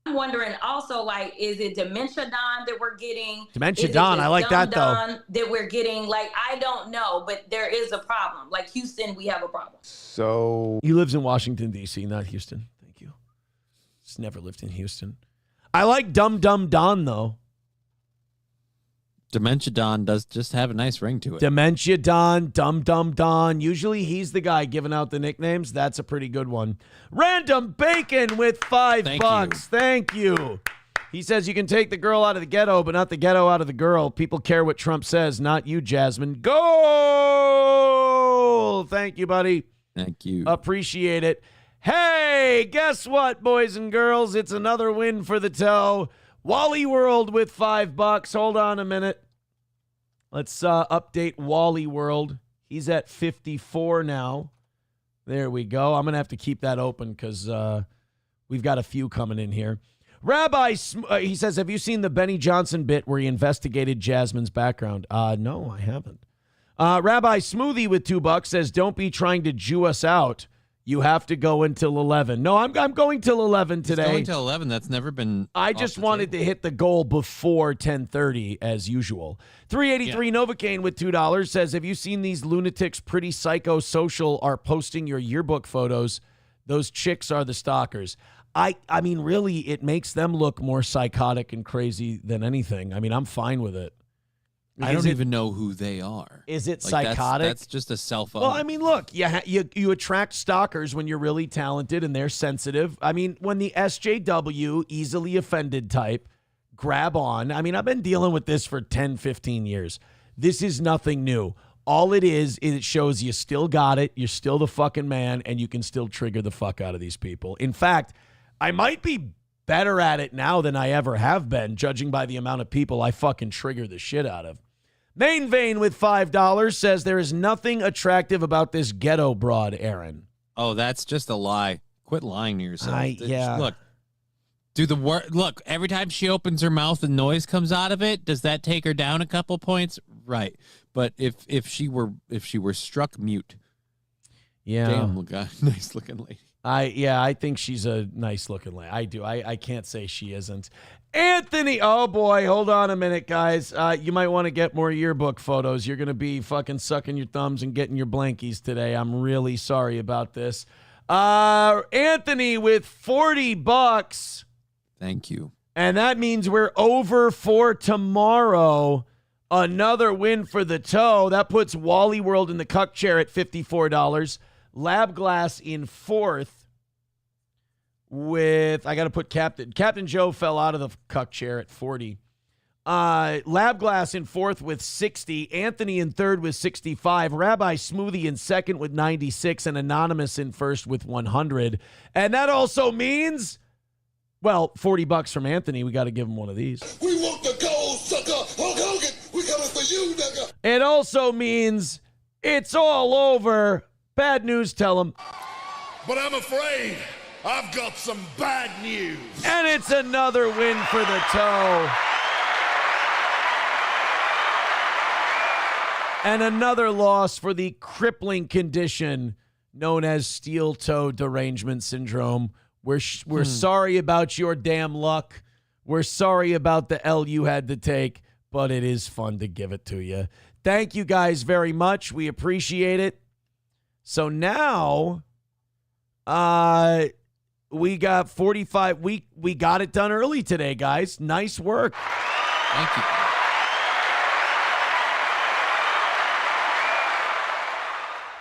I'm wondering also, is it Dementia Don that we're getting? Dementia Don, I like that, though. That we're getting, I don't know, but there is a problem. Like Houston, we have a problem. So he lives in Washington, D.C., not Houston. Thank you. He's never lived in Houston. I like Dum Dum Don, though. Dementia Don does just have a nice ring to it. Dementia Don, Dum Dum Don. Usually he's the guy giving out the nicknames. That's a pretty good one. Random Bacon with $5. Thank you. He says you can take the girl out of the ghetto, but not the ghetto out of the girl. People care what Trump says, not you, Jasmine. Go! Thank you, buddy. Thank you. Appreciate it. Hey, guess what, boys and girls? It's another win for the toe. Wally World with $5. Hold on a minute. Let's update Wally World. He's at 54 now. There we go. I'm going to have to keep that open because we've got a few coming in here. Rabbi, he says, have you seen the Benny Johnson bit where he investigated Jasmine's background? No, I haven't. Rabbi Smoothie with $2 says, don't be trying to Jew us out. You have to go until 11. No, I'm going till 11 today. It's going till 11. That's never been. I just wanted to hit the goal before 10:30 as usual. 383 Novocaine with $2 says, have you seen these lunatics pretty psychosocial are posting your yearbook photos? Those chicks are the stalkers. I mean, really, it makes them look more psychotic and crazy than anything. I mean, I'm fine with it. I don't even know who they are. Is it Like, psychotic? That's just a cell phone. Well, I mean, look, you attract stalkers when you're really talented and they're sensitive. I mean, when the SJW, easily offended type, grab on. I mean, I've been dealing with this for 10, 15 years. This is nothing new. All it is it shows you still got it, you're still the fucking man, and you can still trigger the fuck out of these people. In fact, I might be better at it now than I ever have been, judging by the amount of people I fucking trigger the shit out of. Main Vein with $5 says there is nothing attractive about this ghetto broad, Aaron. Oh, that's just a lie. Quit lying to yourself. Yeah. Look, do the word. Look, every time she opens her mouth and noise comes out of it, does that take her down a couple points? Right. But if she were struck mute, damn, nice looking lady. I think she's a nice looking lady. I do. I can't say she isn't. Anthony, oh boy, hold on a minute, guys. You might want to get more yearbook photos. You're going to be fucking sucking your thumbs and getting your blankies today. I'm really sorry about this. Anthony with $40. Thank you. And that means we're over for tomorrow. Another win for the toe. That puts Wally World in the cuck chair at $54. Lab Glass in fourth with, I got to put Captain Joe fell out of the cuck chair at 40. Lab Glass in fourth with 60. Anthony in third with 65. Rabbi Smoothie in second with 96. And Anonymous in first with 100. And that also means, well, $40 from Anthony. We got to give him one of these. We want the gold, sucker. Hulk Hogan, we coming for you, nigga. It also means it's all over. Bad news, tell him. But I'm afraid I've got some bad news. And it's another win for the toe. And another loss for the crippling condition known as steel toe derangement syndrome. We're sorry about your damn luck. We're sorry about the L you had to take, but it is fun to give it to you. Thank you guys very much. We appreciate it. So now we got 45. We got it done early today, guys. Nice work. Thank you.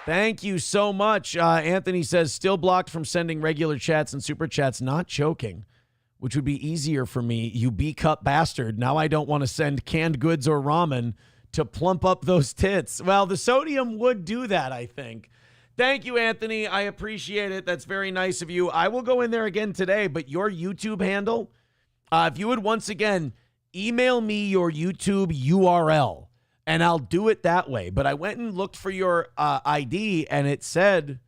Thank you so much. Anthony says, still blocked from sending regular chats and super chats, not joking, which would be easier for me. You B-cup bastard. Now I don't want to send canned goods or ramen to plump up those tits. Well, the sodium would do that, I think. Thank you, Anthony. I appreciate it. That's very nice of you. I will go in there again today, but your YouTube handle, if you would once again email me your YouTube URL, and I'll do it that way. But I went and looked for your ID, and it said,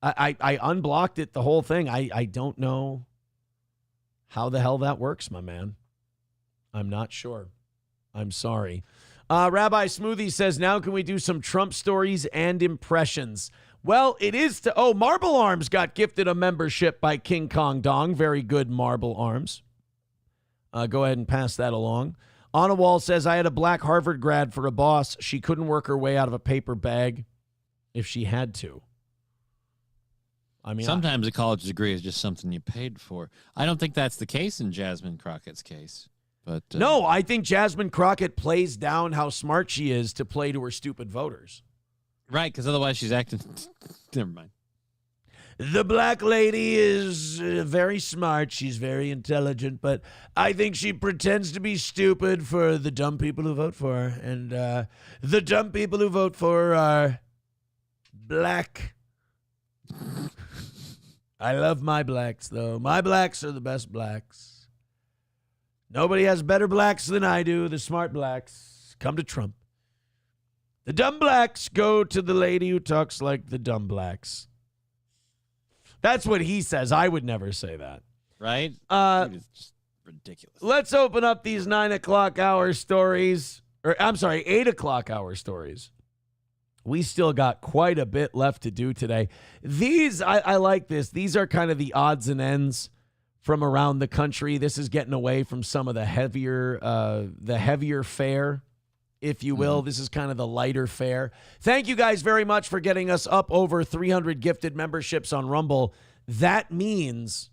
I unblocked it, the whole thing. I don't know how the hell that works, my man. I'm not sure. I'm sorry. Rabbi Smoothie says, now can we do some Trump stories and impressions? Well, it is Marble Arms got gifted a membership by King Kong Dong. Very good, Marble Arms. Go ahead and pass that along. On a Wall says, I had a black Harvard grad for a boss. She couldn't work her way out of a paper bag if she had to. I mean, sometimes a college degree is just something you paid for. I don't think that's the case in Jasmine Crockett's case. But no, I think Jasmine Crockett plays down how smart she is to play to her stupid voters. Right, because otherwise she's acting. Never mind. The black lady is very smart. She's very intelligent, but I think she pretends to be stupid for the dumb people who vote for her. And the dumb people who vote for her are black. I love my blacks, though. My blacks are the best blacks. Nobody has better blacks than I do, the smart blacks. Come to Trump. The dumb blacks go to the lady who talks like the dumb blacks. That's what he says. I would never say that. Right? Dude, it's just ridiculous. Let's open up these 9 o'clock hour stories. Or I'm sorry, 8 o'clock hour stories. We still got quite a bit left to do today. These, I like this. These are kind of the odds and ends from around the country. This is getting away from some of the heavier fare, if you will. This is kind of the lighter fare. Thank you guys very much for getting us up over 300 gifted memberships on Rumble. That means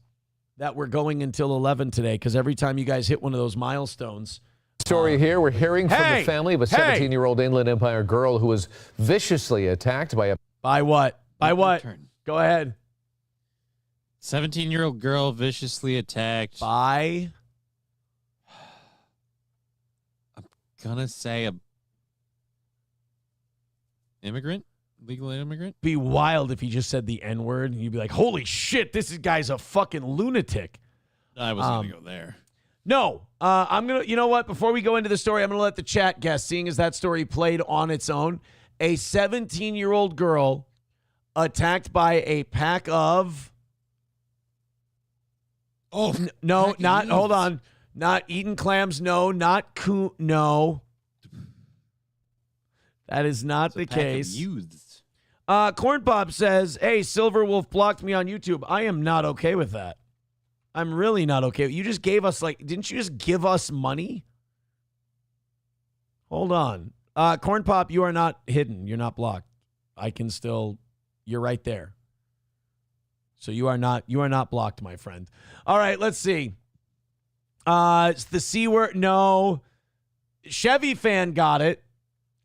that we're going until 11 today, because every time you guys hit one of those milestones. Story here. We're hearing from the family of a 17-year-old Inland Empire girl who was viciously attacked by a... By what? By what? Go ahead. 17-year-old girl viciously attacked. By? I'm going to say a immigrant? Legal immigrant? Be wild if he just said the N-word, and you'd be like, holy shit, this guy's a fucking lunatic. I wasn't going to go there. No, I'm going to, you know what? Before we go into the story, I'm going to let the chat guess, seeing as that story played on its own. A 17-year-old girl attacked by a pack of... Oh, no, not, hold on. Not eating clams, no. Not coon, no. That is not the case. Corn Pop says, hey, Silver Wolf blocked me on YouTube. I am not okay with that. I'm really not okay. You just gave us, didn't you just give us money? Hold on. Corn Pop, you are not hidden. You're not blocked. I can still, you're right there. So you are not blocked, my friend. All right, let's see. It's the C word. No. Chevy fan got it.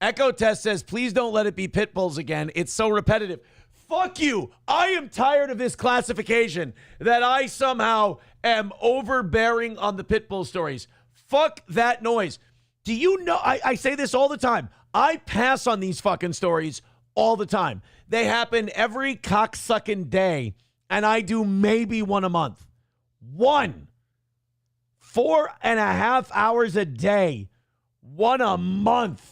Echo Test says, please don't let it be pit bulls again. It's so repetitive. Fuck you. I am tired of this classification that I somehow am overbearing on the pit bull stories. Fuck that noise. Do you know, I say this all the time. I pass on these fucking stories all the time. They happen every cocksucking day, and I do maybe one a month. 4.5 hours a day. One a month.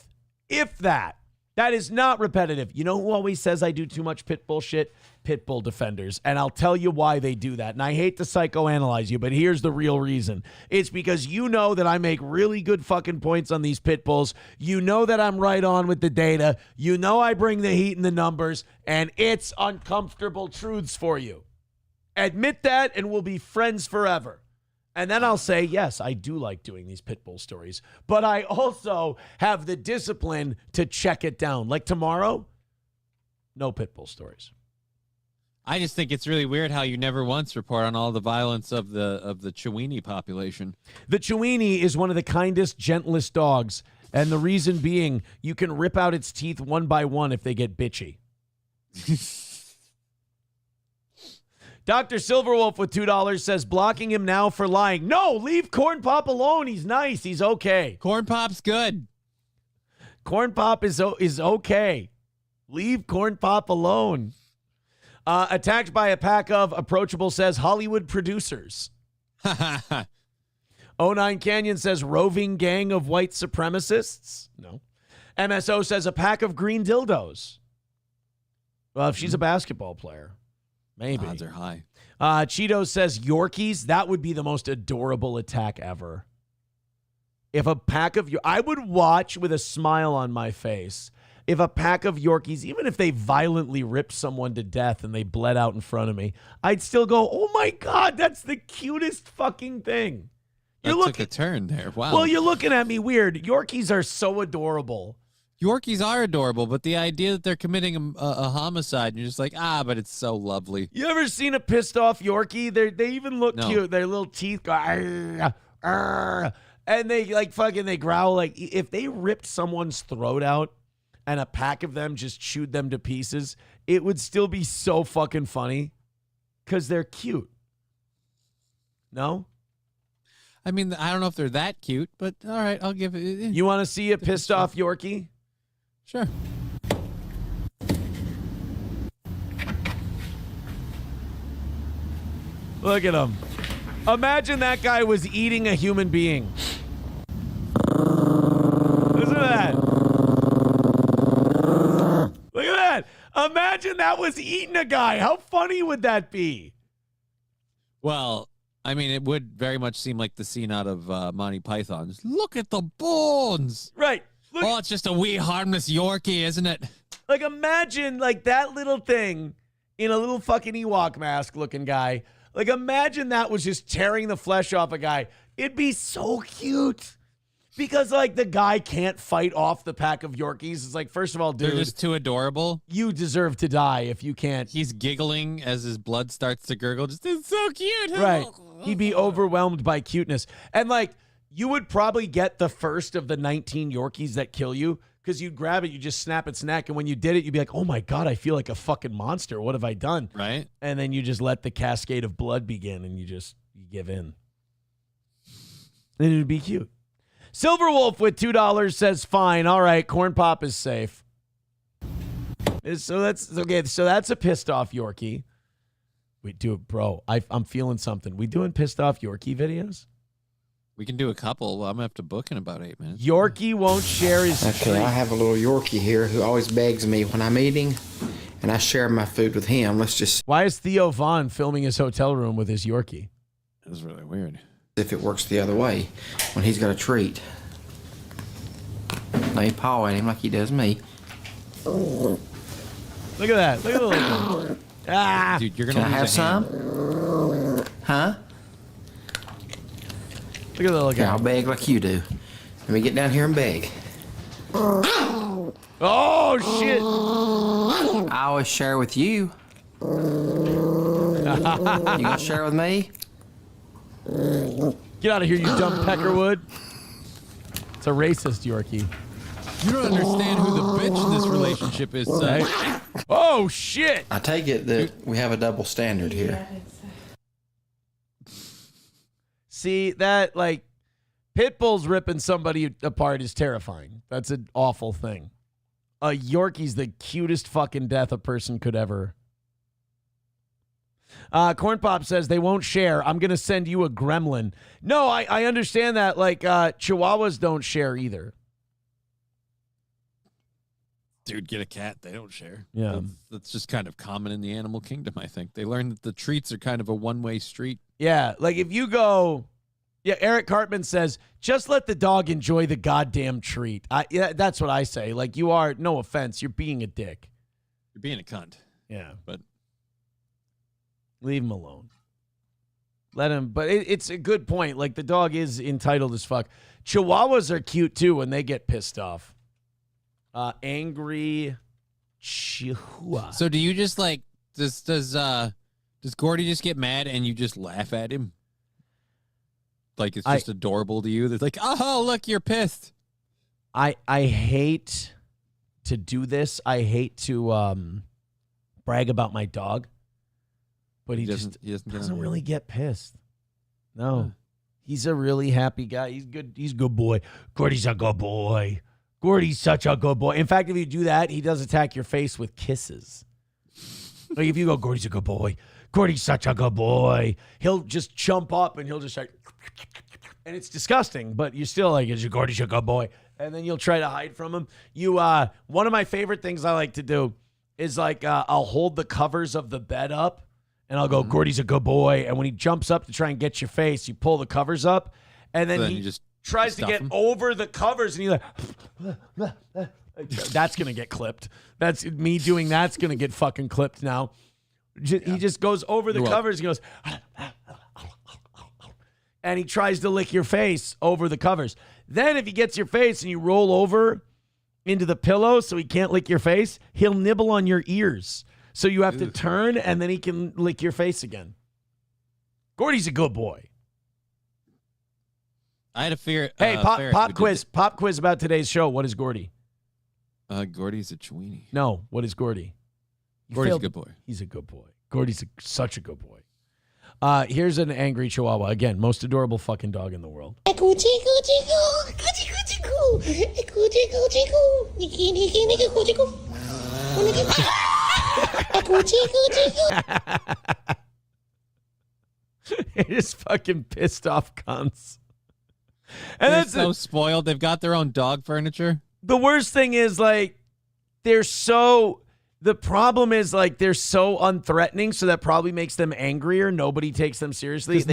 If that. That is not repetitive. You know who always says I do too much pit bull shit? Pit bull defenders. And I'll tell you why they do that. And I hate to psychoanalyze you, but here's the real reason. It's because you know that I make really good fucking points on these pit bulls. You know that I'm right on with the data. You know I bring the heat and the numbers, and it's uncomfortable truths for you. Admit that, and we'll be friends forever. And then I'll say, yes, I do like doing these pit bull stories, but I also have the discipline to check it down. Like tomorrow, no pit bull stories. I just think it's really weird how you never once report on all the violence of the Chiweenie population. The Chiweenie is one of the kindest, gentlest dogs, and the reason being you can rip out its teeth one by one if they get bitchy. Dr. Silverwolf with $2 says, blocking him now for lying. No, leave Corn Pop alone. He's nice. He's okay. Corn Pop's good. Corn Pop is okay. Leave Corn Pop alone. Attacked by a pack of, approachable says, Hollywood producers. 09 Canyon says, roving gang of white supremacists. No. MSO says, a pack of green dildos. Well, if she's a basketball player. Maybe. Odds are high. Cheeto says Yorkies. That would be the most adorable attack ever. If a pack of I would watch with a smile on my face. If a pack of Yorkies, even if they violently ripped someone to death and they bled out in front of me, I'd still go, oh my God, that's the cutest fucking thing. That took a turn there. Wow. Well, you're looking at me weird. Yorkies are so adorable. Yorkies are adorable, but the idea that they're committing a homicide, you're just like, but it's so lovely. You ever seen a pissed off Yorkie? They even look cute. Their little teeth go, arr, arr, and they they growl. Like if they ripped someone's throat out and a pack of them just chewed them to pieces, it would still be so fucking funny because they're cute. No? I mean, I don't know if they're that cute, but all right, I'll give it. You want to see a pissed off Yorkie? Sure. Look at him. Imagine that guy was eating a human being. Listen to that. imagine that was eating a guy. How funny would that be? Well, I mean, it would very much seem like the scene out of Monty Python. Just look at the bones. Right. Look. Oh, it's just a wee harmless Yorkie, isn't it? Like, imagine, like, that little thing in a little fucking Ewok mask looking guy. Like, imagine that was just tearing the flesh off a guy. It'd be so cute. Because, like, the guy can't fight off the pack of Yorkies. It's like, first of all, dude. They're just too adorable. You deserve to die if you can't. He's giggling as his blood starts to gurgle. Just, it's so cute. Right. He'd be overwhelmed by cuteness. And, like, you would probably get the first of the 19 Yorkies that kill you because you'd grab it, you just snap its neck. And when you did it, you'd be like, oh, my God, I feel like a fucking monster. What have I done? Right. And then you just let the cascade of blood begin and you give in. And it would be cute. Silverwolf with $2 says, fine. All right. Corn Pop is safe. So that's okay. So that's a pissed off Yorkie. We do it, bro. I'm feeling something. We doing pissed off Yorkie videos? We can do a couple. Well, I'm going to have to book in about 8 minutes. Yorkie won't share his treat. I have a little Yorkie here who always begs me when I'm eating, and I share my food with him. Why is Theo Vaughn filming his hotel room with his Yorkie? That was really weird. If it works the other way, when he's got a treat. Let me paw at him like he does me. Look at that. Look at the little ah. Dude, you're Can I have some? Huh? Look at the little guy. I'll beg like you do. Let me get down here and beg. Oh, shit. I always share with you. You gonna share with me? Get out of here, you dumb Peckerwood. It's a racist Yorkie. You don't understand who the bitch in this relationship is, son. Right? Oh, shit. I take it that we have a double standard here. See, that, like, Pitbull's ripping somebody apart is terrifying. That's an awful thing. A Yorkie's the cutest fucking death a person could ever. Corn Pop says they won't share. I'm going to send you a gremlin. No, I understand that. Like, Chihuahuas don't share either. Dude, get a cat. They don't share. Yeah. That's just kind of common in the animal kingdom, I think. They learn that the treats are kind of a one-way street. Yeah, like if you go... Yeah, Eric Cartman says, just let the dog enjoy the goddamn treat. Yeah, that's what I say. Like, you are, no offense, you're being a dick. You're being a cunt. Yeah. But leave him alone. Let him, but it's a good point. Like, the dog is entitled as fuck. Chihuahuas are cute, too, when they get pissed off. Angry Chihuahua. So do you just, like, does Gordy just get mad and you just laugh at him? Like, it's just adorable to you. They're like, oh, look, you're pissed. I hate to do this. I hate to brag about my dog, but he doesn't really get pissed. No, he's a really happy guy. He's good. He's a good boy. Gordy's a good boy. Gordy's such a good boy. In fact, if you do that, he does attack your face with kisses. Like if you go, Gordy's a good boy. Gordy's such a good boy. He'll just jump up and he'll just like, and it's disgusting, but you're still like, is your Gordy's a good boy? And then you'll try to hide from him. You, one of my favorite things I like to do is like, I'll hold the covers of the bed up and I'll go, Gordy's a good boy. And when he jumps up to try and get your face, you pull the covers up and then he just tries to get over the covers and you're like, that's going to get clipped. That's me doing that's going to get fucking clipped now. He just goes over the covers and goes, and he tries to lick your face over the covers. Then if he gets your face and you roll over into the pillow so he can't lick your face, he'll nibble on your ears. So you have to turn and then he can lick your face again. Gordy's a good boy. I had a fear. Hey, pop quiz about today's show. What is Gordy? Gordy's a Chewini. No, what is Gordy? Gordy's a good boy. He's a good boy. Gordy's such a good boy. Here's an angry Chihuahua. Again, most adorable fucking dog in the world. It is fucking pissed off cunts. And they're so spoiled. They've got their own dog furniture. The worst thing is, like, they're so... The problem is, like, they're so unthreatening, so that probably makes them angrier. Nobody takes them seriously.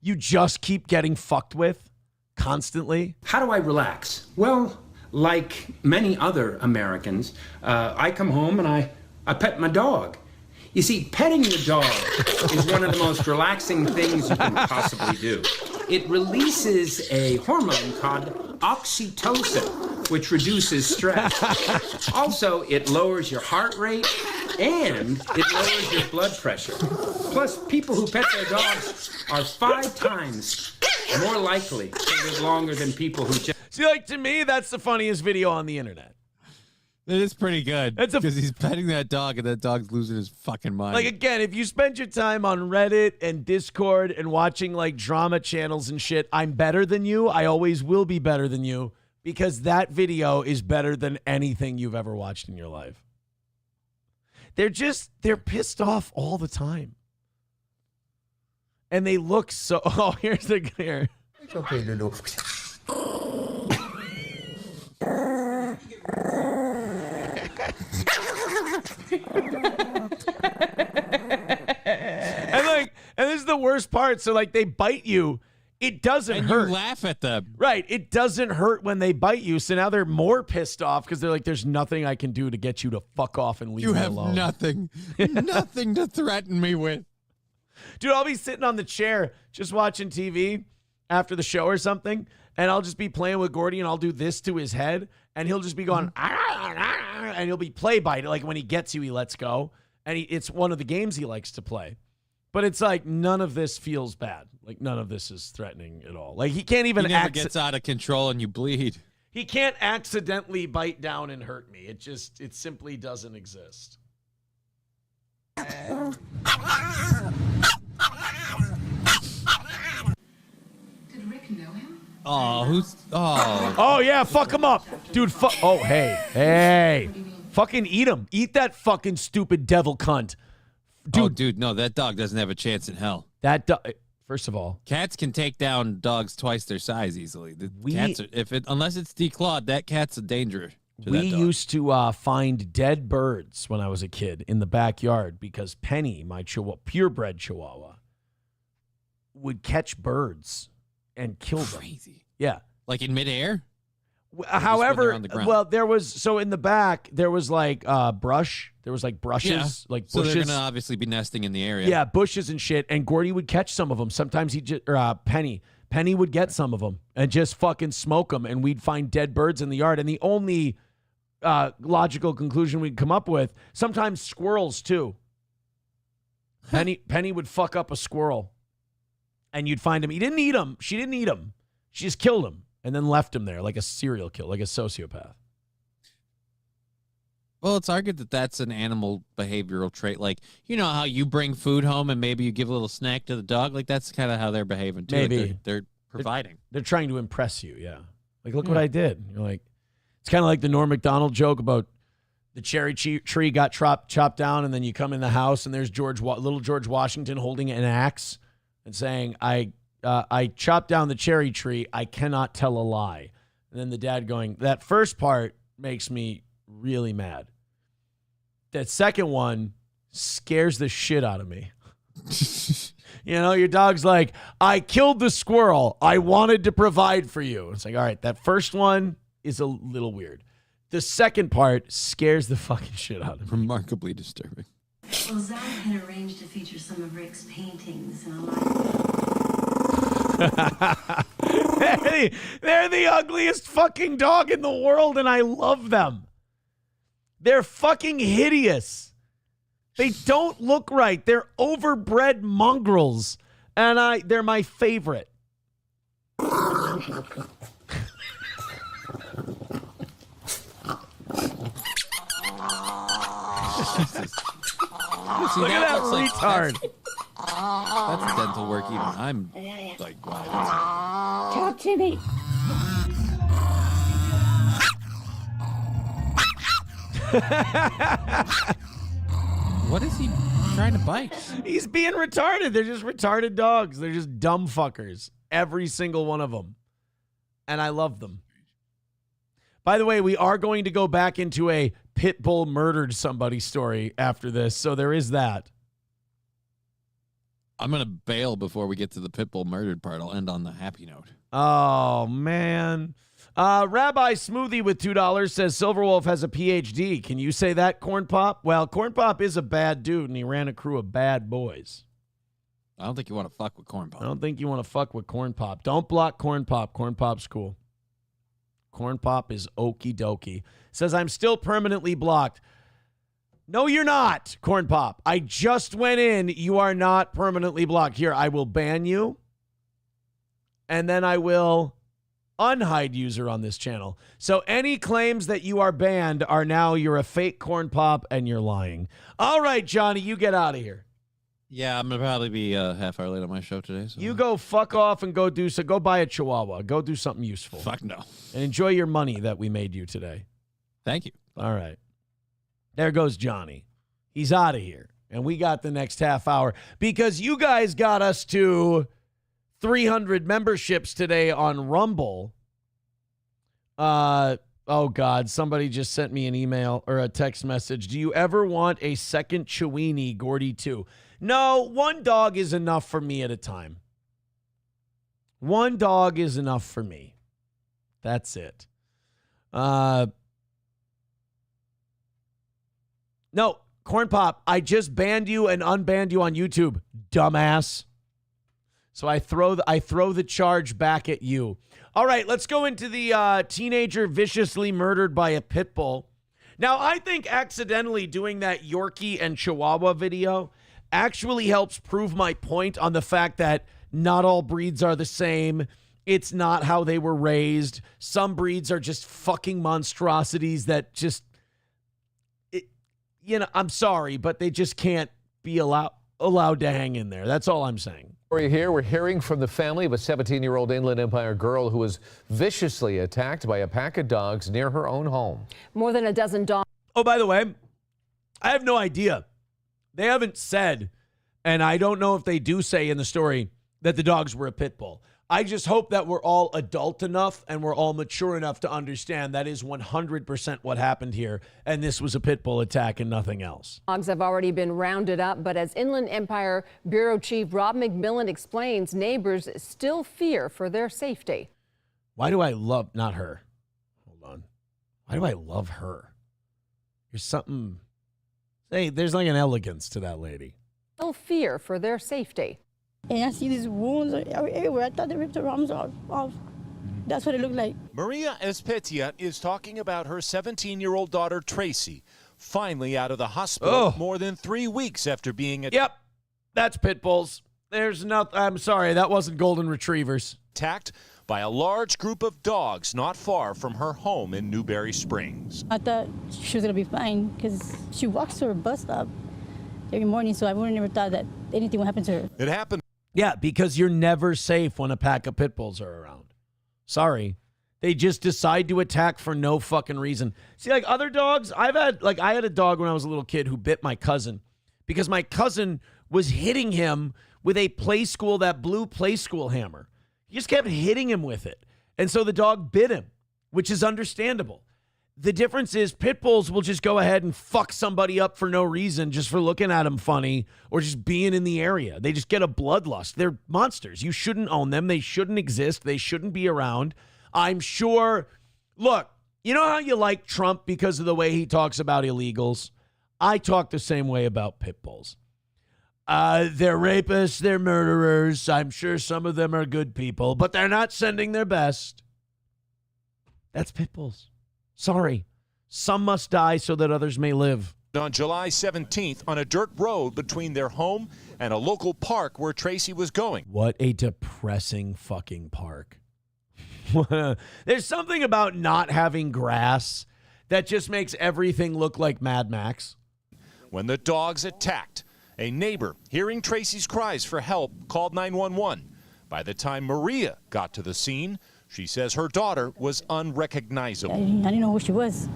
You just keep getting fucked with constantly. How do I relax? Well, like many other Americans, I come home and I pet my dog. You see, petting your dog is one of the most relaxing things you can possibly do. It releases a hormone called oxytocin, which reduces stress. Also, it lowers your heart rate and it lowers your blood pressure. Plus, people who pet their dogs are 5 times more likely to live longer than people who just... See, like, to me, that's the funniest video on the internet. It is pretty good because he's petting that dog and that dog's losing his fucking mind. Like, again, if you spend your time on Reddit and Discord and watching, like, drama channels and shit, I'm better than you. I always will be better than you because that video is better than anything you've ever watched in your life. They're pissed off all the time. And they look so... Oh, here's the... Here. It's okay, Lulu. And this is the worst part. So, like, they bite you. It doesn't hurt. And you laugh at them. Right. It doesn't hurt when they bite you. So now they're more pissed off because they're like, there's nothing I can do to get you to fuck off and leave me alone. You have nothing to threaten me with. Dude, I'll be sitting on the chair just watching TV after the show or something, and I'll just be playing with Gordy, and I'll do this to his head, and he'll just be going, and he'll be play by it. Like, when he gets you, he lets go, and it's one of the games he likes to play. But it's like, none of this feels bad. Like, none of this is threatening at all. Like, he can't even... He never gets out of control, and you bleed. He can't accidentally bite down and hurt me. It simply doesn't exist. Did Rick know him? Oh, yeah, fuck him up. Dude, oh, hey. Fucking eat him. Eat that fucking stupid devil cunt. Dude, no, that dog doesn't have a chance in hell. That dog, first of all. Cats can take down dogs twice their size easily. Cats are, unless it's declawed, that cat's a danger. We used to find dead birds when I was a kid in the backyard because Penny, my purebred Chihuahua, would catch birds and kill them. Crazy. Yeah. Like in midair? However, well, in the back, there was like brush. There was like brushes, like bushes. So they're going to obviously be nesting in the area. Yeah, bushes and shit. And Gordy would catch some of them. Sometimes Penny would get some of them and just fucking smoke them. And we'd find dead birds in the yard. And the only logical conclusion we'd come up with, sometimes squirrels too. Penny would fuck up a squirrel and you'd find him. He didn't eat him. She didn't eat him. She just killed him and then left him there like a serial killer, like a sociopath. Well, it's argued that that's an animal behavioral trait. Like, you know how you bring food home and maybe you give a little snack to the dog? Like, that's kind of how they're behaving, too. Maybe. Like they're providing. They're trying to impress you, yeah. Like, look what I did. You're like, it's kind of like the Norm Macdonald joke about the cherry tree got chopped down, and then you come in the house, and there's little George Washington holding an axe and saying, I chopped down the cherry tree. I cannot tell a lie. And then the dad going, that first part makes me really mad. That second one scares the shit out of me. You know, your dog's like, I killed the squirrel. I wanted to provide for you. It's like, all right, that first one is a little weird. The second part scares the fucking shit out of me. Remarkably disturbing. Well, Zach had arranged to feature some of Rick's paintings in a live. They're the ugliest fucking dog in the world, and I love them. They're fucking hideous. They don't look right. They're overbred mongrels, and they're my favorite. See, look at that retard. That's dental work even. I'm like, wow. Talk to me. What is he trying to bite? He's being retarded. They're just retarded dogs. They're just dumb fuckers. Every single one of them. And I love them. By the way, we are going to go back into a pit bull murdered somebody story after this, so there is that. I'm going to bail before we get to the pit bull murdered part. I'll end on the happy note. Oh, man. Rabbi Smoothie with $2 says Silverwolf has a PhD. Can you say that, Corn Pop? Well, Corn Pop is a bad dude, and he ran a crew of bad boys. I don't think you want to fuck with Corn Pop. I don't think you want to fuck with Corn Pop. Don't block Corn Pop. Corn Pop's cool. Corn Pop is okie dokie. Says, I'm still permanently blocked. No, you're not, Corn Pop. I just went in. You are not permanently blocked. Here, I will ban you. And then I will unhide user on this channel. So any claims that you are banned are now you're a fake Corn Pop and you're lying. All right, Johnny, you get out of here. Yeah, I'm going to probably be half hour late on my show today. So. You go fuck off and go buy a Chihuahua. Go do something useful. Fuck no. And enjoy your money that we made you today. Thank you. All right. There goes Johnny. He's out of here. And we got the next half hour because you guys got us to 300 memberships today on Rumble. Oh, God. Somebody just sent me an email or a text message. Do you ever want a second Chewini, Gordy 2? No, one dog is enough for me at a time. One dog is enough for me. That's it. No, Corn Pop, I just banned you and unbanned you on YouTube, dumbass. So I throw the charge back at you. All right, let's go into the teenager viciously murdered by a pit bull. Now, I think accidentally doing that Yorkie and Chihuahua video actually helps prove my point on the fact that not all breeds are the same. It's not how they were raised. Some breeds are just fucking monstrosities that just, I'm sorry, but they just can't be allowed to hang in there. That's all I'm saying. Here, we're hearing from the family of a 17-year-old Inland Empire girl who was viciously attacked by a pack of dogs near her own home. More than a dozen dogs. Oh, by the way, I have no idea. They haven't said, and I don't know if they do say in the story, that the dogs were a pit bull. I just hope that we're all adult enough and we're all mature enough to understand that is 100% what happened here, and this was a pit bull attack and nothing else. Dogs have already been rounded up, but as Inland Empire Bureau Chief Rob McMillan explains, neighbors still fear for their safety. Why do I love, not her, hold on. Why do I love her? There's something, there's like an elegance to that lady. Still fear for their safety. And I see these wounds everywhere. I thought they ripped her arms off. That's what it looked like. Maria Espetia is talking about her 17-year-old daughter, Tracy, finally out of the hospital more than 3 weeks after being Yep, that's pit bulls. There's nothing, I'm sorry, that wasn't golden retrievers. Attacked by a large group of dogs not far from her home in Newberry Springs. I thought she was going to be fine because she walks to her bus stop every morning, so I would have never thought that anything would happen to her. It happened. Yeah, because you're never safe when a pack of pit bulls are around. Sorry. They just decide to attack for no fucking reason. See, like other dogs, I had a dog when I was a little kid who bit my cousin because my cousin was hitting him with that blue play school hammer. He just kept hitting him with it. And so the dog bit him, which is understandable. The difference is pit bulls will just go ahead and fuck somebody up for no reason, just for looking at them funny or just being in the area. They just get a bloodlust. They're monsters. You shouldn't own them. They shouldn't exist. They shouldn't be around. I'm sure. Look, you know how you like Trump because of the way he talks about illegals? I talk the same way about pit bulls. They're rapists. They're murderers. I'm sure some of them are good people, but they're not sending their best. That's pit bulls. Sorry. Some must die so that others may live. On July 17th on a dirt road between their home and a local park where Tracy was going. What a depressing fucking park. There's something about not having grass that just makes everything look like Mad Max. When the dogs attacked, a neighbor, hearing Tracy's cries for help, called 911. By the time Maria got to the scene, she says her daughter was unrecognizable. I didn't know who she was.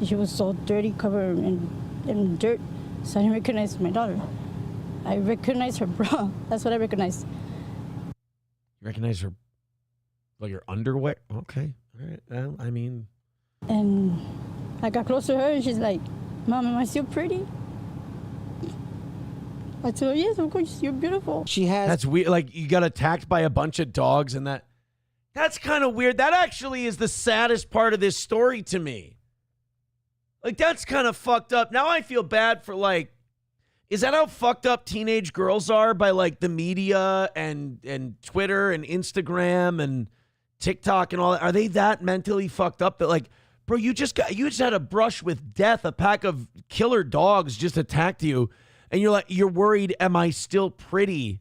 She was so dirty, covered in dirt, so I didn't recognize my daughter. I recognized her bra. That's what I recognized. You recognize her, like her underwear? Okay. All right. Well, I mean. And I got close to her and she's like, Mom, am I still pretty? I told her, yes, of course, you're beautiful. She has. That's weird. Like, you got attacked by a bunch of dogs, and that's kind of weird. That actually is the saddest part of this story to me. Like, that's kind of fucked up. Now I feel bad for, like, is that how fucked up teenage girls are by, like, the media and Twitter and Instagram and TikTok and all that? Are they that mentally fucked up that, like, bro, you just had a brush with death. A pack of killer dogs just attacked you. And you're worried, am I still pretty?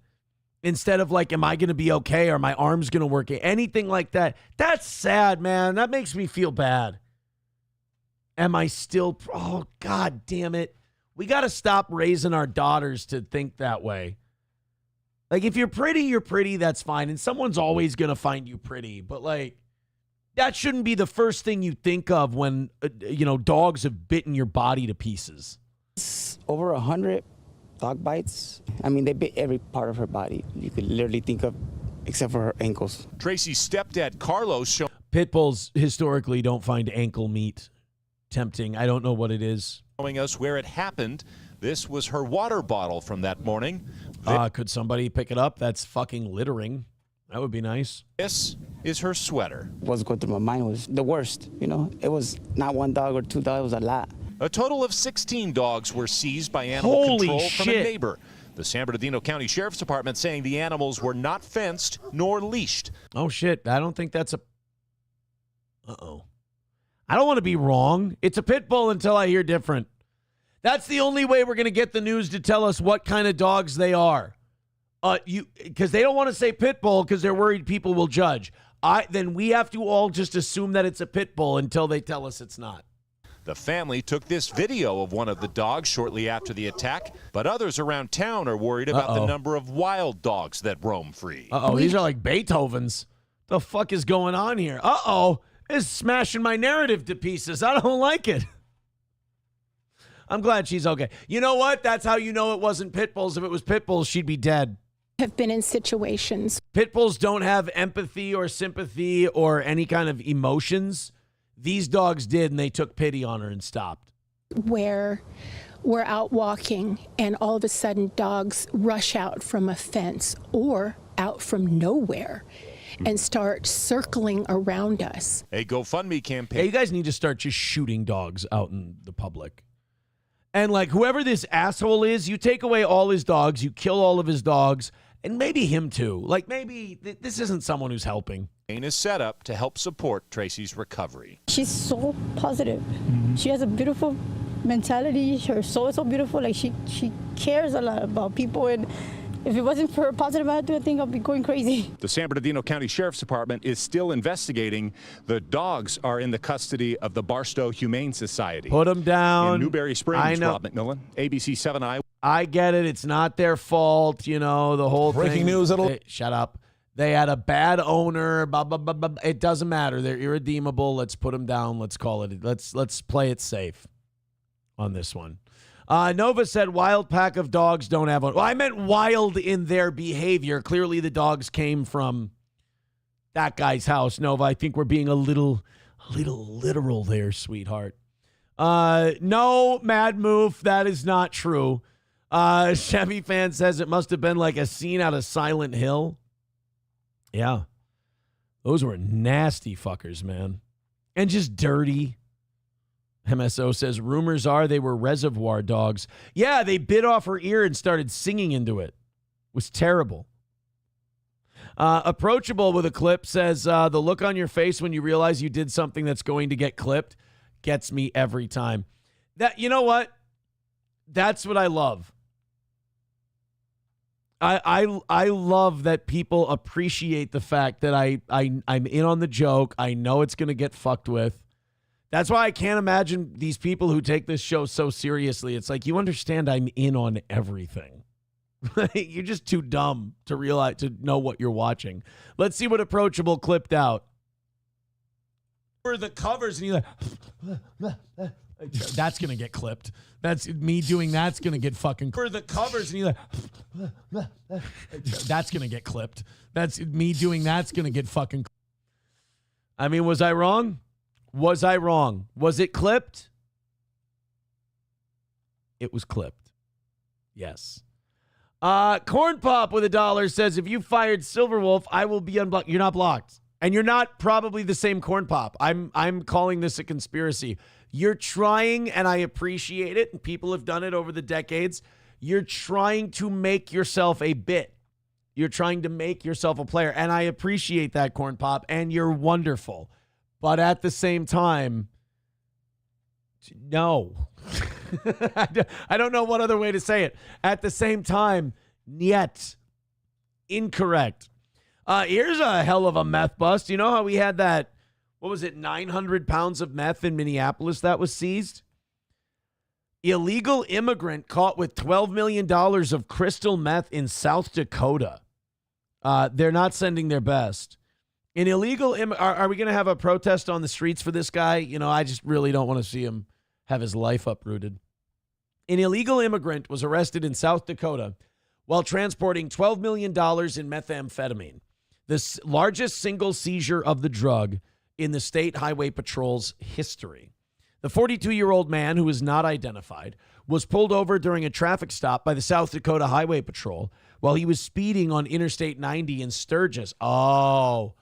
Instead of like, am I going to be okay? Are my arms going to work? Anything like that. That's sad, man. That makes me feel bad. Am I still, oh, God damn it. We got to stop raising our daughters to think that way. Like, if you're pretty, that's fine. And someone's always going to find you pretty. But like, that shouldn't be the first thing you think of when, dogs have bitten your body to pieces. Over 100 dog bites. I mean, they bit every part of her body you could literally think of, except for her ankles. Tracy's stepdad, Carlos, Pit bulls historically don't find ankle meat tempting. I don't know what it is. showing us where it happened. This was her water bottle from that morning. Could somebody pick it up? That's fucking littering. That would be nice. This is her sweater. What's going through my mind was the worst. It was not one dog or two dogs, it was a lot. A total of 16 dogs were seized by animal Holy control shit. from a neighbor. The San Bernardino County Sheriff's Department saying the animals were not fenced nor leashed. Oh, shit. I don't think that's a... Uh-oh. I don't want to be wrong. It's a pit bull until I hear different. That's the only way we're going to get the news to tell us what kind of dogs they are. Because they don't want to say pit bull because they're worried people will judge. Then we have to all just assume that it's a pit bull until they tell us it's not. The family took this video of one of the dogs shortly after the attack, but others around town are worried about the number of wild dogs that roam free. These are like Beethoven's. The fuck is going on here? It's smashing my narrative to pieces. I don't like it. I'm glad she's okay. You know what? That's how you know it wasn't pit bulls. If it was pit bulls, she'd be dead. Have been in situations. Pit bulls don't have empathy or sympathy or any kind of emotions. These dogs did, and they took pity on her and stopped. Where we're out walking, and all of a sudden dogs rush out from a fence or out from nowhere and start circling around us. A GoFundMe campaign. Hey, you guys need to start just shooting dogs out in the public. And like whoever this asshole is, you take away all his dogs, you kill all of his dogs, and maybe him too. Like maybe this isn't someone who's helping. Is set up to help support Tracy's recovery. She's so positive. She has a beautiful mentality. Her soul is so beautiful. Like she cares a lot about people, and if it wasn't for her positive attitude, I think I'd be going crazy. The San Bernardino County Sheriff's Department is still investigating. The dogs are in the custody of the Barstow Humane Society. Put them down. In Newberry Springs, I know. Rob McMillan, ABC 7 I. I get it. It's not their fault. The whole Breaking thing. news, Shut up. They had a bad owner. Blah, blah, blah, blah. It doesn't matter. They're irredeemable. Let's put them down. Let's call it. Let's play it safe on this one. Nova said wild pack of dogs don't have one. Well, I meant wild in their behavior. Clearly the dogs came from that guy's house. Nova, I think we're being a little literal there, sweetheart. No, Mad Moof, that is not true. Chevy Fan says it must have been like a scene out of Silent Hill. Yeah. Those were nasty fuckers, man. And just dirty. MSO says, rumors are they were reservoir dogs. Yeah, they bit off her ear and started singing into it. It was terrible. Approachable with a clip says, the look on your face when you realize you did something that's going to get clipped gets me every time. You know what? That's what I love. I love that people appreciate the fact that I'm in on the joke. I know it's going to get fucked with. That's why I can't imagine these people who take this show so seriously. It's like, you understand I'm in on everything. You're just too dumb to realize, to know what you're watching. Let's see what Approachable clipped out. For the covers, and you're like, that's going to get clipped. That's me doing that's going to get fucking for the covers, and you're like, that's going to get clipped. That's me doing that's going to get fucking. I mean, was I wrong? Was I wrong? Was it clipped? It was clipped. Yes. Corn Pop with $1 says, if you fired Silverwolf, I will be unblocked. You're not blocked. And you're not probably the same Corn Pop. I'm calling this a conspiracy. You're trying, and I appreciate it, and people have done it over the decades. You're trying to make yourself a bit. You're trying to make yourself a player, and I appreciate that, Corn Pop, and you're wonderful. But at the same time, no. I don't know what other way to say it. At the same time, niet. Incorrect. Here's a hell of a meth bust. You know how we had that, 900 pounds of meth in Minneapolis that was seized? Illegal immigrant caught with $12 million of crystal meth in South Dakota. They're not sending their best. An illegal are we going to have a protest on the streets for this guy? I just really don't want to see him have his life uprooted. An illegal immigrant was arrested in South Dakota while transporting $12 million in methamphetamine, the largest single seizure of the drug in the state highway patrol's history. The 42-year-old man, who is not identified, was pulled over during a traffic stop by the South Dakota Highway Patrol while he was speeding on Interstate 90 in Sturgis. Oh,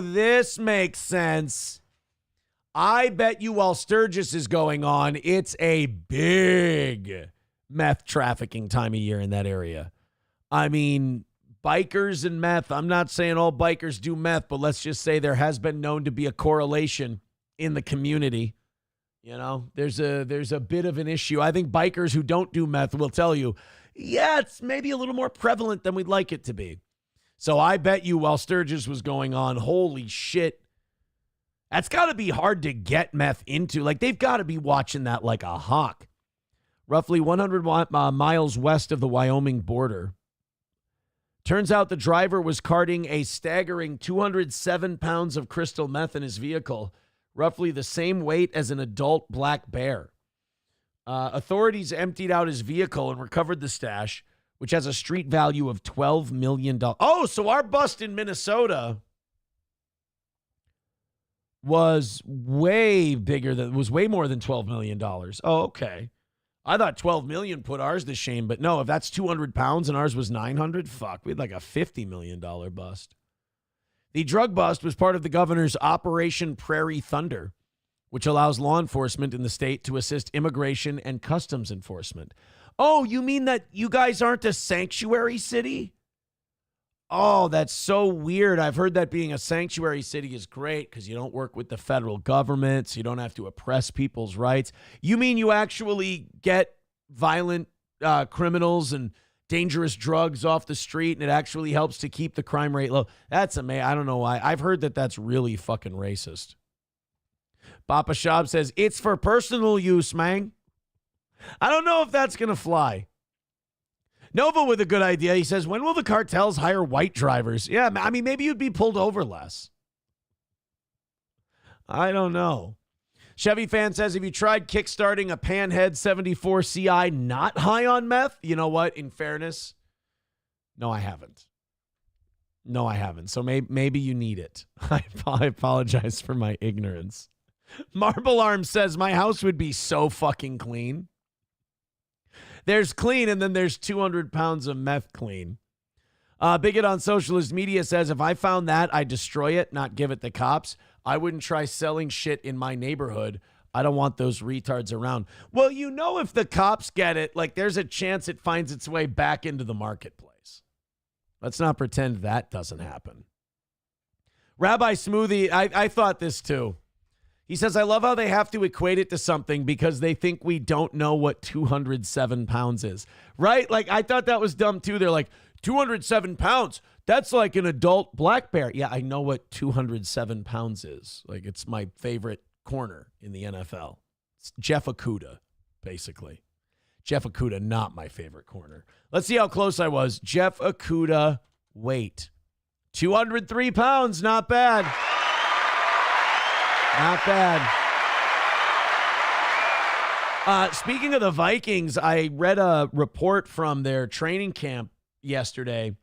this makes sense. I bet you while Sturgis is going on, it's a big meth trafficking time of year in that area. I mean, bikers and meth. I'm not saying all bikers do meth, but let's just say there has been known to be a correlation in the community. There's a bit of an issue. I think bikers who don't do meth will tell you, yeah, it's maybe a little more prevalent than we'd like it to be. So I bet you while Sturgis was going on, holy shit, that's got to be hard to get meth into. Like, they've got to be watching that like a hawk. Roughly 100 miles west of the Wyoming border. Turns out the driver was carting a staggering 207 pounds of crystal meth in his vehicle, roughly the same weight as an adult black bear. Authorities emptied out his vehicle and recovered the stash, which has a street value of $12 million. Oh, so our bust in Minnesota was way more than $12 million. Oh, okay. I thought 12 million put ours to shame, but no, if that's 200 pounds and ours was 900, fuck, we had like a $50 million bust. The drug bust was part of the governor's Operation Prairie Thunder, which allows law enforcement in the state to assist immigration and customs enforcement. Oh, you mean that you guys aren't a sanctuary city? Oh, that's so weird. I've heard that being a sanctuary city is great because you don't work with the federal government, so you don't have to oppress people's rights. You mean you actually get violent criminals and dangerous drugs off the street, and it actually helps to keep the crime rate low? That's amazing. I don't know why. I've heard that that's really fucking racist. Papa Shab says, it's for personal use, man. I don't know if that's going to fly. Nova with a good idea. He says, when will the cartels hire white drivers? Yeah, I mean, maybe you'd be pulled over less. I don't know. Chevy fan says, have you tried kickstarting a Panhead 74 CI not high on meth? You know what? In fairness, no, I haven't. So maybe you need it. I apologize for my ignorance. Marble Arm says, my house would be so fucking clean. There's clean, and then there's 200 pounds of meth clean. Bigot on Socialist Media says, if I found that, I'd destroy it, not give it the cops. I wouldn't try selling shit in my neighborhood. I don't want those retards around. Well, if the cops get it, like, there's a chance it finds its way back into the marketplace. Let's not pretend that doesn't happen. Rabbi Smoothie, I thought this too. He says, I love how they have to equate it to something because they think we don't know what 207 pounds is, right? Like, I thought that was dumb too. They're like, 207 pounds, that's like an adult black bear. Yeah, I know what 207 pounds is. Like, it's my favorite corner in the NFL. It's Jeff Okudah, basically. Jeff Okudah, not my favorite corner. Let's see how close I was. Jeff Okudah, weight. 203 pounds, not bad. Not bad. Speaking of the Vikings, I read a report from their training camp yesterday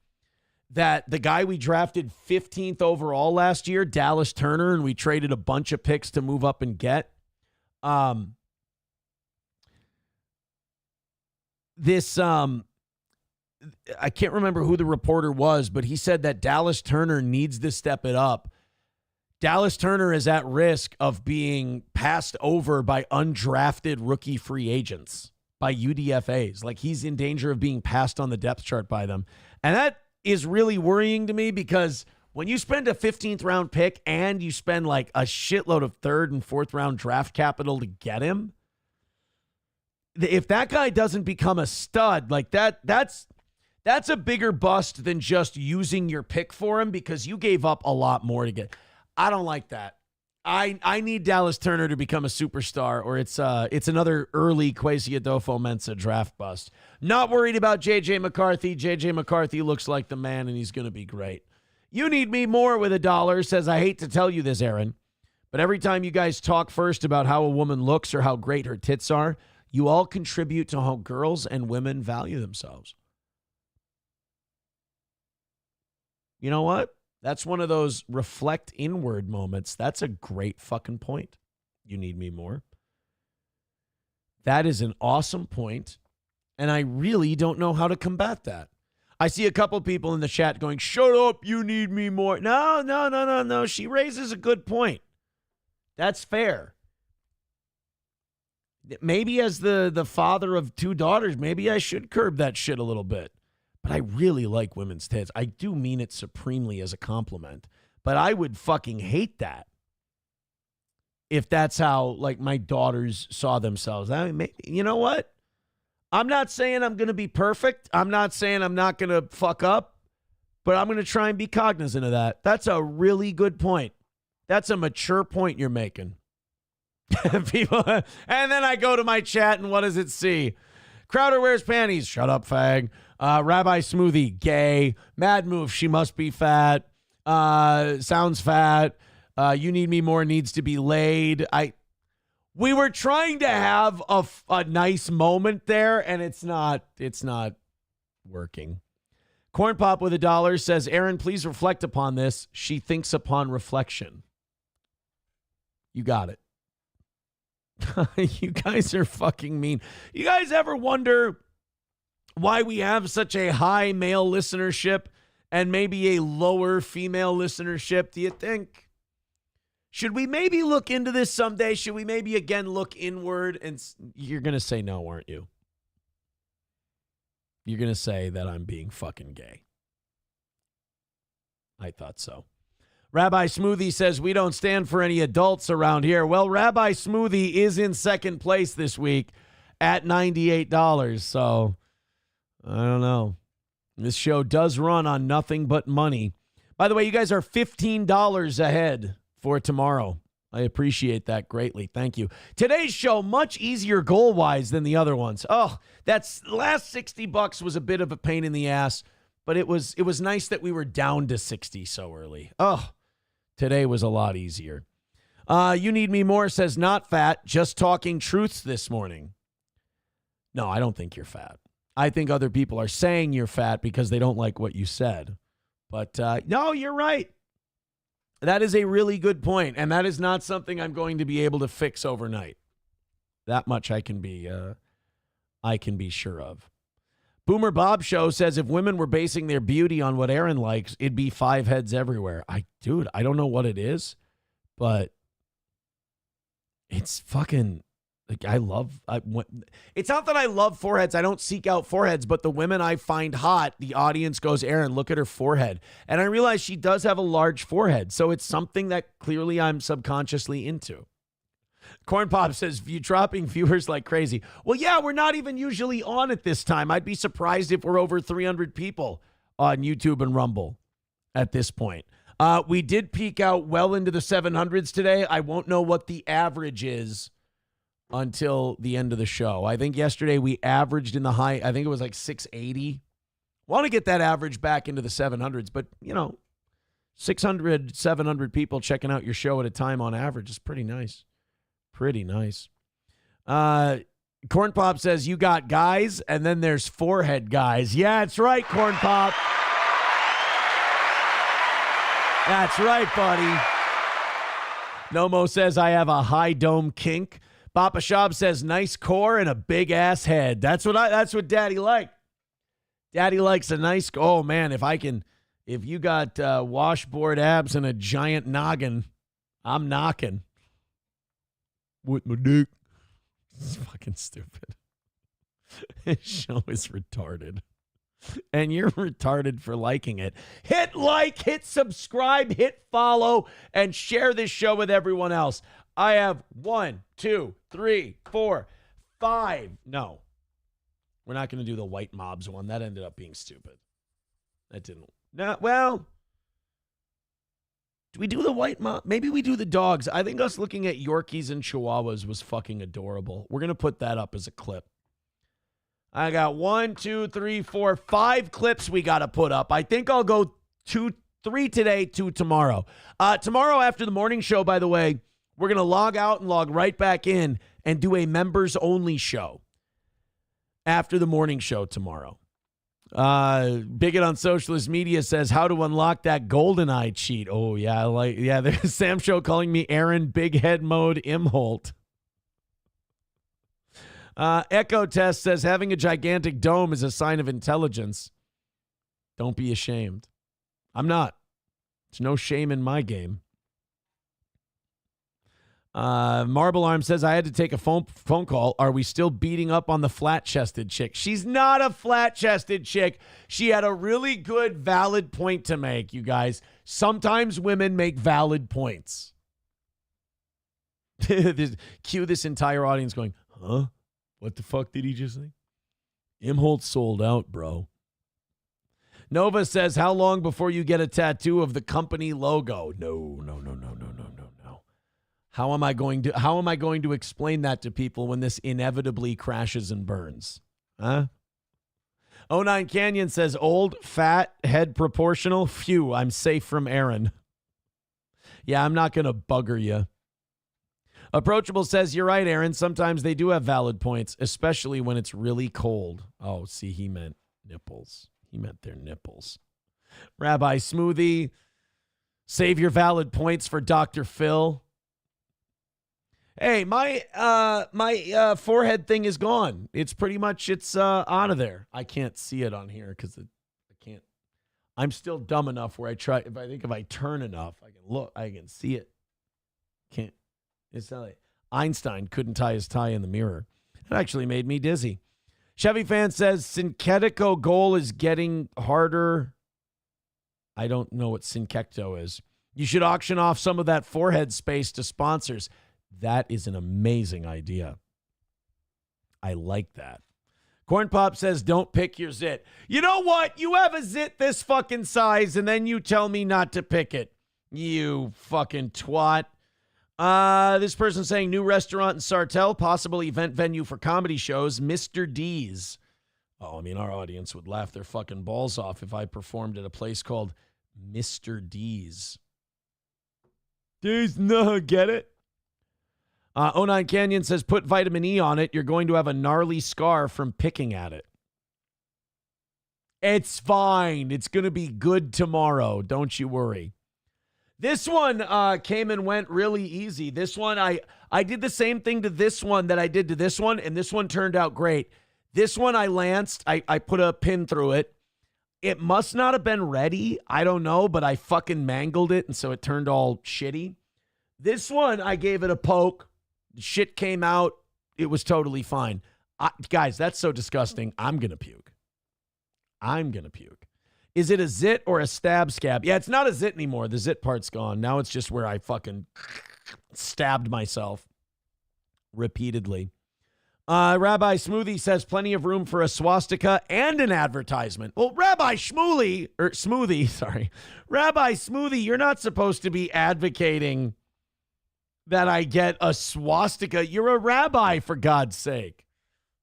that the guy we drafted 15th overall last year, Dallas Turner, and we traded a bunch of picks to move up and get, this, I can't remember who the reporter was, but he said that Dallas Turner needs to step it up. Dallas Turner is at risk of being passed over by undrafted rookie free agents, by UDFAs. Like, he's in danger of being passed on the depth chart by them. And that is really worrying to me, because when you spend a 15th round pick and you spend like a shitload of 3rd and 4th round draft capital to get him, if that guy doesn't become a stud, like that's a bigger bust than just using your pick for him, because you gave up a lot more to get. I don't like that. I need Dallas Turner to become a superstar, or it's another early Kwesi Adolfo-Mensah draft bust. Not worried about J.J. McCarthy. J.J. McCarthy looks like the man, and he's going to be great. You Need Me More with $1 says, I hate to tell you this, Aaron, but every time you guys talk first about how a woman looks or how great her tits are, you all contribute to how girls and women value themselves. You know what? That's one of those reflect inward moments. That's a great fucking point. You need me more. That is an awesome point, and I really don't know how to combat that. I see a couple people in the chat going, shut up, you need me more. No. She raises a good point. That's fair. Maybe as the father of 2 daughters, maybe I should curb that shit a little bit. But I really like women's tits. I do mean it supremely as a compliment. But I would fucking hate that if that's how, like, my daughters saw themselves. I mean, maybe, you know what? I'm not saying I'm going to be perfect. I'm not saying I'm not going to fuck up. But I'm going to try and be cognizant of that. That's a really good point. That's a mature point you're making. People, and then I go to my chat, and what does it see? Crowder wears panties. Shut up, fag. Rabbi Smoothie, gay. Mad Move, she must be fat. Sounds fat. You Need Me More needs to be laid. We were trying to have a nice moment there, and it's not working. Corn Pop with $1 says, Aaron, please reflect upon this. She thinks upon reflection. You got it. You guys are fucking mean. You guys ever wonder why we have such a high male listenership and maybe a lower female listenership? Do you think? Should we maybe look into this someday? Should we maybe again look inward? And you're going to say no, aren't you? You're going to say that I'm being fucking gay. I thought so. Rabbi Smoothie says, we don't stand for any adults around here. Well, Rabbi Smoothie is in second place this week at $98. So, I don't know. This show does run on nothing but money. By the way, you guys are $15 ahead for tomorrow. I appreciate that greatly. Thank you. Today's show, much easier goal-wise than the other ones. Oh, that's last $60 was a bit of a pain in the ass, but it was nice that we were down to 60 so early. Oh, today was a lot easier. You Need Me More says, not fat, just talking truths this morning. No, I don't think you're fat. I think other people are saying you're fat because they don't like what you said. But no, you're right. That is a really good point, and that is not something I'm going to be able to fix overnight. That much I can be sure of. Boomer Bob Show says, if women were basing their beauty on what Aaron likes, it'd be 5 heads everywhere. Dude, I don't know what it is, but it's fucking, like, it's not that I love foreheads. I don't seek out foreheads, but the women I find hot, the audience goes, Aaron, look at her forehead. And I realize she does have a large forehead, so it's something that clearly I'm subconsciously into. Corn Pop says, you dropping viewers like crazy. Well, yeah, we're not even usually on at this time. I'd be surprised if we're over 300 people on YouTube and Rumble at this point. We did peak out well into the 700s today. I won't know what the average is until the end of the show. I think yesterday we averaged in the high, I think it was like 680. Want to get that average back into the 700s, but, 600, 700 people checking out your show at a time on average is pretty nice. Pretty nice. Corn Pop says, you got guys, and then there's forehead guys. Yeah, that's right, Corn Pop. That's right, buddy. Nomo says, I have a high dome kink. Papa Shab says nice core and a big ass head. That's what Daddy liked. Daddy likes a nice. Oh man, if you got washboard abs and a giant noggin, I'm knocking with my dick. It's fucking stupid. This show is retarded. And you're retarded for liking it. Hit like, hit subscribe, hit follow, and share this show with everyone else. I have 1, 2, 3, 4, 5. No. We're not going to do the white mobs one. That ended up being stupid. That didn't. No, well, do we do the white mob? Maybe we do the dogs. I think us looking at Yorkies and Chihuahuas was fucking adorable. We're going to put that up as a clip. I got 1, 2, 3, 4, 5 clips we got to put up. I think I'll go 2, 3 today, 2 tomorrow. Tomorrow after the morning show, by the way, we're going to log out and log right back in and do a members-only show after the morning show tomorrow. Bigot on Socialist Media says, how to unlock that GoldenEye cheat. Oh, yeah, there's Sam Show calling me Aaron Big Head Mode Imholt. Echo Test says having a gigantic dome is a sign of intelligence. Don't be ashamed. I'm not. There's no shame in my game. Marble Arm says I had to take a phone call. Are we still beating up on the flat-chested chick? She's not a flat-chested chick. She had a really good, valid point to make, you guys. Sometimes women make valid points. Cue this entire audience going, huh? What the fuck did he just say? Imholt sold out, bro. Nova says, how long before you get a tattoo of the company logo? No. How am I going to explain that to people when this inevitably crashes and burns? Huh? 09 Canyon says, old, fat, head proportional. Phew, I'm safe from Aaron. Yeah, I'm not going to bugger you. Approachable says, you're right, Aaron. Sometimes they do have valid points, especially when it's really cold. Oh, see, he meant nipples. He meant their nipples. Rabbi Smoothie, save your valid points for Dr. Phil. Hey, my forehead thing is gone. It's pretty much, it's out of there. I can't see it on here because I can't. I'm still dumb enough where if I turn enough, I can look, I can see it. Can't. It's not like Einstein couldn't tie his tie in the mirror. It actually made me dizzy. Chevy Fan says, Syncetico Gold is getting harder. I don't know what Syncecto is. You should auction off some of that forehead space to sponsors. That is an amazing idea. I like that. Corn Pop says, don't pick your zit. You know what? You have a zit this fucking size, and then you tell me not to pick it. You fucking twat. This person saying new restaurant in Sartell, possible event venue for comedy shows, Mr. D's. Oh, I mean, our audience would laugh their fucking balls off if I performed at a place called Mr. D's. D's, no, get it? 09 Canyon says, put vitamin E on it. You're going to have a gnarly scar from picking at it. It's fine. It's going to be good tomorrow. Don't you worry. This one came and went really easy. This one, I did the same thing to this one that I did to this one, and this one turned out great. This one I lanced. I put a pin through it. It must not have been ready. I don't know, but I fucking mangled it, and so it turned all shitty. This one, I gave it a poke. Shit came out. It was totally fine. Guys, that's so disgusting. I'm going to puke. Is it a zit or a stab scab? Yeah, it's not a zit anymore. The zit part's gone. Now it's just where I fucking stabbed myself repeatedly. Rabbi Smoothie says plenty of room for a swastika and an advertisement. Well, Rabbi Smoothie, you're not supposed to be advocating that I get a swastika. You're a rabbi, for God's sake.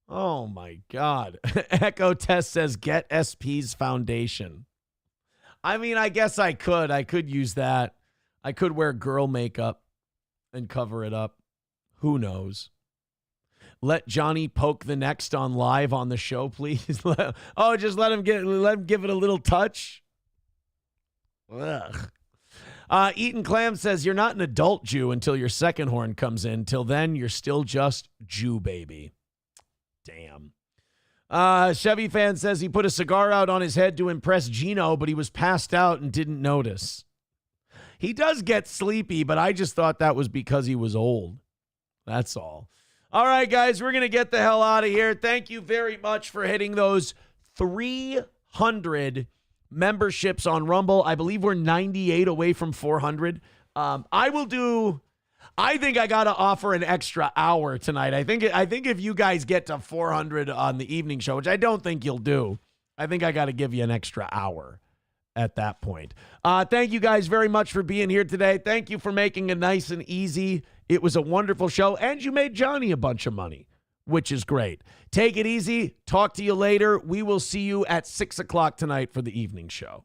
Oh, my God. Echo Test says, get SP's foundation. I mean, I guess I could. I could use that. I could wear girl makeup and cover it up. Who knows? Let Johnny poke the next on live on the show, please. Just let him give it a little touch. Ugh. Eaton Clam says, you're not an adult Jew until your second horn comes in. Till then, you're still just Jew baby. Damn. Chevy Fan says he put a cigar out on his head to impress Gino, but he was passed out and didn't notice. He does get sleepy, but I just thought that was because he was old. That's all. All right, guys, we're going to get the hell out of here. Thank you very much for hitting those 300 memberships on Rumble. I believe we're 98 away from 400. I think I got to offer an extra hour tonight. I think if you guys get to 400 on the evening show, which I don't think you'll do, I think I got to give you an extra hour at that point. Thank you guys very much for being here today. Thank you for making it nice and easy. It was a wonderful show, and you made Johnny a bunch of money, which is great. Take it easy. Talk to you later. We will see you at 6 o'clock tonight for the evening show.